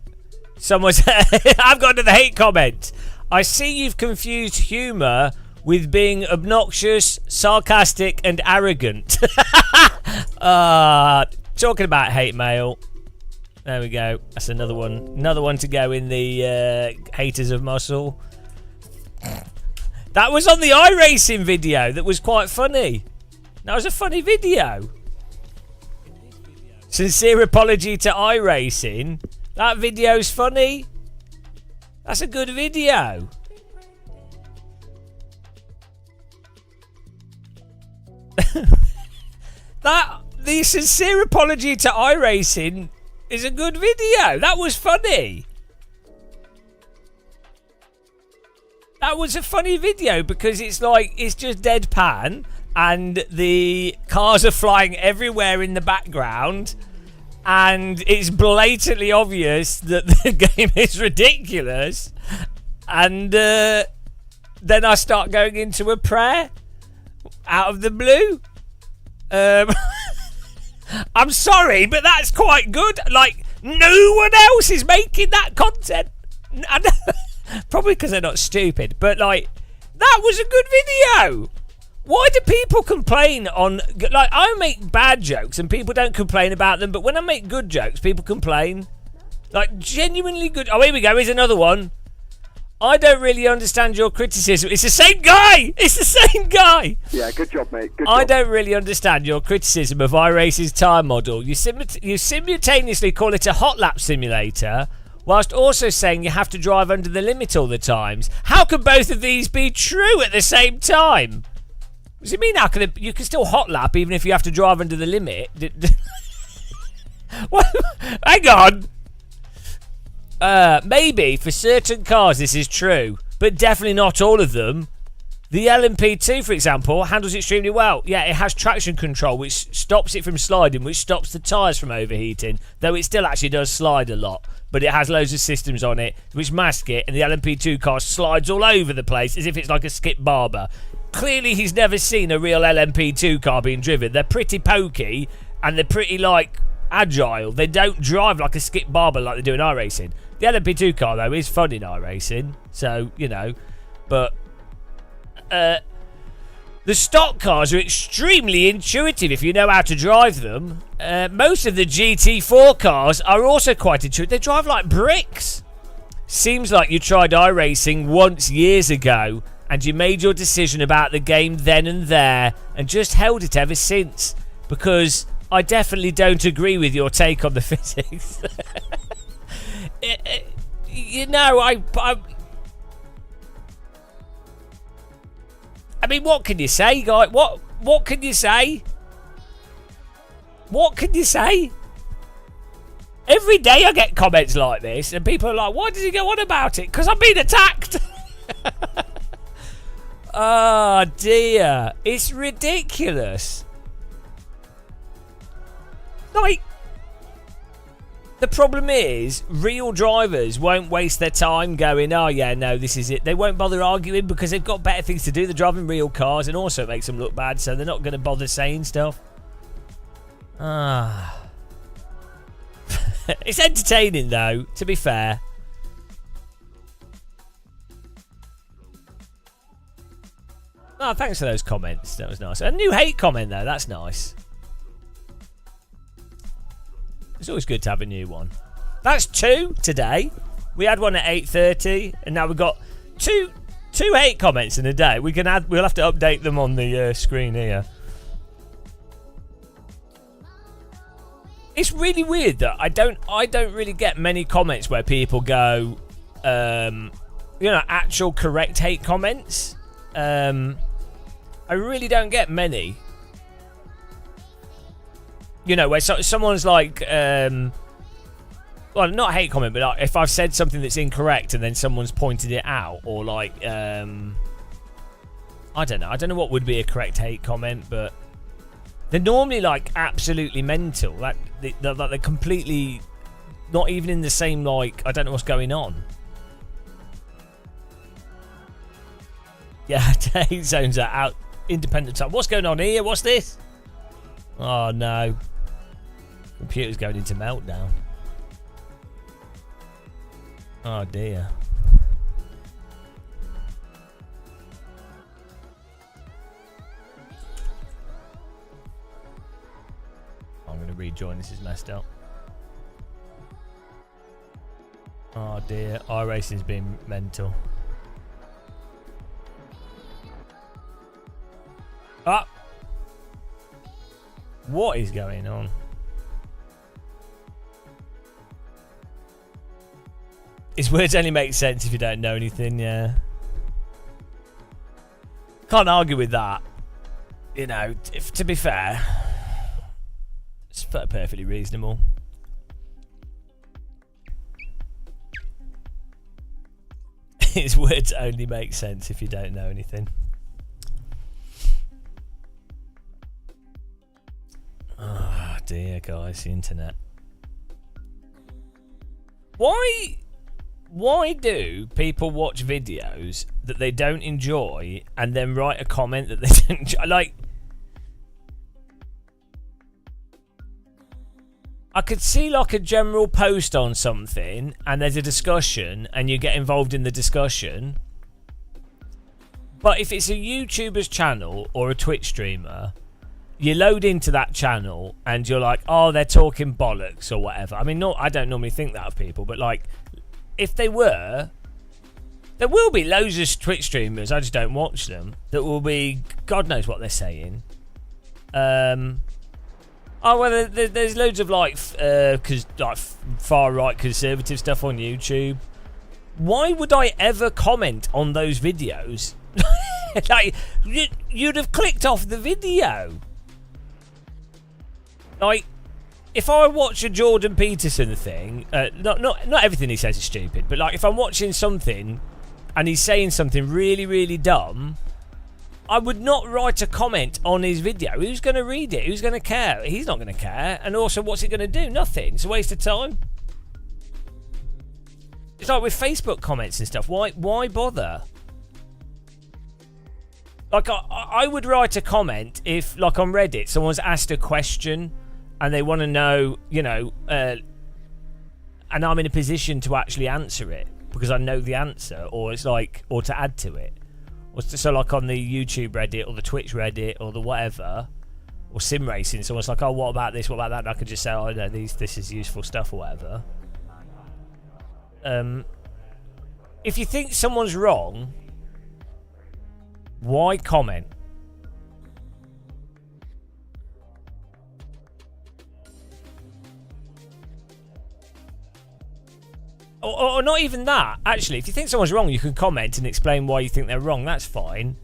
Someone's... I've got another hate comment. I see you've confused humour with being obnoxious, sarcastic and arrogant. Talking about hate mail. There we go. That's another one. Another one to go in the haters of muscle. That was on the iRacing video. That was quite funny. That was a funny video. Sincere apology to iRacing. That video's funny. That's a good video. The sincere apology to iRacing is a good video. That was funny. That was a funny video because it's just deadpan and the cars are flying everywhere in the background and it's blatantly obvious that the game is ridiculous. And then I start going into a prayer out of the blue. I'm sorry, but that's quite good. Like, no one else is making that content. Probably because they're not stupid, but like, that was a good video. Why do people complain on... Like, I make bad jokes and people don't complain about them, but when I make good jokes, people complain. Like, genuinely good... Oh, here we go. Here's another one. I don't really understand your criticism. It's the same guy! It's the same guy! Yeah, good job, mate. Good I job. don't really understand your criticism of iRace's tyre model. You simultaneously call it a hot lap simulator, whilst also saying you have to drive under the limit all the times. How can both of these be true at the same time? What does it mean? You can still hot lap even if you have to drive under the limit? Hang on. Maybe for certain cars this is true, but definitely not all of them. The LMP2, for example, handles extremely well. Yeah, it has traction control, which stops it from sliding, which stops the tyres from overheating, though it still actually does slide a lot. But it has loads of systems on it which mask it, and the LMP2 car slides all over the place as if it's like a Skip Barber. Clearly he's never seen a real LMP2 car being driven. They're pretty pokey, and they're pretty, like, agile. They don't drive like a Skip Barber like they do in iRacing. The LMP2 car, though, is fun in iRacing, so, you know, but... the stock cars are extremely intuitive if you know how to drive them. Most of the GT4 cars are also quite intuitive. They drive like bricks. Seems like you tried iRacing once years ago and you made your decision about the game then and there and just held it ever since, because I definitely don't agree with your take on the physics. You know, I mean, what can you say, guy? What can you say? What can you say? Every day I get comments like this, and people are like, why does he go on about it? Because I'm being attacked. Oh, dear. It's ridiculous. Like, the problem is, real drivers won't waste their time going, oh yeah, no, this is it. They won't bother arguing because they've got better things to do. They're driving real cars, and also it makes them look bad, so they're not going to bother saying stuff. It's entertaining, though, to be fair. Oh, thanks for those comments. That was nice. A new hate comment, though. That's nice. It's always good to have a new one. That's 2 today. We had one at 8:30, and now we've got two hate comments in a day. We'll have to update them on the screen here. It's really weird that I don't really get many comments where people go, actual correct hate comments. I really don't get many. You know, where someone's like, well, not hate comment, but like if I've said something that's incorrect and then someone's pointed it out, or like, I don't know what would be a correct hate comment, but they're normally like absolutely mental. Like they're completely not even in the same, like, I don't know what's going on. Yeah, hate zones are out. Independent time. What's going on here? What's this? Oh no. Computer's going into meltdown. Oh dear. I'm going to rejoin. This is messed up. Oh dear. iRacing's been mental. Ah! What is going on? His words only make sense if you don't know anything, yeah. Can't argue with that. you know, to be fair, it's perfectly reasonable. His words only make sense if you don't know anything. Oh dear, guys, the internet. Why do people watch videos that they don't enjoy and then write a comment that they don't enjoy? Like, I could see like a general post on something and there's a discussion and you get involved in the discussion. But if it's a YouTuber's channel or a Twitch streamer, you load into that channel and you're like, oh, they're talking bollocks or whatever. I mean, I don't normally think that of people, but like, if they were, there will be loads of Twitch streamers, I just don't watch them, that will be, God knows what they're saying. Oh, well, there's loads of like far right conservative stuff on YouTube. Why would I ever comment on those videos? Like, you'd have clicked off the video. Like, if I watch a Jordan Peterson thing, not everything he says is stupid, but like if I'm watching something and he's saying something really, really dumb, I would not write a comment on his video. Who's going to read it? Who's going to care? He's not going to care. And also, what's it going to do? Nothing. It's a waste of time. It's like with Facebook comments and stuff. Why bother? Like, I would write a comment if, like on Reddit, someone's asked a question and they want to know, you know, and I'm in a position to actually answer it because I know the answer, or it's like, or to add to it. So like on the YouTube Reddit or the Twitch Reddit or the whatever, or sim racing, someone's like, oh, what about this, what about that? And I could just say, oh, no, this is useful stuff or whatever. If you think someone's wrong, why comment? Or not even that. Actually, if you think someone's wrong, you can comment and explain why you think they're wrong. That's fine.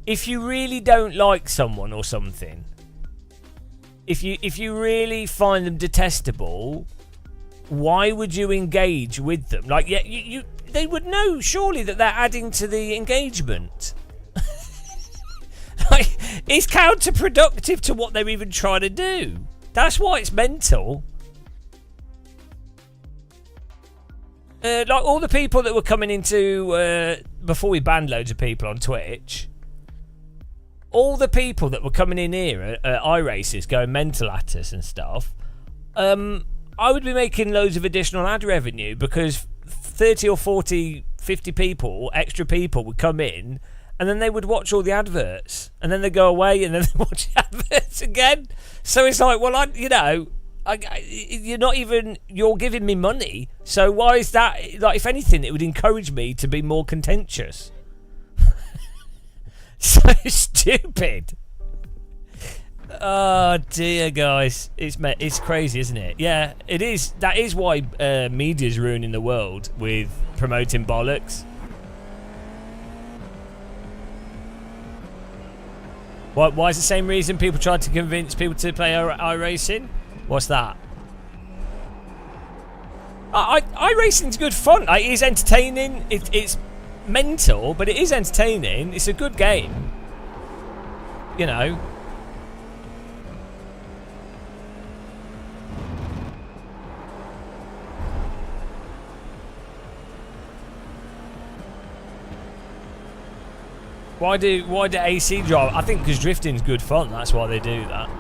If you really don't like someone or something, if you really find them detestable, why would you engage with them? Like, yeah, they would know surely that they're adding to the engagement. Like, it's counterproductive to what they're even trying to do. That's why it's mental. Like all the people that were coming into before we banned loads of people on Twitch, all the people that were coming in here at iRaces going mental at us and stuff, I would be making loads of additional ad revenue because 30 or 40, 50 people, extra people would come in and then they would watch all the adverts and then they go away and then they watch the adverts again. So it's like, well, you're giving me money, so why is that? Like, if anything, it would encourage me to be more contentious. So stupid. Oh dear, guys, it's crazy, isn't it? Yeah, it is. That is why media's ruining the world with promoting bollocks. Why is the same reason people tried to convince people to play iRacing? What's that? iRacing's good fun. It is entertaining. It's mental, but it is entertaining. It's a good game. You know. Why do AC drive? I think because drifting's good fun. That's why they do that.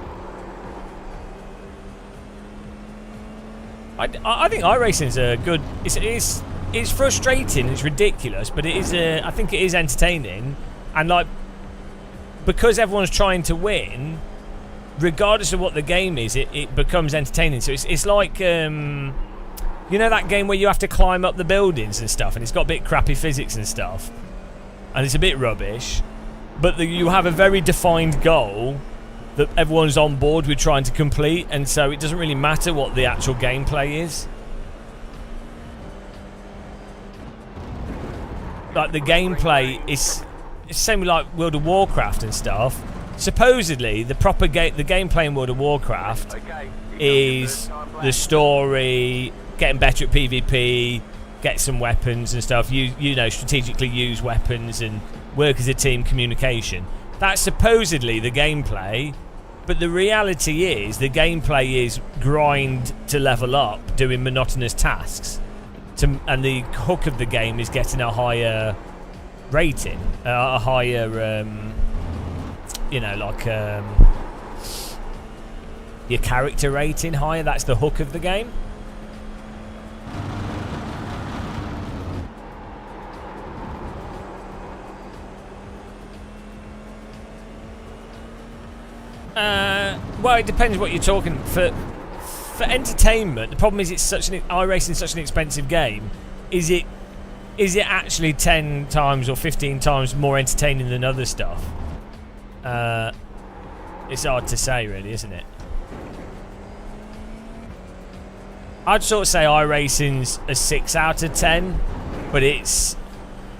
I think iRacing's a good. It's frustrating. It's ridiculous, but it is. I think it is entertaining, and like because everyone's trying to win, regardless of what the game is, it becomes entertaining. So it's like you know that game where you have to climb up the buildings and stuff, and it's got a bit crappy physics and stuff, and it's a bit rubbish, but you have a very defined goal that everyone's on board with trying to complete, and so it doesn't really matter what the actual gameplay is. Like the gameplay is the same with like World of Warcraft and stuff. supposedly the gameplay in World of Warcraft is the story, getting better at PvP, get some weapons and stuff. You know, strategically use weapons and work as a team, communication. That's supposedly the gameplay, but the reality is the gameplay is grind to level up, doing monotonous tasks, and the hook of the game is getting a higher rating, a higher, you know, like your character rating higher. That's the hook of the game. Well, it depends what you're talking for. For entertainment, the problem is iRacing is such an expensive game. Is it actually 10 times or 15 times more entertaining than other stuff? It's hard to say, really, isn't it? I'd sort of say iRacing's a 6 out of 10, but it's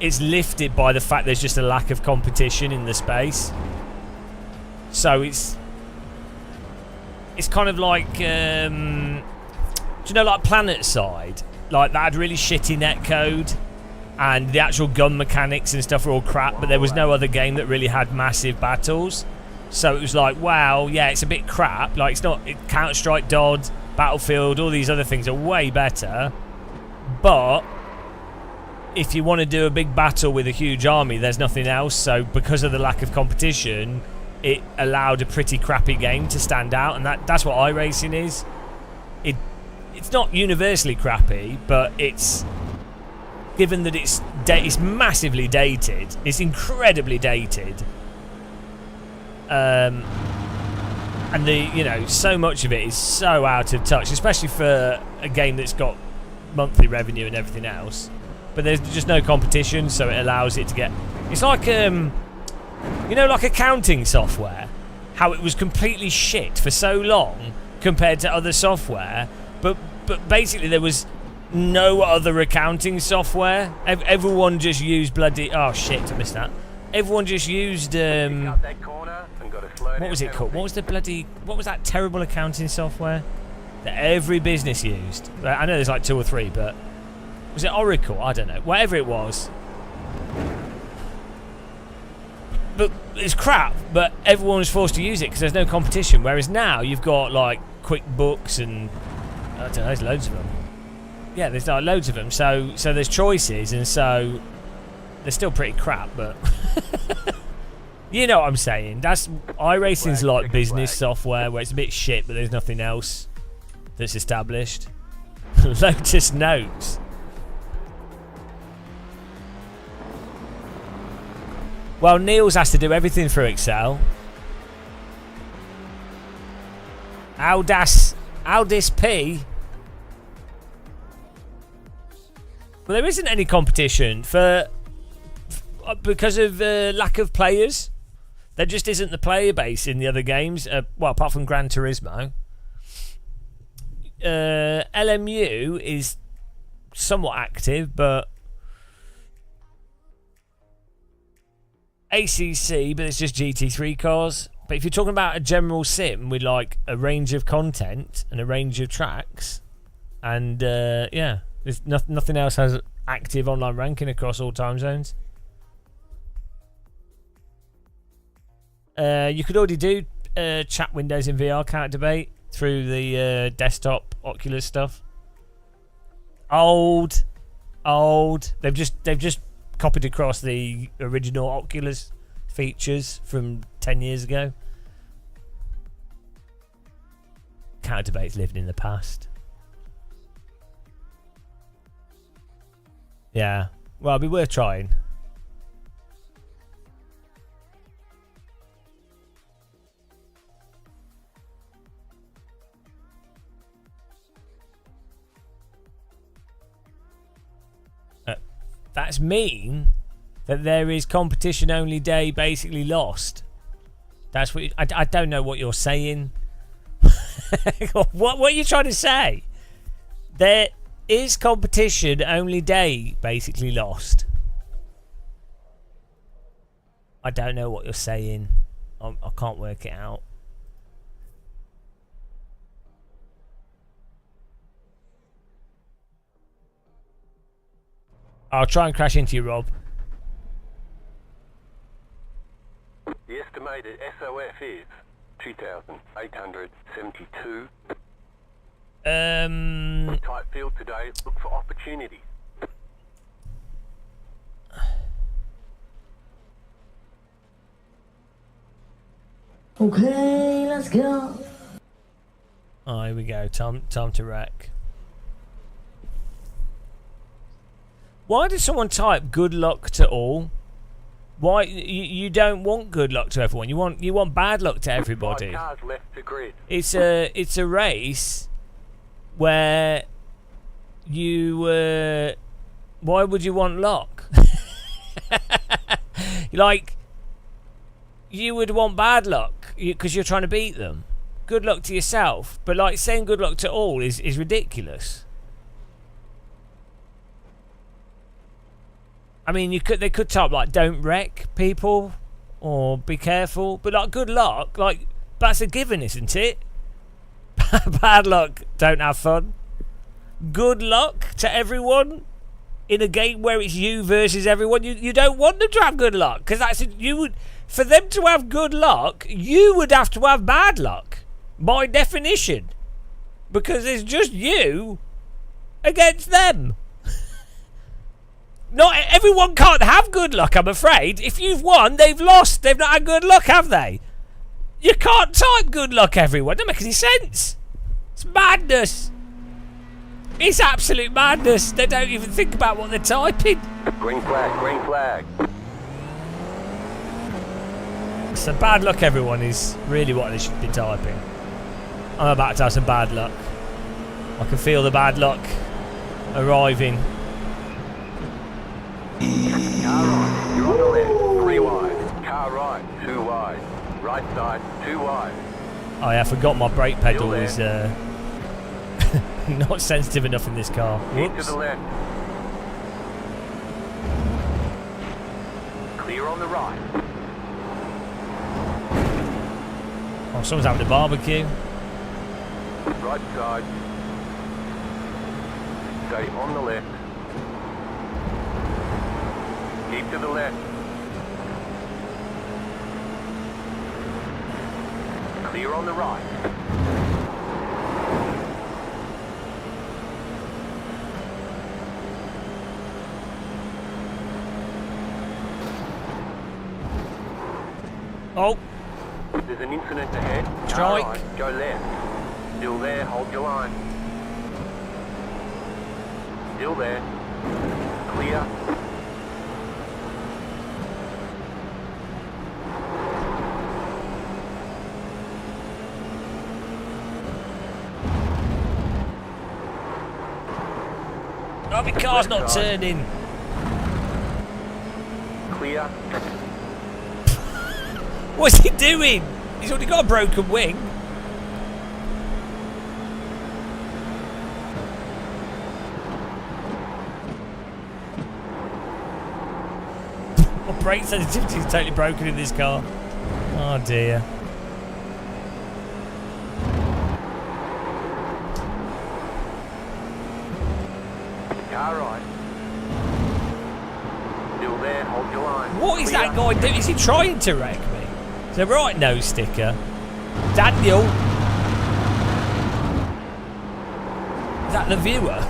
lifted by the fact there's just a lack of competition in the space. So it's kind of like, do you know, like PlanetSide? Like, that had really shitty netcode, and the actual gun mechanics and stuff were all crap, but there was no other game that really had massive battles. So it was like, wow, yeah, it's a bit crap. Like, it's not... Counter-Strike, DOD, Battlefield, all these other things are way better. But if you want to do a big battle with a huge army, there's nothing else. So because of the lack of competition, it allowed a pretty crappy game to stand out, and that's what iRacing is. It's not universally crappy, but it's, given that it's massively dated, it's incredibly dated, and so much of it is so out of touch, especially for a game that's got monthly revenue and everything else. But there's just no competition, so it allows it to get. It's like like accounting software, how it was completely shit for so long compared to other software, but basically there was no other accounting software. Everyone just used bloody... Oh shit, I missed that. Everyone just used... what was it called? What was that terrible accounting software that every business used? I know there's like 2 or 3, but... Was it Oracle? I don't know. Whatever it was. But it's crap, but everyone was forced to use it because there's no competition. Whereas now you've got like QuickBooks and I don't know, there's loads of them. Yeah, there's like loads of them. So there's choices, and so they're still pretty crap. But you know what I'm saying? That's iRacing's like business software where it's a bit shit, but there's nothing else that's established. Lotus Notes. Well, Niels has to do everything through Excel. Aldis P. Well, there isn't any competition because of lack of players. There just isn't the player base in the other games. Well, apart from Gran Turismo. LMU is somewhat active, but ACC, but it's just GT3 cars. But if you're talking about a general sim with like a range of content and a range of tracks, and yeah, there's nothing else has active online ranking across all time zones. You could already do chat windows in VR, can't debate, through the desktop Oculus stuff. Old. They've just copied across the original Oculus features from 10 years ago. Can't debate's living in the past. Yeah. Well, it'd be worth trying. That's mean that there is competition only day basically lost. That's what I don't know what you're saying. What are you trying to say? There is competition only day basically lost. I don't know what you're saying. I can't work it out. I'll try and crash into you, Rob. The estimated SOF is 2,872. Tight field today. Look for opportunities. Okay, let's go. Oh, here we go. Time to wreck. Why did someone type good luck to all? Why you don't want good luck to everyone? You want bad luck to everybody. 5 cars left to grid. It's a race where you why would you want luck? Like, you would want bad luck because you're trying to beat them. Good luck to yourself, but like saying good luck to all is ridiculous. I mean, they could type like "don't wreck people" or "be careful," but like "good luck," like that's a given, isn't it? Bad luck, don't have fun. Good luck to everyone in a game where it's you versus everyone. You don't want them to have good luck because for them to have good luck, you would have to have bad luck by definition, because it's just you against them. Not everyone can't have good luck, I'm afraid. If you've won, they've lost. They've not had good luck, have they? You can't type good luck, everyone. It doesn't make any sense. It's madness. It's absolute madness. They don't even think about what they're typing. Green flag, green flag. So bad luck, everyone, is really what they should be typing. I'm about to have some bad luck. I can feel the bad luck arriving. Car right, you're on the left, 3 wide. Car right, 2 wide. Right side, 2 wide. Oh yeah, I forgot my brake pedal is not sensitive enough in this car. Keep Whoops. to the left. Clear on the right. Oh, someone's having a barbecue. Right side. Stay on the left. Keep to the left. Clear on the right. Oh. There's an incident ahead. Strike. Car right, go left. Still there, hold your line. Still there. Clear. Oh, my car's not turning. Clear. What's he doing? He's already got a broken wing. My brake sensitivity is totally broken in this car. Oh dear. Car right. Still there, hold your line. What is Clear. that guy doing? Is he trying to wreck me? The right nose sticker. Daniel. Is that the viewer?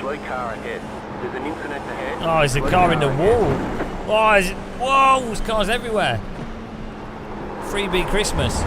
Slow car ahead. There's an incident ahead. Oh, there's a Slow car in the ahead. wall. Oh, whoa, there's cars everywhere. Freebie Christmas.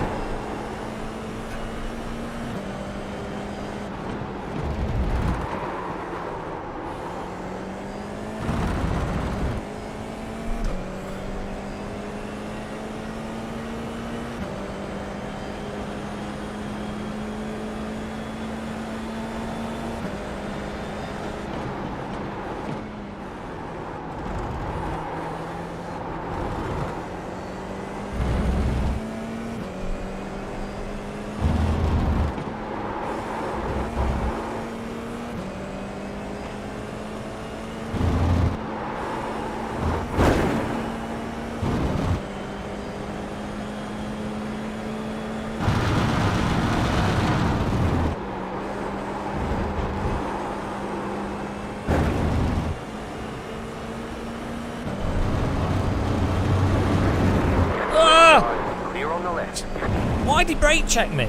Why'd he brake check me?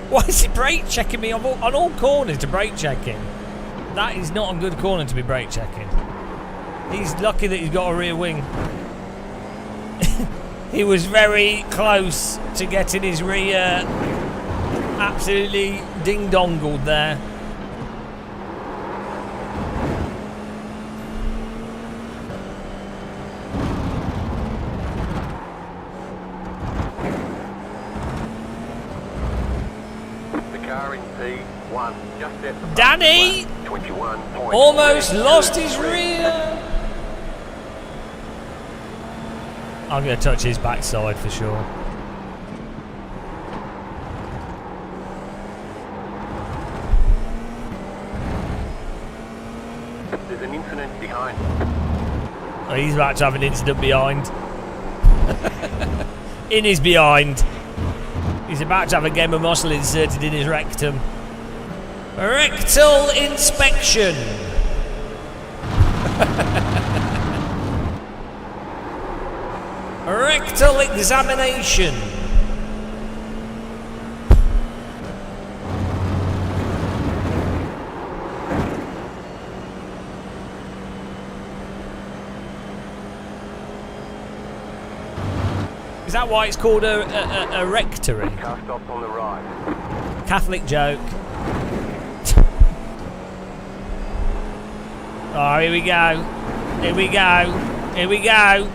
Why is he brake checking me on all corners to brake check him? That is not a good corner to be brake checking. He's lucky that he's got a rear wing. He was very close to getting his rear absolutely ding-dongled there. Danny almost lost his rear. I'm going to touch his backside for sure. There's an incident behind. Oh, he's about to have an incident behind. In his behind. He's about to have a game of muscle inserted in his rectum. Rectal inspection. Rectal examination. Is that why it's called a rectory? Car stops on the right. Catholic joke. Oh, here we go. Here we go. Here we go.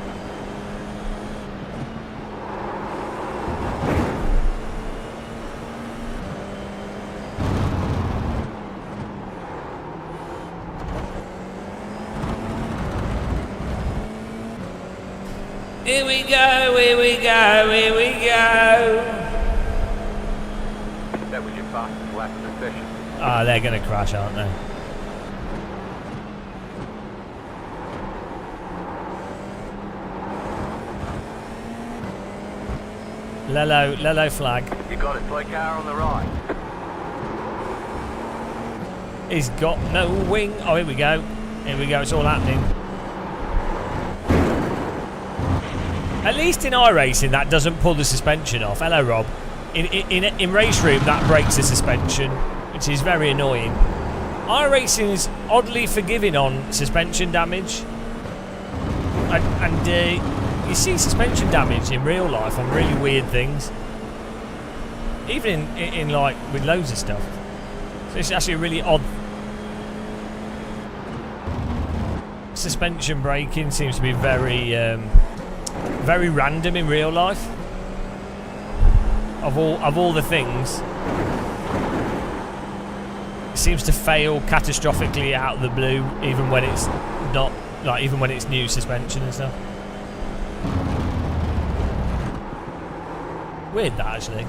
Here we go, here we go, here we go. That was your fastest lap of the session. Ah, they're going to crash, aren't they? Lello flag. You got a slow car on the right. He's got no wing. Oh, here we go. Here we go. It's all happening. At least in iRacing, that doesn't pull the suspension off. Hello, Rob. In Race Room, that breaks the suspension, which is very annoying. iRacing is oddly forgiving on suspension damage. And you see suspension damage in real life on really weird things. Even in like, with loads of stuff. So it's actually a really odd. Suspension braking seems to be very random in real life. Of all the things, it seems to fail catastrophically out of the blue, even when it's not, like even when it's new suspension and stuff. Weird that actually.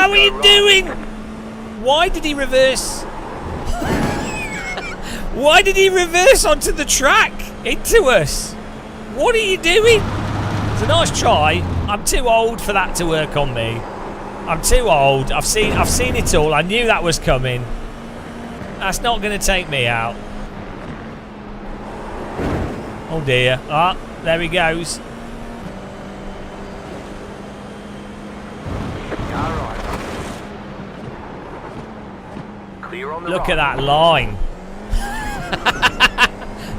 What are you doing? Why did he reverse? Why did he reverse onto the track into us? What are you doing? It's a nice try. I'm too old for that to work on me. I'm too old. I've seen it all. I knew that was coming. That's not going to take me out. Oh dear. Ah, there he goes. Look at that line.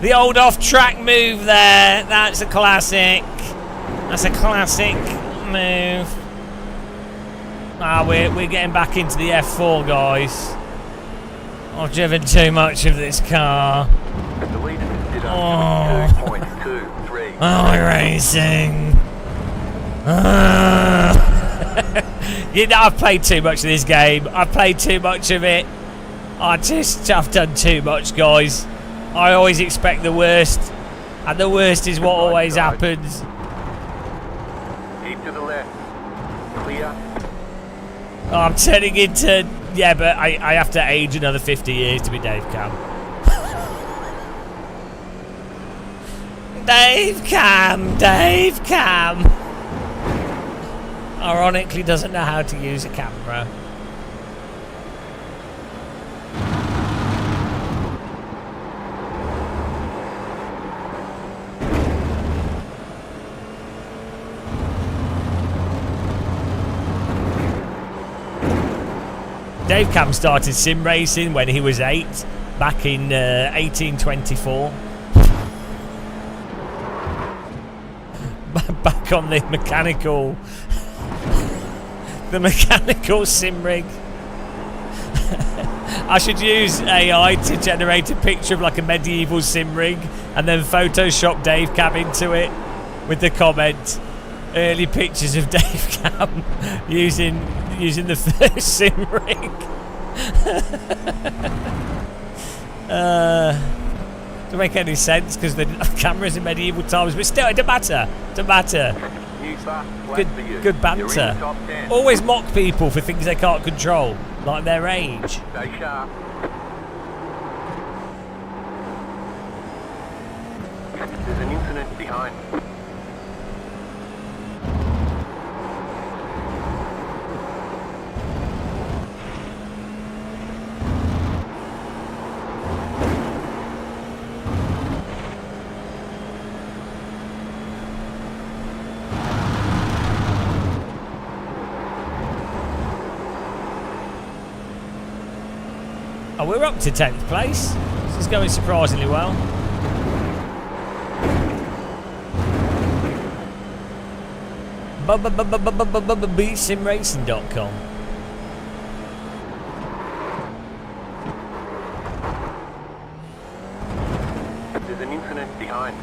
The old off-track move there. That's a classic. That's a classic move. Ah, we're getting back into the F4, guys. I've driven too much of this car. Oh, iRacing. You know, I've played too much of this game. I've played too much of it. I've done too much, guys. I always expect the worst, and the worst is what always happens. Keep to the left. Clear. I'm turning into... Yeah, but I have to age another 50 years to be Dave Cam. Dave Cam! Dave Cam! Ironically doesn't know how to use a camera. Dave Cam started sim racing when he was 8, back in 1824. Back on the mechanical sim rig. I should use AI to generate a picture of like a medieval sim rig and then Photoshop Dave Cam into it with the comment, early pictures of Dave Cam using the first sim rig. Doesn't make any sense because they didn't have cameras in medieval times, but still, it don't matter. Good banter. Always mock people for things they can't control, like their age. Stay sharp. There's an incident behind. Oh, we're up to 10th place. This is going surprisingly well. BeatSimRacing.com. There's an incident behind.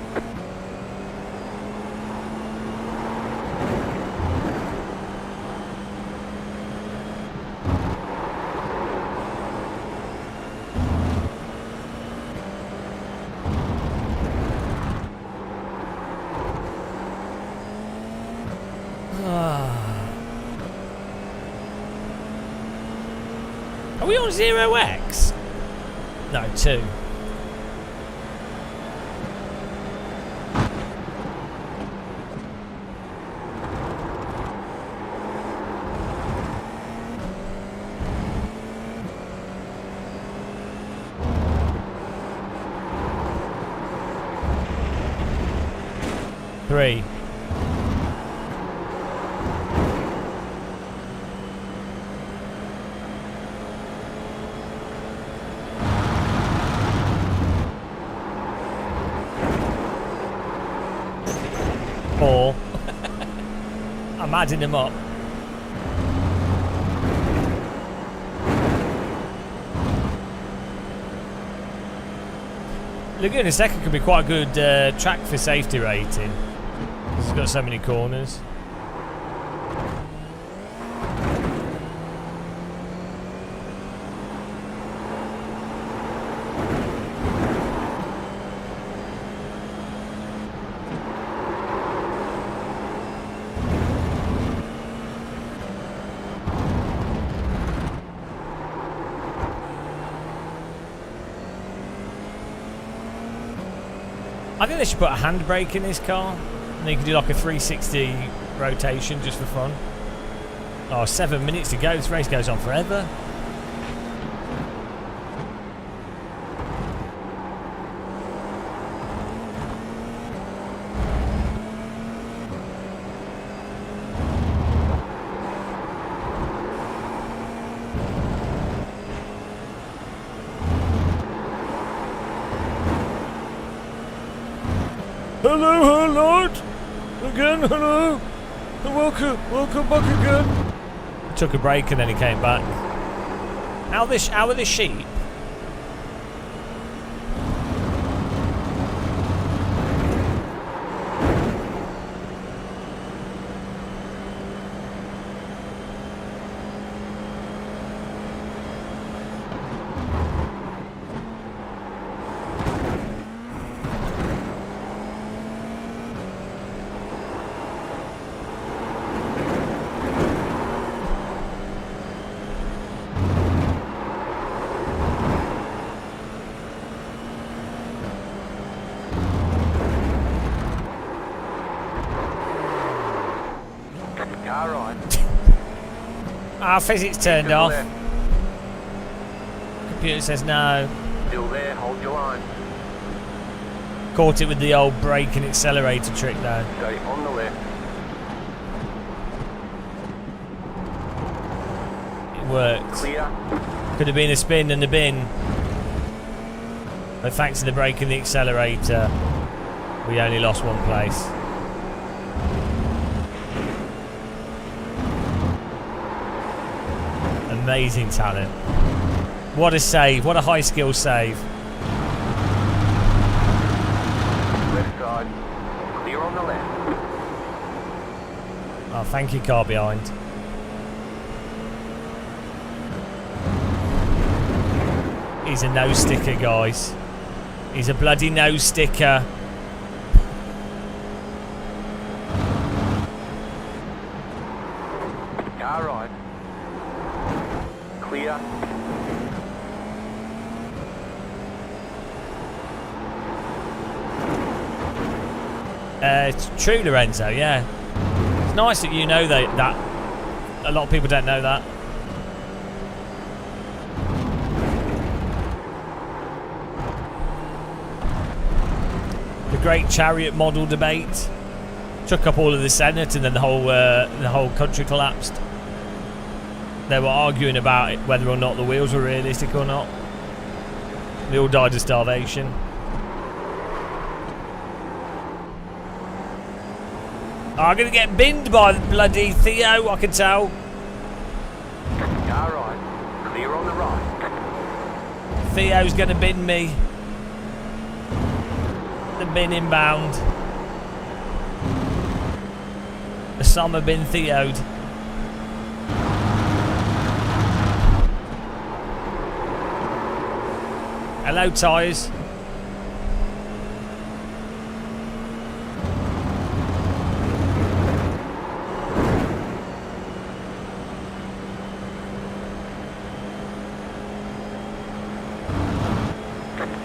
Are we on 0x? No, 2. Three. Four. I'm adding them up. Laguna Seca could be quite a good track for safety rating. It's got so many corners. I think they should put a handbrake in this car. And you can do like a 360 rotation just for fun. Oh, 7 minutes to go. This race goes on forever. Hello, Lord. Again, hello. Welcome back again. He took a break and then he came back. How are the sheep? Our physics turned To the off. left. Computer says no. Still there, hold your line. Caught it with the old brake and accelerator trick though. Stay on the left. It worked. Clear. Could have been a spin and a bin. But thanks to the brake and the accelerator, we only lost one place. Amazing talent. What a save. What a high skill save. Left side. Clear on the left. Oh, thank you, car behind. He's a no sticker, guys. He's a bloody no sticker. Car right. Clear. It's true, Lorenzo, yeah. It's nice that you know that. A lot of people don't know that. The great chariot model debate. Took up all of the Senate and then the whole country collapsed. They were arguing about it, whether or not the wheels were realistic or not. They all died of starvation. I'm going to get binned by bloody Theo, I can tell. Car right. Clear on the right. Theo's going to bin me. The bin inbound. Osama bin Theo'd. Hello, tyres.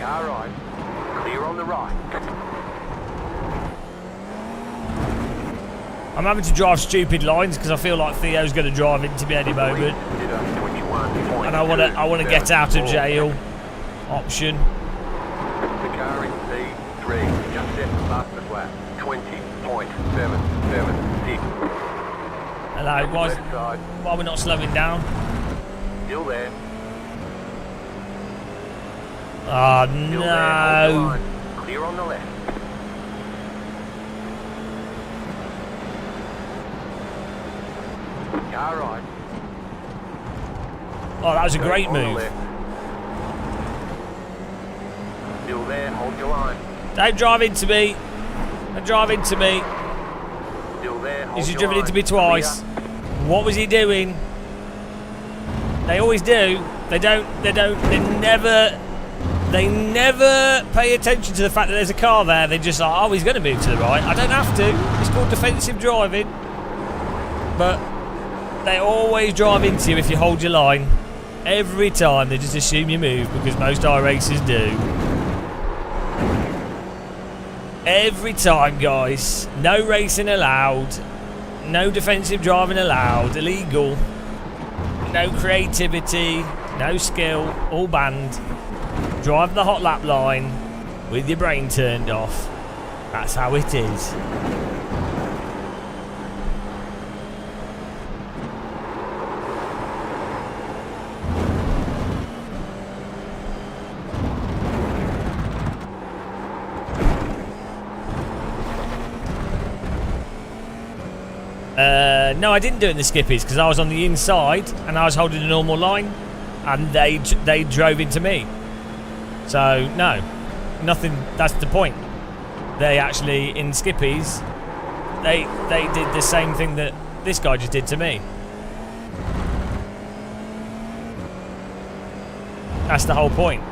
Car right. Clear on the right. I'm having to drive stupid lines because I feel like Theo's going to drive into me any moment, and I want to get out of jail. Option. The car in C3, just set past the flat. 20.776. Hello, Left side. why are we not slowing down? Still there. Oh Still there. Hold your no. line. Clear on the left. Car right. Oh, that was a Stay great on the move. left. Still there. Hold your line. Don't drive into me. Don't drive into me. Still there. Hold He's your driven line. into me twice. What was he doing? They always do. They never pay attention to the fact that there's a car there. They just like, oh, he's going to move to the right. I don't have to. It's called defensive driving. But they always drive into you if you hold your line. Every time they just assume you move because most iRacers do. Every time, guys. No racing allowed. No defensive driving allowed. Illegal. No creativity. No skill. All banned. Drive the hot lap line with your brain turned off. That's how it is. No, I didn't do it in the skippies because I was on the inside and I was holding a normal line, and they drove into me. So no, nothing. That's the point. They actually in skippies, they did the same thing that this guy just did to me. That's the whole point.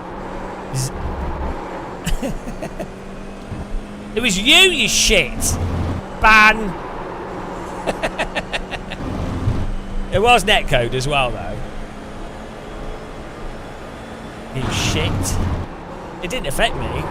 It was you shit. Ban. It was netcode as well, though. You shit. It didn't affect me.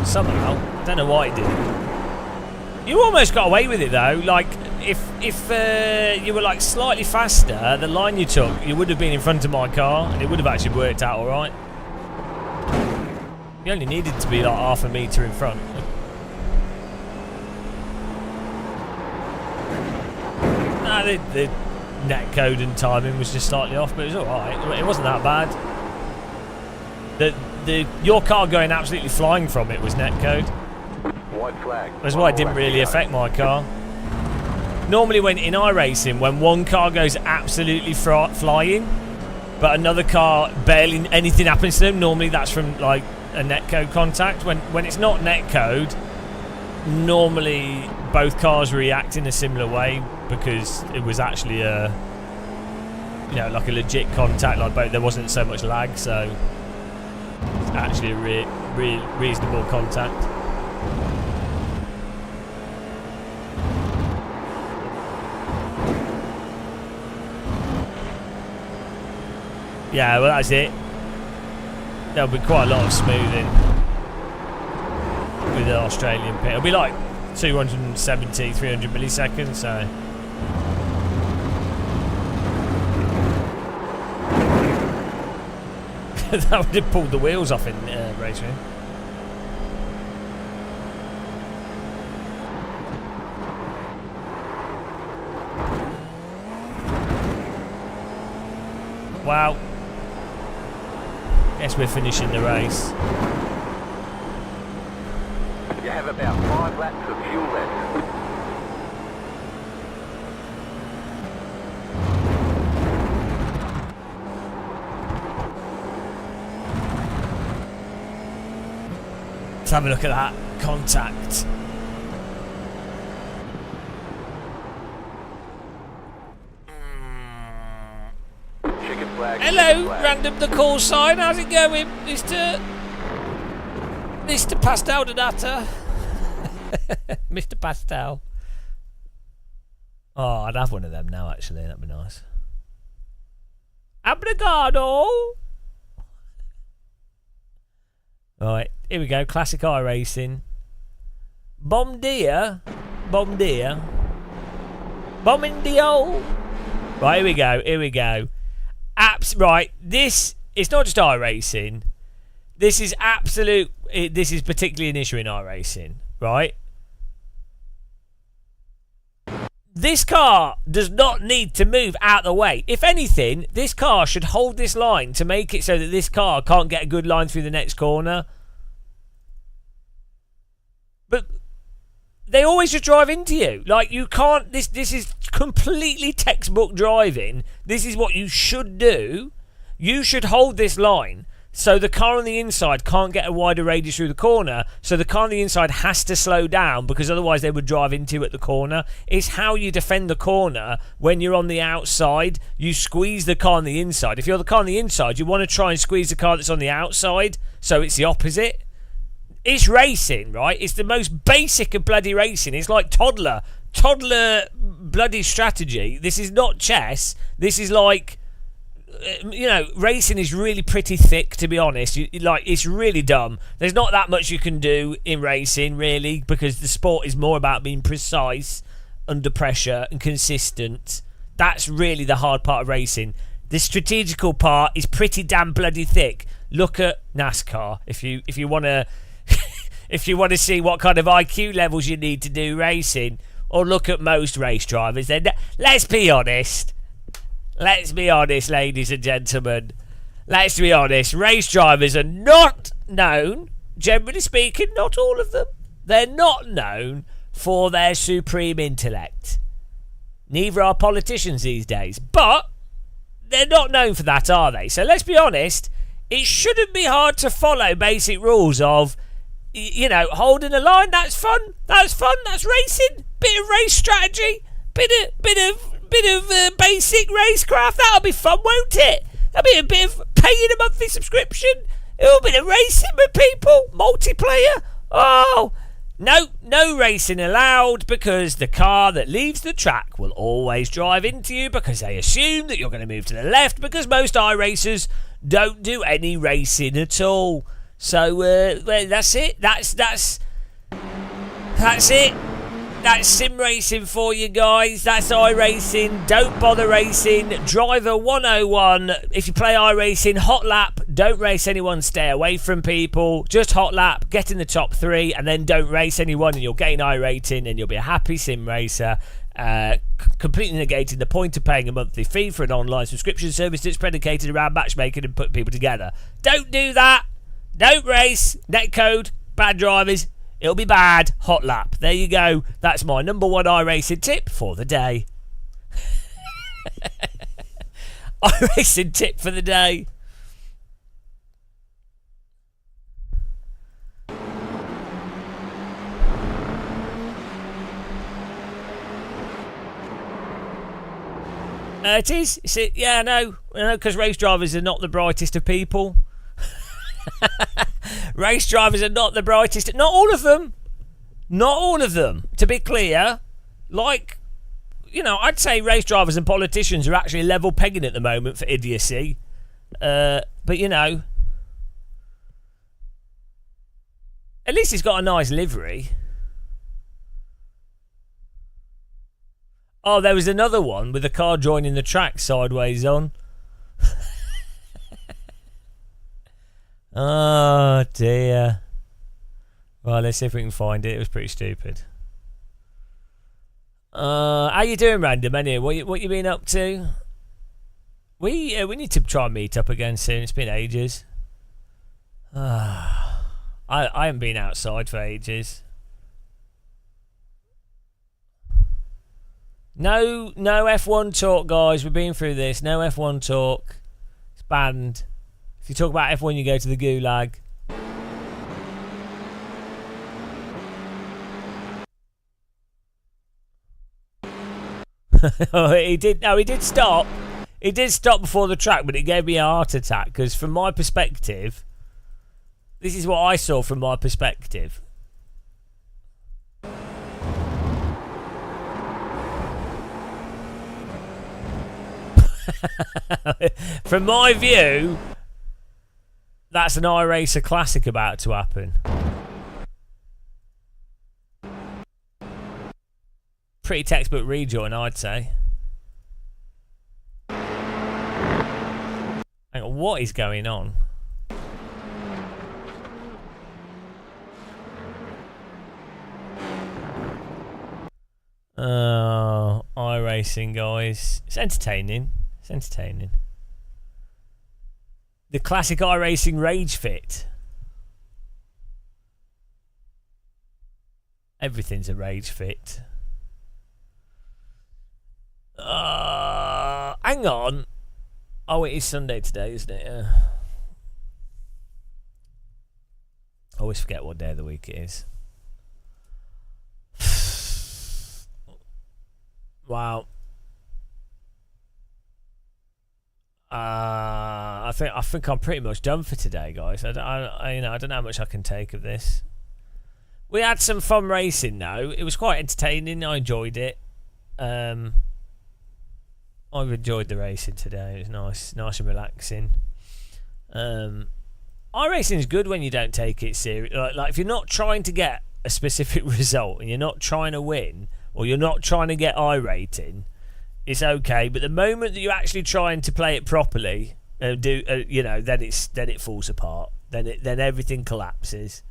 Somehow. I don't know why it didn't. You almost got away with it though. Like if you were like slightly faster, the line you took, you would have been in front of my car, and it would have actually worked out all right. You only needed to be like half a metre in front. Nah, the net code and timing was just slightly off, but it was all right. It wasn't that bad. Your car going absolutely flying from it was net code. White flag. That's why it didn't really affect my car. Normally when in iRacing, when one car goes absolutely flying, but another car barely anything happens to them, normally that's from like a netcode contact. When it's not netcode, normally both cars react in a similar way because it was actually a, you know, like a legit contact. Like both, there wasn't so much lag, so it's actually a reasonable contact. Yeah, well that's it. There'll be quite a lot of smoothing with the Australian pit. It'll be like 270, 300 milliseconds, so. That would have pulled the wheels off in racing. Wow. Guess we're finishing the race. You have about 5 laps of fuel left. Let's have a look at that contact. Hello, random the call sign. How's it going, Mr. Pastel Donata? Mr. Pastel. Oh, I'd have one of them now, actually. That'd be nice. Obrigado. Alright, here we go. Classic iRacing. Bom dia. Bom dia. Bom indio. Right, here we go. Here we go. Right, this, it's not just iRacing. This is absolute, this is particularly an issue in iRacing, right? This car does not need to move out of the way. If anything, this car should hold this line to make it so that this car can't get a good line through the next corner. But they always just drive into you. Like, you can't, this is completely textbook driving. This is what you should do. You should hold this line so the car on the inside can't get a wider radius through the corner, so the car on the inside has to slow down because otherwise they would drive into you at the corner. It's how you defend the corner when you're on the outside. You squeeze the car on the inside. If you're the car on the inside, you want to try and squeeze the car that's on the outside, so it's the opposite. It's racing, right? It's the most basic of bloody racing. It's like toddler bloody strategy. This is not chess. This is like, you know, racing is really pretty thick, to be honest. It's really dumb. There's not that much you can do in racing, really, because the sport is more about being precise, under pressure, and consistent. That's really the hard part of racing. The strategical part is pretty damn bloody thick. Look at NASCAR if you want to if you want to see what kind of IQ levels you need to do racing, or look at most race drivers. Then let's be honest. Let's be honest, ladies and gentlemen. Let's be honest. Race drivers are not known, generally speaking, not all of them. They're not known for their supreme intellect. Neither are politicians these days. But they're not known for that, are they? So let's be honest. It shouldn't be hard to follow basic rules of, you know, holding a line. That's fun. That's fun. That's racing. Bit of race strategy. Bit of basic racecraft. That'll be fun, won't it? That'll be a bit of paying a monthly subscription. It'll be a racing with people. Multiplayer. Oh, no racing allowed, because the car that leaves the track will always drive into you because they assume that you're going to move to the left, because most iRacers don't do any racing at all. So well, that's it. That's That's it. That's sim racing for you guys. That's iRacing. Don't bother racing. Driver 101. If you play iRacing, hot lap. Don't race anyone. Stay away from people. Just hot lap. Get in the top 3 and then don't race anyone and you'll gain iRating and you'll be a happy sim racer. Completely negating the point of paying a monthly fee for an online subscription service that's predicated around matchmaking and putting people together. Don't do that. Don't race. Netcode. Bad drivers. It'll be bad. Hot lap. There you go. That's my number 1 iRacing tip for the day. iRacing tip for the day. It is. Yeah, I know. Because race drivers are not the brightest of people. Race drivers are not the brightest. Not all of them. Not all of them. To be clear, like, I'd say race drivers and politicians are actually level pegging at the moment for idiocy. But, at least he's got a nice livery. Oh, there was another one with a car joining the track sideways on. Oh, dear. Well, let's see if we can find it. It was pretty stupid. How you doing, Random? Anyway, what you been up to? We need to try and meet up again soon. It's been ages. I haven't been outside for ages. No F1 talk, guys. We've been through this. No F1 talk. It's banned. If you talk about F1, you go to the gulag. He did stop. He did stop before the track, but it gave me a heart attack because from my perspective, this is what I saw from my perspective. From my view, that's an iRacer classic about to happen. Pretty textbook rejoin, I'd say. Hang on, what is going on? Oh, iRacing, guys. It's entertaining. It's entertaining. The classic iRacing rage fit. Everything's a rage fit. Hang on. Oh, it is Sunday today, isn't it? Yeah. I always forget what day of the week it is. Wow. I think I'm pretty much done for today, guys. I don't know how much I can take of this. We had some fun racing, though. It was quite entertaining. I enjoyed it. I've enjoyed the racing today. It was nice and relaxing. iRacing is good when you don't take it serious. Like if you're not trying to get a specific result and you're not trying to win, or you're not trying to get iRating, it's okay. But the moment that you're actually trying to play it properly, then it falls apart. Then everything collapses.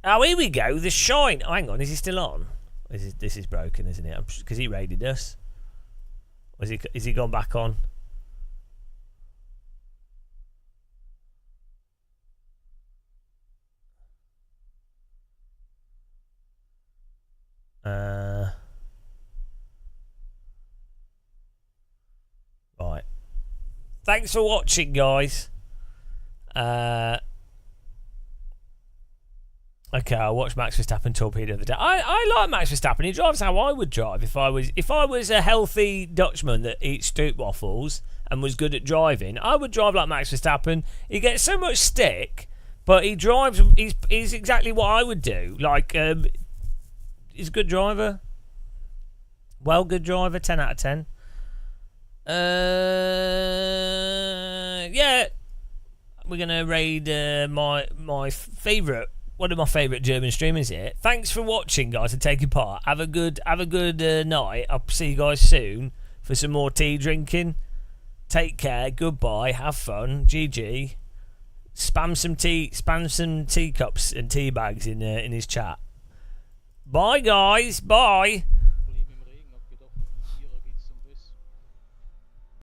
Oh, here we go. The shine. Oh, hang on, is he still on? This is broken, isn't it? Because he raided us. Is he gone back on? Right. Thanks for watching, guys. Okay, I watched Max Verstappen torpedo the day. I like Max Verstappen. He drives how I would drive if I was a healthy Dutchman that eats stroop waffles and was good at driving. I would drive like Max Verstappen. He gets so much stick, but he drives. He's exactly what I would do. Like, he's a good driver. Well, good driver. 10 out of 10. Yeah, we're gonna raid my favourite one of my favourite German streamers here. Thanks for watching, guys, and taking part. Have a good night. I'll see you guys soon for some more tea drinking. Take care. Goodbye. Have fun. GG. Spam some teacups and tea bags in his chat. Bye, guys. Bye.